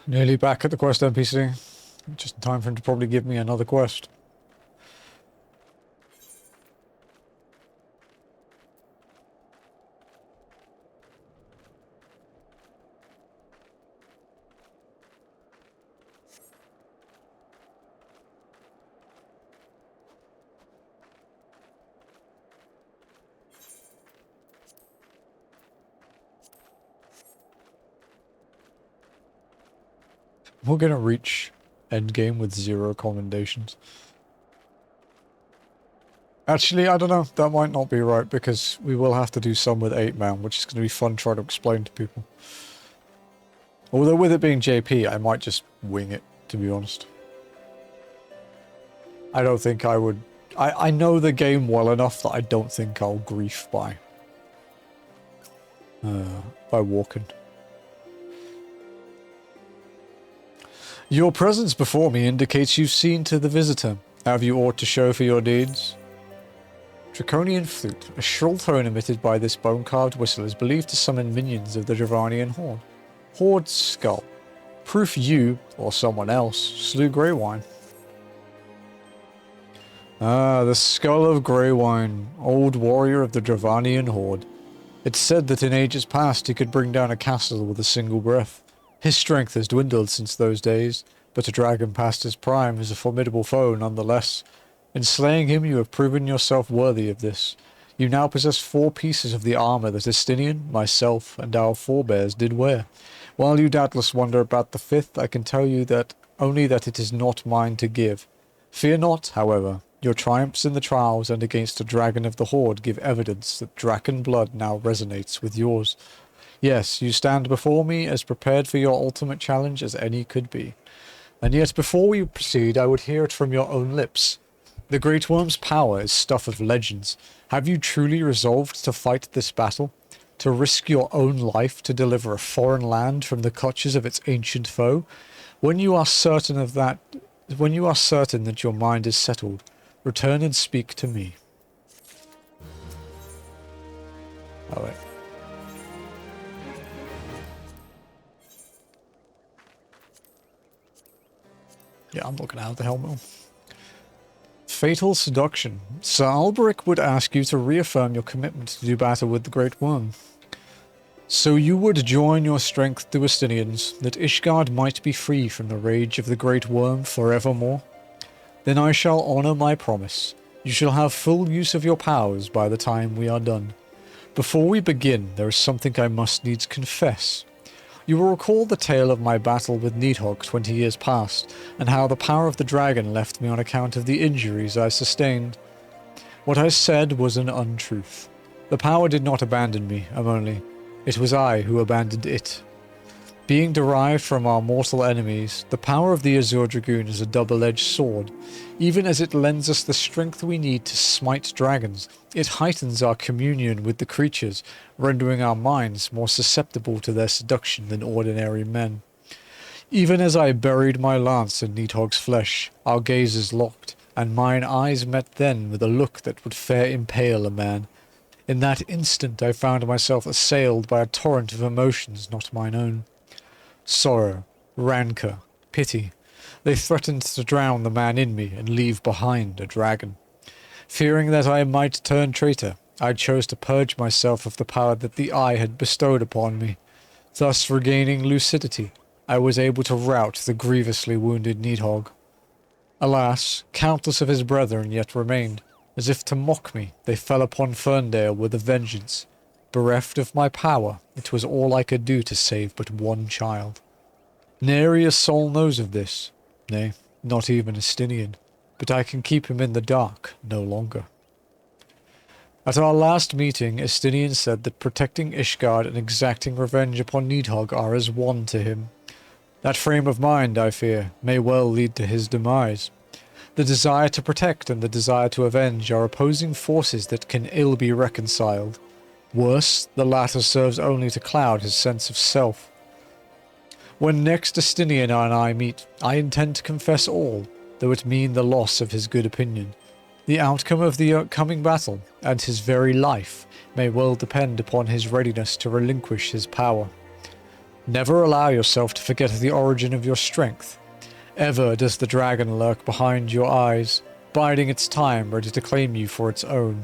Nearly back at the quest NPC. Just in time for him to probably give me another quest. We're gonna reach endgame with 0 commendations. Actually, I don't know. That might not be right, because we will have to do some with 8-man, which is going to be fun trying to explain to people. Although with it being JP, I might just wing it, to be honest. I don't think I would... I know the game well enough that I don't think I'll grief by walking. Your presence before me indicates you've seen to the visitor. Have you aught to show for your deeds? Draconian flute. A shrill tone emitted by this bone-carved whistle is believed to summon minions of the Dravanian Horde. Horde's skull. Proof you, or someone else, slew Greywine. Ah, the skull of Greywine, old warrior of the Dravanian Horde. It's said that in ages past he could bring down a castle with a single breath. His strength has dwindled since those days, but a dragon past his prime is a formidable foe nonetheless. In slaying him you have proven yourself worthy of this. You now possess 4 pieces of the armor that Estinian, myself, and our forebears did wear. While you doubtless wonder about the 5th, I can tell you that only that it is not mine to give. Fear not, however. Your triumphs in the trials and against the dragon of the Horde give evidence that Draken blood now resonates with yours. Yes, you stand before me as prepared for your ultimate challenge as any could be. And yet before we proceed, I would hear it from your own lips. The Great Worm's power is stuff of legends. Have you truly resolved to fight this battle? To risk your own life to deliver a foreign land from the clutches of its ancient foe? When you are certain that your mind is settled, return and speak to me. Oh wait. Yeah, I'm not gonna have the helmet on. Fatal seduction. Sir Alberic would ask you to reaffirm your commitment to do battle with the Great Worm. So you would join your strength to Estinians, that Ishgard might be free from the rage of the Great Worm forevermore? Then I shall honour my promise. You shall have full use of your powers by the time we are done. Before we begin, there is something I must needs confess. You will recall the tale of my battle with Nidhogg 20 years past, and how the power of the dragon left me on account of the injuries I sustained. What I said was an untruth. The power did not abandon me, Amoni. It was I who abandoned it. Being derived from our mortal enemies, the power of the Azure Dragoon is a double-edged sword. Even as it lends us the strength we need to smite dragons, it heightens our communion with the creatures, rendering our minds more susceptible to their seduction than ordinary men. Even as I buried my lance in Nidhogg's flesh, our gazes locked, and mine eyes met then with a look that would fair impale a man. In that instant I found myself assailed by a torrent of emotions not mine own. Sorrow, rancour, pity. They threatened to drown the man in me and leave behind a dragon. Fearing that I might turn traitor, I chose to purge myself of the power that the eye had bestowed upon me. Thus, regaining lucidity, I was able to rout the grievously wounded Nidhogg. Alas, countless of his brethren yet remained. As if to mock me, they fell upon Ferndale with a vengeance. Bereft of my power, it was all I could do to save but one child. Nary a soul knows of this, nay, not even Estinian, but I can keep him in the dark no longer. At our last meeting, Estinian said that protecting Ishgard and exacting revenge upon Nidhogg are as one to him. That frame of mind, I fear, may well lead to his demise. The desire to protect and the desire to avenge are opposing forces that can ill be reconciled. Worse, the latter serves only to cloud his sense of self. When next Estinian and I meet, I intend to confess all, though it mean the loss of his good opinion. The outcome of the upcoming battle, and his very life, may well depend upon his readiness to relinquish his power. Never allow yourself to forget the origin of your strength. Ever does the dragon lurk behind your eyes, biding its time ready to claim you for its own.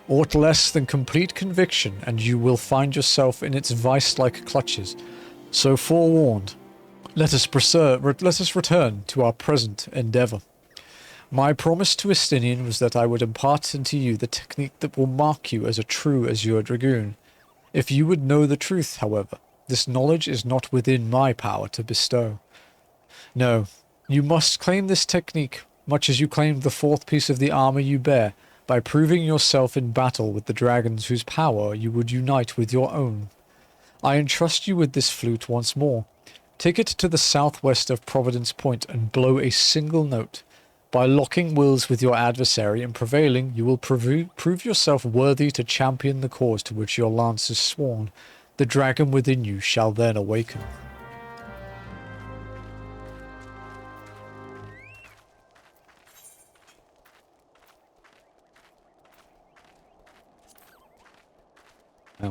Aught less than complete conviction, and you will find yourself in its vice-like clutches. So forewarned, let us return to our present endeavour. My promise to Estinian was that I would impart into you the technique that will mark you as a true Azure Dragoon. If you would know the truth, however, this knowledge is not within my power to bestow. No, you must claim this technique, much as you claimed the fourth piece of the armour you bear, by proving yourself in battle with the dragons whose power you would unite with your own. I entrust you with this flute once more. Take it to the southwest of Providence Point and blow a single note. By locking wills with your adversary and prevailing, you will prove yourself worthy to champion the cause to which your lance is sworn. The dragon within you shall then awaken.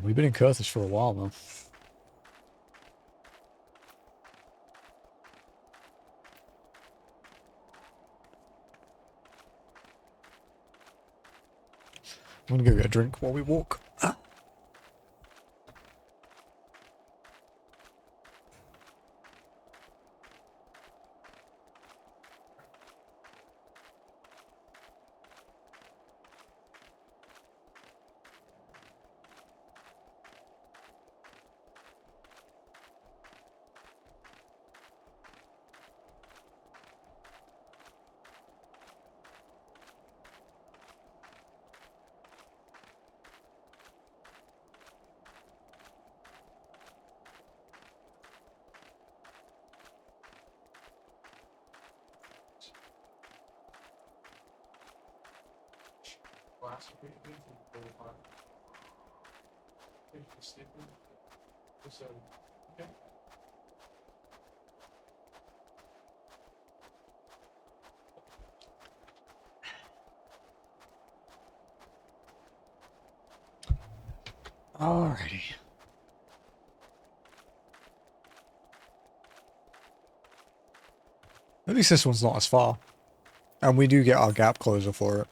We've been in Coerthas for a while now. I'm gonna go get a drink while we walk. Alrighty. At least this one's not as far. And we do get our gap closer for it.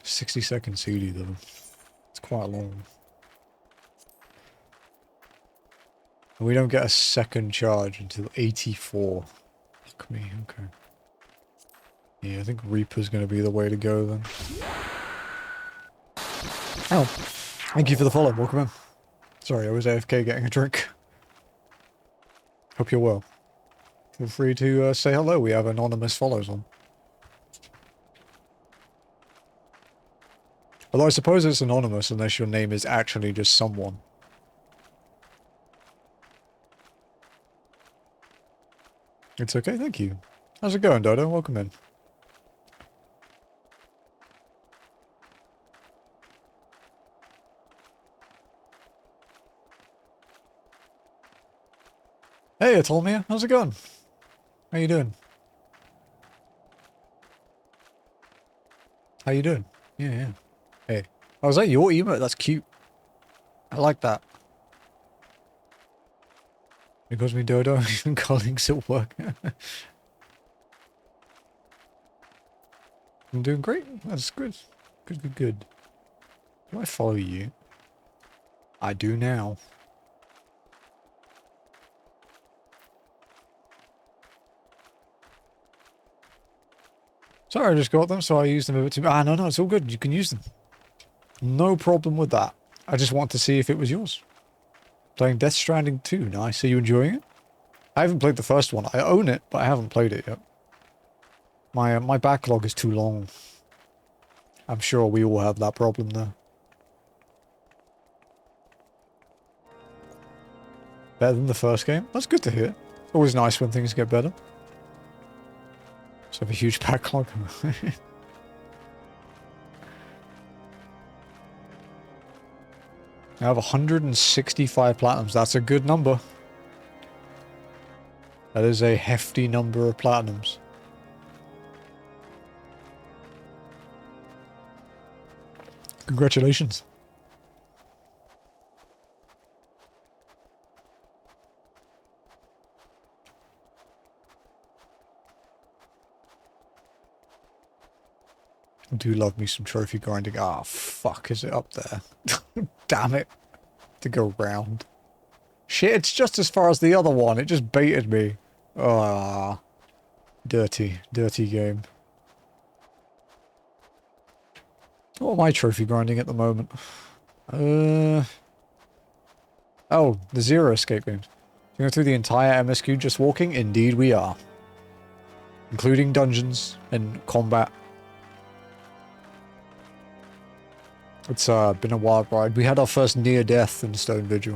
60-second CD though. It's quite long. And we don't get a second charge until 84. Fuck me, okay. Yeah, I think Reaper's gonna be the way to go then. Oh, thank you for the follow. Welcome in. Sorry, I was AFK getting a drink. Hope you're well. Feel free to say hello. We have anonymous follows on. Although I suppose it's anonymous unless your name is actually just someone. It's okay, thank you. How's it going, Dodo? Welcome in. Hey, Atolmia. How's it going? How you doing? How you doing? Yeah, yeah. Hey. Oh, is that your emote? That's cute. I like that. It calls me Dodo, even colleagues at work. I'm doing great. That's good. Good, good, good. Do I follow you? I do now. Sorry, I just got them, so I used them a bit too... Ah, no, no, it's all good. You can use them. No problem with that. I just want to see if it was yours. Playing Death Stranding 2. Nice. Are you enjoying it? I haven't played the first one. I own it, but I haven't played it yet. My backlog is too long. I'm sure we all have that problem there. Better than the first game? That's good to hear. Always nice when things get better. So I have a huge backlog. I have 165 platinums. That's a good number. That is a hefty number of platinums. Congratulations. I do love me some trophy grinding. Ah, fuck, is it up there? Damn it. To go round. Shit, it's just as far as the other one. It just baited me. Ah. Dirty. Dirty game. What am I trophy grinding at the moment? Oh, the Zero escape games. Going through the entire MSQ just walking? Indeed we are. Including dungeons and combat. It's been a wild ride. We had our first near death in Stone Vigil.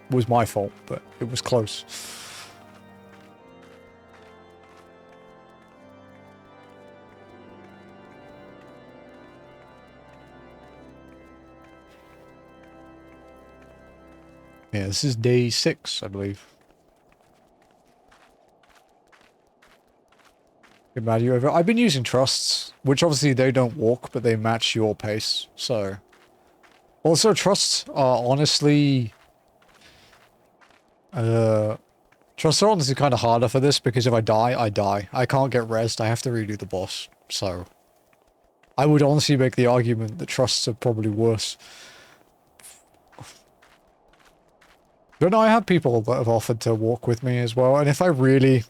It was my fault, but it was close. Yeah, this is day 6, I believe. Good mad you over. I've been using trusts, which obviously they don't walk, but they match your pace, so... Also, trusts are honestly... trusts are honestly kind of harder for this, because if I die, I die. I can't get rezzed, I have to redo the boss, so... I would honestly make the argument that trusts are probably worse. But no, I have people that have offered to walk with me as well, and if I really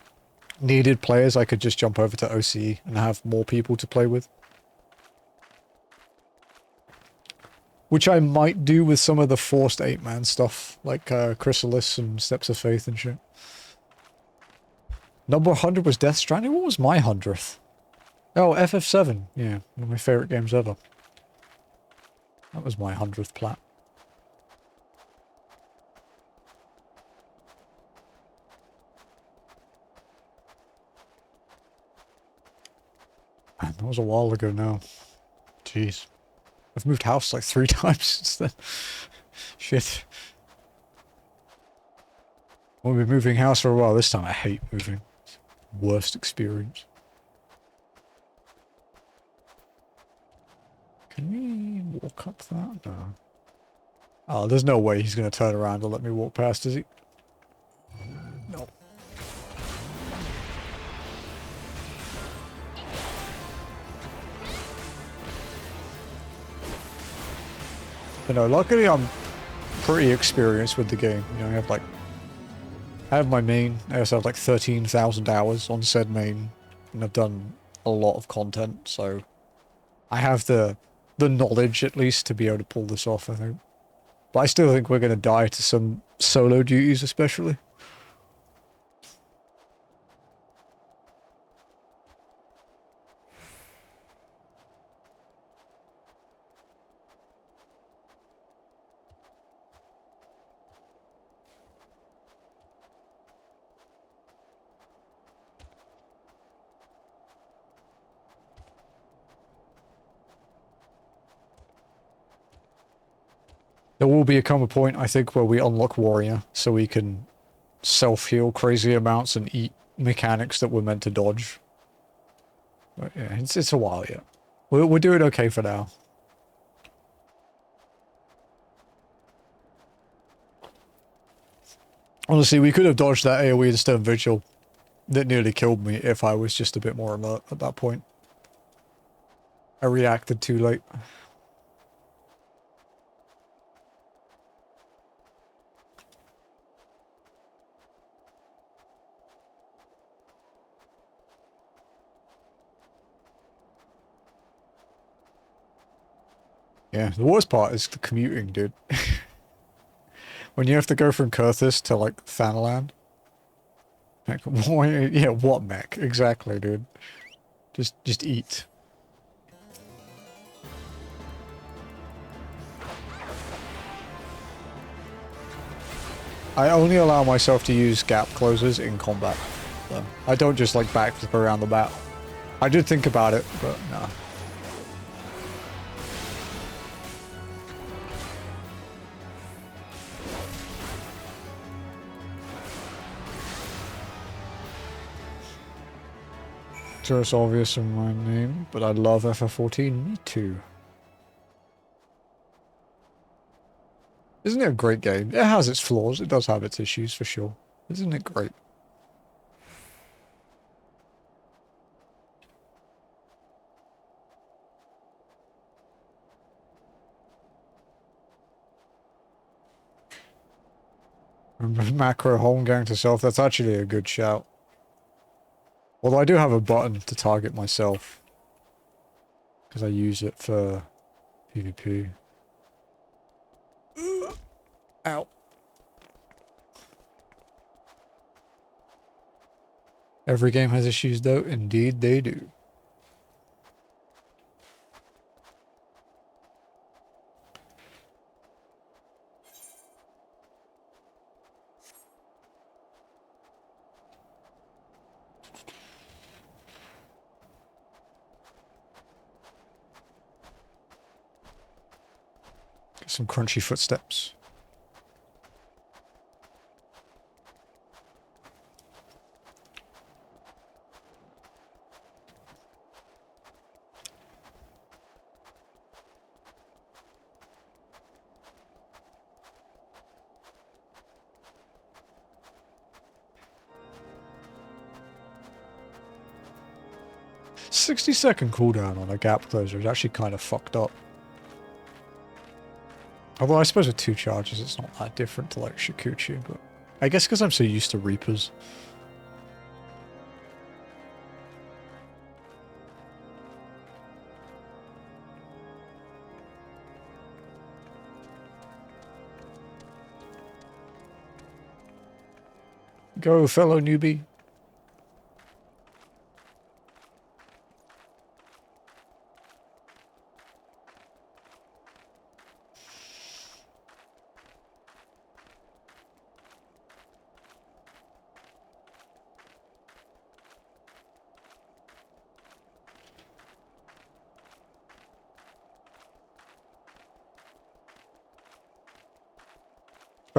needed players, I could just jump over to OCE and have more people to play with. Which I might do with some of the forced 8-man stuff, like Chrysalis and Steps of Faith and shit. Number 100 was Death Stranding? What was my 100th? Oh, FF7. Yeah, one of my favourite games ever. That was my 100th plat. Man, that was a while ago now. Jeez. I've moved house like 3 times since then. Shit. We'll be moving house for a while. This time I hate moving. Worst experience. Can we walk up that? No. Oh, there's no way he's going to turn around and let me walk past, is he? No. But no, luckily I'm pretty experienced with the game. You know, I have my main. I also have like 13,000 hours on said main, and I've done a lot of content, so I have the knowledge at least to be able to pull this off, I think. But I still think we're going to die to some solo duties, especially. There will become a point, I think, where we unlock Warrior, so we can self-heal crazy amounts and eat mechanics that we're meant to dodge. But yeah, it's a while yet. We're doing okay for now. Honestly, we could have dodged that AoE Stone Vigil that nearly killed me if I was just a bit more alert at that point. I reacted too late. Yeah, the worst part is the commuting, dude. When you have to go from Coerthas to, like, Thanalan. Like, yeah, what mech? Exactly, dude. Just eat. I only allow myself to use gap closers in combat. So I don't just, like, backflip around the map. I did think about it, but nah. Sure, it's obvious in my name, but I love FF14. Me too. Isn't it a great game? It has its flaws. It does have its issues, for sure. Isn't it great? Remember macro home gang to self? That's actually a good shout. Although I do have a button to target myself. Because I use it for PvP. Ow. Every game has issues though. Indeed they do. Get some crunchy footsteps. "60-second cooldown on a gap closer is actually kind of fucked up. Although I suppose with 2 charges it's not that different to like Shikuchi, but I guess because I'm so used to Reapers. Go, fellow newbie.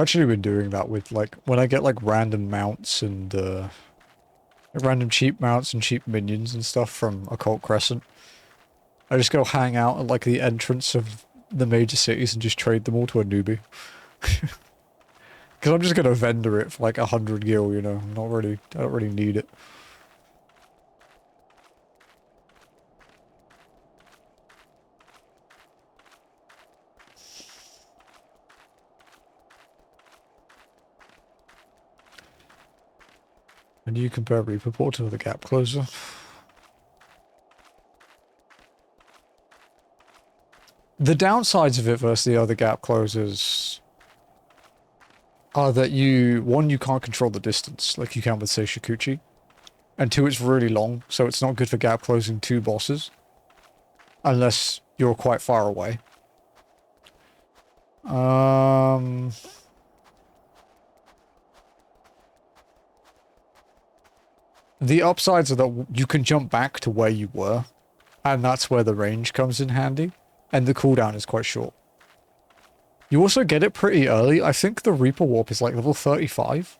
actually been doing that with, like, when I get, like, random mounts and, random cheap mounts and cheap minions and stuff from Occult Crescent. I just go hang out at, like, the entrance of the major cities and just trade them all to a newbie. Because I'm just gonna vendor it for, like, 100 gil, you know? I don't really need it. And you compare Reaper Portal with a gap closer. The downsides of it versus the other gap closers are that one, you can't control the distance like you can with, say, Shikuchi. And two, it's really long, so it's not good for gap closing two bosses. Unless you're quite far away. The upsides are that you can jump back to where you were, and that's where the range comes in handy, and the cooldown is quite short. You also get it pretty early. I think the Reaper Warp is like level 35.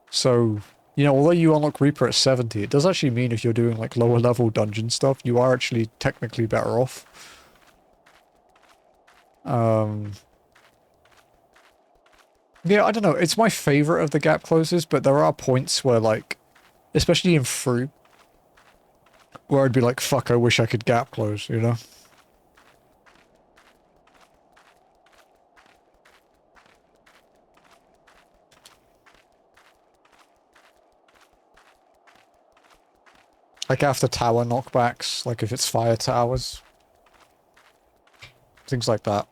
So, you know, although you unlock Reaper at 70, it does actually mean if you're doing like lower level dungeon stuff, you are actually technically better off. Yeah, I don't know. It's my favorite of the gap closes, but there are points where, like, especially in Fruit, where I'd be like, fuck, I wish I could gap close, you know? Like after tower knockbacks, like if it's fire towers. Things like that.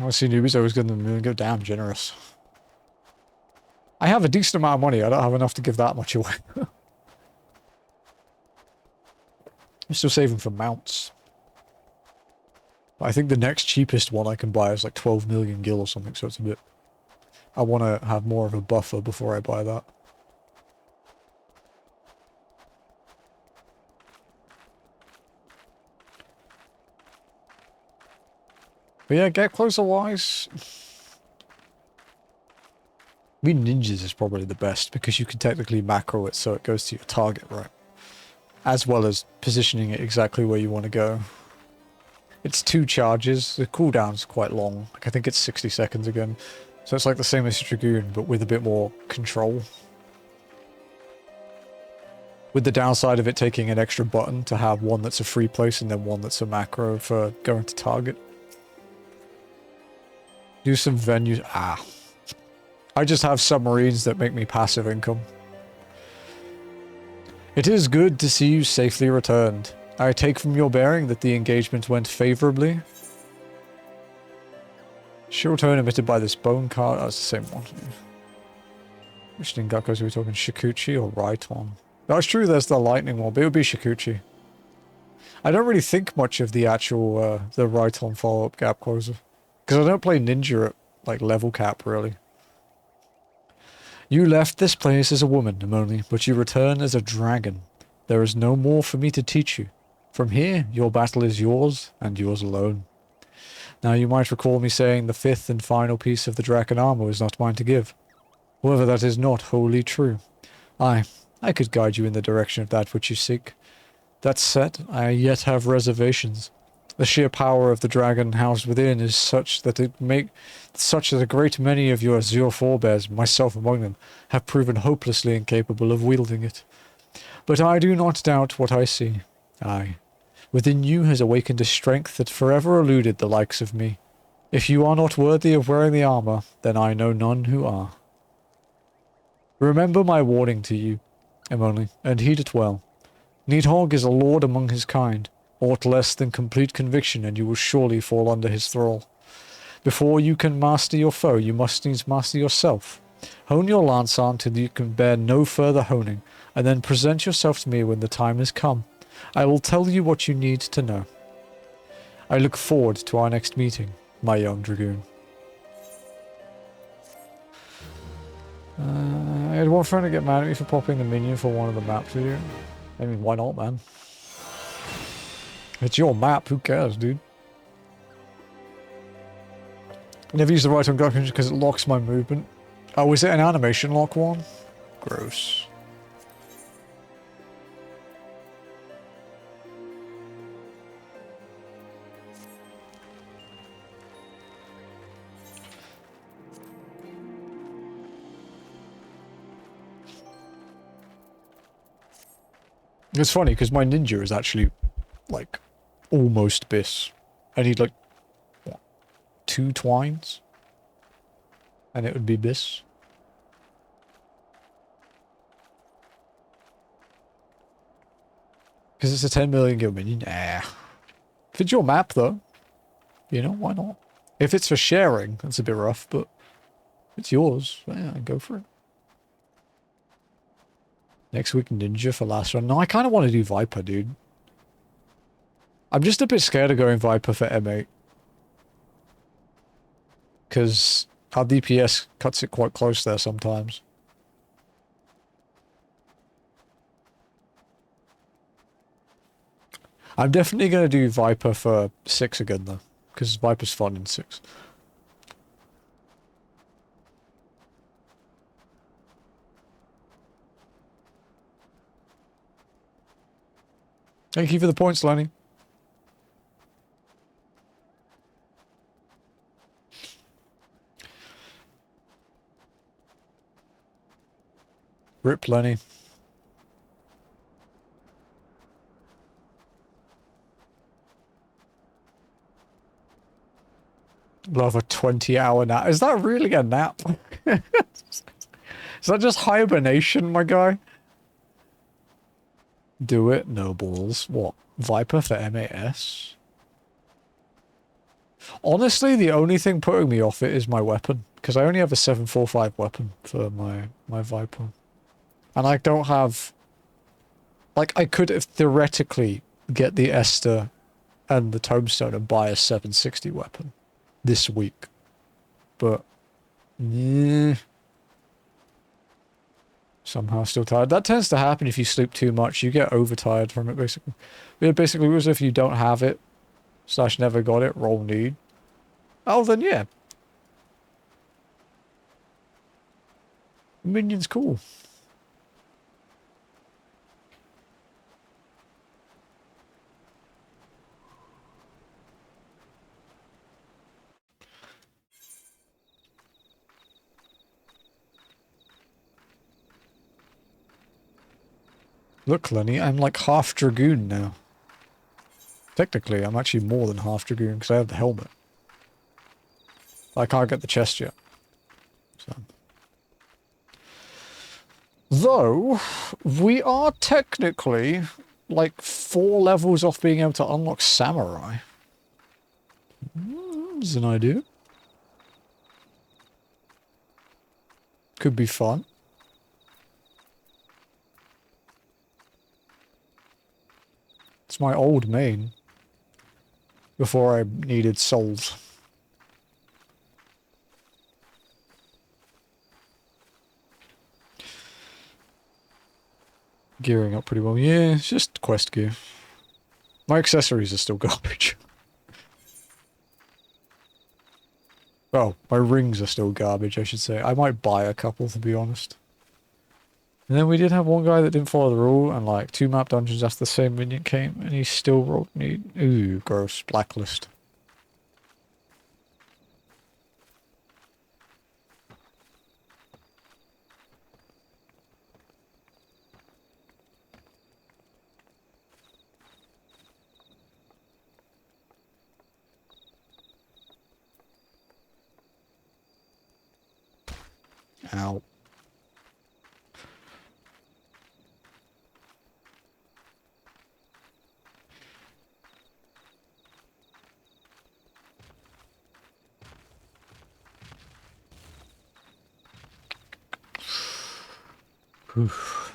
I see newbies always give them and go damn generous. I have a decent amount of money, I don't have enough to give that much away. I'm still saving for mounts. But I think the next cheapest one I can buy is like 12 million gil or something, so it's a bit... I want to have more of a buffer before I buy that. But yeah, get closer wise. I mean, ninjas is probably the best because you can technically macro it so it goes to your target, right? As well as positioning it exactly where you want to go. It's 2 charges. The cooldown's quite long. Like, I think it's 60 seconds again. So it's like the same as Dragoon, but with a bit more control. With the downside of it taking an extra button to have one that's a free place and then one that's a macro for going to target. Do some venues. Ah. I just have submarines that make me passive income. It is good to see you safely returned. I take from your bearing that the engagement went favorably. Shield tone emitted by this bone card. Oh, it's the same one. Which Ningakkos are we talking? Shikuchi or Raiton? That's true, there's the lightning one, but it would be Shikuchi. I don't really think much of the actual, the Raiton follow-up gap closer. Because I don't play ninja at, like, level cap, really. You left this place as a woman, Amoni, but you return as a dragon. There is no more for me to teach you. From here, your battle is yours, and yours alone. Now you might recall me saying the 5th and final piece of the dragon armor is not mine to give. However, that is not wholly true. I could guide you in the direction of that which you seek. That said, I yet have reservations. The sheer power of the dragon housed within is such that a great many of your Azure forebears, myself among them, have proven hopelessly incapable of wielding it. But I do not doubt what I see. Aye. Within you has awakened a strength that forever eluded the likes of me. If you are not worthy of wearing the armor, then I know none who are. Remember my warning to you, Emily, and heed it well. Nidhogg is a lord among his kind. Aught less than complete conviction, and you will surely fall under his thrall. Before you can master your foe, you must needs master yourself. Hone your lance arm till you can bear no further honing, and then present yourself to me when the time has come. I will tell you what you need to know. I look forward to our next meeting, my young dragoon. I had one friend to get mad at me for popping the minion for one of the maps video. I mean, why not, man? It's your map, who cares, dude? Never use the right on gun because it locks my movement. Oh, is it an animation lock one? Gross. It's funny because my ninja is actually like almost bis. I need like what, 2 twines and it would be bis. Because it's a 10 million gil minion. Nah. If it's your map though, you know, why not? If it's for sharing, that's a bit rough, but if it's yours, yeah, go for it. Next week ninja for last run. No, I kind of want to do Viper, dude. I'm just a bit scared of going Viper for M8. Because our DPS cuts it quite close there sometimes. I'm definitely going to do Viper for 6 again though. Because Viper's fun in 6. Thank you for the points, Lenny. Rip Lenny. Love a 20-hour nap. Is that really a nap? Is that just hibernation, my guy? Do it, no balls. What? Viper for MAS? Honestly, the only thing putting me off it is my weapon. Because I only have a 745 weapon for my Viper. And I don't have... Like, I could have theoretically get the Esther and the Tombstone and buy a 760 weapon this week. But... yeah. Somehow still tired. That tends to happen if you sleep too much. You get overtired from it, basically. It basically was if you don't have it, / never got it, roll need. Oh, then yeah. Minion's cool. Look, Lenny, I'm like half Dragoon now. Technically, I'm actually more than half Dragoon because I have the helmet. I can't get the chest yet. So. Though, we are technically like 4 levels off being able to unlock Samurai. Is an idea. Could be fun. It's my old main. Before I needed souls. Gearing up pretty well. Yeah, it's just quest gear. My accessories are still garbage. Oh, my rings are still garbage, I should say. I might buy a couple, to be honest. And then we did have one guy that didn't follow the rule, and like 2 map dungeons after the same minion came, and he still rolled need. Ooh, gross. Blacklist. Ow. Oof.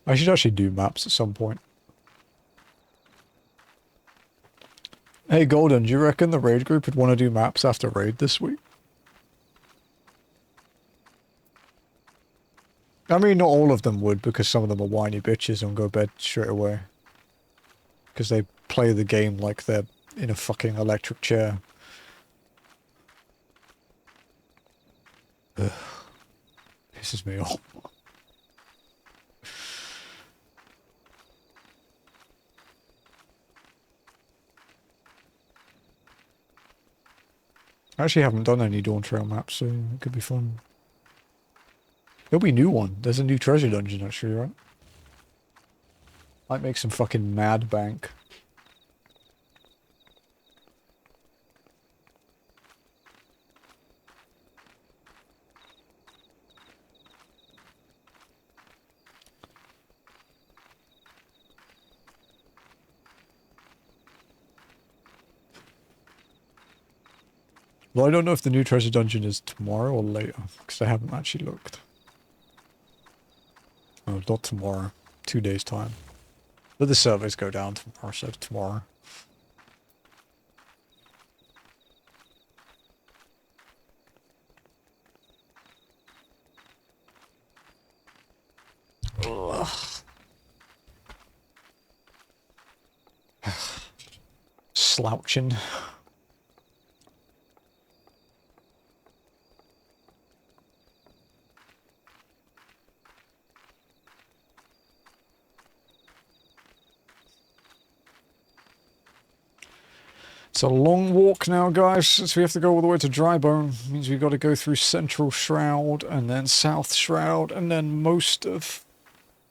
I should actually do maps at some point. Hey Golden, do you reckon the raid group would want to do maps after raid this week? I mean, not all of them would, because some of them are whiny bitches and go bed straight away. Because they play the game like they're in a fucking electric chair. Ugh. Pisses me off. I actually haven't done any Dawn Trail maps, so it could be fun. There'll be a new one. There's a new treasure dungeon, actually, right? Might make some fucking mad bank. Well, I don't know if the new treasure dungeon is tomorrow or later, because I haven't actually looked. Oh, not tomorrow. 2 days' time. But the servers go down tomorrow, so tomorrow. Ugh. Slouching. It's a long walk now, guys, since we have to go all the way to Drybone. It means we've got to go through Central Shroud, and then South Shroud, and then most of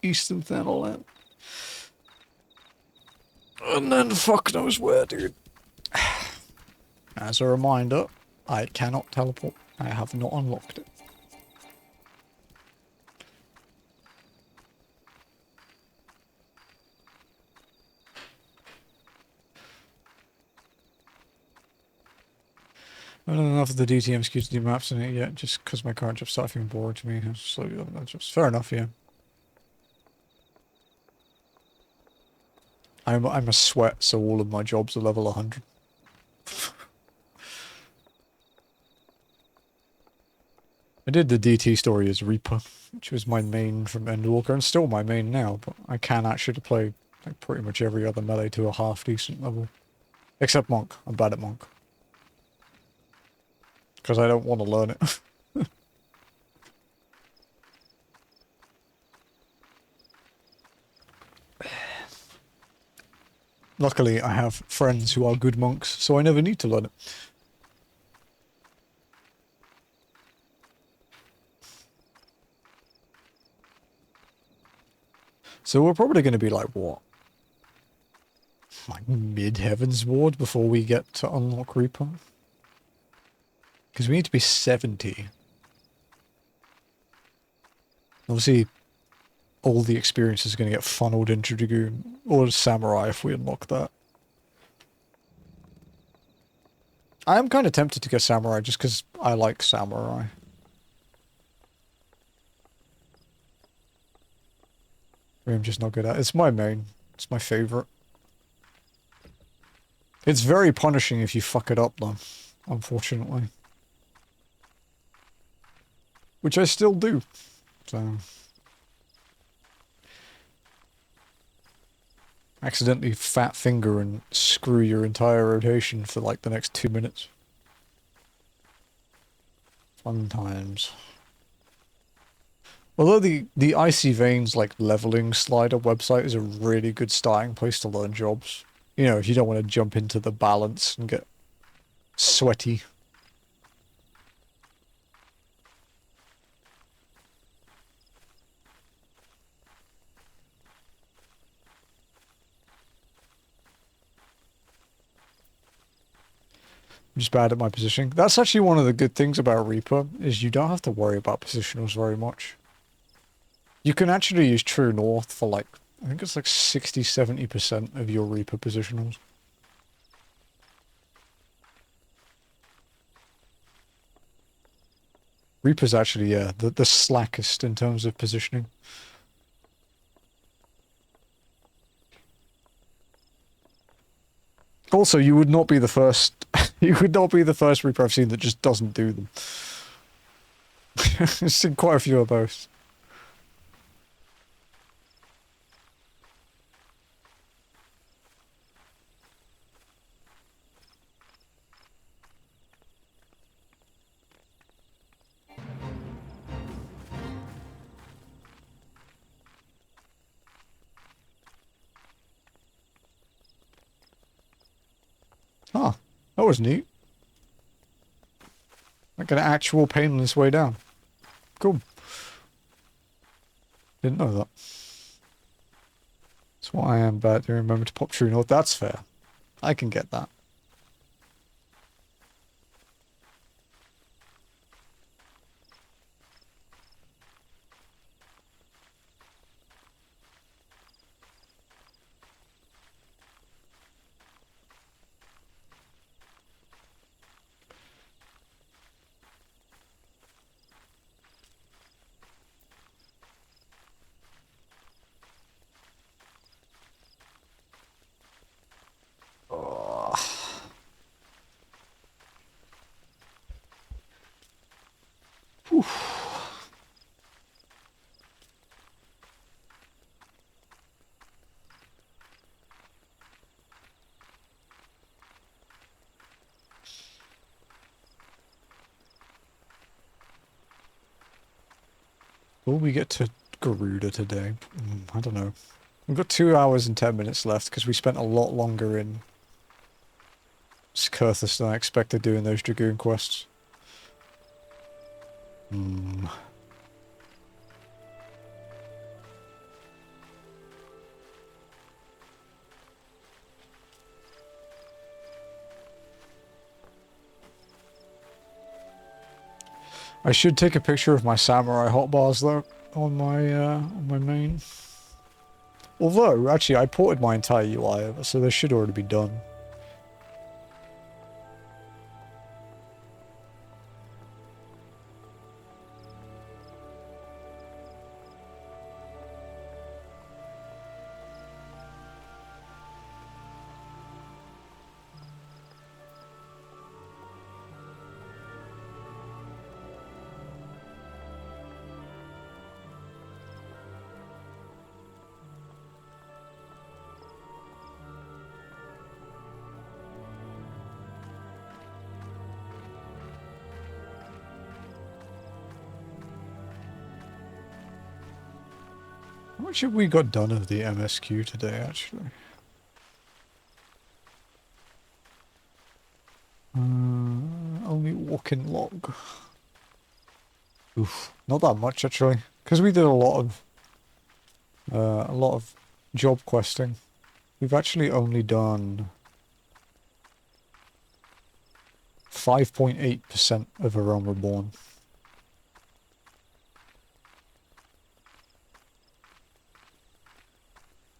Eastern Thanalan. And then fuck knows where, dude. As a reminder, I cannot teleport. I have not unlocked it. I don't know enough of the DTM SKU to do maps in it yet, just because my current job's starting boring to me. Slowly on that jobs. Fair enough, yeah. I'm a sweat, so all of my jobs are level 100. I did the DT story as Reaper, which was my main from Endwalker, and still my main now, but I can actually play like pretty much every other melee to a half-decent level. Except Monk. I'm bad at Monk. Because I don't want to learn it. Luckily, I have friends who are good monks, so I never need to learn it. So we're probably going to be like, what? Like mid-Heaven's Ward before we get to unlock Reaper? Because we need to be 70. Obviously, all the experience is going to get funneled into Dragoon, or Samurai if we unlock that. I am kind of tempted to get Samurai just because I like Samurai. I'm just not good at it. It's my main. It's my favorite. It's very punishing if you fuck it up, though, unfortunately. Which I still do, so... Accidentally fat finger and screw your entire rotation for like the next 2 minutes. Fun times. Although the Icy Veins like leveling slider website is a really good starting place to learn jobs. You know, if you don't want to jump into the balance and get sweaty. I'm just bad at my positioning. That's actually one of the good things about Reaper, is you don't have to worry about positionals very much. You can actually use True North for like, I think it's like 60-70% of your Reaper positionals. Reaper's actually, yeah, the slackest in terms of positioning. Also, you would not be the first... you would not be the first Reaper I've seen that just doesn't do them. I've seen quite a few of those. Huh. That was neat. Like an actual painless way down. Cool. Didn't know that. That's what I am bad to remember to pop true north. That's fair. I can get that. Oh. Whew. Will we get to Garuda today? I don't know. We've got 2 hours and 10 minutes left because we spent a lot longer in Coerthas than I expected doing those Dragoon quests. I should take a picture of my samurai hotbars though on my main. Although, actually, I ported my entire UI over, so they should already be done. How much have we got done of the MSQ today, actually? Only walking log. Oof, not that much actually, because we did a lot of job questing. We've actually only done 5.8% of A Realm Reborn.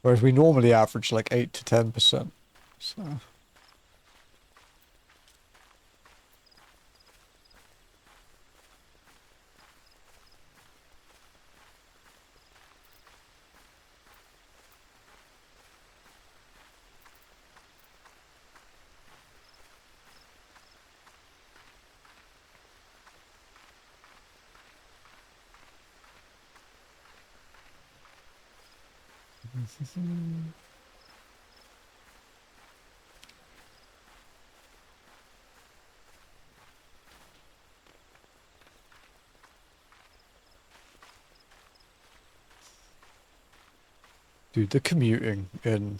Whereas we normally average like 8 to 10%. So. Dude, the commuting in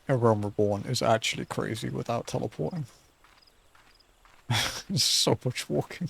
A Realm Reborn is actually crazy without teleporting. It's so much walking.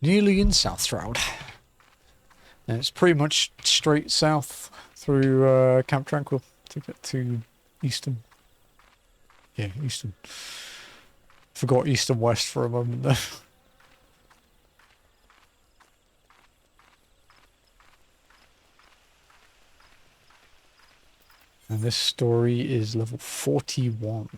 Nearly in South Shroud. And it's pretty much straight south through Camp Tranquil to get to Eastern. Yeah, Eastern. Forgot East and West for a moment there. And this story is level 41.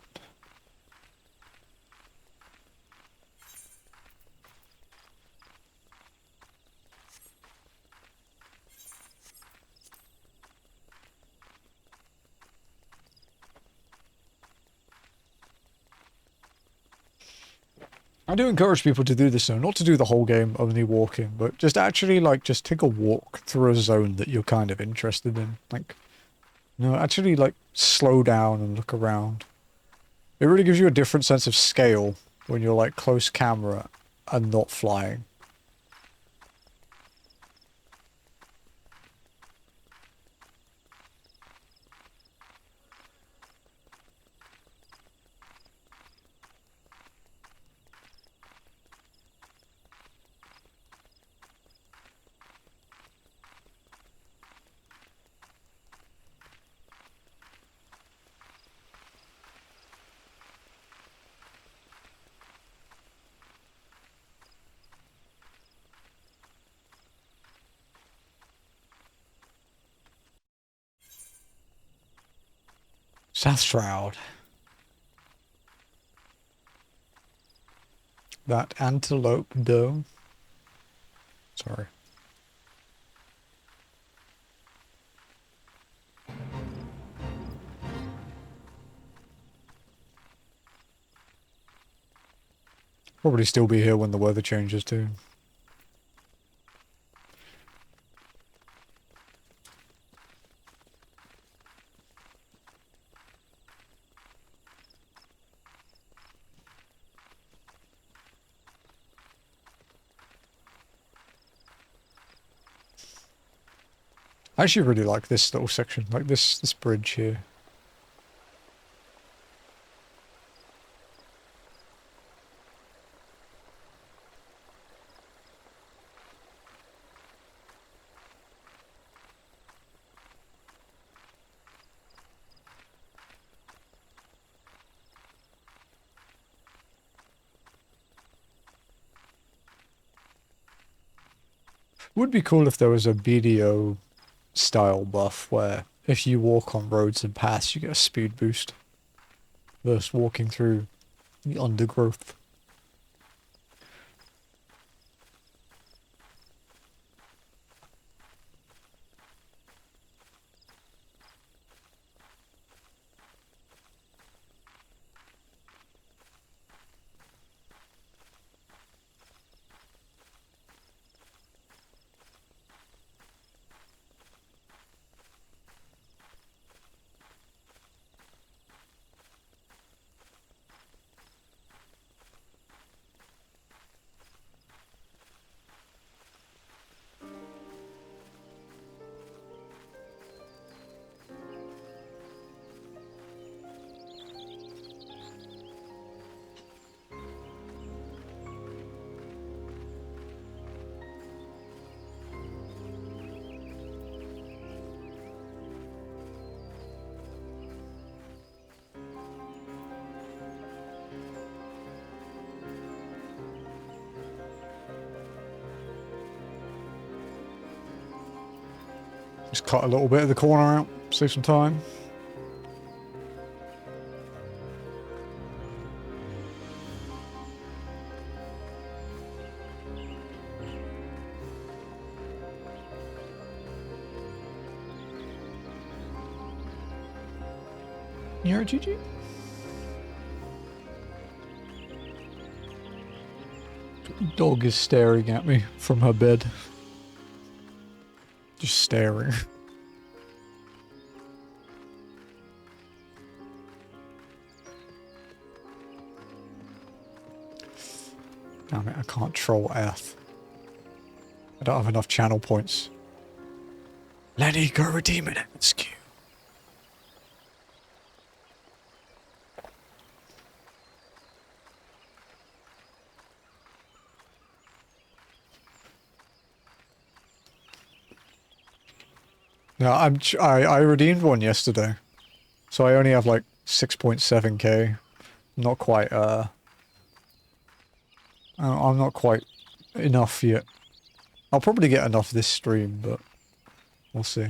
I do encourage people to do this though, not to do the whole game only walking, but just actually like just take a walk through a zone that you're kind of interested in. Like, you know, actually like slow down and look around. It really gives you a different sense of scale when you're like close camera and not flying. South Shroud. That antelope doe. Sorry. Probably still be here when the weather changes too. I actually really like this little section, like this bridge here. Would be cool if there was a BDO style buff where if you walk on roads and paths you get a speed boost versus walking through the undergrowth. Just cut a little bit of the corner out, save some time. You're a GG? Dog is staring at me from her bed. Just staring. Damn it, I can't troll Earth. I don't have enough channel points. Lenny, go redeem it. It's cute. No, I redeemed one yesterday. So I only have like 6.7k. Not quite, I'm not quite enough yet. I'll probably get enough this stream, but we'll see.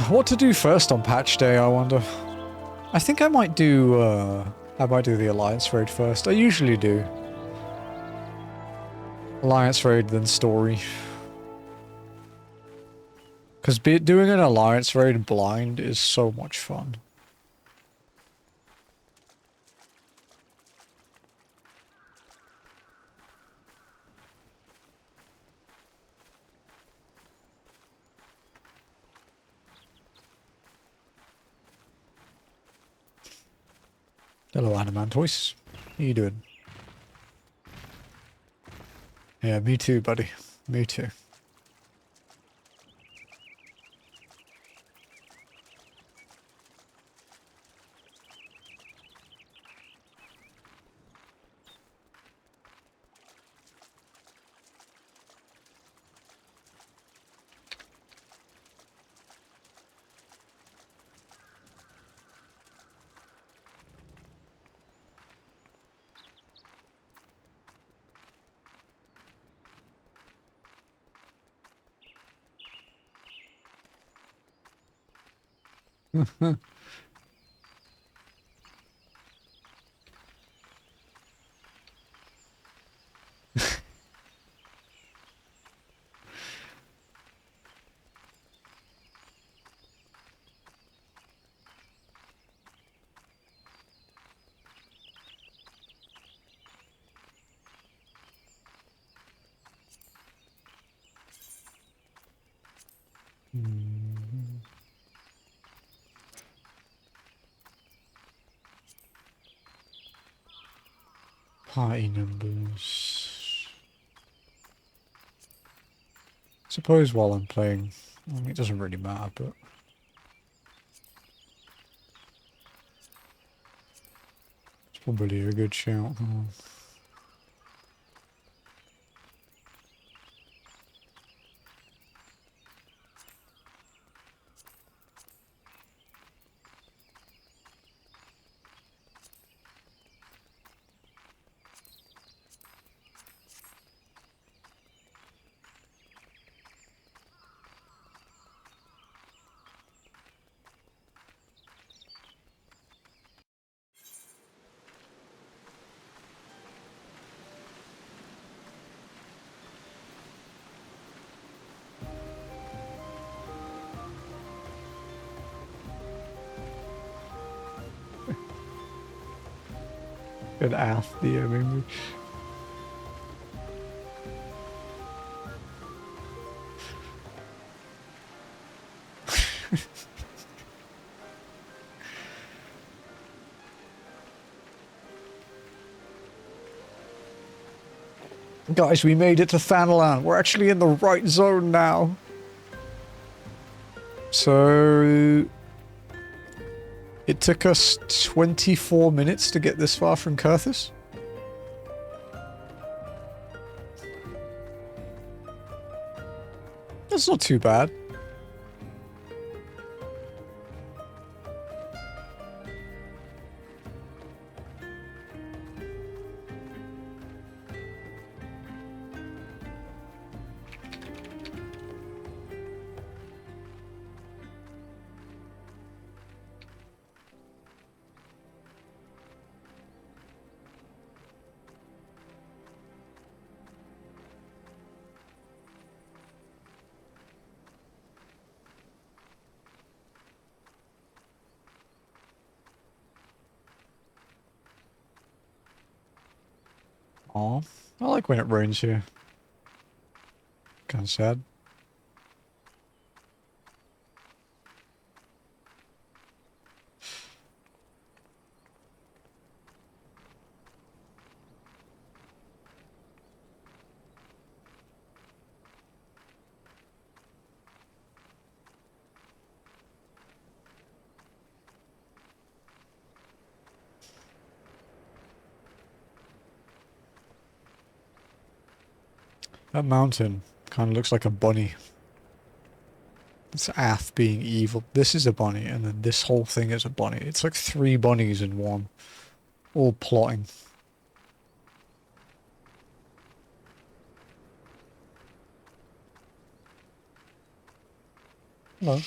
What to do first on patch day, I wonder. I think I might do the Alliance raid first. I usually do. Alliance raid, then story. Because doing an Alliance raid blind is so much fun. Hello, Animantois. How you doing? Yeah, me too, buddy. Me too. Party numbers. Suppose while I'm playing, I mean, it doesn't really matter, but it's probably a good shout. Good ass, yeah, maybe. Guys, we made it to Thanalan. We're actually in the right zone now. So it took us 24 minutes to get this far from Coerthas. That's not too bad. Aw, I like when it rains here. Kinda sad. That mountain kind of looks like a bunny. It's Ath being evil. This is a bunny, and then this whole thing is a bunny. It's like 3 bunnies in one. All plotting. Hello.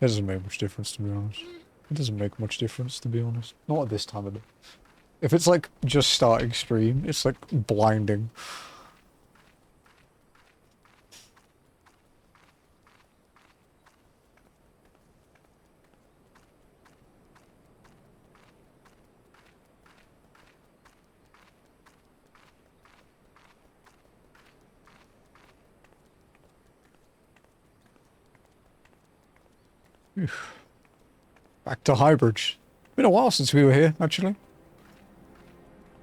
It doesn't make much difference, to be honest. It doesn't make much difference, to be honest. Not at this time of day. If it's like just starting stream, it's like blinding. Back to Highbridge. Been a while since we were here, actually.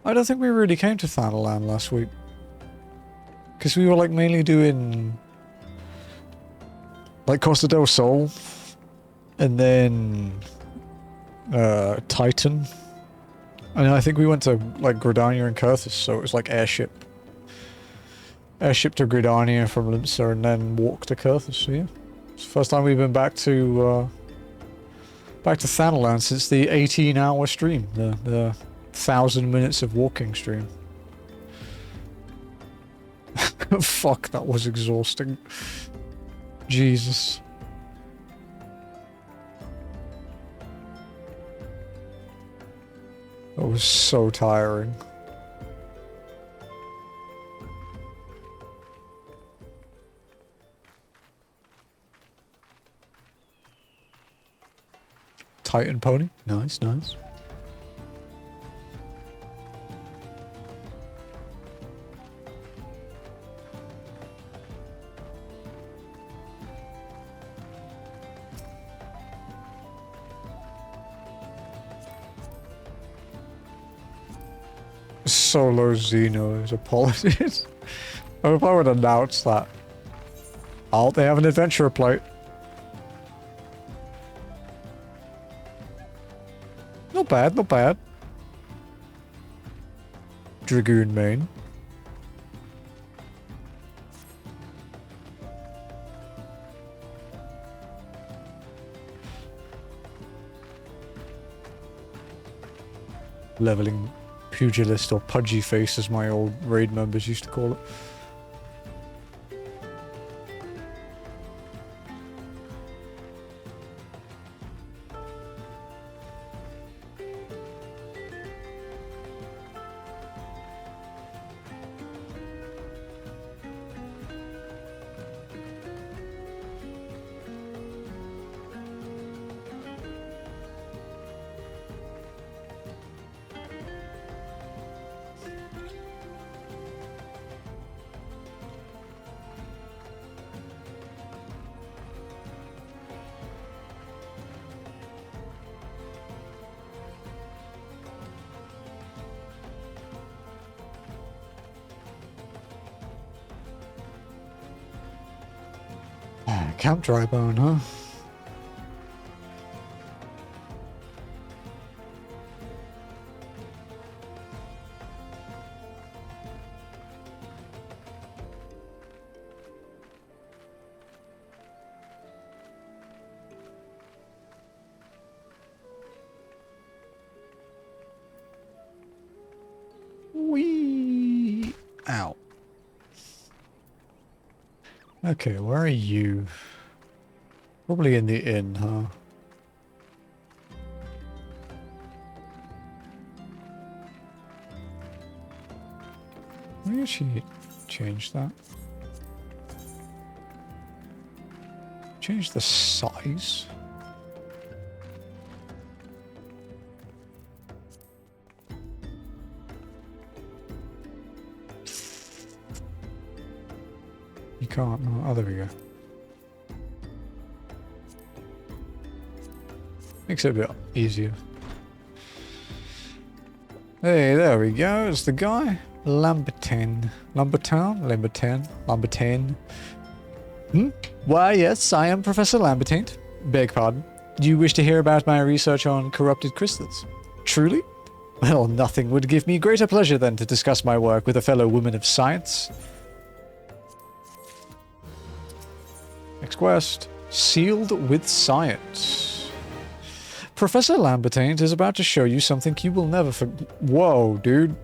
I don't think we really came to Thanalan last week. Because we were like mainly doing like Costa del Sol and then Titan. And I think we went to like Gridania and Coerthas, so it was like airship. Airship to Gridania from Limsa and then walk to Coerthas, so yeah. It's the first time we've been back to Thanalan since the 18-hour stream, the 1,000 minutes of walking stream. Fuck, that was exhausting. Jesus. That was so tiring. Titan pony. Nice, nice. Solo Xenos, apologies. I hope I would announce that. Oh, they have an adventurer plate. Not bad, not bad. Dragoon main. Leveling pugilist or pudgy face as my old raid members used to call it. Camp Drybone, huh? Wee! Ow. Okay, where are you? Probably in the inn, huh? Let me actually change that. Change the size. You can't. Oh, there we go. Makes it a bit easier. Hey, there we go. It's the guy. Lambertin. Lambertin. Why, yes, I am Professor Lambertin. Beg pardon. Do you wish to hear about my research on corrupted crystals? Truly? Well, nothing would give me greater pleasure than to discuss my work with a fellow woman of science. Next quest. Sealed with science. Professor Lambertin is about to show you something you will never forget. Whoa, dude.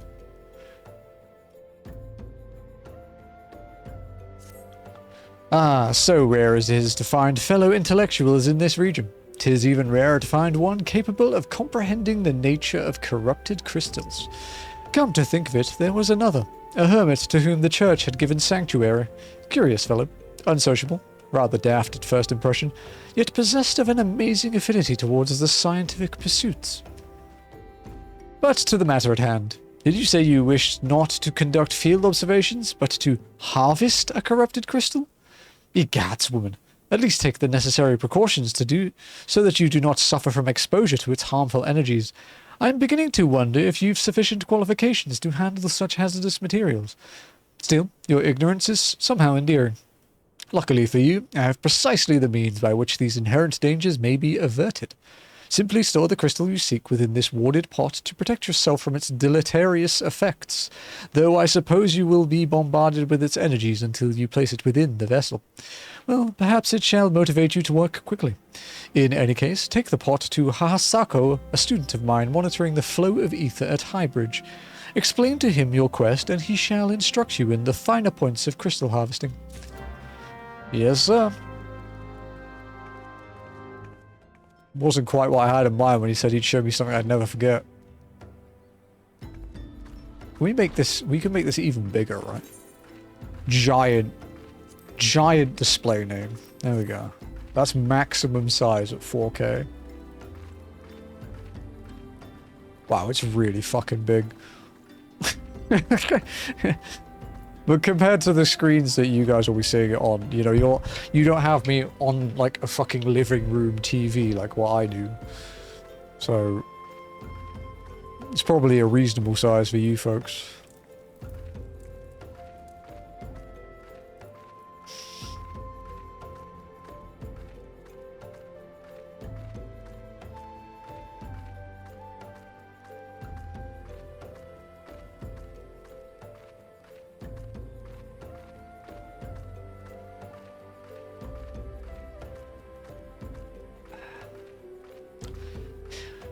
Ah, so rare as it is to find fellow intellectuals in this region. 'Tis even rarer to find one capable of comprehending the nature of corrupted crystals. Come to think of it, there was another, a hermit to whom the church had given sanctuary. Curious fellow, unsociable, rather daft at first impression, yet possessed of an amazing affinity towards the scientific pursuits. But to the matter at hand. Did you say you wished not to conduct field observations, but to harvest a corrupted crystal? Egads, woman, at least take the necessary precautions to do so that you do not suffer from exposure to its harmful energies. I am beginning to wonder if you've sufficient qualifications to handle such hazardous materials. Still, your ignorance is somehow endearing. Luckily for you, I have precisely the means by which these inherent dangers may be averted. Simply store the crystal you seek within this warded pot to protect yourself from its deleterious effects, though I suppose you will be bombarded with its energies until you place it within the vessel. Well, perhaps it shall motivate you to work quickly. In any case, take the pot to Hahasako, a student of mine monitoring the flow of ether at Highbridge. Explain to him your quest, and he shall instruct you in the finer points of crystal harvesting. Yes, sir. Wasn't quite what I had in mind when he said he'd show me something I'd never forget. We can make this even bigger, right? Giant display name. There we go. That's maximum size at 4K. Wow, it's really fucking big. But compared to the screens that you guys will be seeing it on, you know, you don't have me on like a fucking living room TV like what I do. So it's probably a reasonable size for you folks.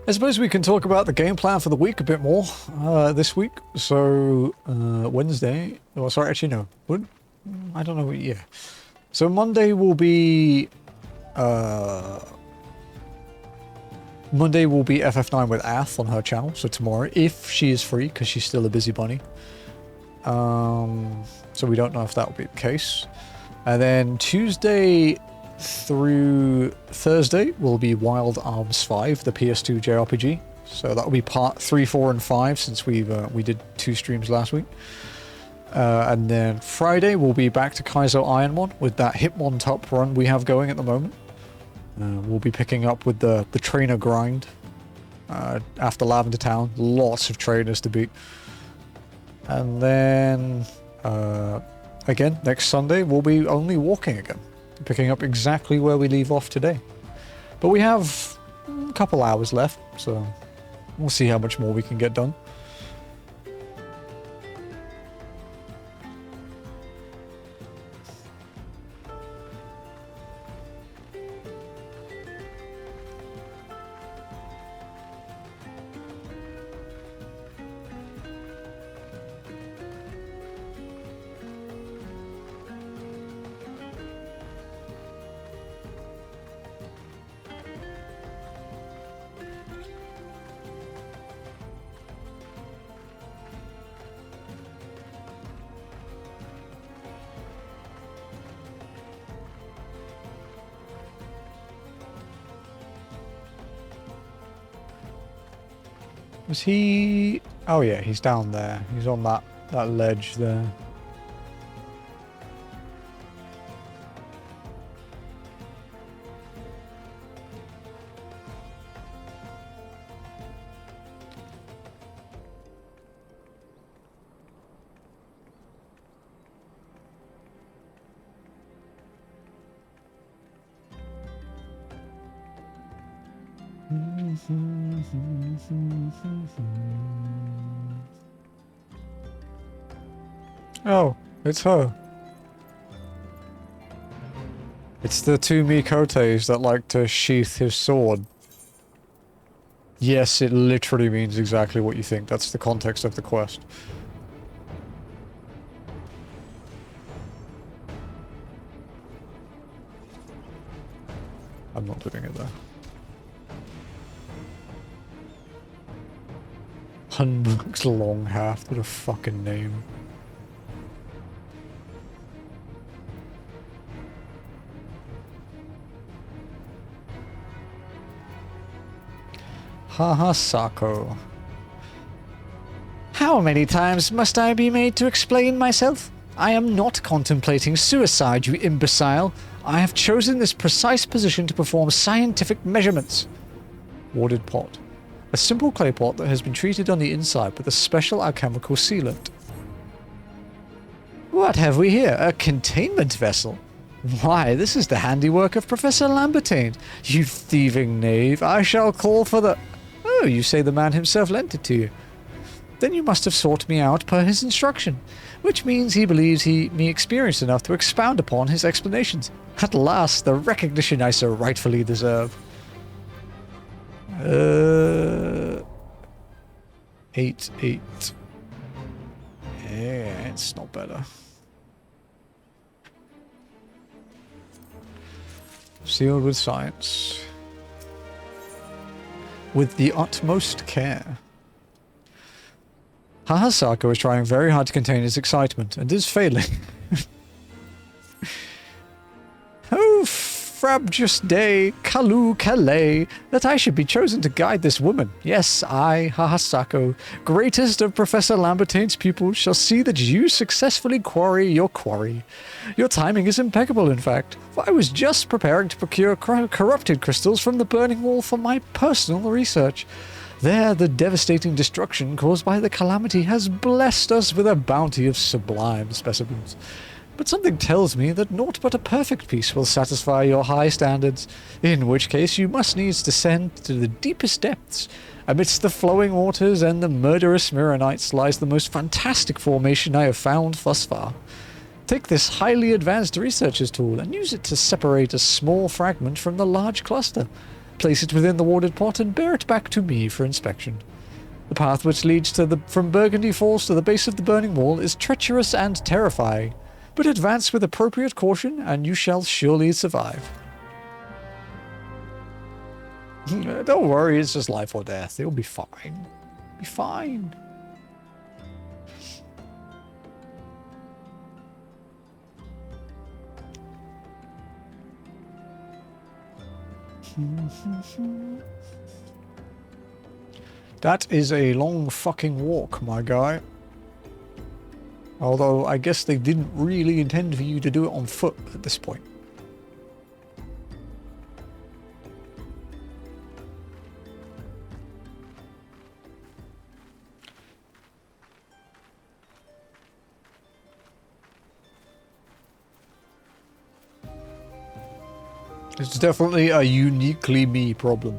I suppose we can talk about the game plan for the week a bit more this week. So, Wednesday... Oh, sorry, actually, no. What? I don't know. Yeah. So, Monday will be... Monday will be FF9 with Ath on her channel. So, tomorrow, if she is free, because she's still a busy bunny. So, we don't know if that will be the case. And then Tuesday... through Thursday will be Wild Arms 5, the PS2 JRPG. So that will be part 3, 4, and 5 since we did 2 streams last week. And then Friday we'll be back to Kaizo Ironmon with that Hitmon top run we have going at the moment. We'll be picking up with the trainer grind after Lavender Town. Lots of trainers to beat. And then again next Sunday we'll be only walking again. Picking up exactly where we leave off today. But we have a couple hours left, so we'll see how much more we can get done. Was he... Oh yeah, he's down there. He's on that ledge there. Oh, it's her. It's the two Mikotes that like to sheath his sword. Yes, it literally means exactly what you think. That's the context of the quest. I'm not doing it though. Hunbook's Longhaft, what a fucking name. Haha Sako. How many times must I be made to explain myself? I am not contemplating suicide, you imbecile. I have chosen this precise position to perform scientific measurements. Warded pot. A simple clay pot that has been treated on the inside with a special alchemical sealant. What have we here? A containment vessel? Why, this is the handiwork of Professor Lambertaine. You thieving knave, I shall call for the... Oh, you say the man himself lent it to you. Then you must have sought me out per his instruction, which means he believes me experienced enough to expound upon his explanations. At last, the recognition I so rightfully deserve. 8-8. Yeah, it's not better. Sealed with science. With the utmost care. Hahasako is trying very hard to contain his excitement, and is failing. Oh, frabjous day, Kalu Calais, that I should be chosen to guide this woman. Yes, I, Hahasako, greatest of Professor Lambertaine's pupils, shall see that you successfully quarry your quarry. Your timing is impeccable, in fact, for I was just preparing to procure corrupted crystals from the burning wall for my personal research. There, the devastating destruction caused by the calamity has blessed us with a bounty of sublime specimens. But something tells me that naught but a perfect piece will satisfy your high standards, in which case you must needs descend to the deepest depths. Amidst the flowing waters and the murderous Mirranites lies the most fantastic formation I have found thus far. Take this highly advanced researcher's tool and use it to separate a small fragment from the large cluster. Place it within the warded pot and bear it back to me for inspection. The path which leads from Burgundy Falls to the base of the burning wall is treacherous and terrifying, but advance with appropriate caution and you shall surely survive. Don't worry, it's just life or death. It'll be fine. Be fine. That is a long fucking walk, my guy. Although, I guess they didn't really intend for you to do it on foot at this point. It's definitely a uniquely me problem.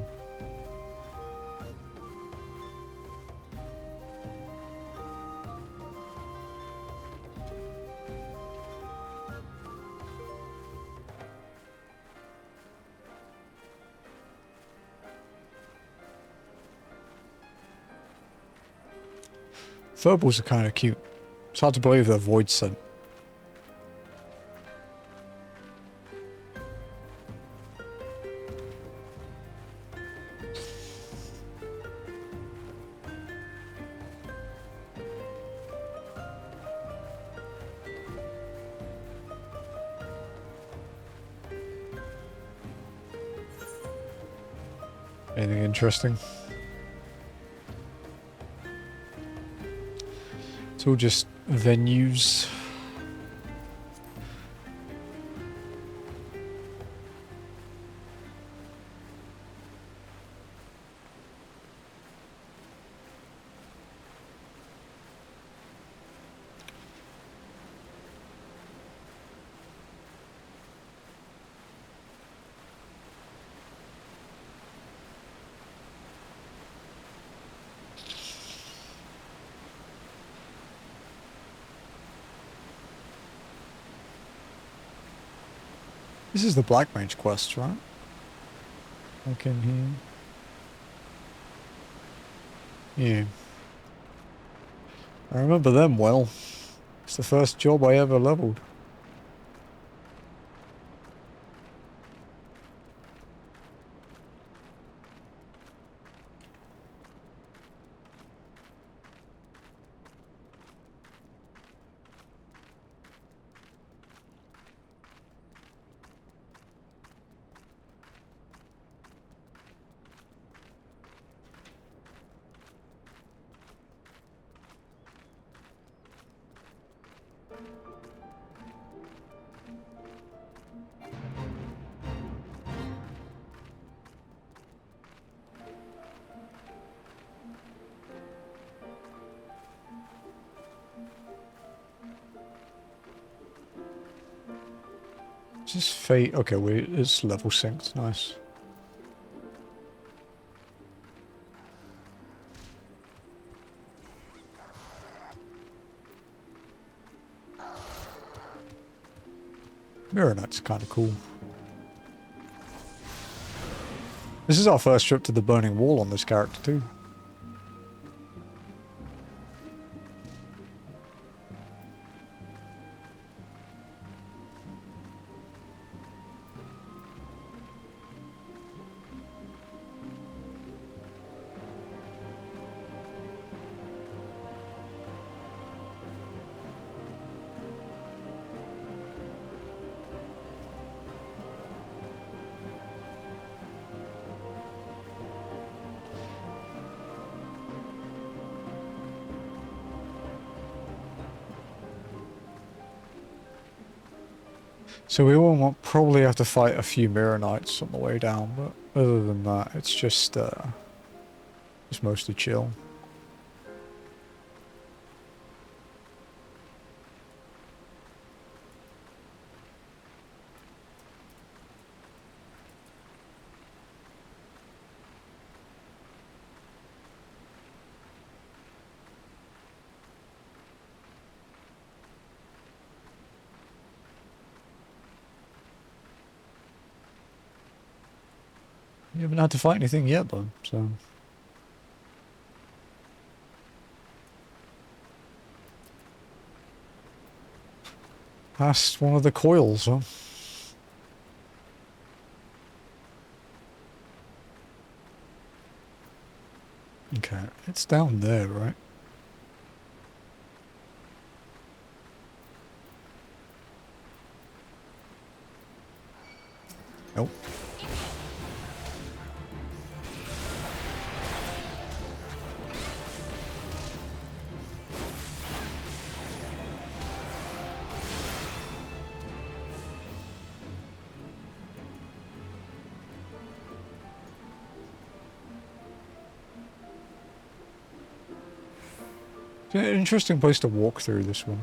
Furballs are kind of cute. It's hard to believe they're void sent. Anything interesting? It's all just venues. This is the Black Mage quest, right? Look in here. Yeah. I remember them well. It's the first job I ever leveled. Is this fate? Okay, it's level synced. Nice. Mirror Knight's kind of cool. This is our first trip to the Burning Wall on this character too. So we will probably have to fight a few Mirror Knights on the way down, but other than that, it's just mostly chill. You haven't had to fight anything yet, though, so... Past one of the coils, huh? Okay, it's down there, right? Nope. It's an interesting place to walk through, this one.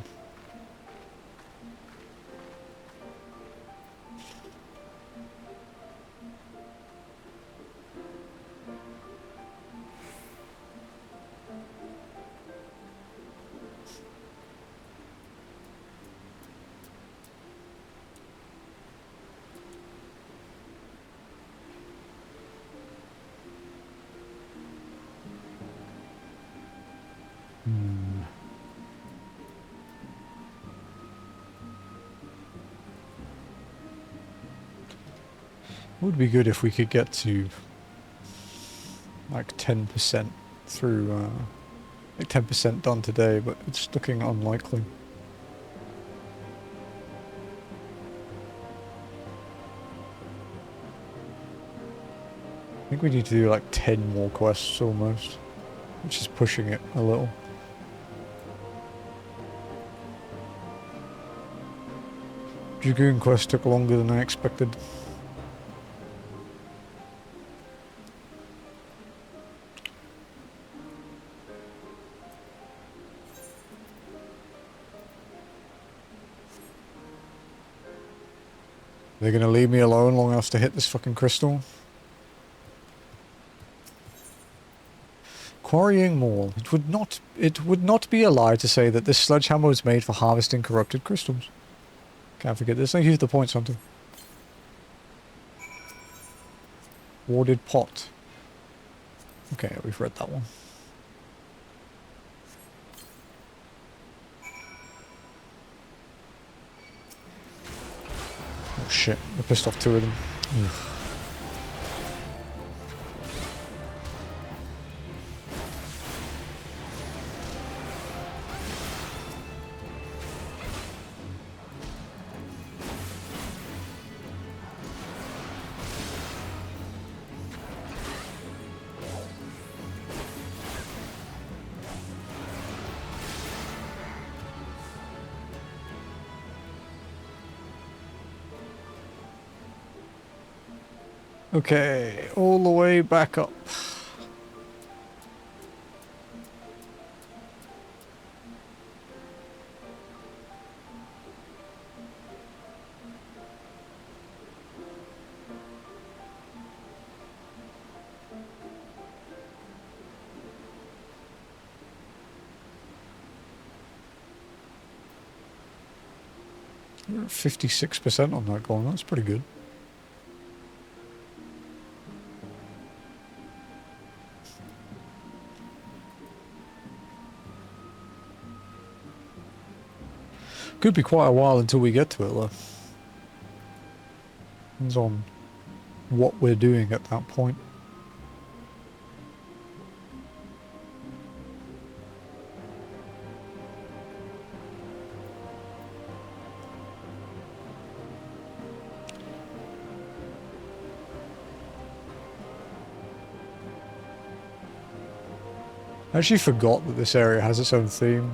Would be good if we could get to like 10% through, like 10% done today, but it's looking unlikely. I think we need to do like 10 more quests almost, which is pushing it a little. Dragoon quest took longer than I expected. They're gonna leave me alone long enough to hit this fucking crystal? Quarrying Mall. It would not be a lie to say that this sledgehammer was made for harvesting corrupted crystals. Can't forget this. Thank you for the points, Hunter. Warded pot. Okay, we've read that one. Oh shit, I pissed off two of them. Ugh. Okay, all the way back up. You're at 56% on that goal. That's pretty good. Could be quite a while until we get to it, though. Depends on what we're doing at that point. I actually forgot that this area has its own theme.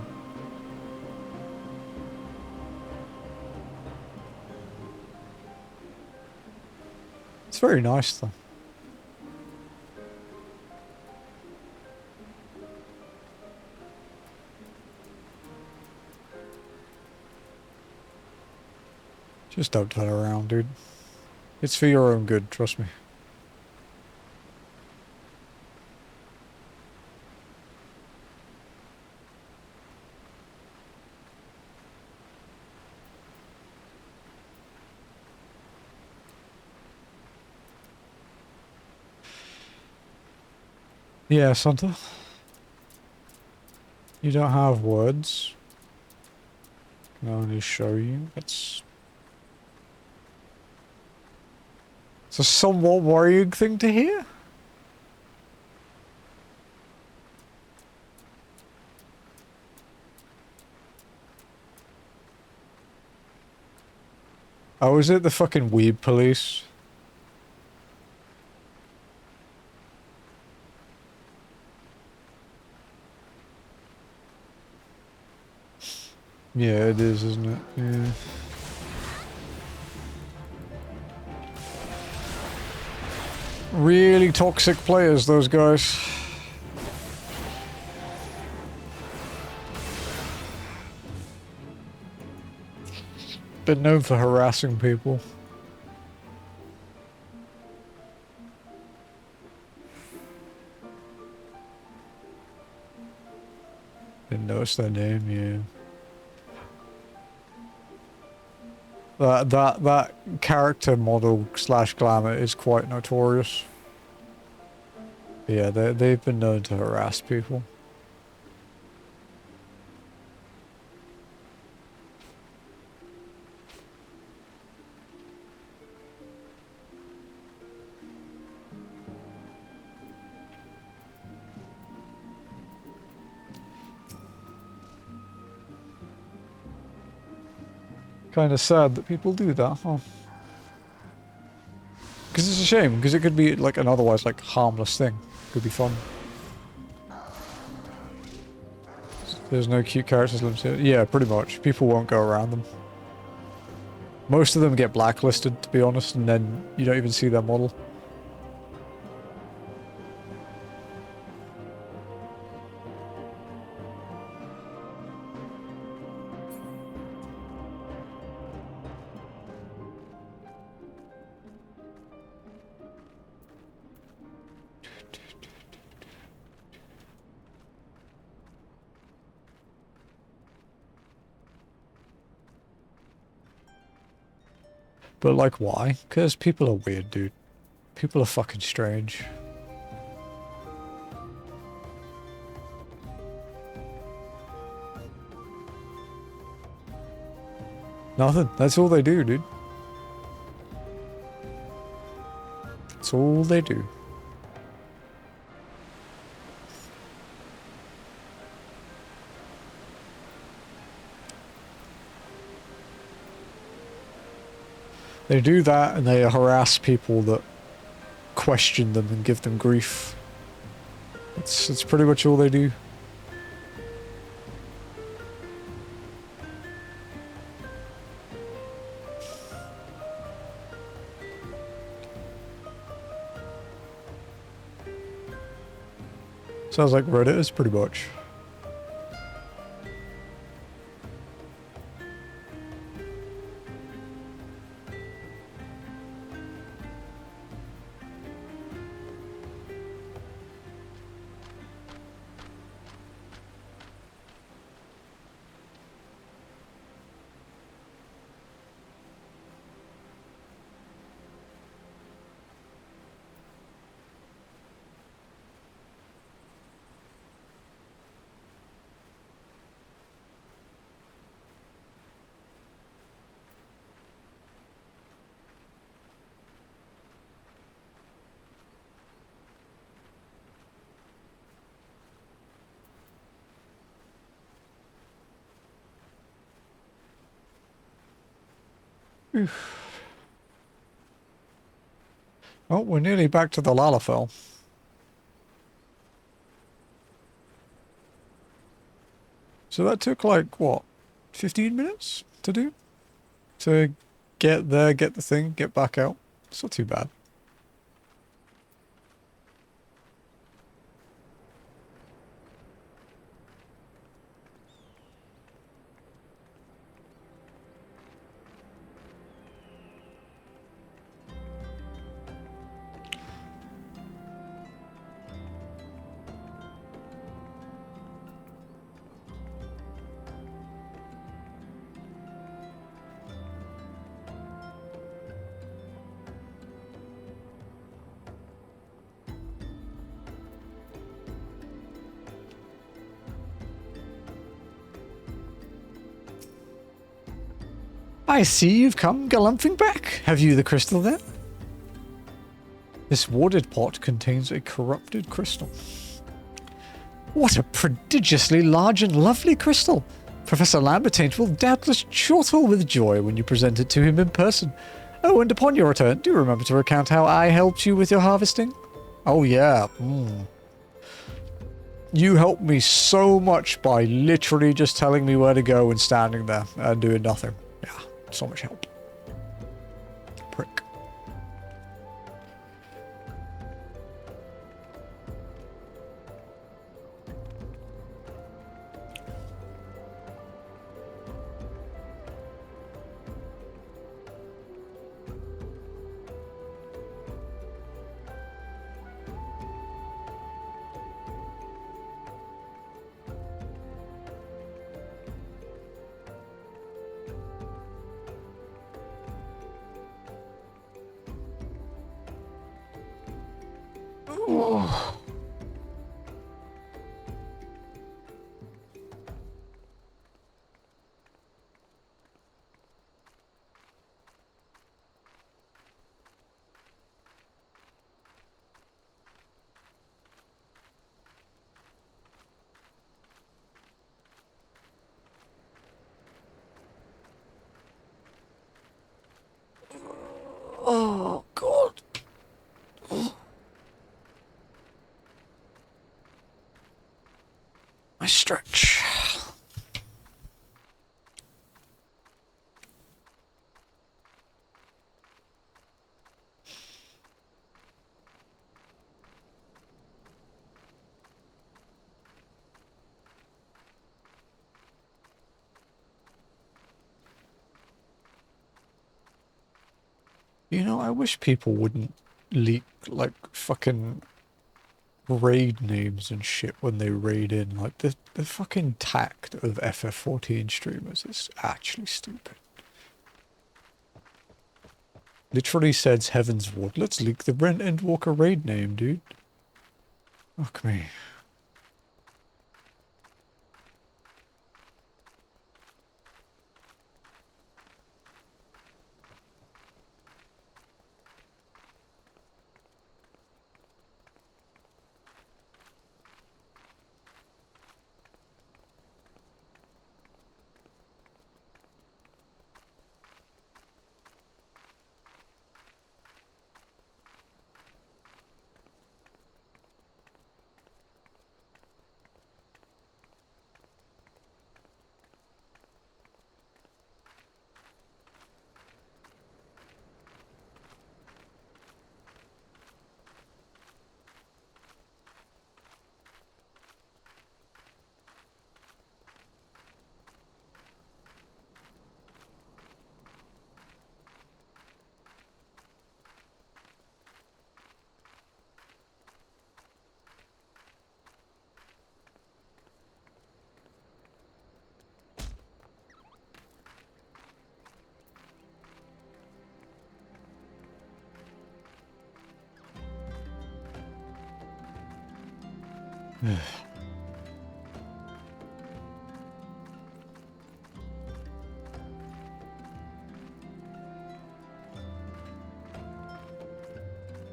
It's very nice, though. Just don't turn around, dude. It's for your own good, trust me. Yeah, Santa. You don't have words. I can only show you. It's a somewhat worrying thing to hear. Oh, is it the fucking weeb police? Yeah, it is, isn't it? Yeah. Really toxic players, those guys. Been known for harassing people. Didn't notice their name, yeah. That character model / glamour is quite notorious. Yeah, they've been known to harass people. Kind of sad that people do that, huh? Because it's a shame, because it could be like an otherwise like harmless thing. Could be fun. There's no cute characters limited. Yeah, pretty much. People won't go around them. Most of them get blacklisted, to be honest, and then you don't even see their model. But like, why? Because people are weird, dude. People are fucking strange. Nothing. That's all they do, dude. That's all they do. They do that and they harass people that question them and give them grief. It's pretty much all they do. Sounds like Reddit is pretty much. Oh, we're nearly back to the Lalafell. So that took like, what, 15 minutes to do? To get there, get the thing, get back out. It's not too bad. I see you've come galumphing back. Have you the crystal there? This warded pot contains a corrupted crystal. What a prodigiously large and lovely crystal! Professor Lambertaint will doubtless chortle with joy when you present it to him in person. Oh, and upon your return, do remember to recount how I helped you with your harvesting? Oh yeah. You helped me so much by literally just telling me where to go and standing there and doing nothing. Yeah, so much help. Prick. Oh. Oh, God. Oh. I stretch. You know, I wish people wouldn't leak, like, fucking raid names and shit when they raid in. Like, the fucking tact of FF14 streamers is actually stupid. Literally says Heaven's Ward. Let's leak the Brent Endwalker raid name, dude. Fuck me.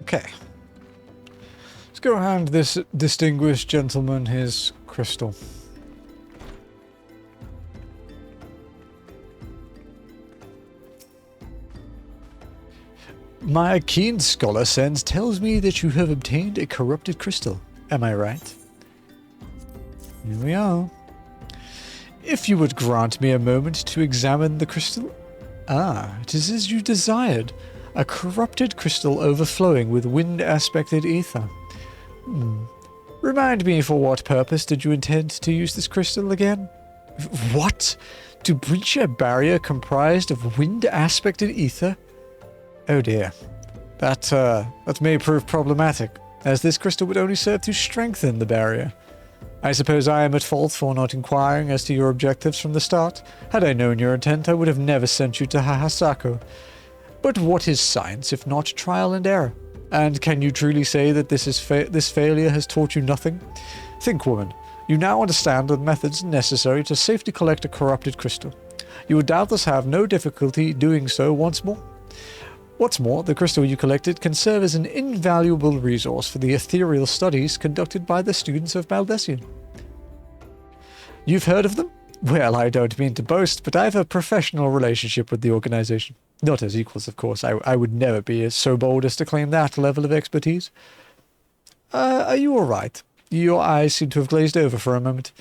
Okay. Let's go hand this distinguished gentleman his crystal. My keen scholar sense tells me that you have obtained a corrupted crystal. Am I right? Here we are. If you would grant me a moment to examine the crystal. Ah, it is as you desired. A corrupted crystal overflowing with wind-aspected ether. Remind me, for what purpose did you intend to use this crystal again? What? To breach a barrier comprised of wind-aspected ether? Oh dear. That may prove problematic, as this crystal would only serve to strengthen the barrier. I suppose I am at fault for not inquiring as to your objectives from the start. Had I known your intent, I would have never sent you to Hahasako. But what is science if not trial and error? And can you truly say that this failure has taught you nothing? Think, woman. You now understand the methods necessary to safely collect a corrupted crystal. You would doubtless have no difficulty doing so once more. What's more, the crystal you collected can serve as an invaluable resource for the ethereal studies conducted by the students of Baldessian. You've heard of them? Well, I don't mean to boast, but I have a professional relationship with the organization. Not as equals, of course. I would never be so bold as to claim that level of expertise. Are you all right? Your eyes seem to have glazed over for a moment.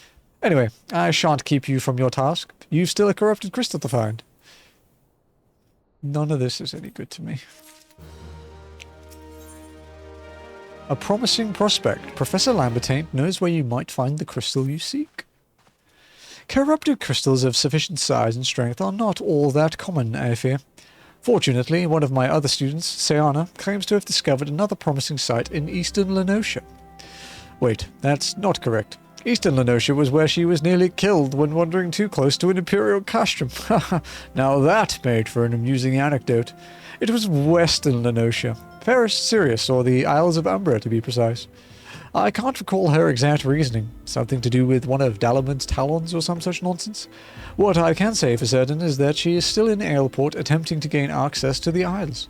Anyway, I shan't keep you from your task. You've still a corrupted crystal to find. None of this is any good to me. A promising prospect. Professor Lambertaint knows where you might find the crystal you seek. Corrupted crystals of sufficient size and strength are not all that common, I fear. Fortunately, one of my other students, Sayana, claims to have discovered another promising site in eastern Lenosha. Wait, that's not correct. Eastern Lenosha was where she was nearly killed when wandering too close to an Imperial castrum. Now that made for an amusing anecdote. It was Western Lenosha. Paris, Sirius, or the Isles of Umbra, to be precise. I can't recall her exact reasoning. Something to do with one of Dalaman's talons or some such nonsense. What I can say for certain is that she is still in Aleport attempting to gain access to the Isles.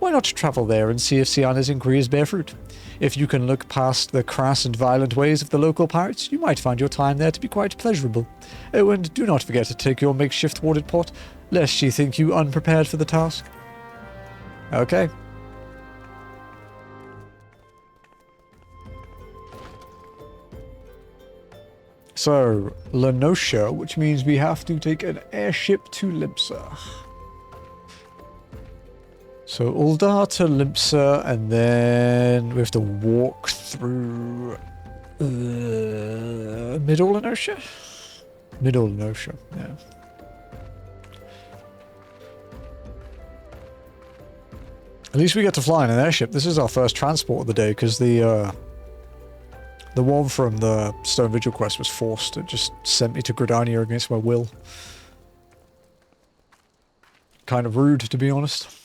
Why not travel there and see if Siana's inquiries bear fruit? If you can look past the crass and violent ways of the local pirates, you might find your time there to be quite pleasurable. Oh, and do not forget to take your makeshift watered pot, lest she think you unprepared for the task. Okay. So, Lenosha, which means we have to take an airship to Limsa. So Uldar to Limsa, and then we have to walk through Middle Lenosha? Middle Lenosha, yeah. At least we get to fly in an airship. This is our first transport of the day, because the one from the Stone Vigil quest was forced. It just sent me to Gridania against my will. Kind of rude, to be honest.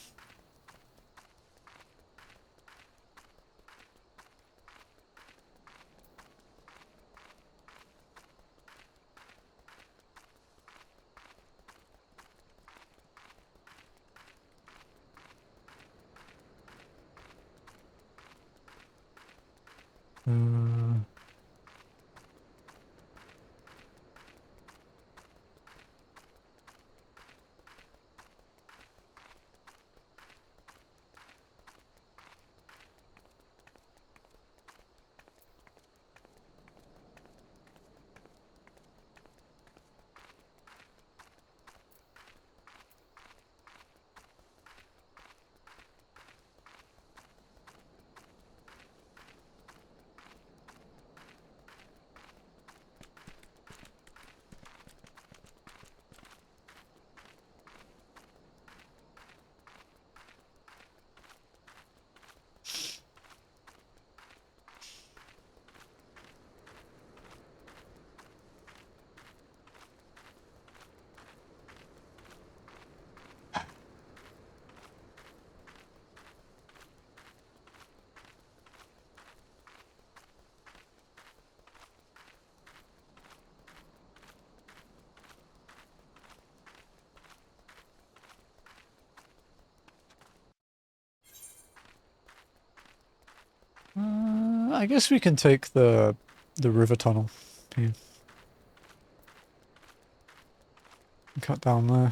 I guess we can take the river tunnel here. Cut down there.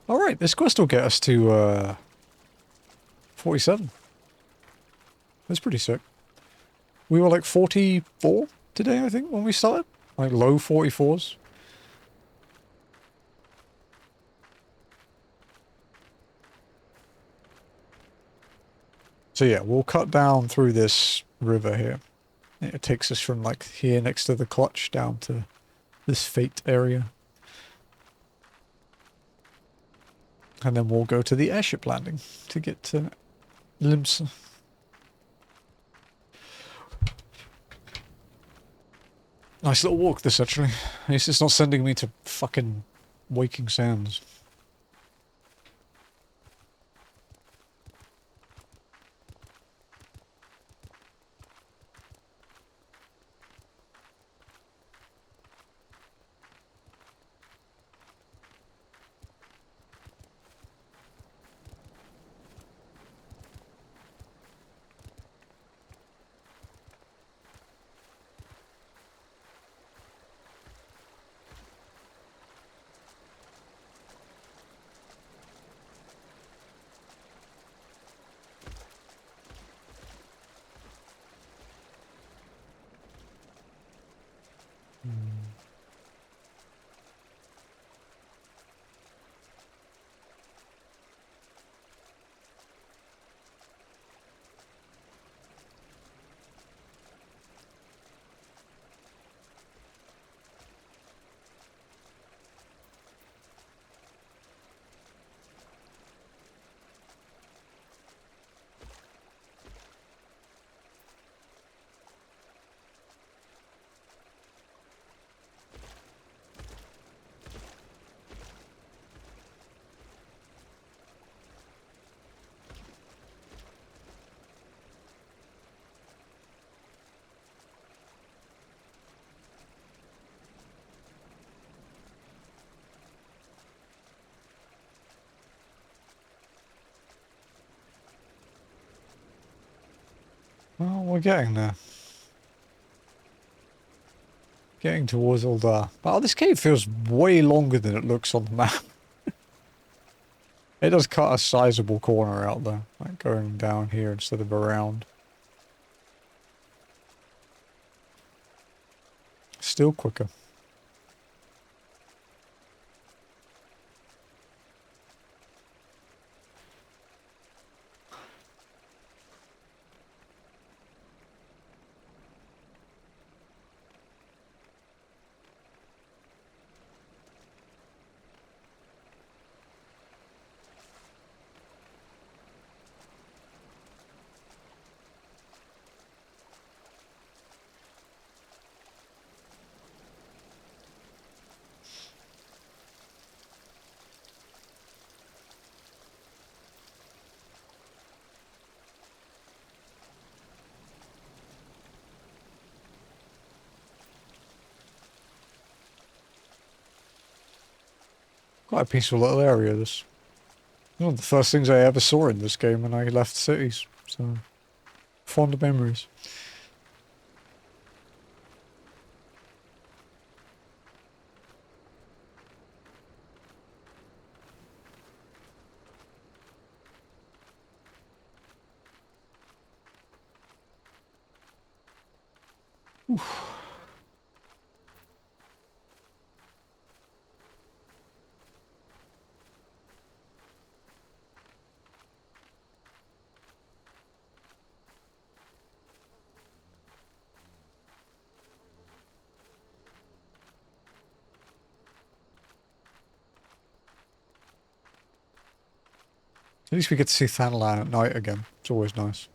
Alright, this quest will get us to 47. That's pretty sick. We were like 44 today, I think, when we started. Like low 44s. So yeah, we'll cut down through this river here. It takes us from like here next to the clutch down to this fate area. And then we'll go to the airship landing to get to Limsa. Nice little walk this actually. At least it's not sending me to fucking Waking Sands. Well, we're getting there. Getting towards Uldar. Wow, this cave feels way longer than it looks on the map. It does cut a sizable corner out there, like going down here instead of around. Still quicker. Quite a peaceful little area, this. One of the first things I ever saw in this game when I left cities, so fond memories. Oof. At least we get to see Thanalan at night again. It's always nice.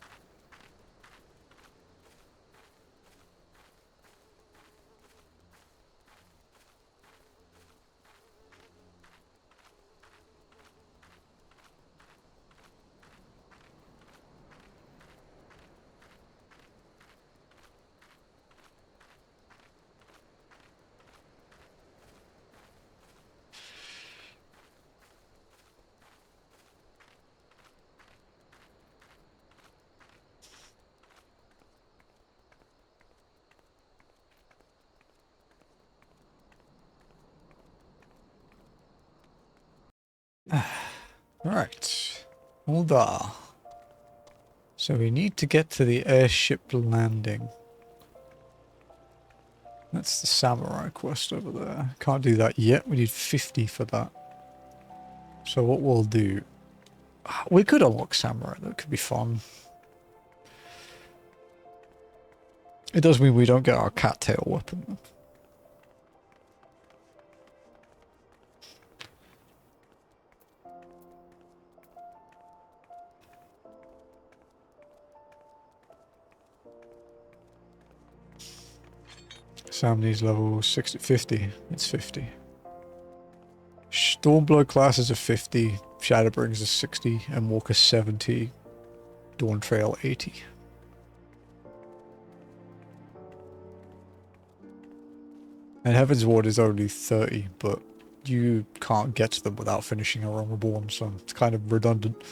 Right. Hold on. So we need to get to the airship landing. That's the samurai quest over there. Can't do that yet. We need 50 for that. So what we'll do... We could unlock samurai. That could be fun. It does mean we don't get our cattail weapon. Sam needs level 60, 50. It's 50. Stormblood classes are 50. Shadowbringers are 60. And Walker 70. Dawn Trail 80. And Heaven's Ward is only 30, but you can't get to them without finishing a Realm Reborn, so it's kind of redundant.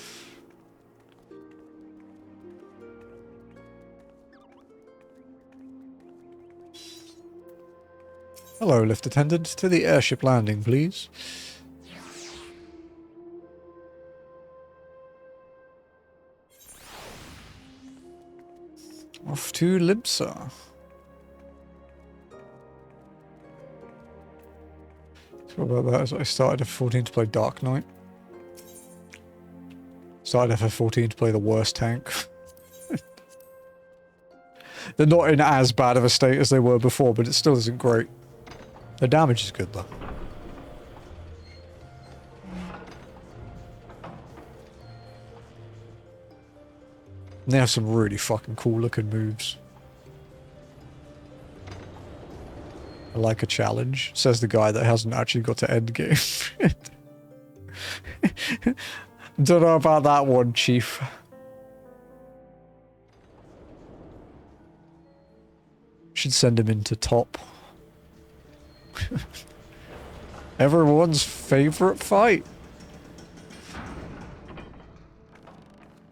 Hello, lift attendant. To the airship landing, please. Off to Limsa. So about that, I started FF14 to play Dark Knight. Started FF14 to play the worst tank. They're not in as bad of a state as they were before, but it still isn't great. The damage is good, though. And they have some really fucking cool looking moves. I like a challenge, says the guy that hasn't actually got to endgame. Don't know about that one, Chief. Should send him into top. Everyone's favorite fight.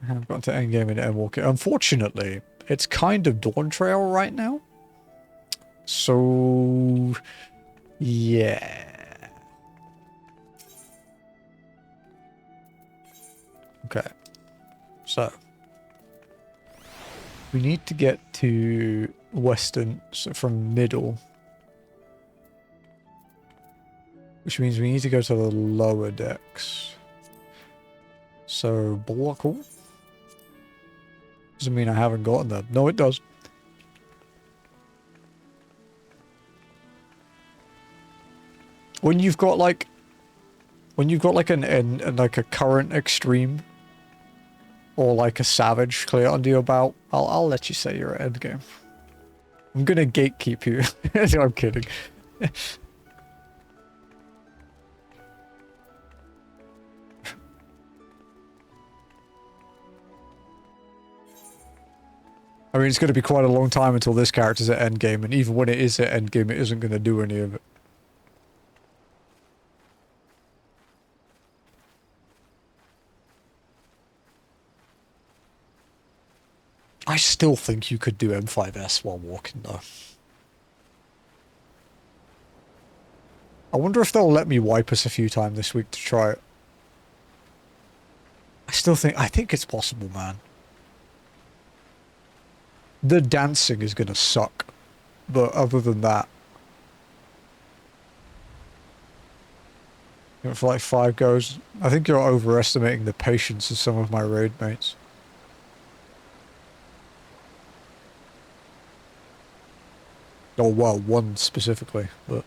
I haven't got to endgame in Endwalker. Unfortunately, it's kind of Dawn Trail right now. So, yeah. Okay. So, we need to get to Western, so from middle. Which means we need to go to the lower decks. So, Bulwark. Doesn't mean I haven't gotten them. No, it does. When you've got like like a current extreme or like a savage clear under your belt, I'll let you say you're at endgame. I'm gonna gatekeep you. I'm kidding. I mean, it's going to be quite a long time until this character's at endgame, and even when it is at endgame, it isn't going to do any of it. I still think you could do M5S while walking, though. I wonder if they'll let me wipe us a few times this week to try it. I think it's possible, man. The dancing is going to suck, but other than that, for like 5 goes, I think you're overestimating the patience of some of my raid mates. Oh, well, one specifically, but...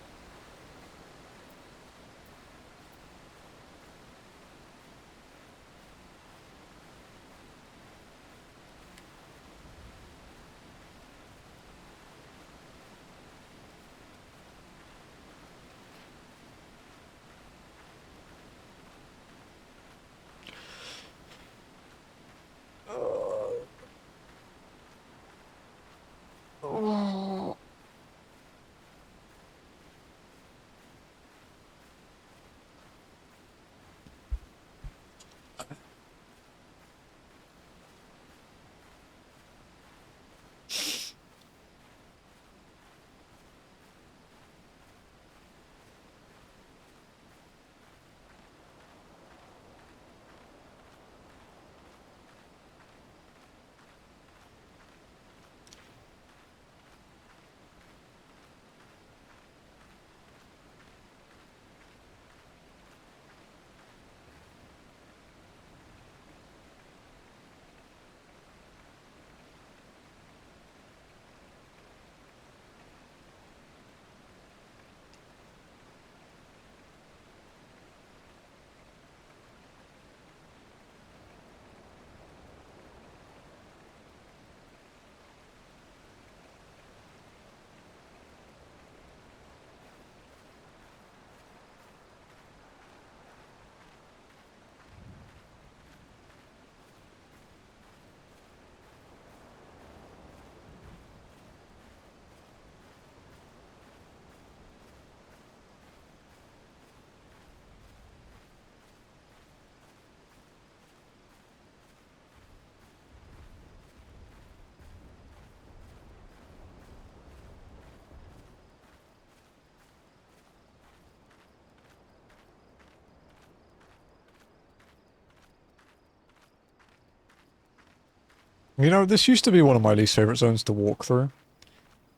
You know, this used to be one of my least favorite zones to walk through,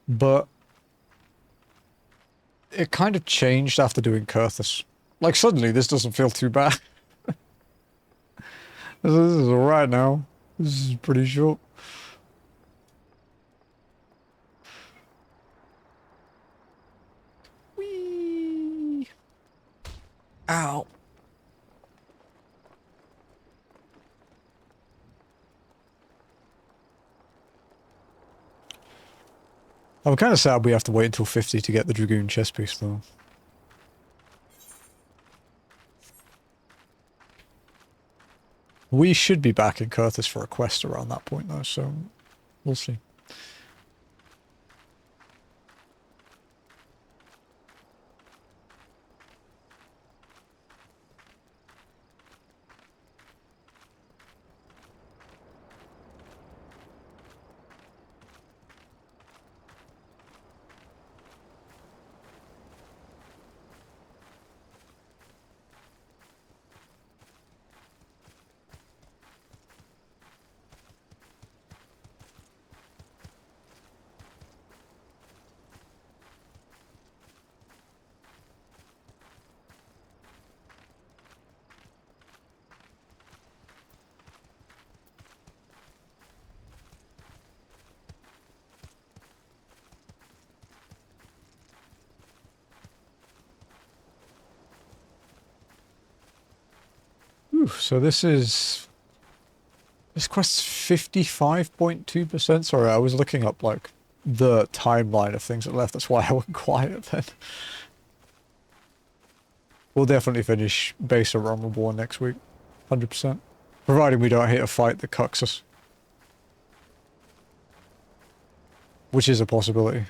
but it kind of changed after doing Coerthas. Like, suddenly this doesn't feel too bad. This is alright now. This is pretty short. Whee! Ow. I'm kind of sad we have to wait until 50 to get the Dragoon chest piece, though. We should be back in Coerthas for a quest around that point, though, so we'll see. Whew, so this quest's 55.2%. Sorry, I was looking up, like, the timeline of things that left. That's why I went quiet then. We'll definitely finish base of Rumbleborn next week. 100%. Providing we don't hit a fight that cucks us. Which is a possibility.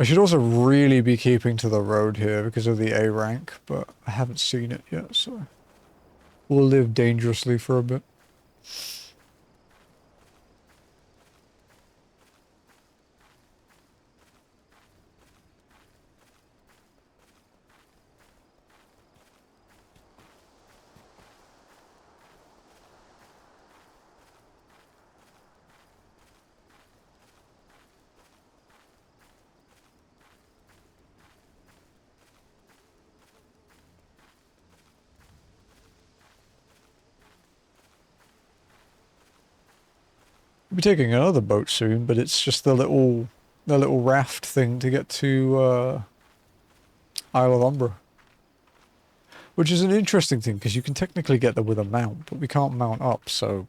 I should also really be keeping to the road here because of the A rank, but I haven't seen it yet, so we'll live dangerously for a bit. We'll be taking another boat soon, but it's just the little raft thing to get to Isle of Umbra. Which is an interesting thing, because you can technically get there with a mount, but we can't mount up, so,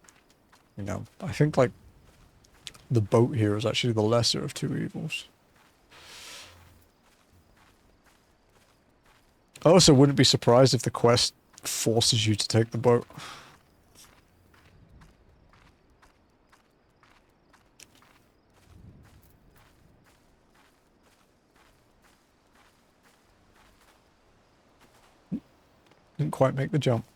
you know, I think, like, the boat here is actually the lesser of two evils. I also wouldn't be surprised if the quest forces you to take the boat. Didn't quite make the jump.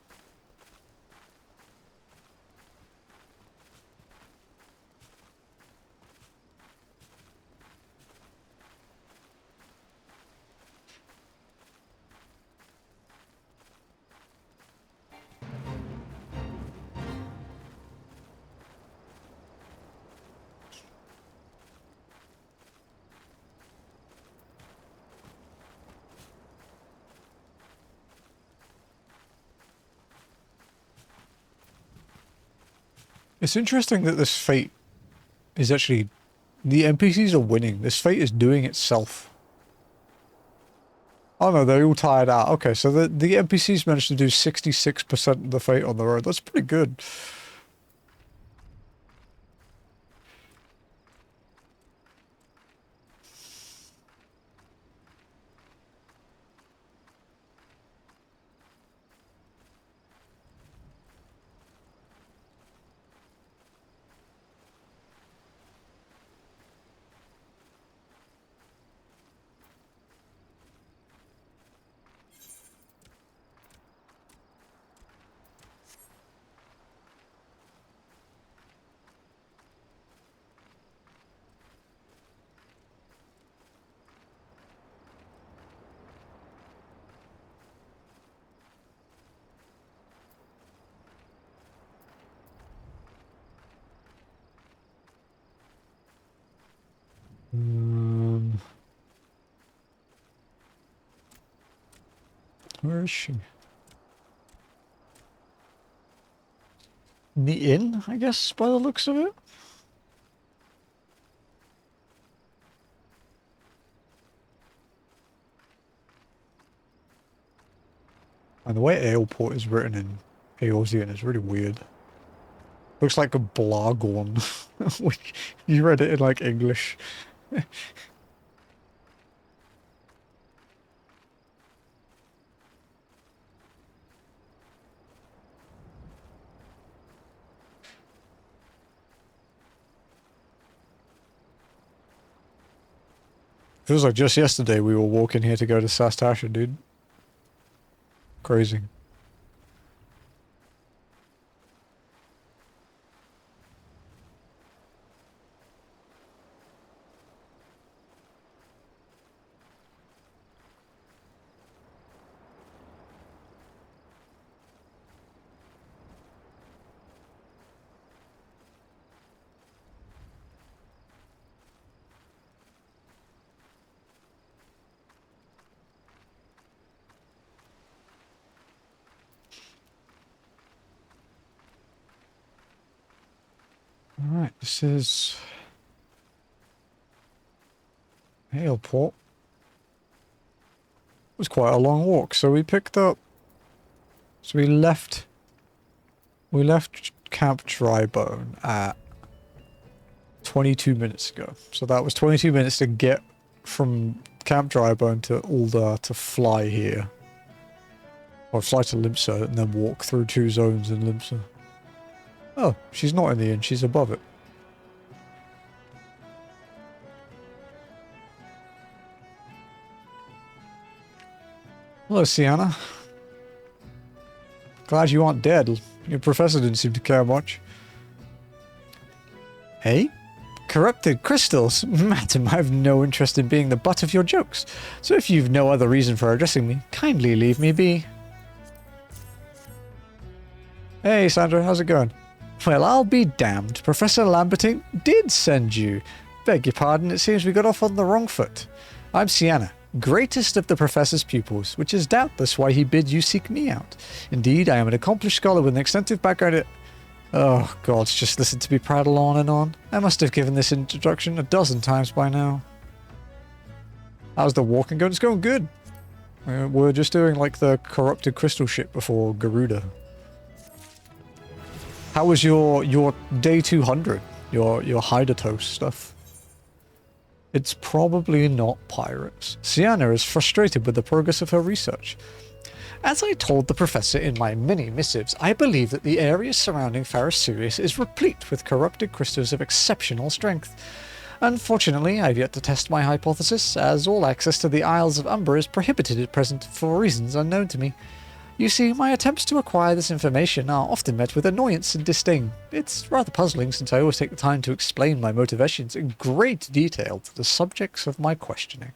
It's interesting that this fate is actually... The NPCs are winning. This fate is doing itself. Oh no, they're all tired out. Okay, so the NPCs managed to do 66% of the fate on the road. That's pretty good. Where is she? In the inn, I guess, by the looks of it. And the way Aleport is written in Eorzean is really weird. Looks like a Blargorn. You read it in, like, English. Feels like just yesterday we were walking here to go to Sastasha, dude. Crazy. Alright, this is Aleport. It was quite a long walk, so we picked up... So we left Camp Drybone at 22 minutes ago. So that was 22 minutes to get from Camp Drybone to Ulda to fly here. Or fly to Limsa and then walk through 2 zones in Limsa. Oh, she's not in the inn, she's above it. Hello, Sienna. Glad you aren't dead. Your professor didn't seem to care much. Hey? Corrupted crystals? Madam, I have no interest in being the butt of your jokes. So if you've no other reason for addressing me, kindly leave me be. Hey, Sandra, how's it going? Well, I'll be damned. Professor Lamberting did send you. Beg your pardon, it seems we got off on the wrong foot. I'm Sienna, greatest of the professor's pupils, which is doubtless why he bid you seek me out. Indeed, I am an accomplished scholar with an extensive background at... Oh, God, just listen to me prattle on and on. I must have given this introduction 12 times by now. How's the walking going? It's going good. We're just doing, like, the corrupted crystal shit before Garuda. How was your day 200? Your Hydatos stuff? It's probably not pirates. Sienna is frustrated with the progress of her research. As I told the professor in my many missives, I believe that the area surrounding Ferrus Sirius is replete with corrupted crystals of exceptional strength. Unfortunately, I've yet to test my hypothesis, as all access to the Isles of Umbra is prohibited at present for reasons unknown to me. You see, my attempts to acquire this information are often met with annoyance and disdain. It's rather puzzling since I always take the time to explain my motivations in great detail to the subjects of my questioning.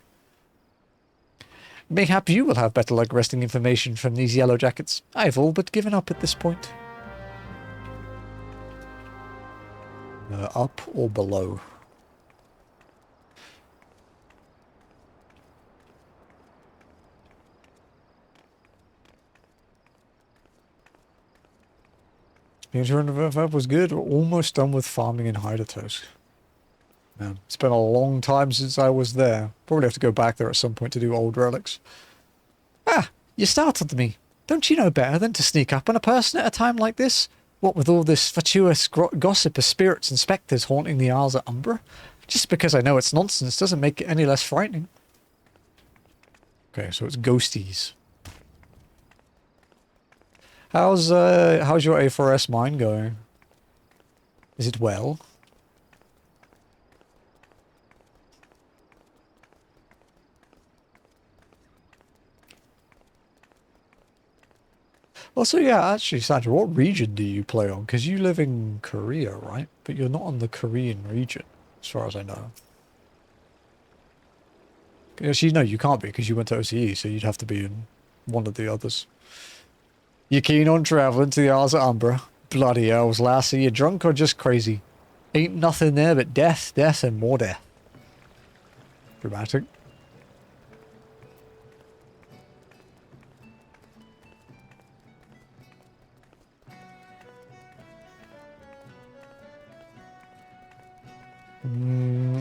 Mayhap you will have better luck wresting information from these yellow jackets. I've all but given up at this point. Up or below? The internet was good. We're almost done with farming in Hydatos. Man, it's been a long time since I was there. Probably have to go back there at some point to do old relics. Ah, you startled me. Don't you know better than to sneak up on a person at a time like this? What with all this fatuous gossip of spirits and spectres haunting the Isles of Umbra? Just because I know it's nonsense doesn't make it any less frightening. Okay, so it's ghosties. How's your A4S mine going? Is it well? Also, yeah, actually, Sandra, what region do you play on? Because you live in Korea, right? But you're not on the Korean region, as far as I know. Actually, no, you can't be, because you went to OCE, so you'd have to be in one of the others. You keen on travelling to the Isles of Umbra? Bloody hells, lassie, you drunk or just crazy? Ain't nothing there but death, death, and more death. Dramatic.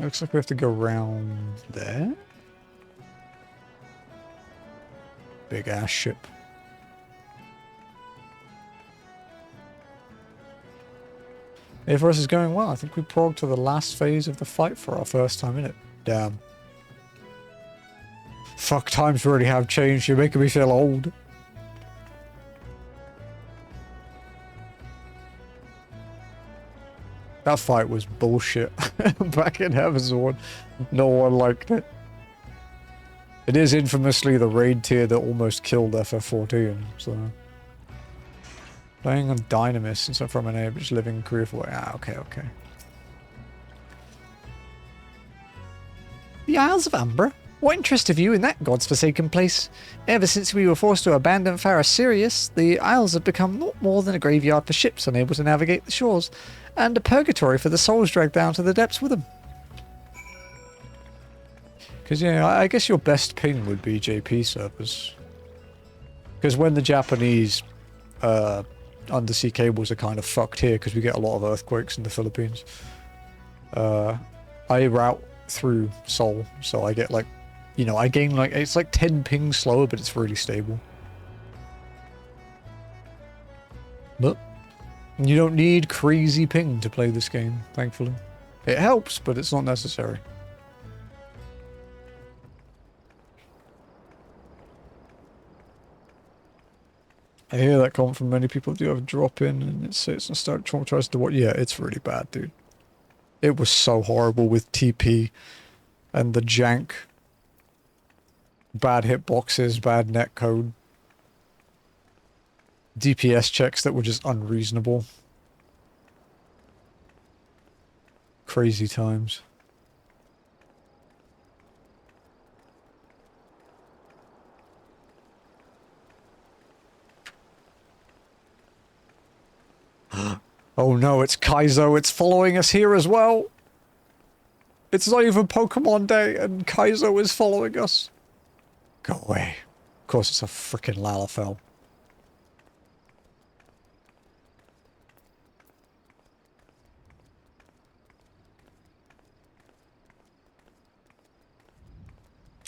Looks like we have to go around there. Big ass ship. XIV is going well. I think we progged to the last phase of the fight for our first time in it. Damn. Fuck, times really have changed. You're making me feel old. That fight was bullshit. Back in Heavensward, no one liked it. It is infamously the raid tier that almost killed FF14, so... Playing on Dynamis since I'm from an average living career for... Ah, okay. The Isles of Umbra? What interest have you in that god's forsaken place? Ever since we were forced to abandon Farah Sirius, the Isles have become not more than a graveyard for ships unable to navigate the shores, and a purgatory for the souls dragged down to the depths with them. Because, yeah, I guess your best ping would be JP servers. Because when the Japanese undersea cables are kind of fucked here, because we get a lot of earthquakes in the Philippines, I route through Seoul, so I get like, you know, I gain like, it's like 10 pings slower, but it's really stable. But you don't need crazy ping to play this game, thankfully. It helps, but it's not necessary. I hear that comment from many people. Do have a drop in and it's start traumatized to what? Yeah, it's really bad, dude. It was so horrible with TP and the jank. Bad hitboxes, bad netcode. DPS checks that were just unreasonable. Crazy times. Oh no, it's Kaizo. It's following us here as well. It's not even Pokemon Day and Kaizo is following us. Go away. Of course it's a frickin' Lalafell.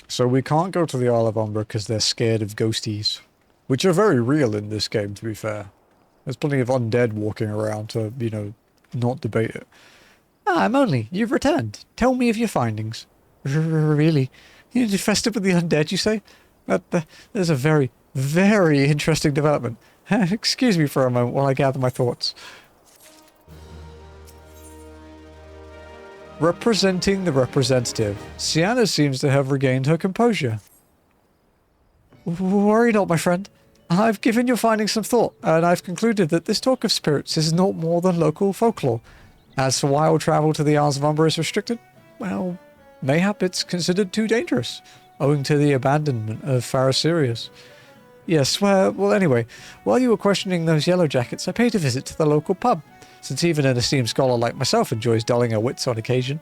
So we can't go to the Isle of Umbra because they're scared of ghosties. Which are very real in this game, to be fair. There's plenty of undead walking around to, you know, not debate it. Ah, Monley, you've returned. Tell me of your findings. Really? You infested with the undead, you say? That is a very, very interesting development. Excuse me for a moment while I gather my thoughts. Representing the representative, Sienna seems to have regained her composure. Worry not, my friend. I've given your findings some thought, and I've concluded that this talk of spirits is not more than local folklore. As for why travel to the Isles of Umbra is restricted, well, mayhap it's considered too dangerous, owing to the abandonment of Farah Sirius. Yes, well anyway, while you were questioning those yellow jackets, I paid a visit to the local pub, since even an esteemed scholar like myself enjoys dulling her wits on occasion.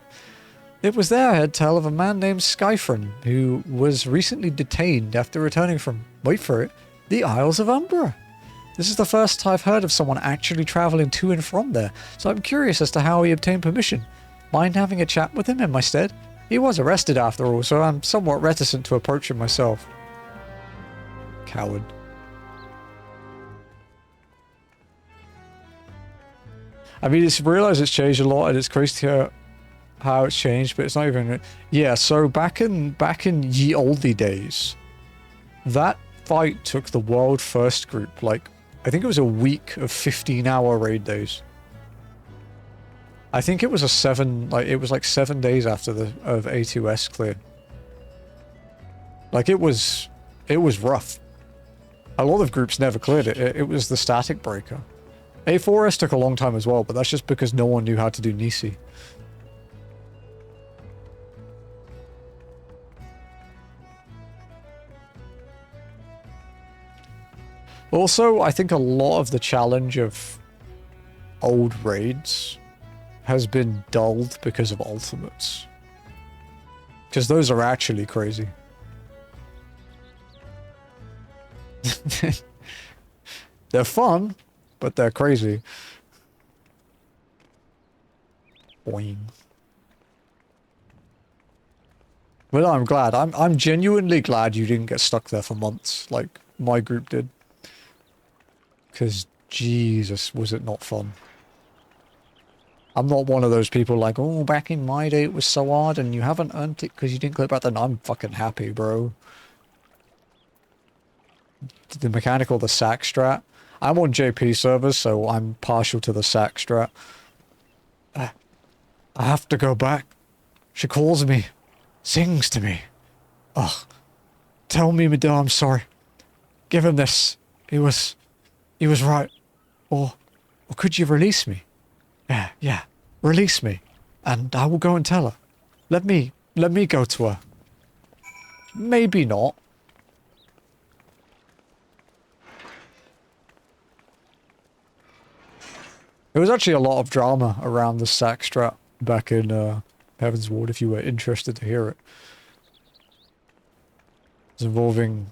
It was there I heard tell of a man named Skyfrin, who was recently detained after returning from, wait for it, the Isles of Umbra. This is the first I've heard of someone actually travelling to and from there, so I'm curious as to how he obtained permission. Mind having a chat with him in my stead? He was arrested after all, so I'm somewhat reticent to approach him myself. Coward. I mean, it's realised it's changed a lot, and it's crazy to hear how it's changed, but it's not even... Yeah, so back in ye olde days, that fight took the world first group, like, I think it was a week of 15-hour raid days. I think it was it was like 7 days after the A2S cleared. Like, it was rough. A lot of groups never cleared it. It was the static breaker. A4S took a long time as well, but that's just because no one knew how to do Nisi. Also, I think a lot of the challenge of old raids has been dulled because of ultimates. Because those are actually crazy. They're fun, but they're crazy. Boing. But I'm glad. I'm genuinely glad you didn't get stuck there for months, like my group did. Because, Jesus, was it not fun. I'm not one of those people like, oh, back in my day it was so hard and you haven't earned it because you didn't clip out then. I'm fucking happy, bro. The mechanical, the sack strat. I'm on JP servers, so I'm partial to the sack strat. I have to go back. She calls me. Sings to me. Ugh. Tell me, Madame, I'm sorry. Give him this. He was right. Or could you release me? Yeah. Release me. And I will go and tell her. Let me go to her. Maybe not. There was actually a lot of drama around the sack strat back in Heaven's Ward, if you were interested to hear it. It's involving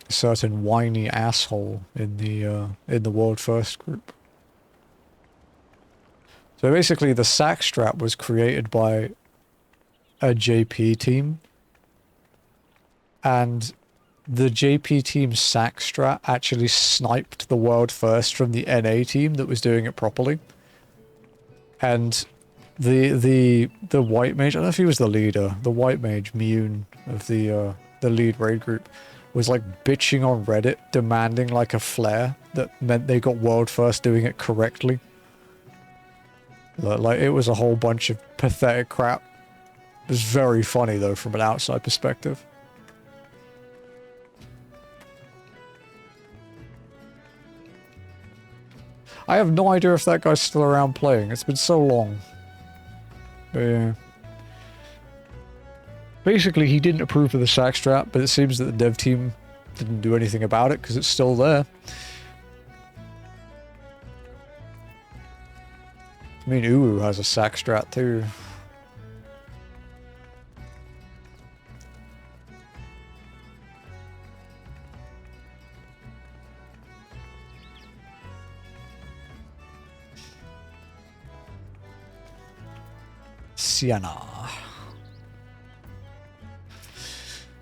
a certain whiny asshole in the World First group. So basically the sack strat was created by a JP team, and the JP team's sack strat actually sniped the World First from the NA team that was doing it properly. And the white mage, I don't know if he was the leader, the white mage, Mune, of the lead raid group, was like bitching on Reddit, demanding like a flare that meant they got World First doing it correctly. Like, it was a whole bunch of pathetic crap. It was very funny though from an outside perspective. I have no idea if that guy's still around playing. It's been so long. But yeah. Basically, he didn't approve of the sack strat, but it seems that the dev team didn't do anything about it because it's still there. I mean, Uwu has a sack strat too. Sienna.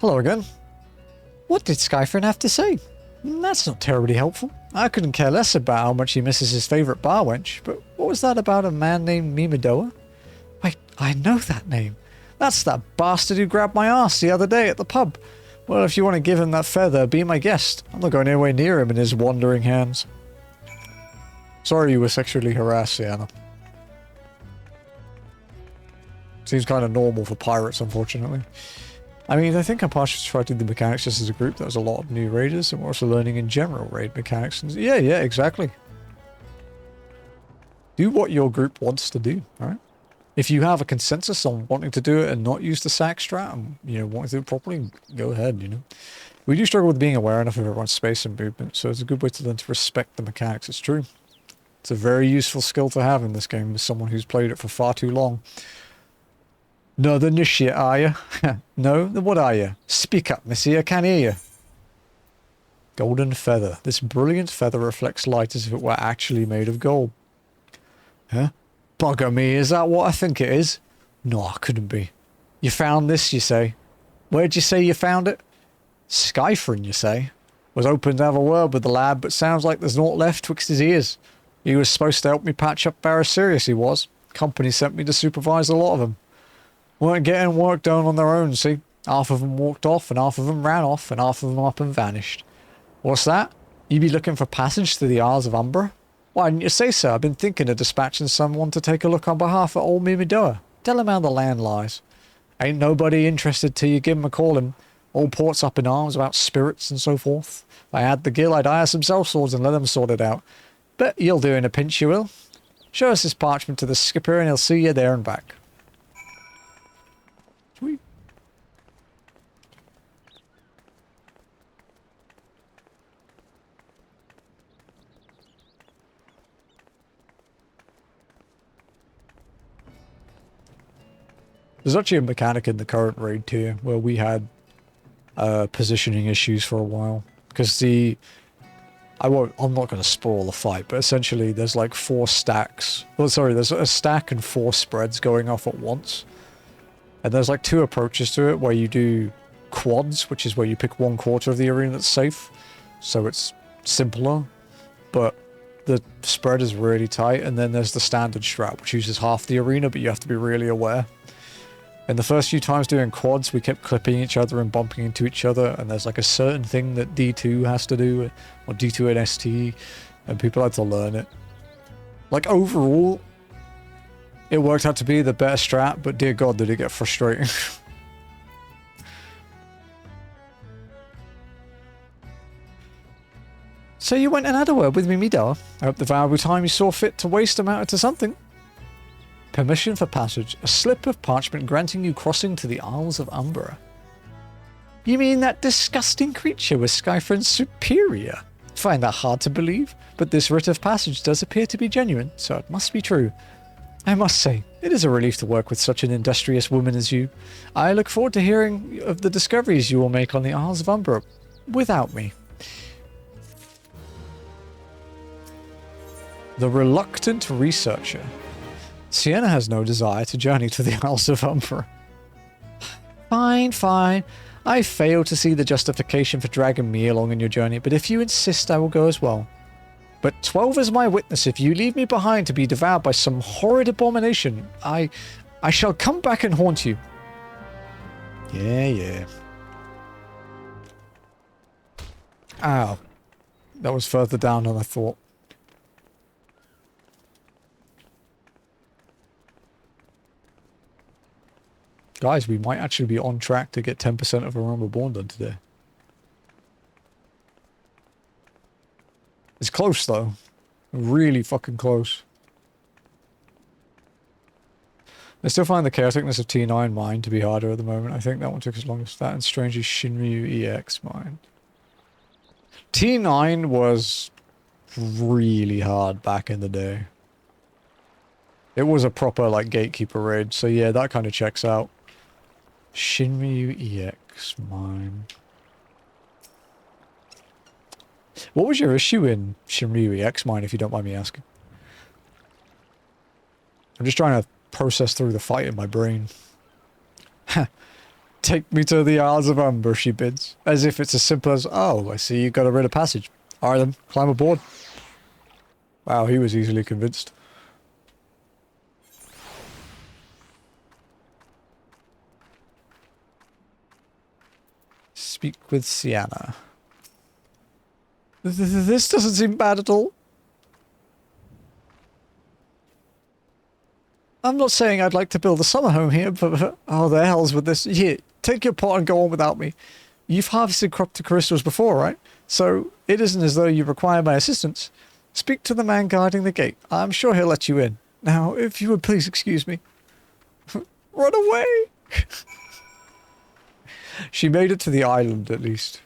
Hello again. What did Skyfrin have to say? That's not terribly helpful. I couldn't care less about how much he misses his favourite bar wench, but what was that about a man named Mimadoa? Wait, I know that name. That's that bastard who grabbed my ass the other day at the pub. Well, if you want to give him that feather, be my guest. I'm not going anywhere near him and his wandering hands. Sorry you were sexually harassed, Sienna. Seems kind of normal for pirates, unfortunately. I mean, I think I'm partially tried to do the mechanics just as a group. There was a lot of new raiders, and we're also learning in general raid mechanics. And yeah, exactly. Do what your group wants to do, alright? If you have a consensus on wanting to do it and not use the sack strat, and, you know, wanting to do it properly, go ahead, you know. We do struggle with being aware enough of everyone's space and movement, so it's a good way to learn to respect the mechanics. It's true. It's a very useful skill to have in this game with someone who's played it for far too long. No, the Nirethia, are you? No, then what are you? Speak up, missy, I can't hear you. Golden feather. This brilliant feather reflects light as if it were actually made of gold. Huh? Bugger me, is that what I think it is? No, it couldn't be. You found this, you say? Where'd you say you found it? Skyfrin, you say? Was hoping to have a word with the lad, but sounds like there's naught left twixt his ears. He was supposed to help me patch up Barasirius, he was. Company sent me to supervise a lot of them. Weren't getting work done on their own, see? Half of them walked off, and half of them ran off, and half of them up and vanished. What's that? You be looking for passage to the Isles of Umbra? Why didn't you say so? I've been thinking of dispatching someone to take a look on behalf of old Mimadoa. Tell him how the land lies. Ain't nobody interested till you give him a calling. All ports up in arms about spirits and so forth. If I had the gill, I'd hire some sellswords and let them sort it out. But you'll do in a pinch, you will. Show us this parchment to the skipper and he'll see you there and back. Sweet. There's actually a mechanic in the current raid tier where we had positioning issues for a while. Because I'm not going to spoil the fight, but essentially there's like 4 stacks. Well, sorry, there's a stack and 4 spreads going off at once. And there's like 2 approaches to it where you do quads, which is where you pick 1/4 of the arena that's safe. So it's simpler, but the spread is really tight. And then there's the standard strat, which uses half the arena, but you have to be really aware. And the first few times doing quads, we kept clipping each other and bumping into each other, and there's like a certain thing that D2 has to do, or D2 and ST, and people had to learn it. Like, overall, it worked out to be the better strat, but dear God, did it get frustrating. So you went and had a word with Mimidar. I hope the valuable time you saw fit to waste amounted to something. Permission for passage. A slip of parchment granting you crossing to the Isles of Umbra. You mean that disgusting creature was Skyfriend's superior? Find that hard to believe, but this writ of passage does appear to be genuine, so it must be true. I must say, it is a relief to work with such an industrious woman as you. I look forward to hearing of the discoveries you will make on the Isles of Umbra without me. The reluctant researcher. Sienna has no desire to journey to the Isles of Umbra. Fine, fine. I fail to see the justification for dragging me along in your journey, but if you insist, I will go as well. But 12 is my witness. If you leave me behind to be devoured by some horrid abomination, I shall come back and haunt you. Yeah. Ow. That was further down than I thought. Guys, we might actually be on track to get 10% of Aroma Born done today. It's close, though. Really fucking close. I still find the chaoticness of T9 mine to be harder at the moment. I think that one took as long as that, and strangely Shinryu EX mine. T9 was really hard back in the day. It was a proper, like, gatekeeper raid, so yeah, that kind of checks out. Shinryu EX mine. What was your issue in Shinryu EX mine, if you don't mind me asking? I'm just trying to process through the fight in my brain. Take me to the Isles of Umbra, she bids. As if it's as simple as, oh, I see you got a writ of passage. Alright then, climb aboard. Wow, he was easily convinced. Speak with Sienna. This doesn't seem bad at all. I'm not saying I'd like to build a summer home here, but oh, the hell's with this. Here, take your pot and go on without me. You've harvested corrupted crystals before, right? So it isn't as though you require my assistance. Speak to the man guarding the gate. I'm sure he'll let you in. Now, if you would please excuse me. Run away! She made it to the island, at least.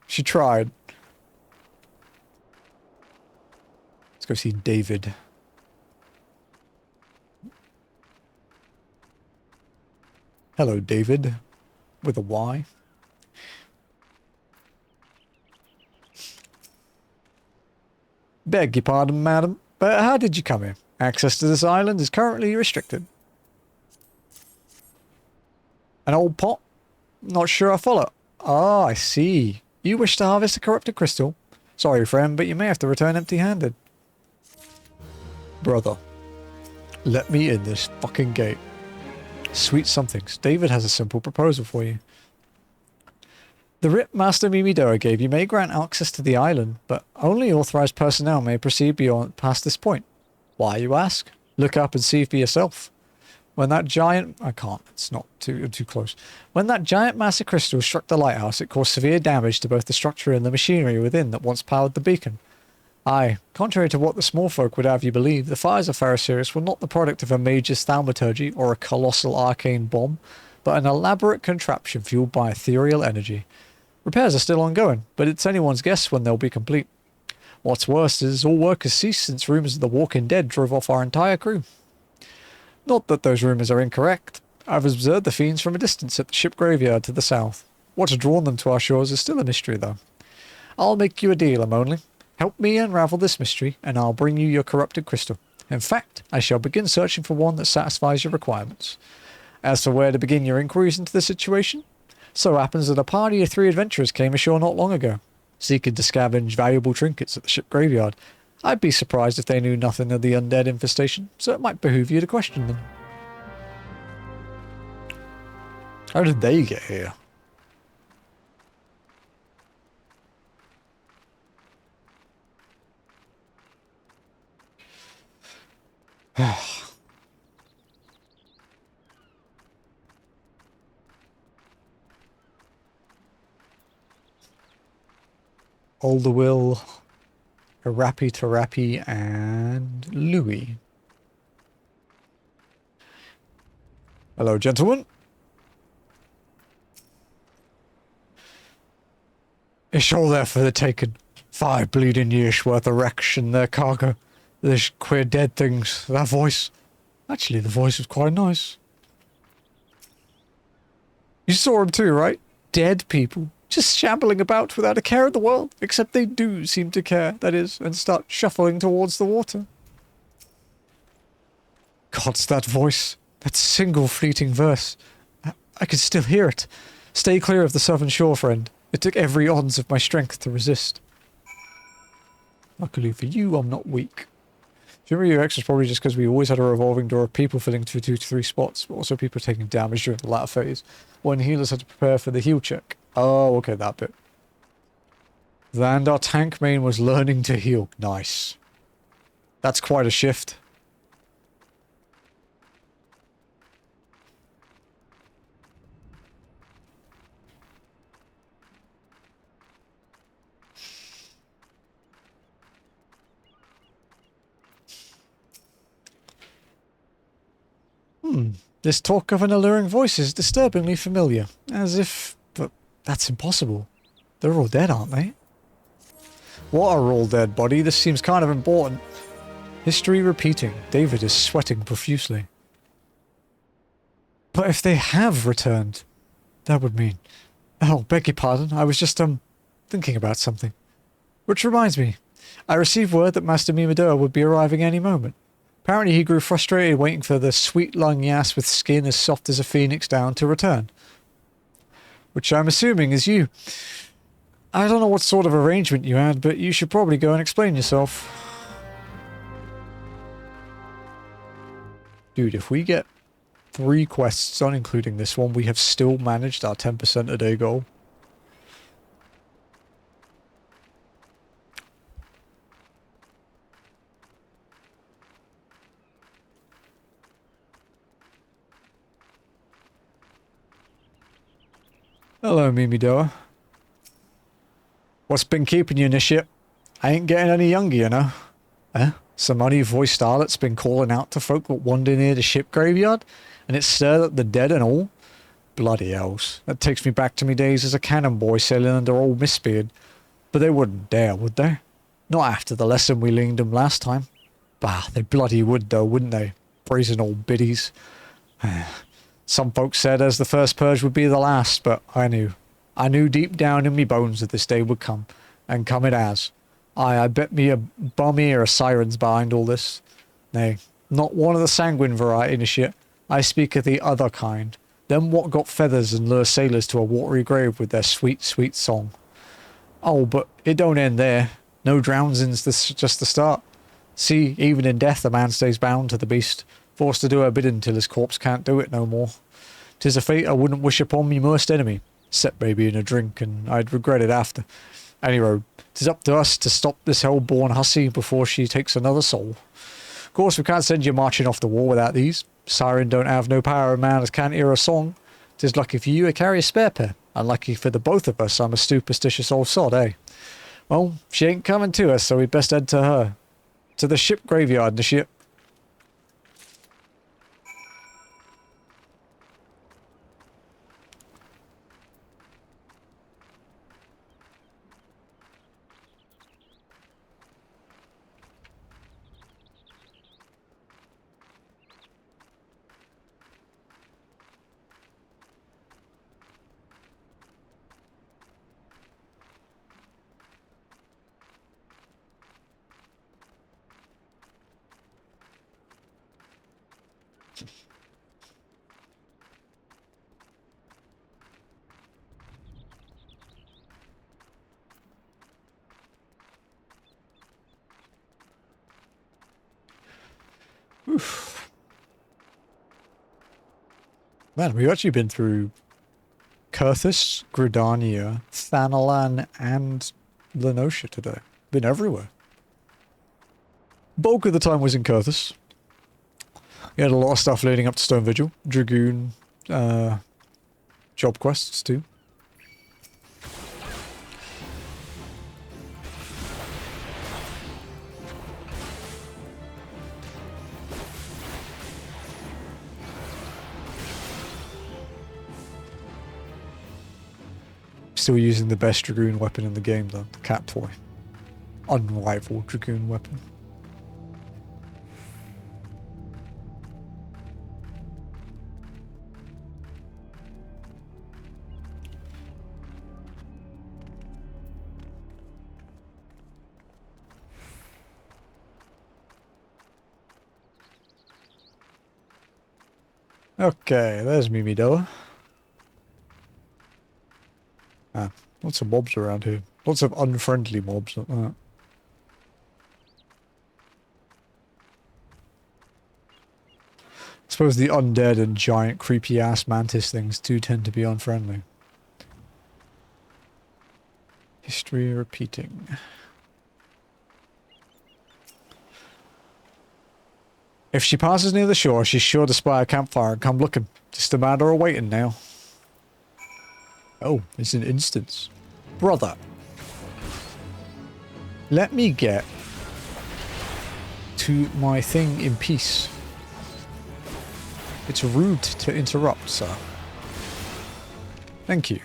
She tried. Let's go see David. Hello, David. With a Y. Beg your pardon, madam, but how did you come here? Access to this island is currently restricted. An old pot? Not sure I follow. Ah, I see. You wish to harvest a corrupted crystal? Sorry, friend, but you may have to return empty-handed. Brother, let me in this fucking gate. Sweet somethings. David has a simple proposal for you. The writ Master Mimidoa gave you may grant access to the island, but only authorized personnel may proceed past this point. Why, you ask? Look up and see for yourself. When that giant... I can't. It's not too close. When that giant mass of crystal struck the lighthouse, it caused severe damage to both the structure and the machinery within that once powered the beacon. Aye, contrary to what the small folk would have you believe, the fires of Pharisirius were not the product of a major's thaumaturgy or a colossal arcane bomb, but an elaborate contraption fueled by ethereal energy. Repairs are still ongoing, but it's anyone's guess when they'll be complete. What's worse is all work has ceased since rumours of the Walking Dead drove off our entire crew. Not that those rumours are incorrect. I've observed the fiends from a distance at the ship graveyard to the south. What has drawn them to our shores is still a mystery, though. I'll make you a deal, Amonly. Help me unravel this mystery, and I'll bring you your corrupted crystal. In fact, I shall begin searching for one that satisfies your requirements. As for where to begin your inquiries into the situation, so happens that a party of 3 adventurers came ashore not long ago, seeking to scavenge valuable trinkets at the ship graveyard. I'd be surprised if they knew nothing of the undead infestation, so it might behoove you to question them. How did they get here? Alderwill, Arapi Tarapi, and Louis. Hello, gentlemen. It's all there for the taking. 5 bleeding years worth of wrecks and their cargo. There's queer dead things. That voice. Actually, the voice was quite nice. You saw him too, right? Dead people. Just shambling about without a care in the world. Except they do seem to care, that is, and start shuffling towards the water. God's that voice. That single fleeting verse. I can still hear it. Stay clear of the southern shore, friend. It took every ounce of my strength to resist. Luckily for you, I'm not weak. Remember your X was probably just because we always had a revolving door of people filling to 2 to 3 spots, but also people taking damage during the latter phase, when healers had to prepare for the heal check. Oh, okay, that bit. And our tank main was learning to heal. Nice. That's quite a shift. This talk of an alluring voice is disturbingly familiar. As if... But that's impossible. They're all dead, aren't they? What are all dead, buddy? This seems kind of important. History repeating. David is sweating profusely. But if they have returned, that would mean... Oh, beg your pardon. I was just, thinking about something. Which reminds me. I received word that Master Mimadoa would be arriving any moment. Apparently he grew frustrated waiting for the sweet-lung yass with skin as soft as a phoenix down to return. Which I'm assuming is you. I don't know what sort of arrangement you had, but you should probably go and explain yourself. Dude, if we get 3 quests on, including this one, we have still managed our 10% a day goal. Hello, Mimidoa. What's been keeping you in the ship? I ain't getting any younger, you know. Some money-voiced harlot's been calling out to folk that wander near the ship graveyard, and it's stirred up the dead and all. Bloody hells. That takes me back to me days as a cannon boy sailing under old Mistbeard. But they wouldn't dare, would they? Not after the lesson we learned them last time. Bah, they bloody would though, wouldn't they? Brazen old biddies. Some folks said as the first purge would be the last, but I knew. I knew deep down in me bones that this day would come. And come it has. I bet me a bum ear of sirens behind all this. Nay, not one of the sanguine variety in the shit. I speak of the other kind. Them what got feathers and lure sailors to a watery grave with their sweet, sweet song. Oh, but it don't end there. No drownsing's just the start. See, even in death a man stays bound to the beast, forced to do her bidding till his corpse can't do it no more. 'Tis a fate I wouldn't wish upon me worst enemy, except maybe in a drink, and I'd regret it after. Anyway, 'tis up to us to stop this hell-born hussy before she takes another soul. Of course, we can't send you marching off the wall without these. Siren don't have no power in man as can't hear a song. 'Tis lucky for you I carry a spare pair. Unlucky for the both of us I'm a superstitious old sod, eh? Well, she ain't coming to us, so we'd best head to her. To the ship graveyard, the ship. Oof. Man, we've actually been through Coerthas, Gridania, Thanalan, and Lenosha today. Been everywhere. Bulk of the time was in Coerthas. We had a lot of stuff leading up to Stone Vigil. Dragoon, job quests too. Still using the best Dragoon weapon in the game though, the cat toy. Unrivaled Dragoon weapon. Okay, there's Mimidoa. Ah, lots of mobs around here. Lots of unfriendly mobs like that. I suppose the undead and giant creepy ass mantis things do tend to be unfriendly. History repeating. If she passes near the shore, she's sure to spy a campfire and come looking. Just a matter of waiting now. Oh, it's an instance. Brother. Let me get to my thing in peace. It's rude to interrupt, sir. Thank you.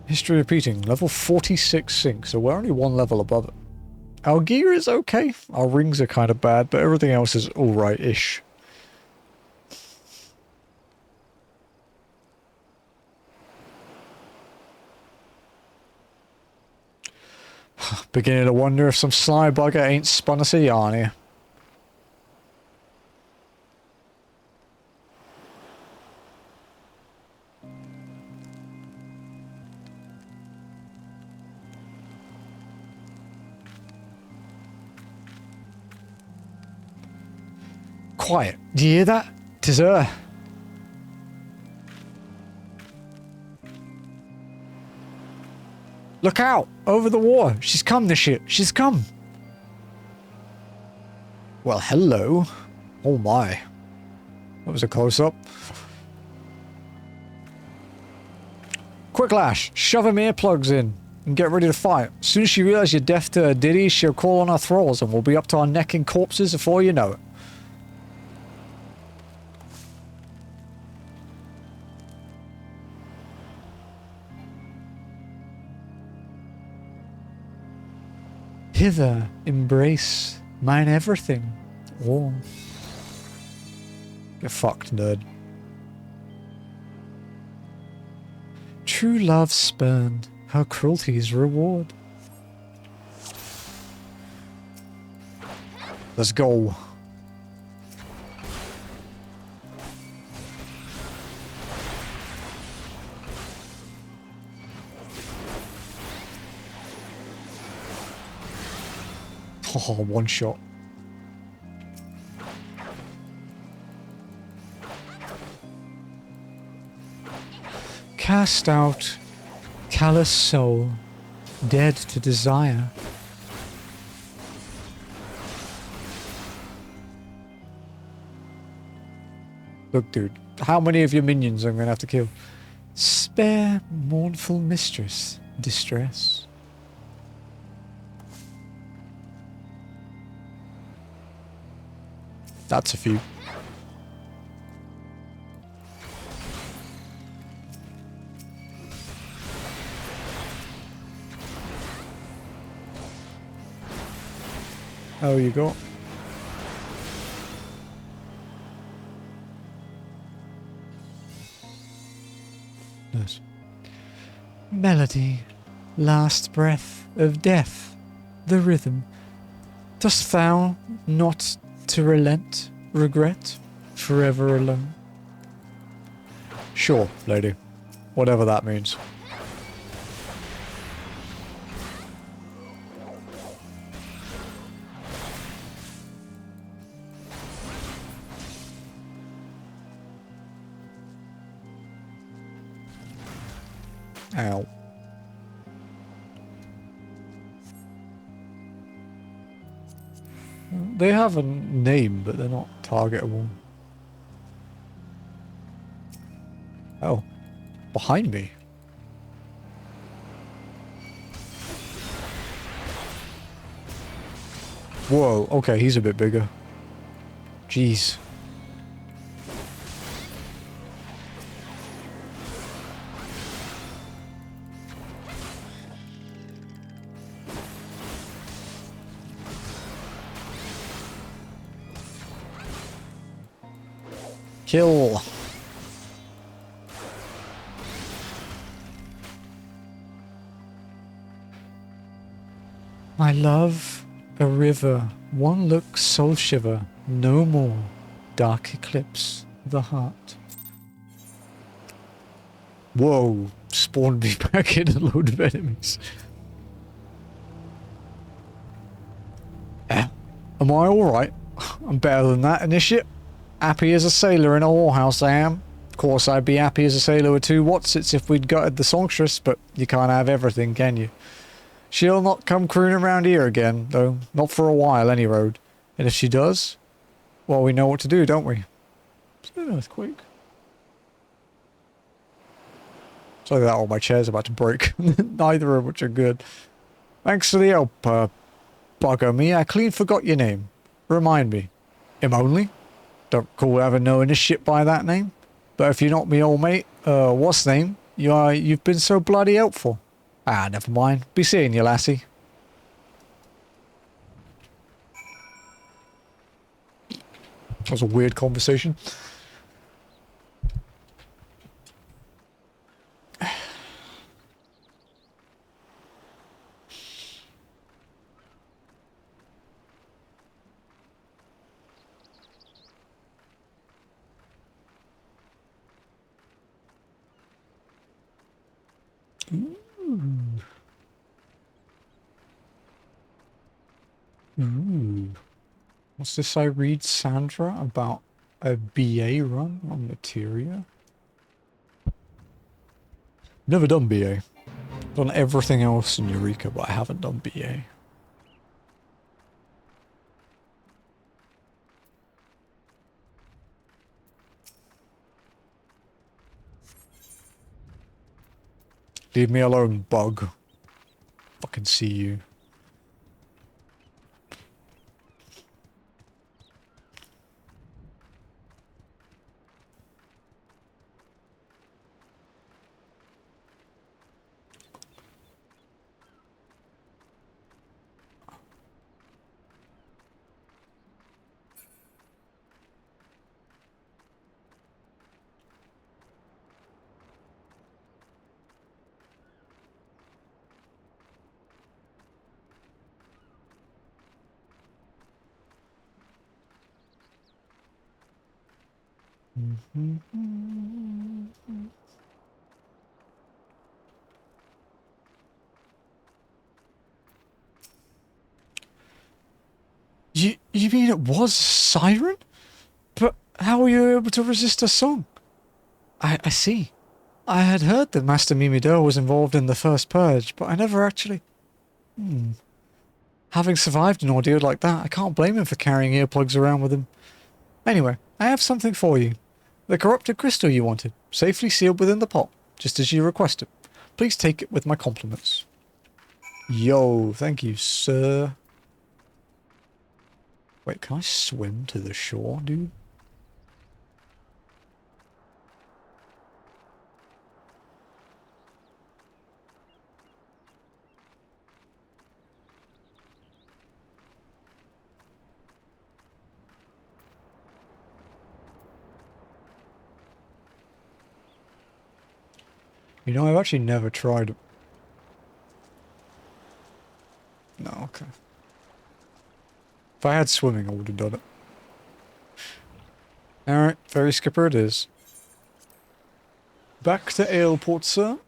History repeating. Level 46 sync, so we're only one level above it. Our gear is okay. Our rings are kind of bad, but everything else is alright-ish. Beginning to wonder if some sly bugger ain't spun us a yarn here. Quiet. Do you hear that? 'Tis her. Look out! Over the water! She's come, the ship! She's come! Well, hello. Oh my. That was a close-up. Quick, Lash! Shove them earplugs in and get ready to fight. As soon as she realizes you're deaf to her ditties, she'll call on our thralls and we'll be up to our neck in corpses before you know it. Hither, embrace mine everything. Oh. Get fucked, nerd. True love spurned, her cruelty's reward. Let's go. Oh, one shot. Cast out, callous soul, dead to desire. Look, dude, how many of your minions I'm gonna have to kill? Spare, mournful mistress, distress. That's a few. Oh, you go. Nice. Melody, last breath of death, the rhythm. Dost thou not to relent, regret, forever alone? Sure, lady. Whatever that means. Ow. They have a name, but they're not targetable. Oh. Behind me. Whoa, okay, he's a bit bigger. Jeez. Kill. My love, a river, one look, soul shiver, no more, dark eclipse, the heart. Whoa, spawned me back in a load of enemies. Am I alright? I'm better than that, initiate. Happy as a sailor in a whorehouse, I am. Of course, I'd be happy as a sailor with 2 Watsits if we'd gutted the songstress, but you can't have everything, can you? She'll not come crooning around here again, though. Not for a while, any road. And if she does, well, we know what to do, don't we? Is that an earthquake? It's like that all my chair's about to break. Neither of which are good. Thanks for the help, bugger me. I clean forgot your name. Remind me. Him only? Don't call having no initiate by that name. But if you're not me old mate, what's name? You've been so bloody helpful. Ah, never mind. Be seeing you, lassie. That was a weird conversation. Ooh. What's this I read, Sandra, about a BA run on Nirethia? Never done BA. Done everything else in Eureka, but I haven't done BA. Leave me alone, bug. Fucking see you. You mean it was Siren? But how were you able to resist a song? I see. I had heard that Master Mimido was involved in the first purge, but I never actually... Having survived an ordeal like that, I can't blame him for carrying earplugs around with him. Anyway, I have something for you. The corrupted crystal you wanted, safely sealed within the pot, just as you requested. Please take it with my compliments. Yo, thank you, sir. Wait, can I swim to the shore, dude? You know, I've actually never tried... No, okay. If I had swimming, I would have done it. Alright, ferry skipper it is. Back to Aleport, sir.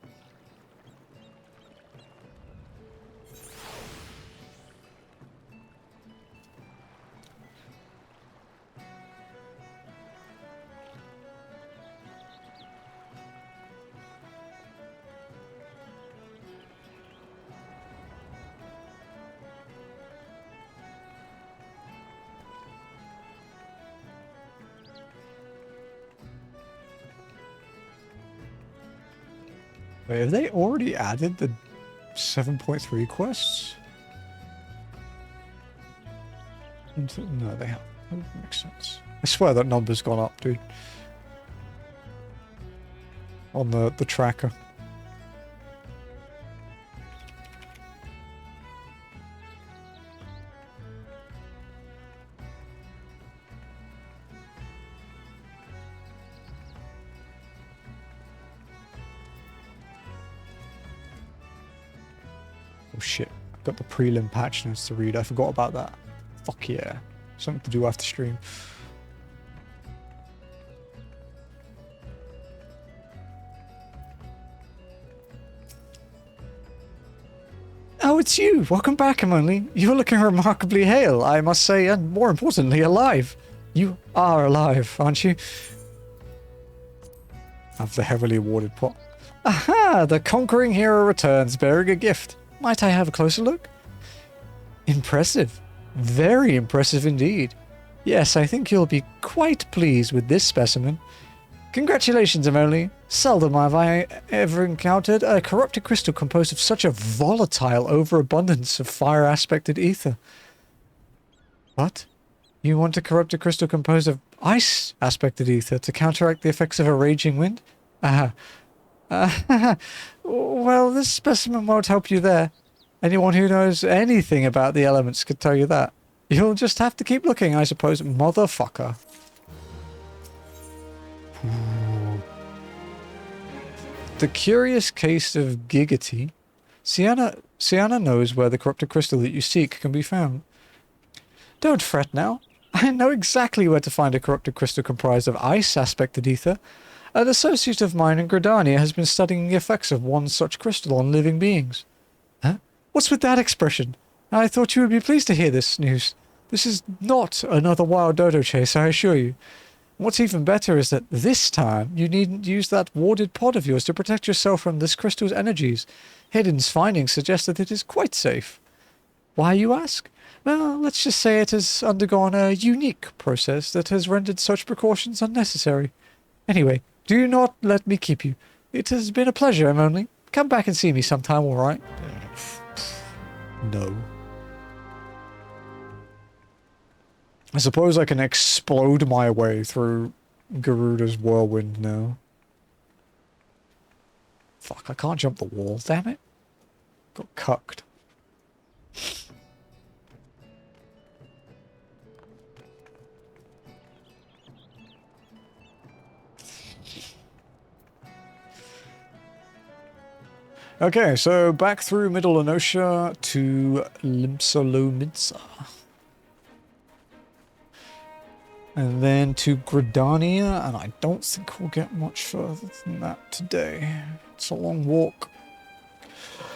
Wait, have they already added the 7.3 quests? No, they haven't. That makes sense. I swear that number's gone up, dude. On the tracker. Oh shit, I've got the prelim patch notes to read. I forgot about that. Fuck yeah. Something to do after stream. Oh, it's you! Welcome back, Emily. You're looking remarkably hale, I must say, and more importantly, alive. You are alive, aren't you? Have the heavily awarded pot. Aha! The conquering hero returns, bearing a gift. Might I have a closer look? Impressive. Very impressive indeed. Yes, I think you'll be quite pleased with this specimen. Congratulations, Emily. Seldom have I ever encountered a corrupted crystal composed of such a volatile overabundance of fire-aspected ether. What? You want a corrupted crystal composed of ice-aspected ether to counteract the effects of a raging wind? Well, this specimen won't help you there. Anyone who knows anything about the elements could tell you that. You'll just have to keep looking, I suppose, motherfucker. The curious case of Giggity. Sienna knows where the corrupted crystal that you seek can be found. Don't fret now. I know exactly where to find a corrupted crystal comprised of ice-aspected ether. An associate of mine in Gridania has been studying the effects of one such crystal on living beings. Huh? What's with that expression? I thought you would be pleased to hear this news. This is not another wild dodo chase, I assure you. What's even better is that this time you needn't use that warded pod of yours to protect yourself from this crystal's energies. Hidden's findings suggest that it is quite safe. Why, you ask? Well, let's just say it has undergone a unique process that has rendered such precautions unnecessary. Anyway, do not let me keep you. It has been a pleasure, Emily. Come back and see me sometime, all right? No. I suppose I can explode my way through Garuda's whirlwind now. Fuck, I can't jump the wall, damn it. Got cucked. Okay, so back through Middle Enosia to Limsolomidsa. And then to Gridania, and I don't think we'll get much further than that today. It's a long walk.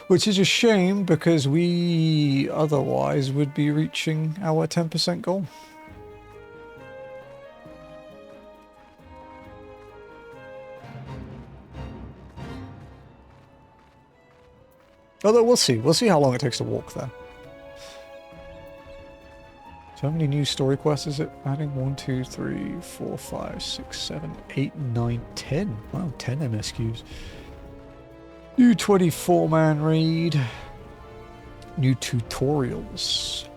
Which is a shame, because we otherwise would be reaching our 10% goal. Although we'll see. We'll see how long it takes to walk there. So how many new story quests is it adding? 1, 2, 3, 4, 5, 6, 7, 8, 9, 10. Wow, 10 MSQs. New 24-man raid. New tutorials.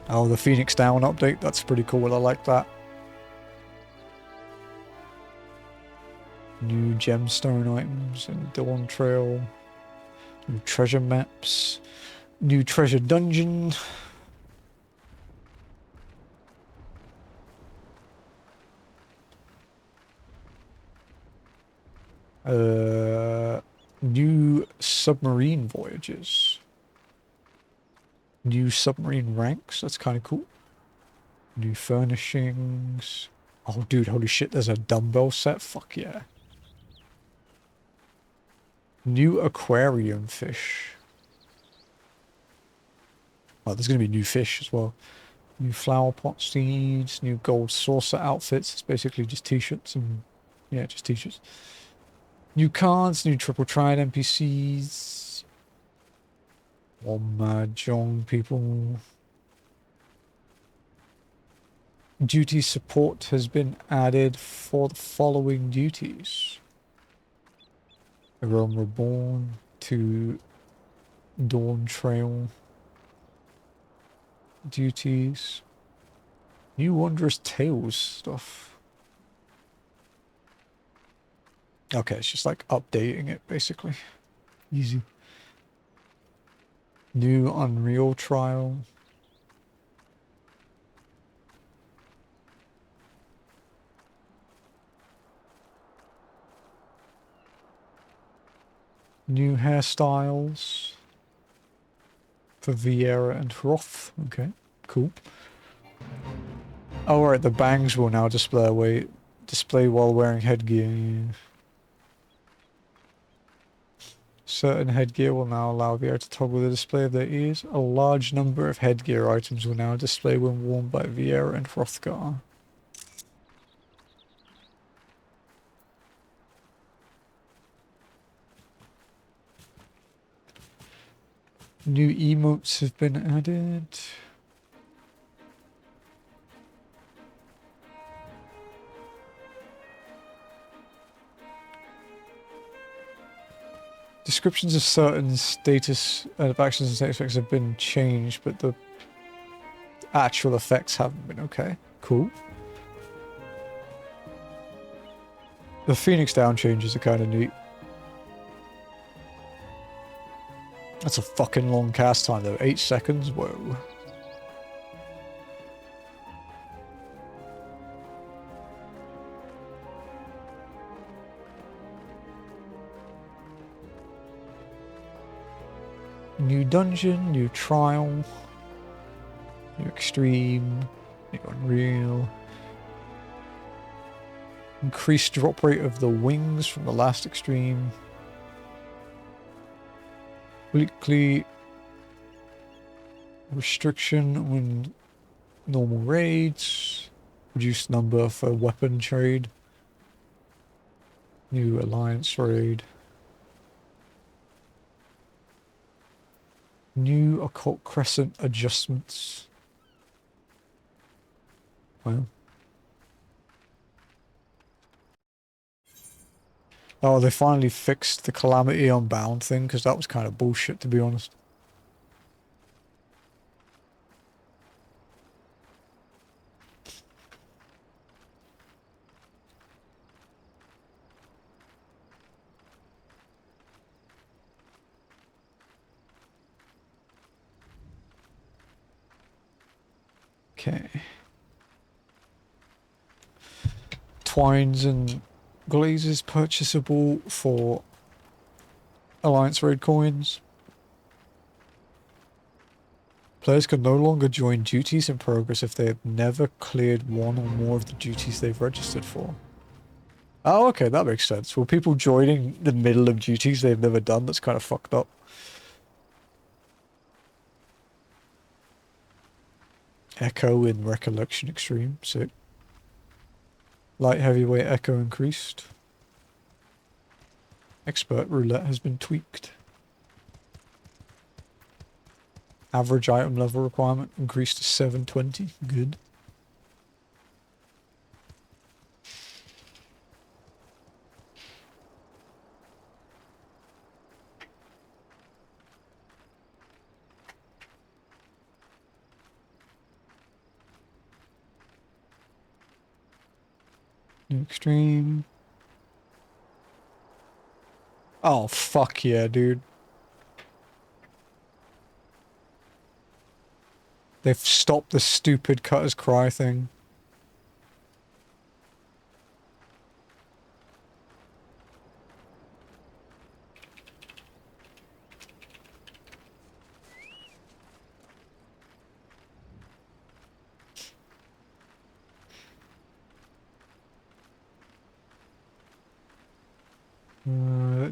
Oh, the Phoenix Down update. That's pretty cool. I like that. New gemstone items and Dawn Trail. New treasure maps. New treasure dungeon. New submarine voyages. New submarine ranks. That's kind of cool. New furnishings. Oh, dude, holy shit, there's a dumbbell set. Fuck yeah. New aquarium fish. Oh, there's going to be new fish as well. New flower pot seeds. New gold saucer outfits. It's basically just t-shirts and... yeah, just t-shirts. New cards, new triple triad NPCs. More mahjong people. Duty support has been added for the following duties. A Realm Reborn to Dawn Trail. Duties. New Wondrous Tales stuff. Okay, it's just like updating it, basically. Easy. New Unreal Trial. New hairstyles. For Vieira and Hroth. Okay, cool. Oh, right, the bangs will now display while wearing headgear. Yeah. Certain headgear will now allow Vieira to toggle the display of their ears. A large number of headgear items will now display when worn by Vieira and Hrothgar. New emotes have been added. Descriptions of certain status of actions and status effects have been changed, but the actual effects haven't been. Okay, cool. The Phoenix Down changes are kind of neat. That's a fucking long cast time though. 8 seconds? Whoa. New dungeon, new trial, new extreme, new unreal. Increased drop rate of the wings from the last extreme. Weekly restriction when normal raids. Reduced number for weapon trade. New alliance raid. New occult crescent adjustments. Wow. Oh, they finally fixed the Calamity Unbound thing, because that was kind of bullshit, to be honest. Okay. Twines and glazes purchasable for Alliance Raid coins. Players can no longer join duties in progress if they have never cleared one or more of the duties they've registered for. Oh, okay, that makes sense. Well, people joining the middle of duties they've never done, that's kind of fucked up. Echo in Recollection Extreme, sick. Light heavyweight echo increased. Expert roulette has been tweaked. Average item level requirement increased to 720. Good. New extreme. Oh, fuck yeah, dude. They've stopped the stupid Cutter's Cry thing.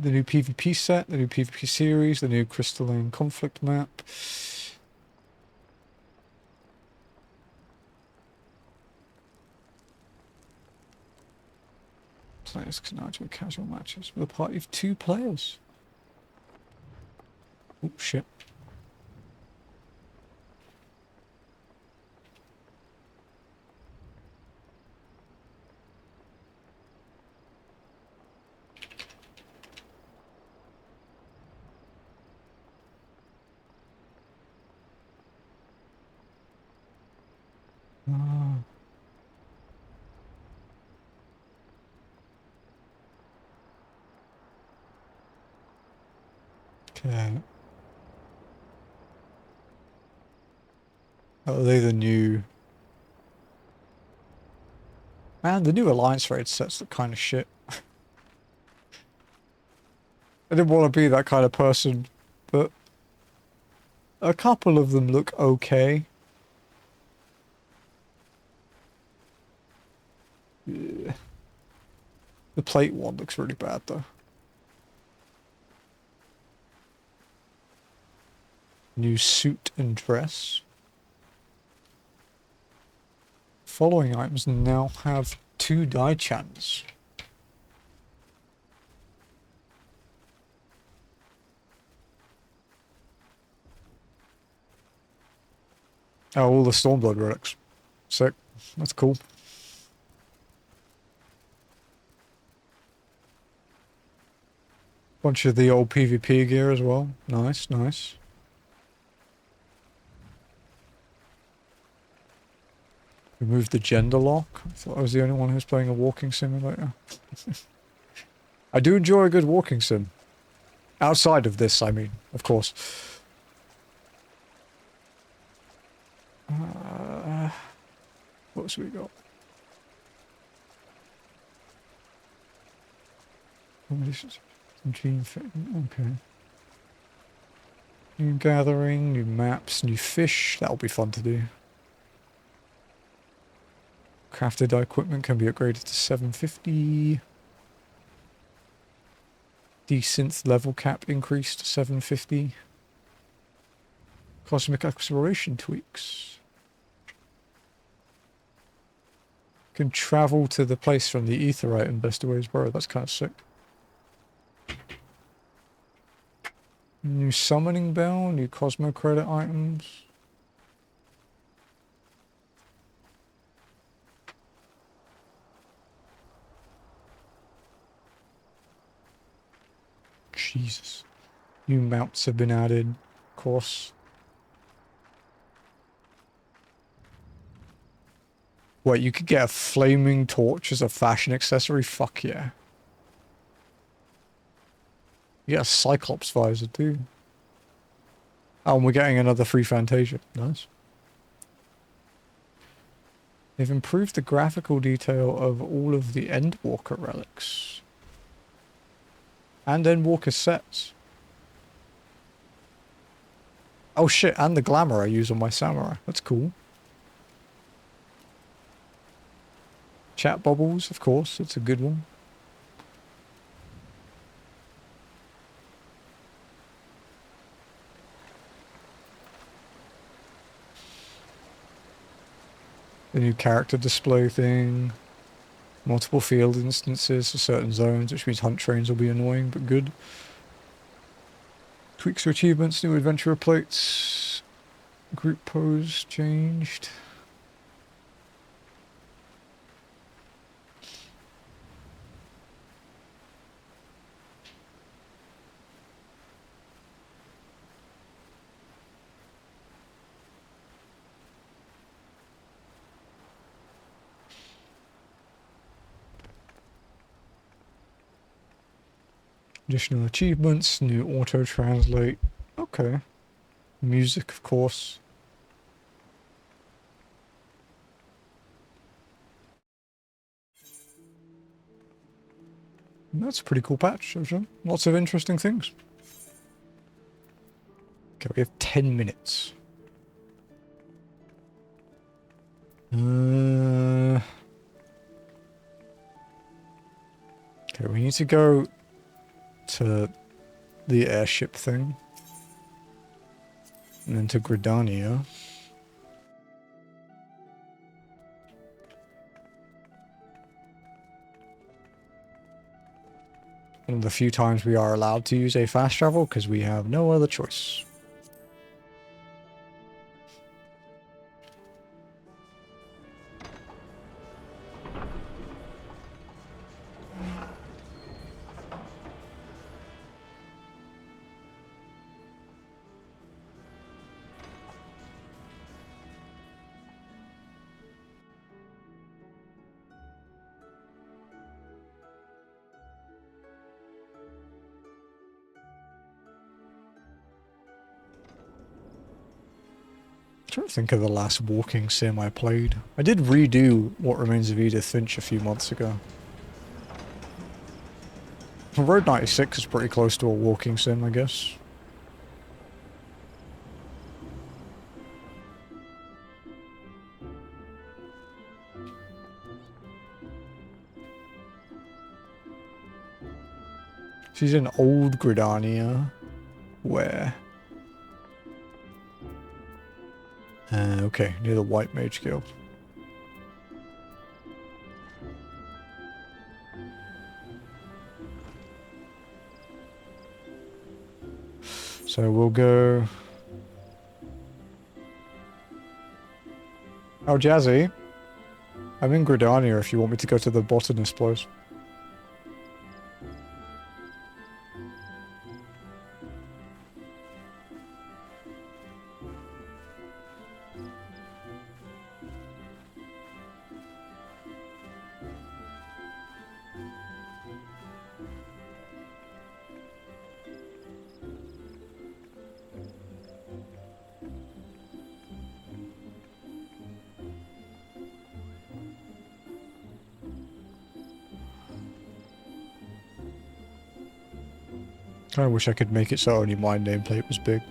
The new PvP set, the new PvP series, the new Crystalline Conflict map. Players can now join casual matches with a party of 2 players. Oh, shit. Okay. Oh, are they the new... Man, the new Alliance raid sets look kind of shit. I didn't want to be that kind of person, but a couple of them look okay. Yeah. The plate one looks really bad, though. New suit and dress. Following items now have 2 die-chans. Oh, all the Stormblood relics. Sick. That's cool. Bunch of the old PvP gear as well. Nice, nice. Remove the gender lock. I thought I was the only one who's playing a walking simulator. I do enjoy a good walking sim. Outside of this, I mean, of course. What else we got? Okay. New gathering, new maps, new fish. That'll be fun to do. Crafted equipment can be upgraded to 750. Desynth level cap increased to 750. Cosmic exploration tweaks. Can travel to the place from the Aetheryte in Best of Ways Bro. That's kind of sick. New summoning bell, new Cosmo credit items. Jesus. New mounts have been added, of course. Wait, you could get a flaming torch as a fashion accessory? Fuck yeah. You get a Cyclops visor too. Oh, and we're getting another free Fantasia. Nice. They've improved the graphical detail of all of the Endwalker relics. And Endwalker sets. Oh shit, and the glamour I use on my samurai. That's cool. Chat bubbles, of course. It's a good one. The new character display thing. Multiple field instances for certain zones, which means hunt trains will be annoying, but good. Tweaks to achievements, new adventurer plates. Group pose changed. Additional achievements, new auto-translate. Okay. Music, of course. That's a pretty cool patch, actually. Lots of interesting things. Okay, we have 10 minutes. Okay, we need to go to the airship thing. And then to Gridania. One of the few times we are allowed to use a fast travel because we have no other choice. trying to think of the last walking sim I played. I did redo What Remains of Edith Finch a few months ago. Road 96 is pretty close to a walking sim, I guess. She's in old Gridania. Where? Okay, near the White Mage Guild. So we'll go... Oh, Jazzy. I'm in Gridania if you want me to go to the botanist place. I wish I could make it so only my nameplate was big.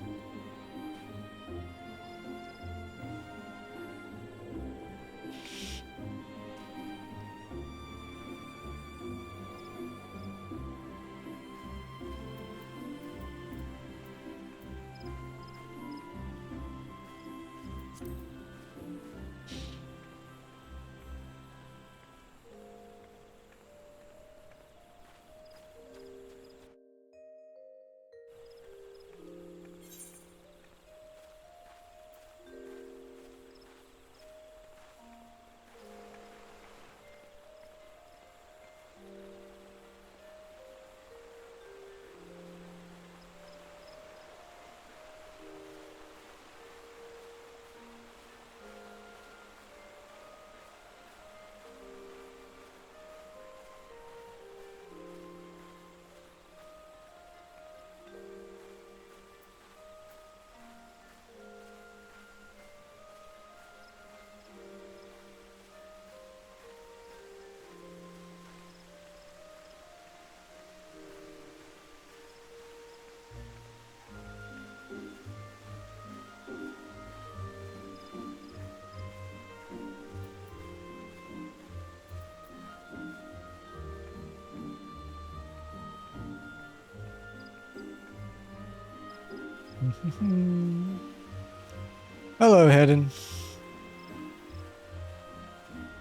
Hello, Hedden.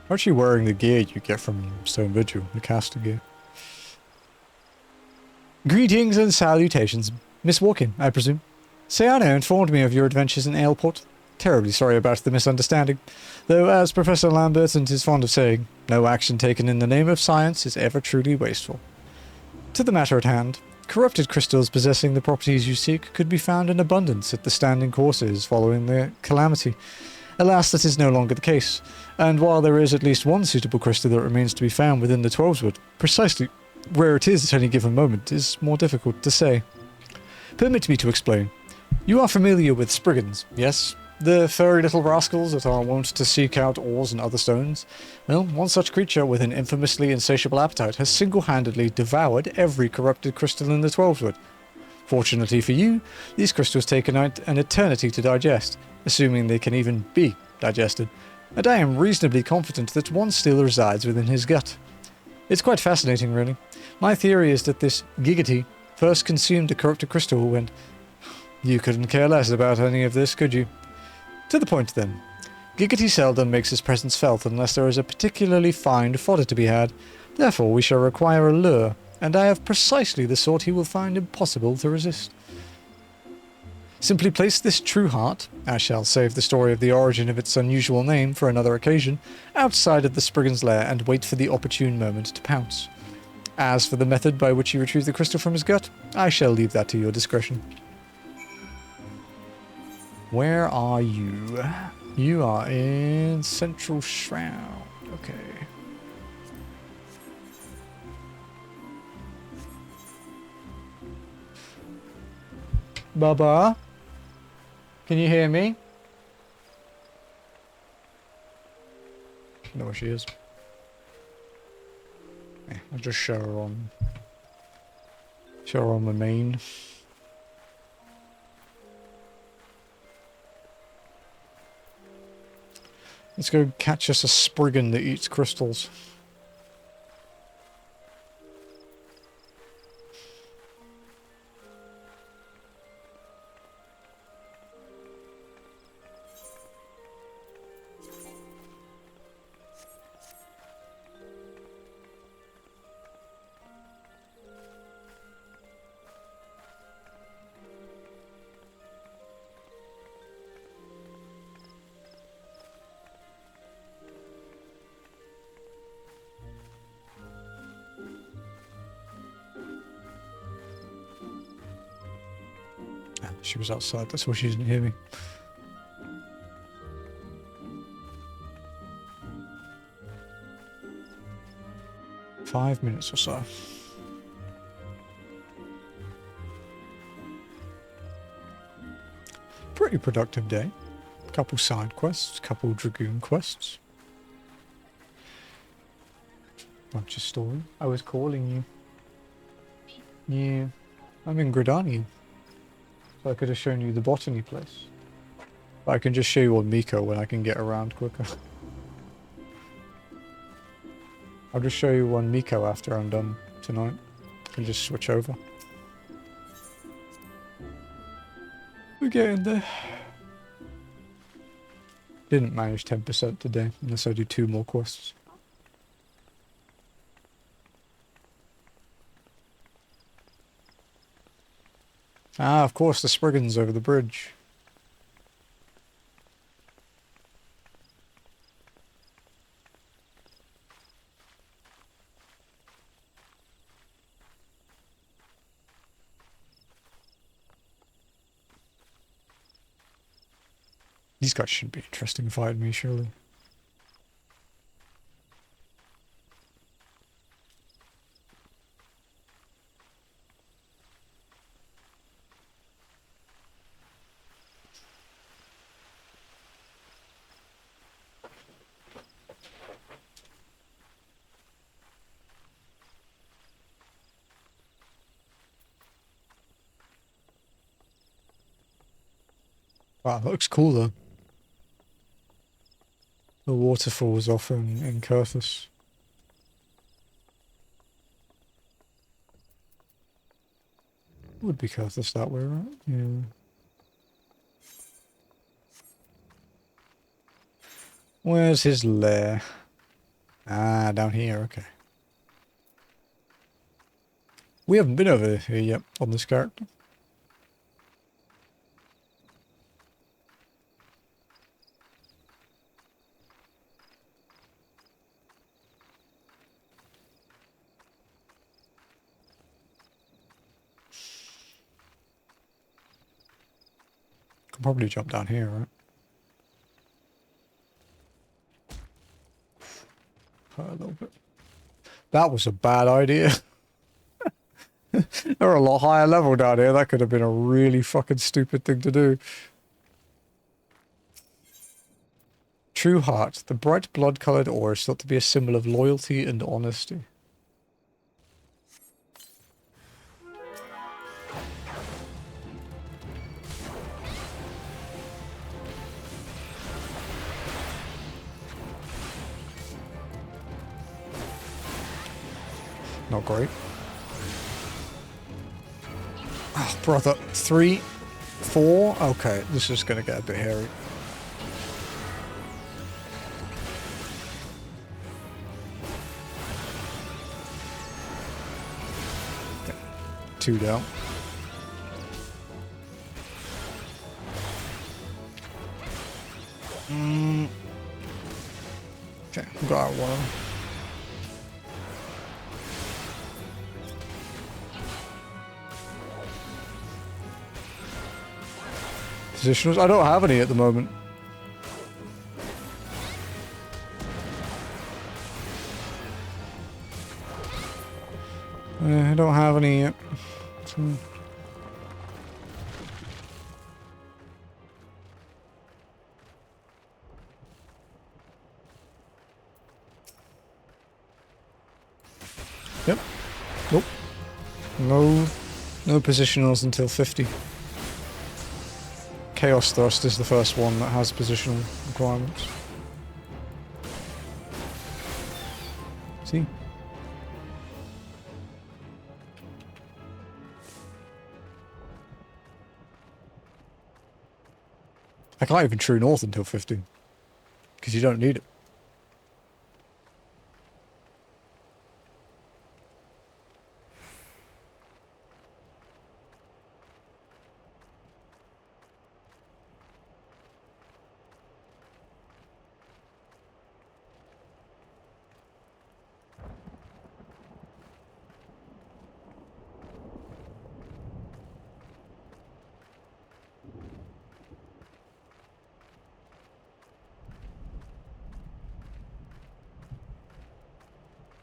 Aren't you wearing the gear you get from Stone Vigil, the caster gear? Greetings and salutations. Miss Walkin, I presume. Sayano informed me of your adventures in Aleport. Terribly sorry about the misunderstanding. Though, as Professor Lamberton is fond of saying, no action taken in the name of science is ever truly wasteful. To the matter at hand, corrupted crystals possessing the properties you seek could be found in abundance at the standing courses following the calamity. Alas, that is no longer the case, and while there is at least one suitable crystal that remains to be found within the Twelveswood, precisely where it is at any given moment is more difficult to say. Permit me to explain. You are familiar with Spriggans, yes? The furry little rascals that are wont to seek out ores and other stones? Well, one such creature with an infamously insatiable appetite has single-handedly devoured every corrupted crystal in the Twelveswood. Fortunately for you, these crystals take an eternity to digest, assuming they can even be digested, and I am reasonably confident that one still resides within his gut. It's quite fascinating, really. My theory is that this Giggity first consumed a corrupted crystal when... You couldn't care less about any of this, could you? To the point, then. Giggity seldom makes his presence felt unless there is a particularly fine fodder to be had. Therefore, we shall require a lure, and I have precisely the sort he will find impossible to resist. Simply place this true heart, I shall save the story of the origin of its unusual name for another occasion, outside of the Spriggan's lair and wait for the opportune moment to pounce. As for the method by which you retrieve the crystal from his gut, I shall leave that to your discretion. Where are you? You are in Central Shroud. Okay. Baba? Can you hear me? I know where she is. Yeah, I'll just show her on... Show her on the main. Let's go catch us a spriggan that eats crystals. She was outside, that's why she didn't hear me. Five minutes or so. Pretty productive day. Couple side quests, couple dragoon quests. Bunch of story. I was calling you. Yeah. I'm in Gridania. So I could have shown you the botany place. But I can just show you on Miko when I can get around quicker. I'll just show you on Miko after I'm done tonight. I can just switch over. We're getting there. Didn't manage 10% today, unless I do 2 more quests. Ah, of course, the Spriggan's over the bridge. These guys shouldn't be interesting fighting me, surely. Wow, that looks cool though. The waterfalls off in Coerthas. Would be Coerthas that way, right? Yeah. Where's his lair? Ah, down here, okay. We haven't been over here yet on this character. Could probably jump down here, right? A little bit. That was a bad idea. They're a lot higher level down here. That could have been a really fucking stupid thing to do. True heart. The bright blood-coloured ore is thought to be a symbol of loyalty and honesty. Not great. Oh, brother. 3, 4. Okay, this is going to get a bit hairy. Okay. 2 down. Okay, got one. Positionals? I don't have any at the moment. I don't have any yet. Yep. Nope. No positionals until 50. Chaos Thrust is the first one that has positional requirements. See? I can't even True North until 50. Because you don't need it.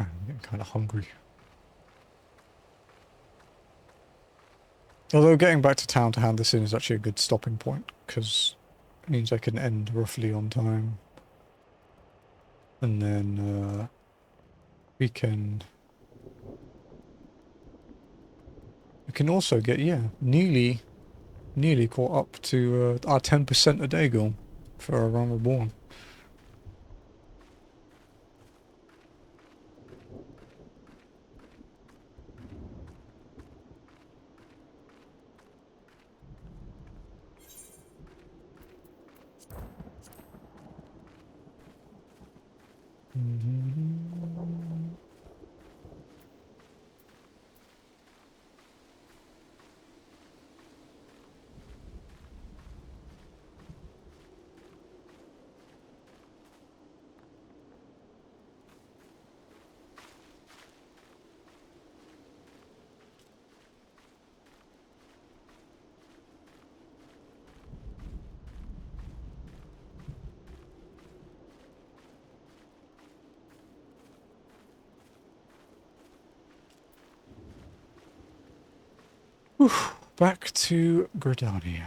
I'm getting kind of hungry. Although getting back to town to hand this in is actually a good stopping point, because it means I can end roughly on time. And then we can also get, yeah, nearly caught up to our 10% a day goal for our Realm Reborn. Whew, back to Gridania.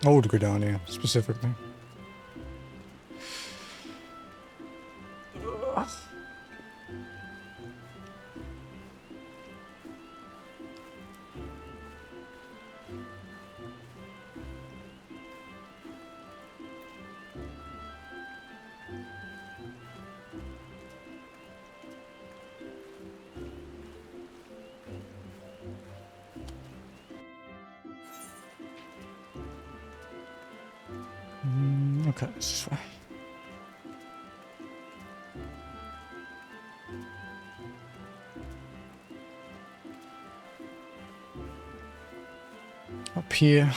Old Gridania, specifically. Okay, this way. Up here.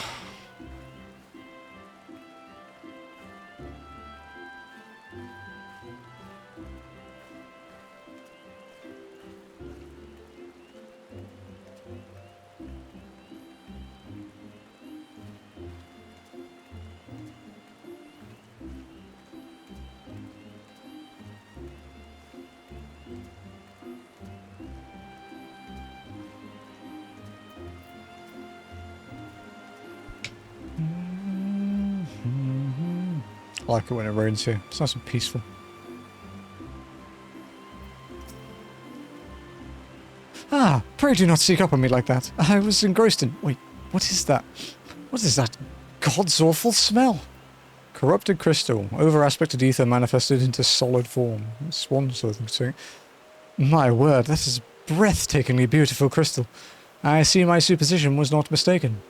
I like it when it rains here. It's nice and peaceful. Ah, pray do not sneak up on me like that. I was engrossed in... Wait, what is that? What is that god's awful smell? Corrupted crystal. Over-aspected ether manifested into solid form. Swans, I think so. My word, that is a breathtakingly beautiful crystal. I see my supposition was not mistaken.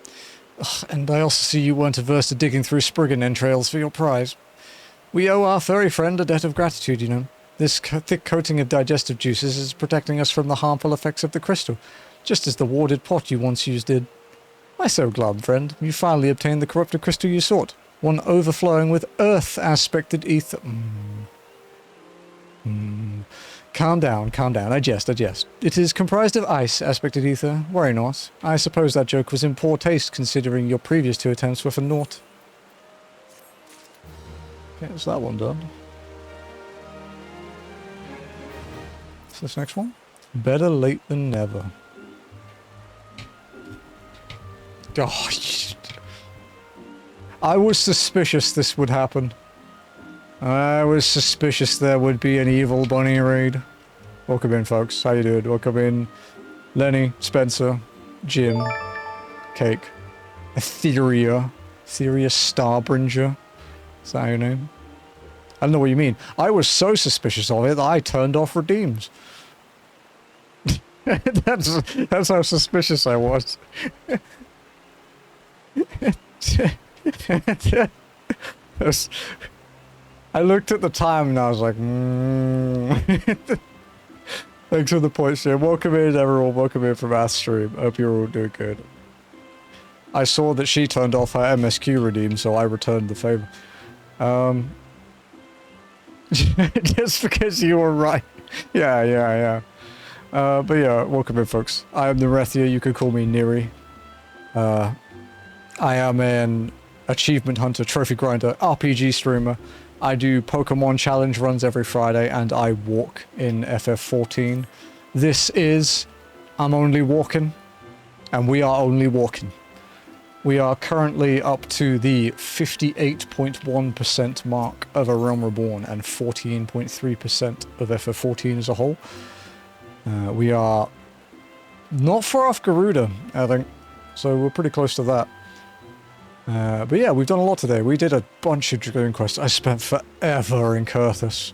Ugh, and I also see you weren't averse to digging through Spriggan entrails for your prize. We owe our furry friend a debt of gratitude, you know. This thick coating of digestive juices is protecting us from the harmful effects of the crystal, just as the warded pot you once used did. I'm so glad, friend, you finally obtained the corrupted crystal you sought, one overflowing with earth-aspected ether. Calm down, calm down. I jest, I jest. It is comprised of ice, aspected ether. Worry not. I suppose that joke was in poor taste, considering your previous 2 attempts were for naught. Okay, that's that one done. What's this next one? Better late than never. Oh, I was suspicious this would happen. I was suspicious there would be an evil bunny raid. Welcome in, folks. How you doing? Welcome in, Lenny, Spencer, Jim, Cake, Etheria, Starbringer. Is that your name? I don't know what you mean. I was so suspicious of it that I turned off redeems. That's how suspicious I was. I looked at the time and I was like, Thanks for the point, Jim. Welcome in, everyone. Welcome in from our stream. Hope you're all doing good. I saw that she turned off her MSQ redeem, so I returned the favor. Just because you were right. Yeah. But yeah, welcome in, folks. I am Nirethia. You could call me Niri. I am an achievement hunter, trophy grinder, RPG streamer. I do Pokemon challenge runs every Friday, and I walk in FF14. This is I'm Only Walking, and we are only walking. We are currently up to the 58.1% mark of A Realm Reborn and 14.3% of FF14 as a whole. We are not far off Garuda, I think, so we're pretty close to that. But yeah, we've done a lot today. We did a bunch of Dragoon quests. I spent forever in Coerthas.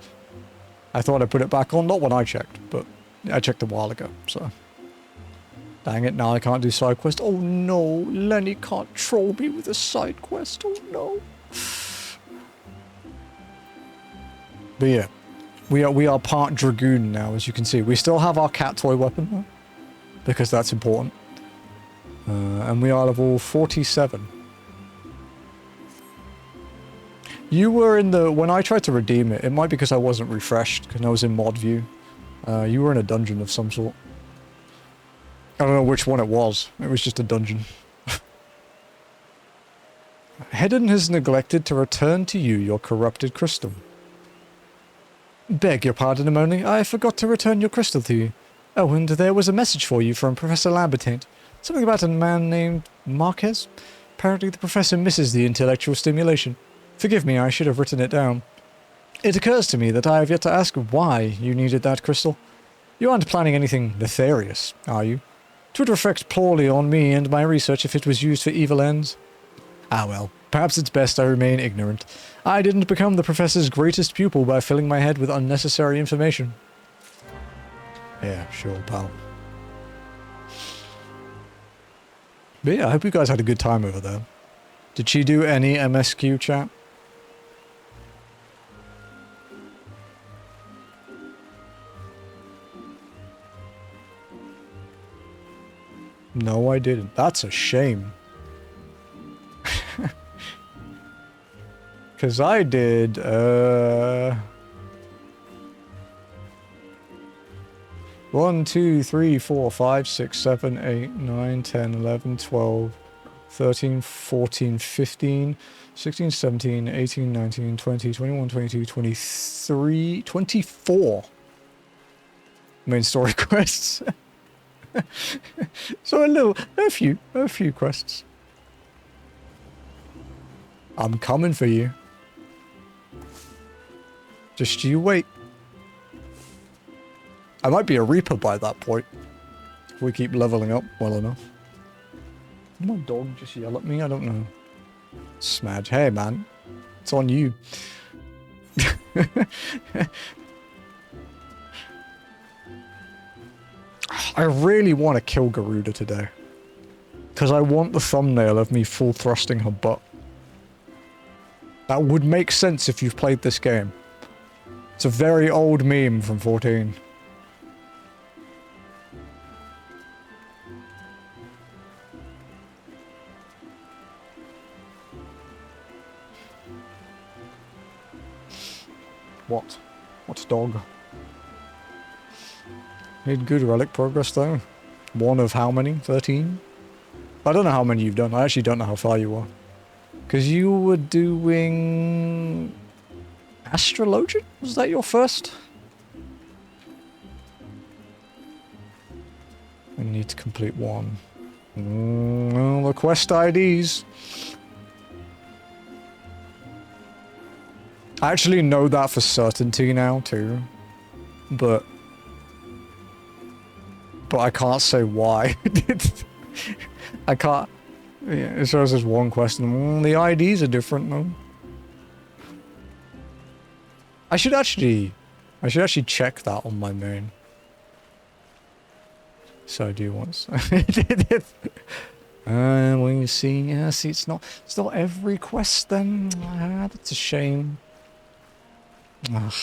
I thought I'd put it back on, not when I checked, but I checked a while ago, so. Dang it, now I can't do side quest. Oh no, Lenny can't troll me with a side quest. Oh no. But yeah, we are part Dragoon now, as you can see. We still have our cat toy weapon, though, because that's important. And we are level 47. You were in the... When I tried to redeem it, it might be because I wasn't refreshed, because I was in mod view. You were in a dungeon of some sort. I don't know which one it was. It was just a dungeon. Hedon has neglected to return to you your corrupted crystal. Beg your pardon, Amoni. I forgot to return your crystal to you. Oh, and there was a message for you from Professor Lambertaint. Something about a man named Marquez? Apparently the professor misses the intellectual stimulation. Forgive me, I should have written it down. It occurs to me that I have yet to ask why you needed that crystal. You aren't planning anything nefarious, are you? It would reflect poorly on me and my research if it was used for evil ends. Ah well, perhaps it's best I remain ignorant. I didn't become the professor's greatest pupil by filling my head with unnecessary information. Yeah, sure, pal. But yeah, I hope you guys had a good time over there. Did she do any MSQ chat? No, I didn't. That's a shame. Because I did, 1, 2, 3, 4, 5, 6, 7, 8, 9, 10, 11, 12, 13, 14, 15, 16, 17, 18, 19, 20, 21, 22, 23, 24 main story quests. So a few quests. I'm coming for you. Just you wait. I might be a Reaper by that point. If we keep leveling up well enough. Did my dog just yell at me? I don't know. Smudge. Hey man. It's on you. I really want to kill Garuda today. Because I want the thumbnail of me full thrusting her butt. That would make sense if you've played this game. It's a very old meme from 14. What? What dog? Made good relic progress though. One of how many? 13? I don't know how many you've done. I actually don't know how far you are. Because you were doing... Astrologian? Was that your first? I need to complete one. Well, the quest IDs. I actually know that for certainty now too. But I can't say why. I can't... Yeah, it shows us one question. The IDs are different though. I should actually check that on my main. So I do once. When you see, yeah, see, it's not every quest then. That's a shame. Ugh.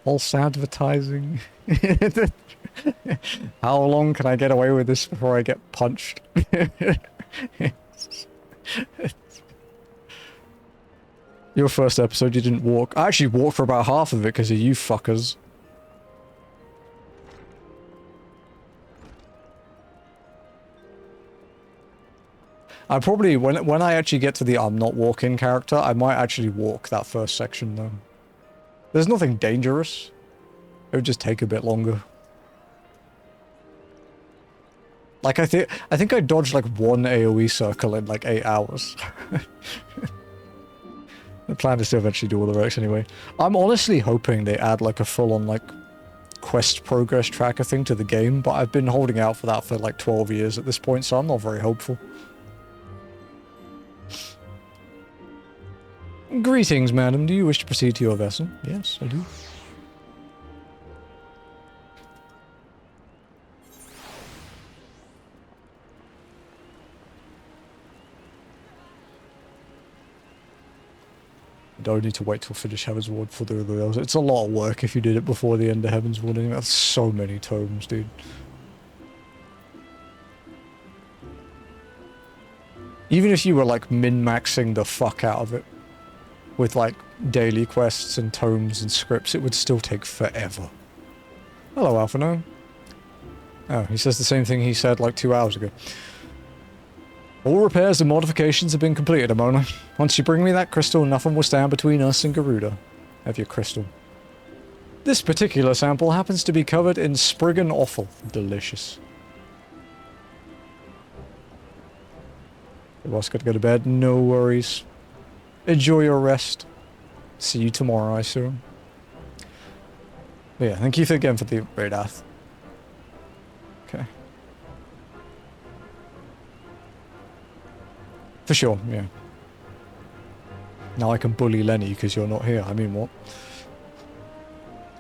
False advertising. How long can I get away with this before I get punched? Your first episode, you didn't walk. I actually walked for about half of it because of you fuckers. I probably, when I actually get to the I'm not walking character, I might actually walk that first section though. There's nothing dangerous. It would just take a bit longer. Like I think I dodged like one AoE circle in like 8 hours. The plan is to eventually do all the relics anyway. I'm honestly hoping they add like a full-on like quest progress tracker thing to the game, but I've been holding out for that for like 12 years at this point, so I'm not very hopeful. Greetings, madam. Do you wish to proceed to your vessel? Yes, I do. Don't need to wait till finish Heaven's Ward for the other elves. It's a lot of work if you did it before the end of Heaven's Ward. That's so many tomes, dude. Even if you were like min-maxing the fuck out of it with like daily quests and tomes and scripts, it would still take forever. Hello, Alphano. Oh, he says the same thing he said like 2 hours ago. All repairs and modifications have been completed, Amona. Once you bring me that crystal, nothing will stand between us and Garuda. Have your crystal. This particular sample happens to be covered in Spriggan offal. Delicious. You boss got to go to bed. No worries. Enjoy your rest. See you tomorrow, I assume. But yeah, thank you again for the Radath. Okay. For sure, yeah. Now I can bully Lenny because you're not here. I mean, what?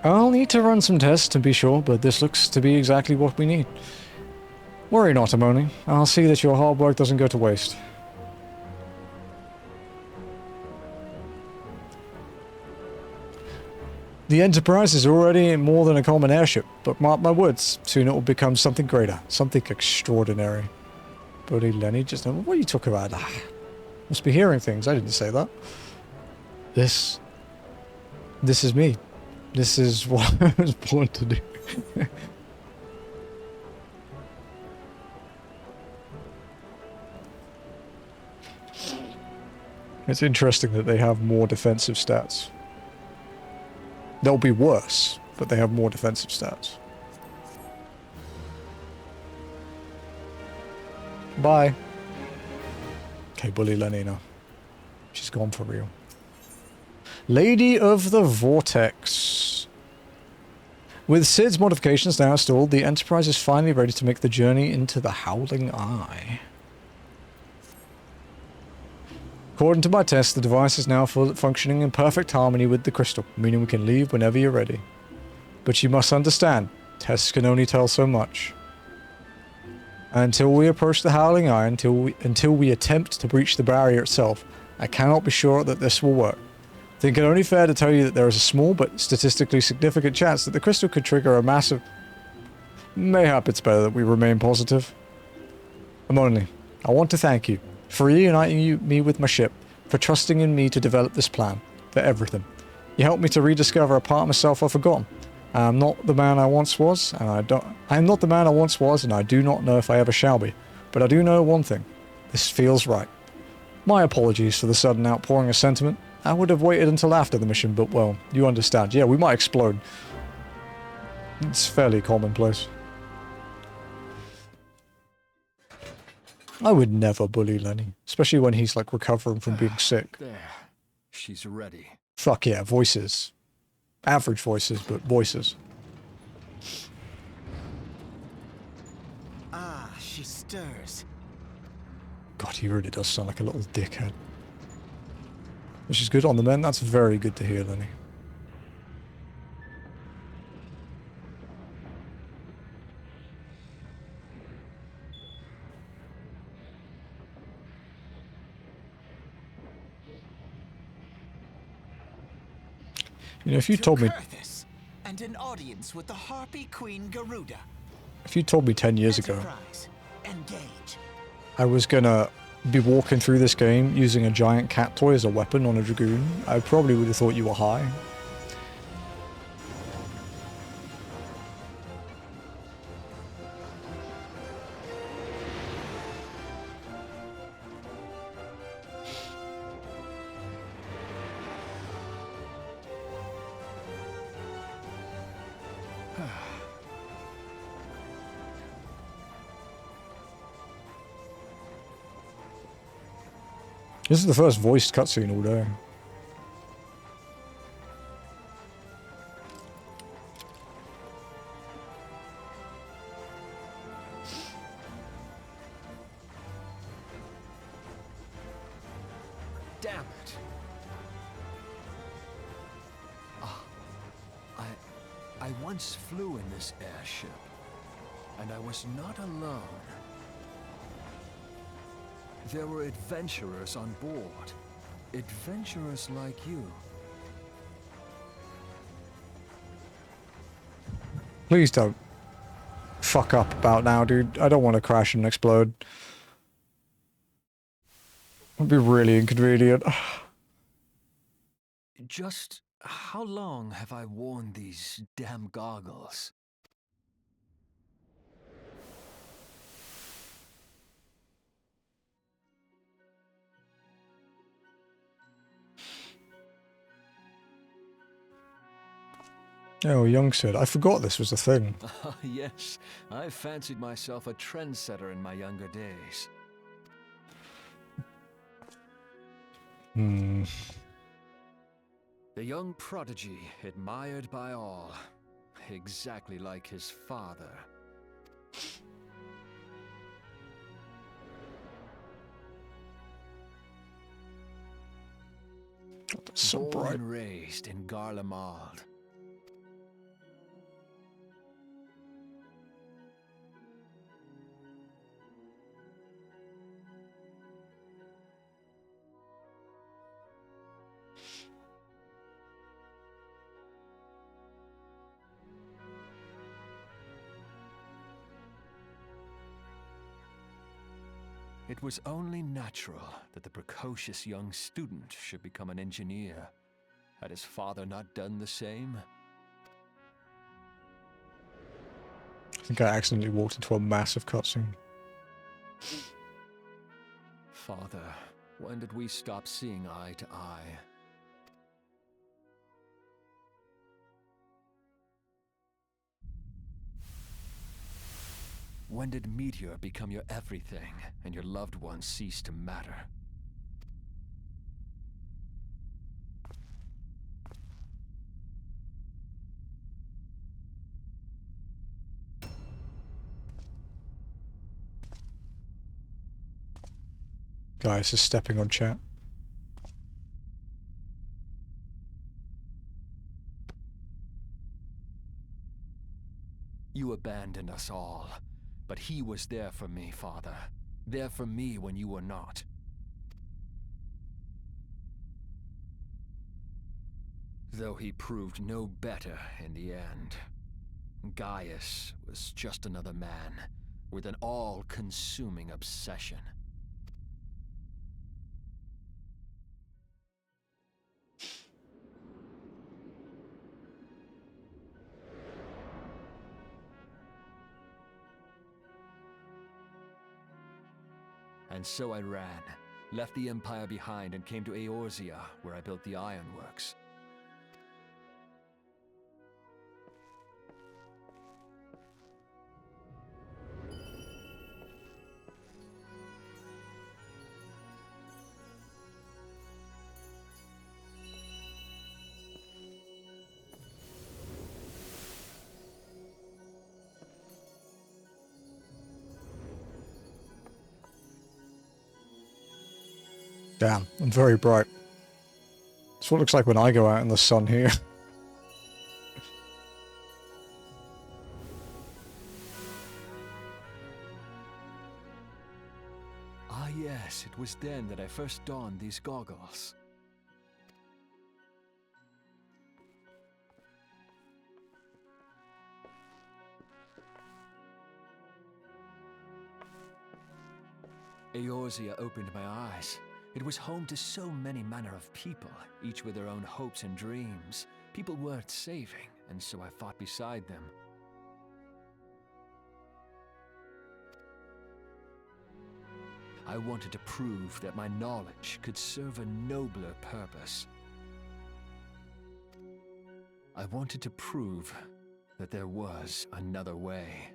I'll need to run some tests to be sure, but this looks to be exactly what we need. Worry not, Amoni. I'll see that your hard work doesn't go to waste. The Enterprise is already more than a common airship, but mark my words, soon it will become something greater, something extraordinary. Bully Lenny, just what are you talking about? Must be hearing things. I didn't say that. This is me. This is what I was born to do. It's interesting that they have more defensive stats. They'll be worse, but they have more defensive stats. Bye. Okay, bully Lenny now. She's gone for real. Lady of the Vortex. With Sid's modifications now installed, the Enterprise is finally ready to make the journey into the Howling Eye. According to my test, the device is now functioning in perfect harmony with the crystal, meaning we can leave whenever you're ready. But you must understand, tests can only tell so much. Until we approach the Howling Eye, until we attempt to breach the barrier itself, I cannot be sure that this will work. I think it only fair to tell you that there is a small but statistically significant chance that the crystal could trigger a massive... Mayhap it's better that we remain positive. Amoni, I want to thank you for reuniting me with my ship, for trusting in me to develop this plan, for everything. You helped me to rediscover a part of myself I've forgotten. I'm not the man I once was, and I'm not the man I once was, and I do not know if I ever shall be. But I do know one thing. This feels right. My apologies for the sudden outpouring of sentiment. I would have waited until after the mission, but well, you understand. Yeah, we might explode. It's fairly commonplace. I would never bully Lenny, especially when he's like recovering from being sick. There. She's ready. Fuck yeah, voices. Average voices, but voices. Ah, she stirs. God, he really does sound like a little dickhead. Which is good on the men. That's very good to hear, Lenny. You know, if you told me... Coerthas, and an audience with the Harpy Queen Garuda. If you told me 10 years ago Enterprise, engage. I was gonna be walking through this game using a giant cat toy as a weapon on a Dragoon, I probably would have thought you were high. This is the first voiced cutscene all day. Damn it. I once flew in this airship, and I was not alone. There were adventurers on board. Adventurers like you. Please don't fuck up about now, dude. I don't want to crash and explode. It'd be really inconvenient. Just how long have I worn these damn goggles? Oh, Young said, I forgot this was a thing. Yes, I fancied myself a trendsetter in my younger days. The young prodigy, admired by all, exactly like his father. So Born bright. and raised in Garlemald. It was only natural that the precocious young student should become an engineer. Had his father not done the same? I think I accidentally walked into a massive cutscene. Father, when did we stop seeing eye to eye? When did Meteor become your everything, and your loved ones cease to matter? Guys, is stepping on chat. You abandoned us all, but he was there for me, Father. There for me when you were not. Though he proved no better in the end. Gaius was just another man, with an all-consuming obsession. And so I ran, left the Empire behind and came to Eorzea, where I built the ironworks. Damn, I'm very bright. That's what it looks like when I go out in the sun here. Ah yes, it was then that I first donned these goggles. Eorzea opened my eyes. It was home to so many manner of people, each with their own hopes and dreams. People worth saving, and so I fought beside them. I wanted to prove that my knowledge could serve a nobler purpose. I wanted to prove that there was another way.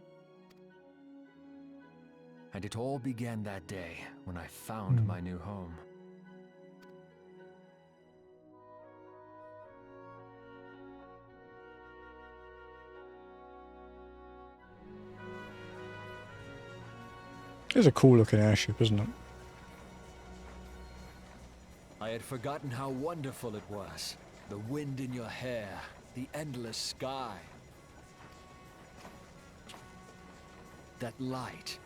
And it all began that day when I found my new home. It's a cool looking airship, isn't it? I had forgotten how wonderful it was. The wind in your hair, the endless sky. That light.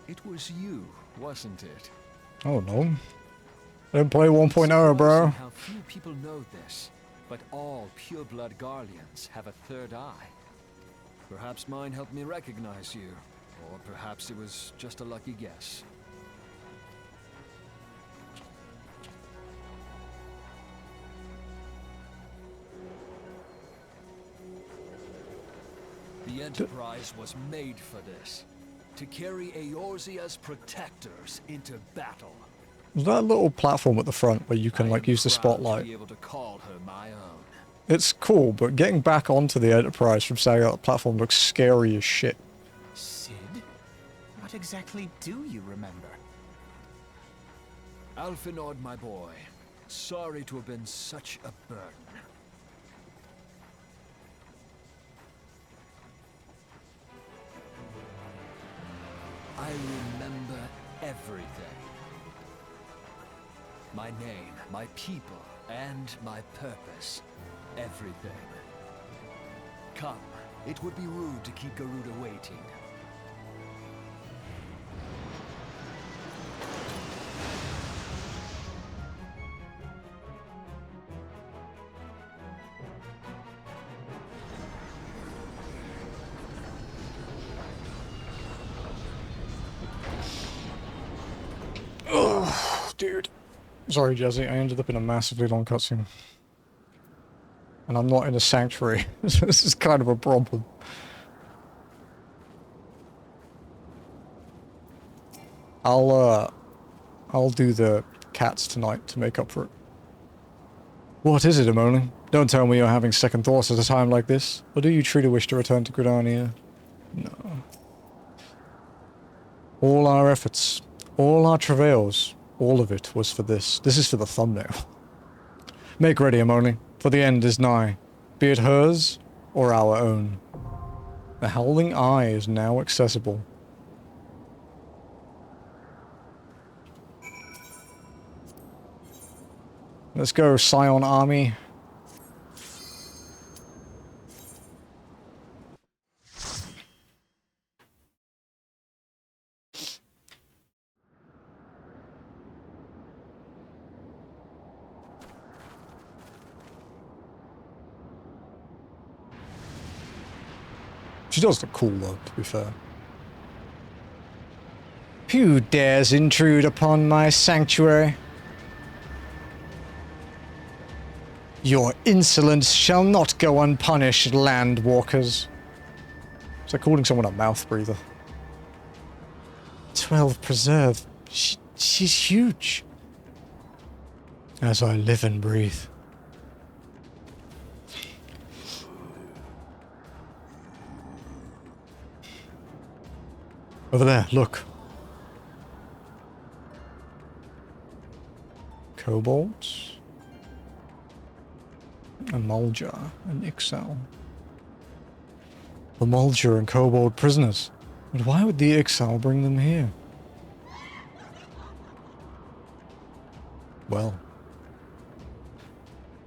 It was you, wasn't it? Oh no. I didn't play 1.0, bro. How few people know this, but all pureblood Garleans have a third eye. Perhaps mine helped me recognize you, or perhaps it was just a lucky guess. The Enterprise was made for this. To carry Eorzea's protectors into battle. There's that little platform at the front where you can like use the spotlight. To be able to call her my own. It's cool, but getting back onto the Enterprise from saying that platform looks scary as shit. Sid? What exactly do you remember? Alphinaud, my boy. Sorry to have been such a burden. I remember everything. My name, my people, and my purpose. Everything. Come, it would be rude to keep Garuda waiting. Dude. Sorry, Jesse, I ended up in a massively long cutscene. And I'm not in a sanctuary, so this is kind of a problem. I'll do the cats tonight to make up for it. What is it, Emony? Don't tell me you're having second thoughts at a time like this. Or do you truly wish to return to Gridania? No. All our efforts, all our travails, all of it was for this. This is for the thumbnail. Make ready, Emony, for the end is nigh, be it hers or our own. The Howling Eye is now accessible. Let's go, Scion Army. She does look cool though, to be fair. Who dares intrude upon my sanctuary? Your insolence shall not go unpunished, landwalkers. It's like calling someone a mouth breather. 12 preserve. She's huge. As I live and breathe. Over there, look. Kobolds. A Mulger, an Ixal. The Mulger and Kobold prisoners. But why would the Ixal bring them here? Well.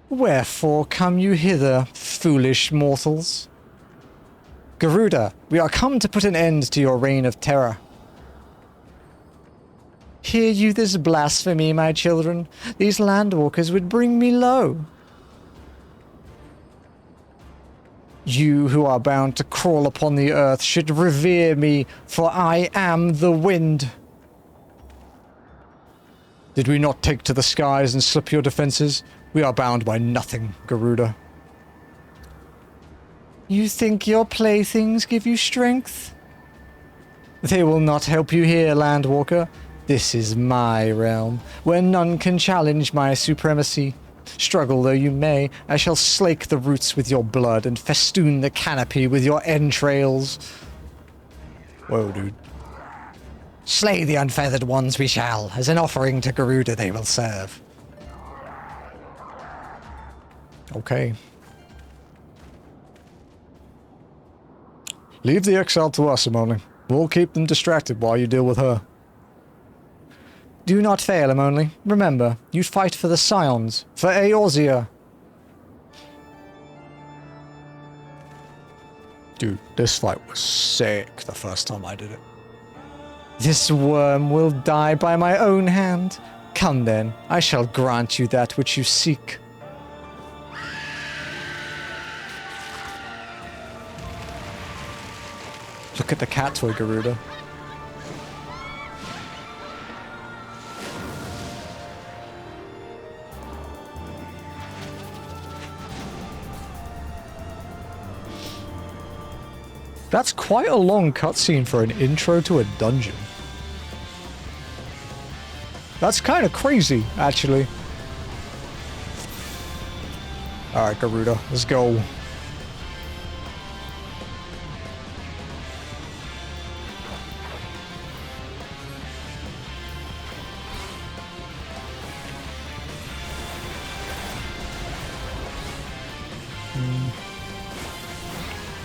Wherefore come you hither, foolish mortals? Garuda, we are come to put an end to your reign of terror. Hear you this blasphemy, my children? These landwalkers would bring me low. You who are bound to crawl upon the earth should revere me, for I am the wind. Did we not take to the skies and slip your defenses? We are bound by nothing, Garuda. You think your playthings give you strength? They will not help you here, Landwalker. This is my realm, where none can challenge my supremacy. Struggle though you may, I shall slake the roots with your blood and festoon the canopy with your entrails. Whoa, dude. Slay the unfeathered ones we shall. As an offering to Garuda they will serve. Okay. Leave the exile to us, Amoni. We'll keep them distracted while you deal with her. Do not fail, Amoni. Remember, you fight for the Scions, for Eorzea. Dude, this fight was sick the first time I did it. This worm will die by my own hand. Come then, I shall grant you that which you seek. Look at the cat toy, Garuda. That's quite a long cutscene for an intro to a dungeon. That's kind of crazy, actually. Alright, Garuda, let's go.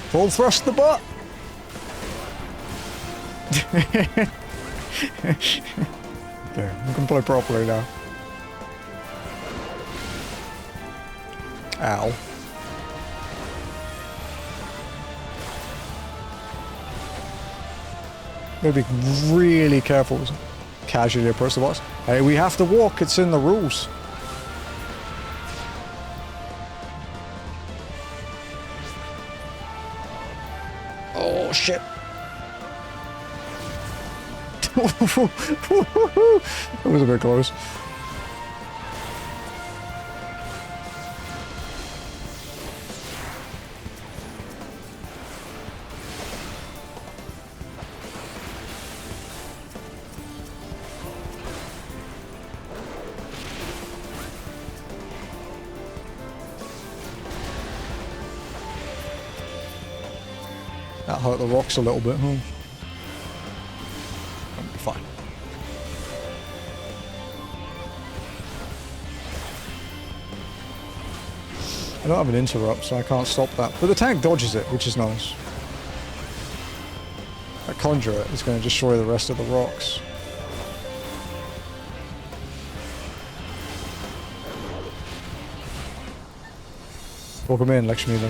Full thrust the butt! Okay, we can play properly now. Ow. Gotta be really careful. Casually approach the boss. Hey, we have to walk, it's in the rules. Oh shit. That was a bit close. That hurt the rocks a little bit, huh? Fine. I don't have an interrupt, so I can't stop that. But the tank dodges it, which is nice. That conjurer is going to destroy the rest of the rocks. Welcome in, Lakshmi.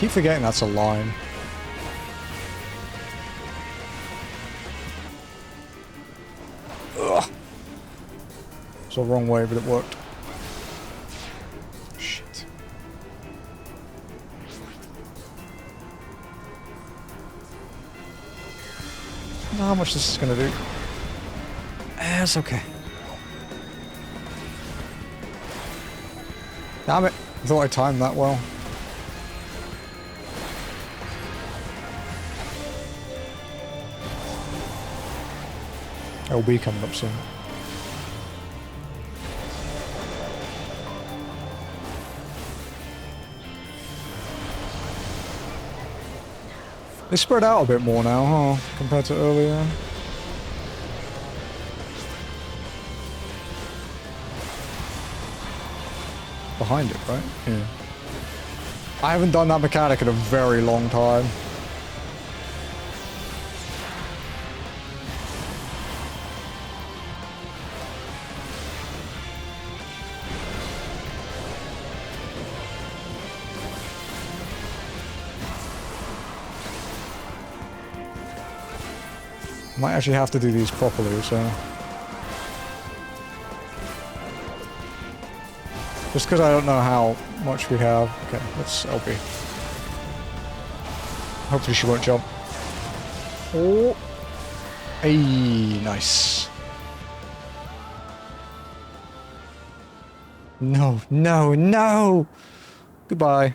Keep forgetting that's a line. Ugh. It's the wrong way, but it worked. Shit. don't know how much this is gonna do. It's okay. Damn it. I thought I timed that well. LB coming up soon. They spread out a bit more now, huh? Compared to earlier. Behind it, right? Yeah. I haven't done that mechanic in a very long time. Might actually have to do these properly, so... Just because I don't know how much we have. Okay, let's LB. Hopefully she won't jump. Oh! Hey, nice. No, no, no! Goodbye.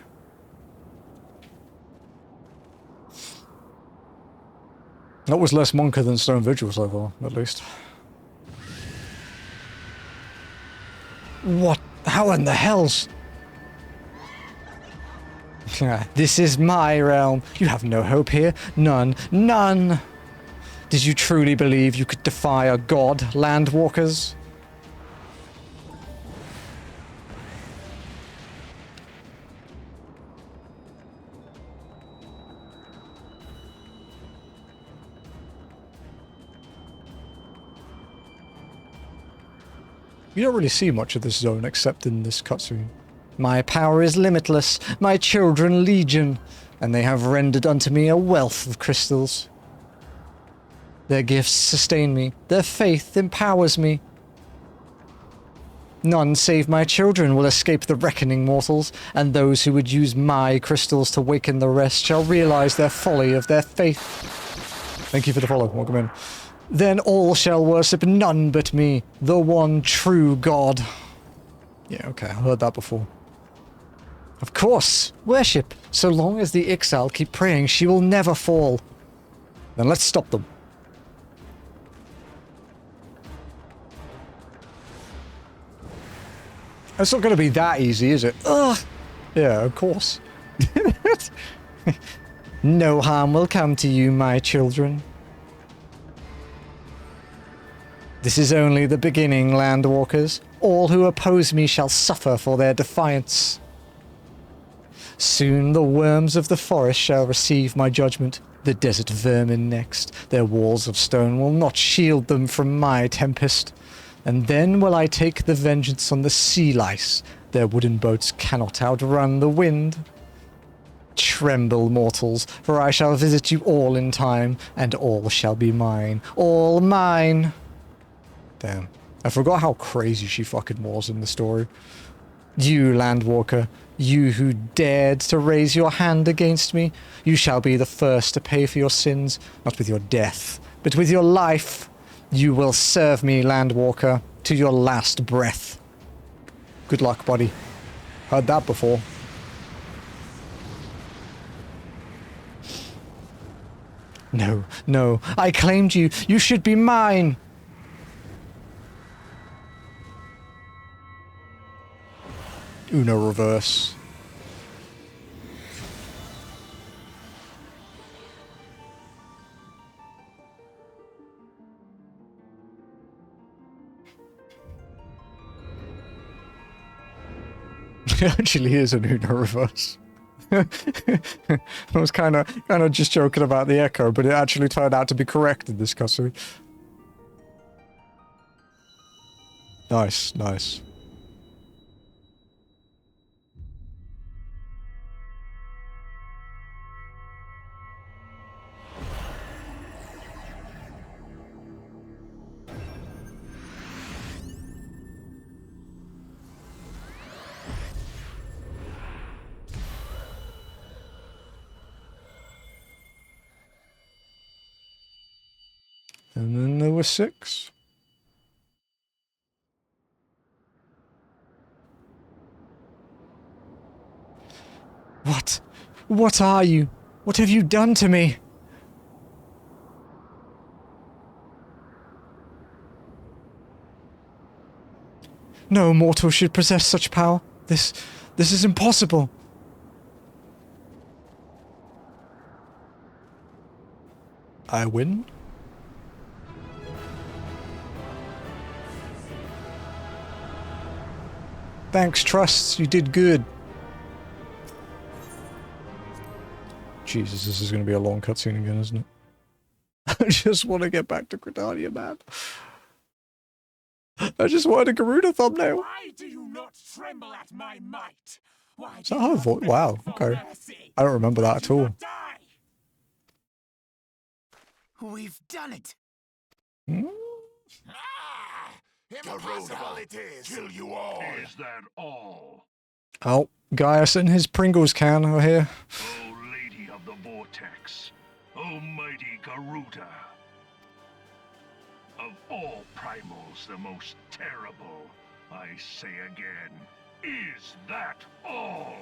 That was less Monka than Stone Vigil so far, at least. What? How in the hells? This is my realm. You have no hope here. None. None! Did you truly believe you could defy a god, landwalkers? You don't really see much of this zone except in this cutscene. My power is limitless, my children legion, and they have rendered unto me a wealth of crystals. Their gifts sustain me, their faith empowers me. None save my children will escape the reckoning, mortals, and those who would use my crystals to waken the rest shall realize their folly of their faith. Thank you for the follow, welcome in. Then all shall worship none but me, the one true God. Yeah, okay, I heard that before. Of course, worship. So long as the Ixal keep praying, she will never fall. Then let's stop them. It's not going to be that easy, is it? Ugh! Yeah, of course. No harm will come to you, my children. This is only the beginning, landwalkers. All who oppose me shall suffer for their defiance. Soon the worms of the forest shall receive my judgment, the desert vermin next. Their walls of stone will not shield them from my tempest. And then will I take the vengeance on the sea lice. Their wooden boats cannot outrun the wind. Tremble, mortals, for I shall visit you all in time, and all shall be mine. All mine! Damn. I forgot how crazy she fucking was in the story. You, landwalker, you who dared to raise your hand against me, you shall be the first to pay for your sins, not with your death, but with your life. You will serve me, landwalker, to your last breath. Good luck, buddy. Heard that before. No, no, I claimed you. You should be mine. Uno reverse. It actually is an Uno reverse. I was kind of just joking about the echo, but it actually turned out to be correct in this cutscene. Nice, nice. And then there were 6. What? What are you? What have you done to me? No mortal should possess such power. This is impossible. I win? Thanks, Trusts. You did good. Jesus, this is going to be a long cutscene again, isn't it? I just want to get back to Gridania, man. I just wanted a Garuda thumbnail. Why do you not tremble at my might? Why Is that her voice? Wow, okay. mercy? I don't remember that at all. Die. We've done it. Hmm? Ah, impossible it is. Kill you all. Is that all? Oh, Gaius and his Pringles can are here. O Lady of the Vortex, O mighty Garuda. Of all primals, the most terrible, I say again, is that all?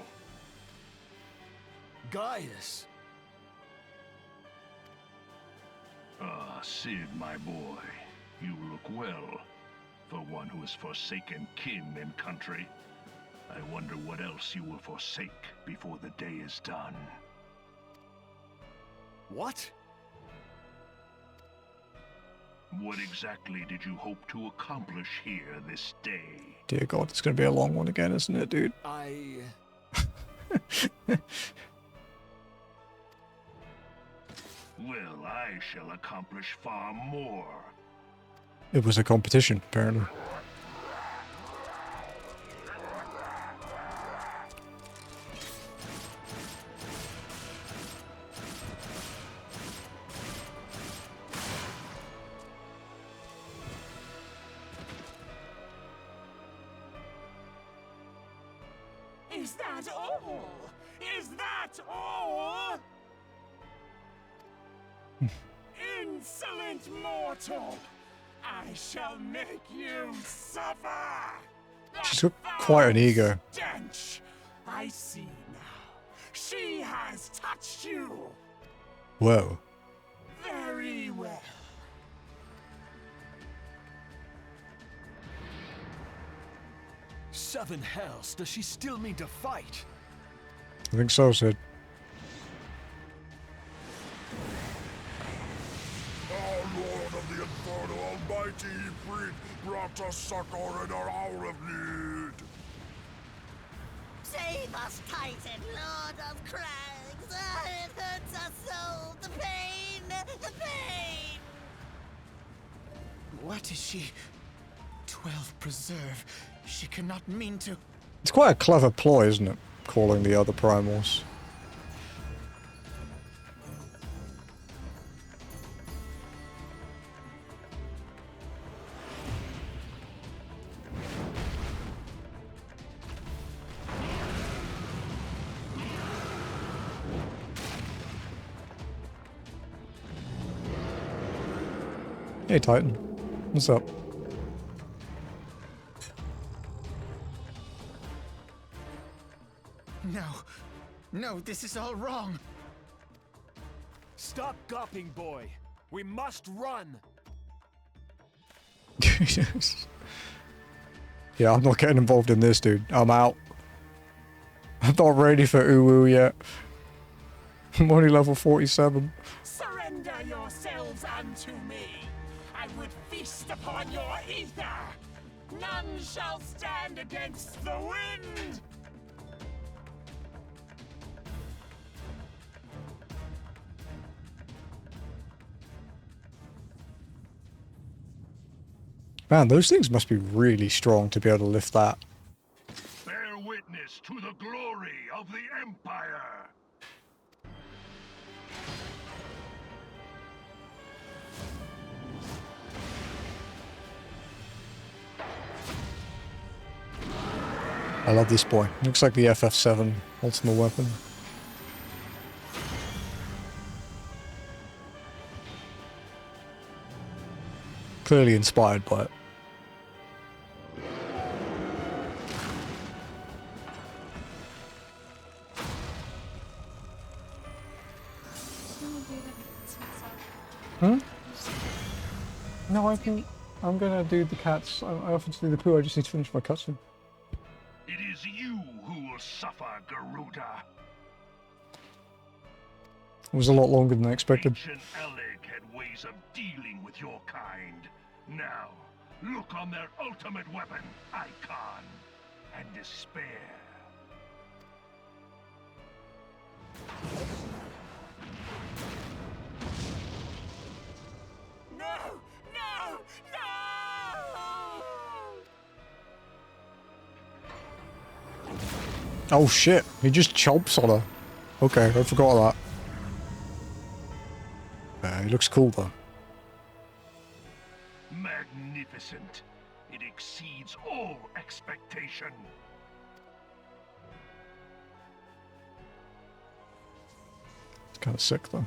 Gaius! Ah, Sid, my boy, you look well. For one who has forsaken kin and country. I wonder what else you will forsake before the day is done. What? What exactly did you hope to accomplish here this day? Dear God, it's going to be a long one again, isn't it, dude? Well, I shall accomplish far more. It was a competition, apparently. Is that all? Is that all? Insolent mortal! I shall make you suffer! She's got quite an ego. Stench! I see now. She has touched you! Whoa. Very well. Seven hells, does she still mean to fight? I think so, Sid. Our Lord of the Inferno Almighty Freed brought us succor in our hour of need. Save us, Titan, Lord of Crags! Ah, it hurts us so! The pain! The pain! What is she? 12 preserve. She cannot mean to. It's quite a clever ploy, isn't it? Calling the other primals. Hey, Titan. What's up? No. No, this is all wrong. Stop gawping, boy. We must run. Yeah, I'm not getting involved in this, dude. I'm out. I'm not ready for uwu yet. I'm only level 47. Surrender yourselves unto me. I would feast upon your ether. None shall stand against the wind. Man, those things must be really strong to be able to lift that. Bear witness to the glory of the Empire. I love this boy. Looks like the FF7 ultimate weapon. Clearly inspired by it. Hmm? No, I'm gonna do the cats. I offered to do the poo, I just need to finish my cutscene. It is you who will suffer, Garuda. It was a lot longer than I expected. Ancient Eleg had ways of dealing with your kind. Now, look on their ultimate weapon, Icon, and despair. No! No! No! Oh shit, he just chomps on her. Okay, I forgot that. He looks cool though. Magnificent. It exceeds all expectation. It's kind of sick though.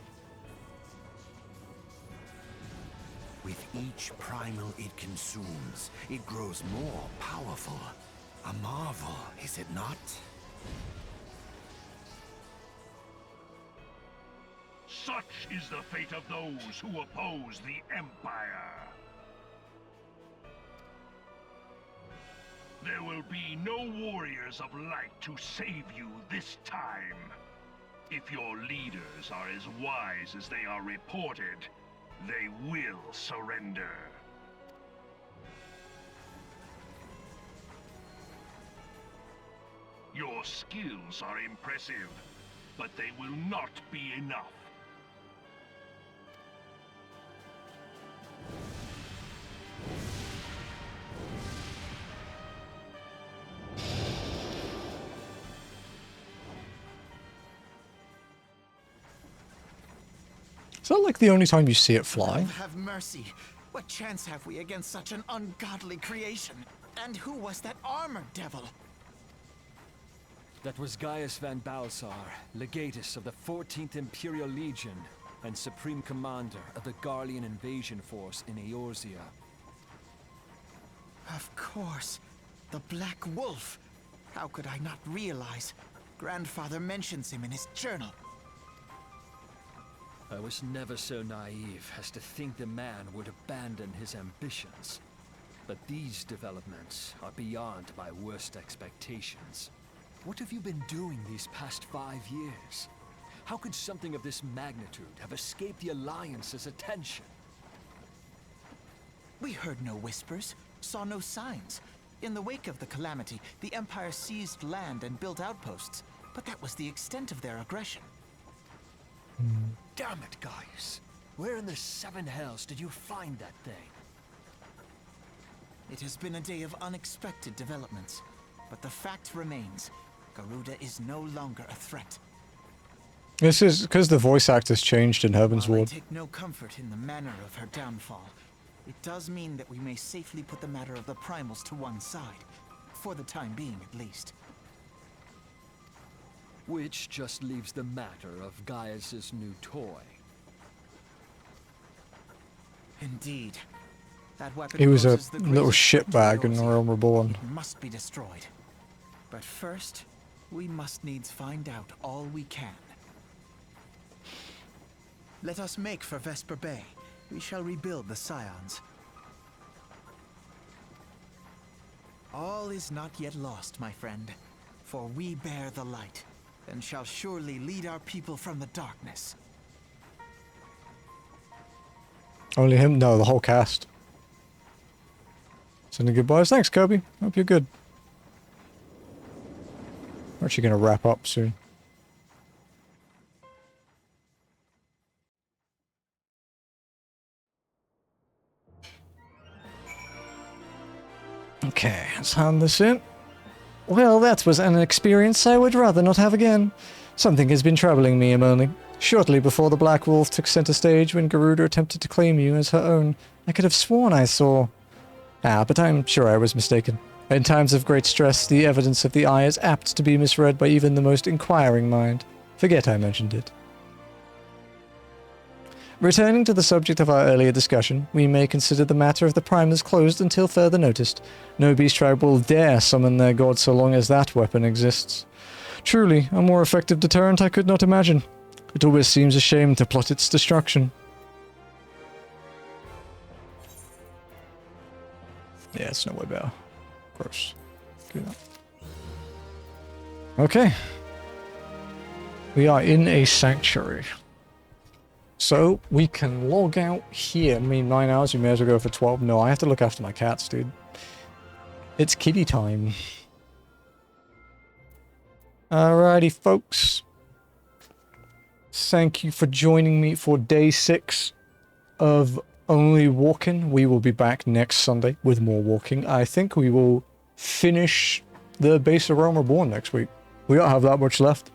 With each primal it consumes, it grows more powerful. A marvel, is it not? Such is the fate of those who oppose the Empire. There will be no warriors of light to save you this time. If your leaders are as wise as they are reported, they will surrender. Your skills are impressive, but they will not be enough. Is that like the only time you see it fly? Have mercy. What chance have we against such an ungodly creation? And who was that armored devil? That was Gaius van Balsar, legatus of the 14th Imperial Legion and supreme commander of the Garlean invasion force in Eorzea. Of course. The Black Wolf. How could I not realize? Grandfather mentions him in his journal. I was never so naive as to think the man would abandon his ambitions. But these developments are beyond my worst expectations. What have you been doing these past 5 years? How could something of this magnitude have escaped the Alliance's attention? We heard no whispers, saw no signs. In the wake of the calamity, the Empire seized land and built outposts, but that was the extent of their aggression. Damn it, Gaius. Where in the seven hells did you find that thing? It has been a day of unexpected developments, but the fact remains, Garuda is no longer a threat. This is because the voice actor's changed in While I Heavensward. take no comfort in the manner of her downfall, it does mean that we may safely put the matter of the primals to one side, for the time being at least. Which just leaves the matter of Gaius's new toy. Indeed. That weapon He was a poses the little greatest threat to shitbag in Eorzea. The Realm Reborn. It must be destroyed. But first, we must needs find out all we can. Let us make for Vesper Bay. We shall rebuild the Scions. All is not yet lost, my friend, for we bear the light, and shall surely lead our people from the darkness. Only him? No, the whole cast. Sending goodbyes. Thanks, Kirby. Hope you're good. We're actually going to wrap up soon. Okay, let's hand this in. Well, that was an experience I would rather not have again. Something has been troubling me a morning. Shortly before the Black Wolf took center stage when Garuda attempted to claim you as her own, I could have sworn I saw... but I'm sure I was mistaken. In times of great stress, the evidence of the eye is apt to be misread by even the most inquiring mind. Forget I mentioned it. Returning to the subject of our earlier discussion, we may consider the matter of the primers closed until further notice. No beast tribe will dare summon their god so long as that weapon exists. Truly, a more effective deterrent I could not imagine. It always seems a shame to plot its destruction. Yeah, it's no way better. Gross. Give me that. Okay. We are in a sanctuary. So, we can log out here. I mean, 9 hours, you may as well go for 12. No, I have to look after my cats, dude. It's kitty time. Alrighty, folks. Thank you for joining me for day 6 of Only Walking. We will be back next Sunday with more walking. I think we will finish the base of Rome Reborn next week. We don't have that much left.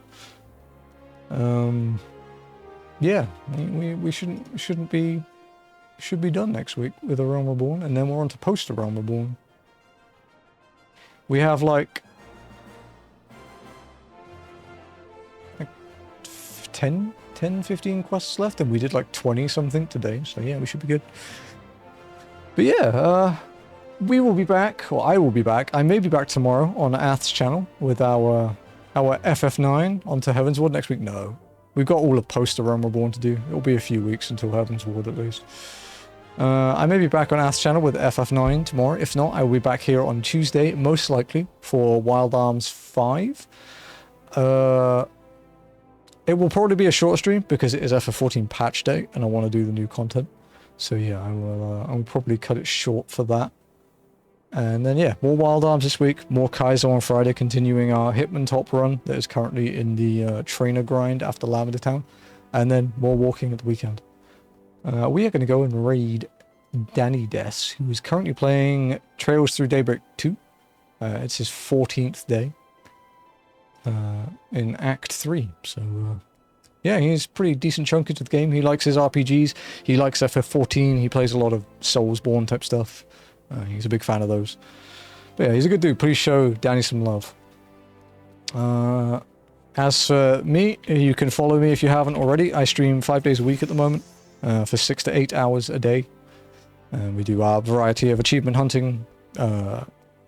Yeah, we should be done next week with a Realm Reborn, and then we're on to post a Realm Reborn. We have like 10, 15 quests left, and we did like 20 something today, so yeah, we should be good. But yeah, we will be back, or I will be back. I may be back tomorrow on Ath's channel with our FF9 onto Heavensward next week. No. We've got all of post Realm Reborn to do. It'll be a few weeks until Heavensward at least. I may be back on Ath's channel with FF9 tomorrow. If not, I will be back here on Tuesday, most likely, for Wild Arms 5. It will probably be a short stream because it is FF14 patch day and I want to do the new content. So yeah, I will probably cut it short for that. And then yeah, more Wild Arms this week, more Kaizo on Friday, continuing our Hitman top run that is currently in the trainer grind after Lavender Town. And then more walking at the weekend. We are going to go and raid Danny Des, who is currently playing Trails Through Daybreak 2. It's his 14th day in Act 3. So yeah, he's pretty decent chunk into the game. He likes his RPGs. He likes FF14. He plays a lot of Soulsborne type stuff. He's a big fan of those. But yeah, he's a good dude. Please show Danny some love. As for me, you can follow me if you haven't already. I stream 5 days a week at the moment for 6 to 8 hours a day. We do a variety of achievement hunting,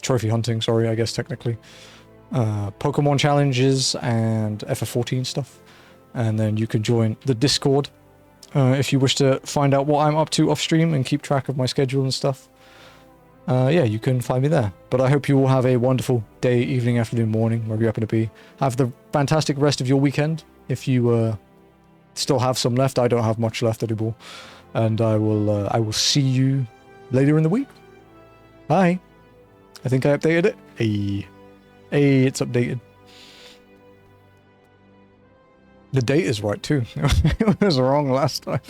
trophy hunting, sorry, I guess technically. Pokemon challenges and FF14 stuff. And then you can join the Discord if you wish to find out what I'm up to off stream and keep track of my schedule and stuff. Yeah, you can find me there. But I hope you all have a wonderful day, evening, afternoon, morning, wherever you happen to be. Have the fantastic rest of your weekend. If you still have some left, I don't have much left anymore. And I will see you later in the week. Bye. I think I updated it. Hey, it's updated. The date is right too. It was wrong last time.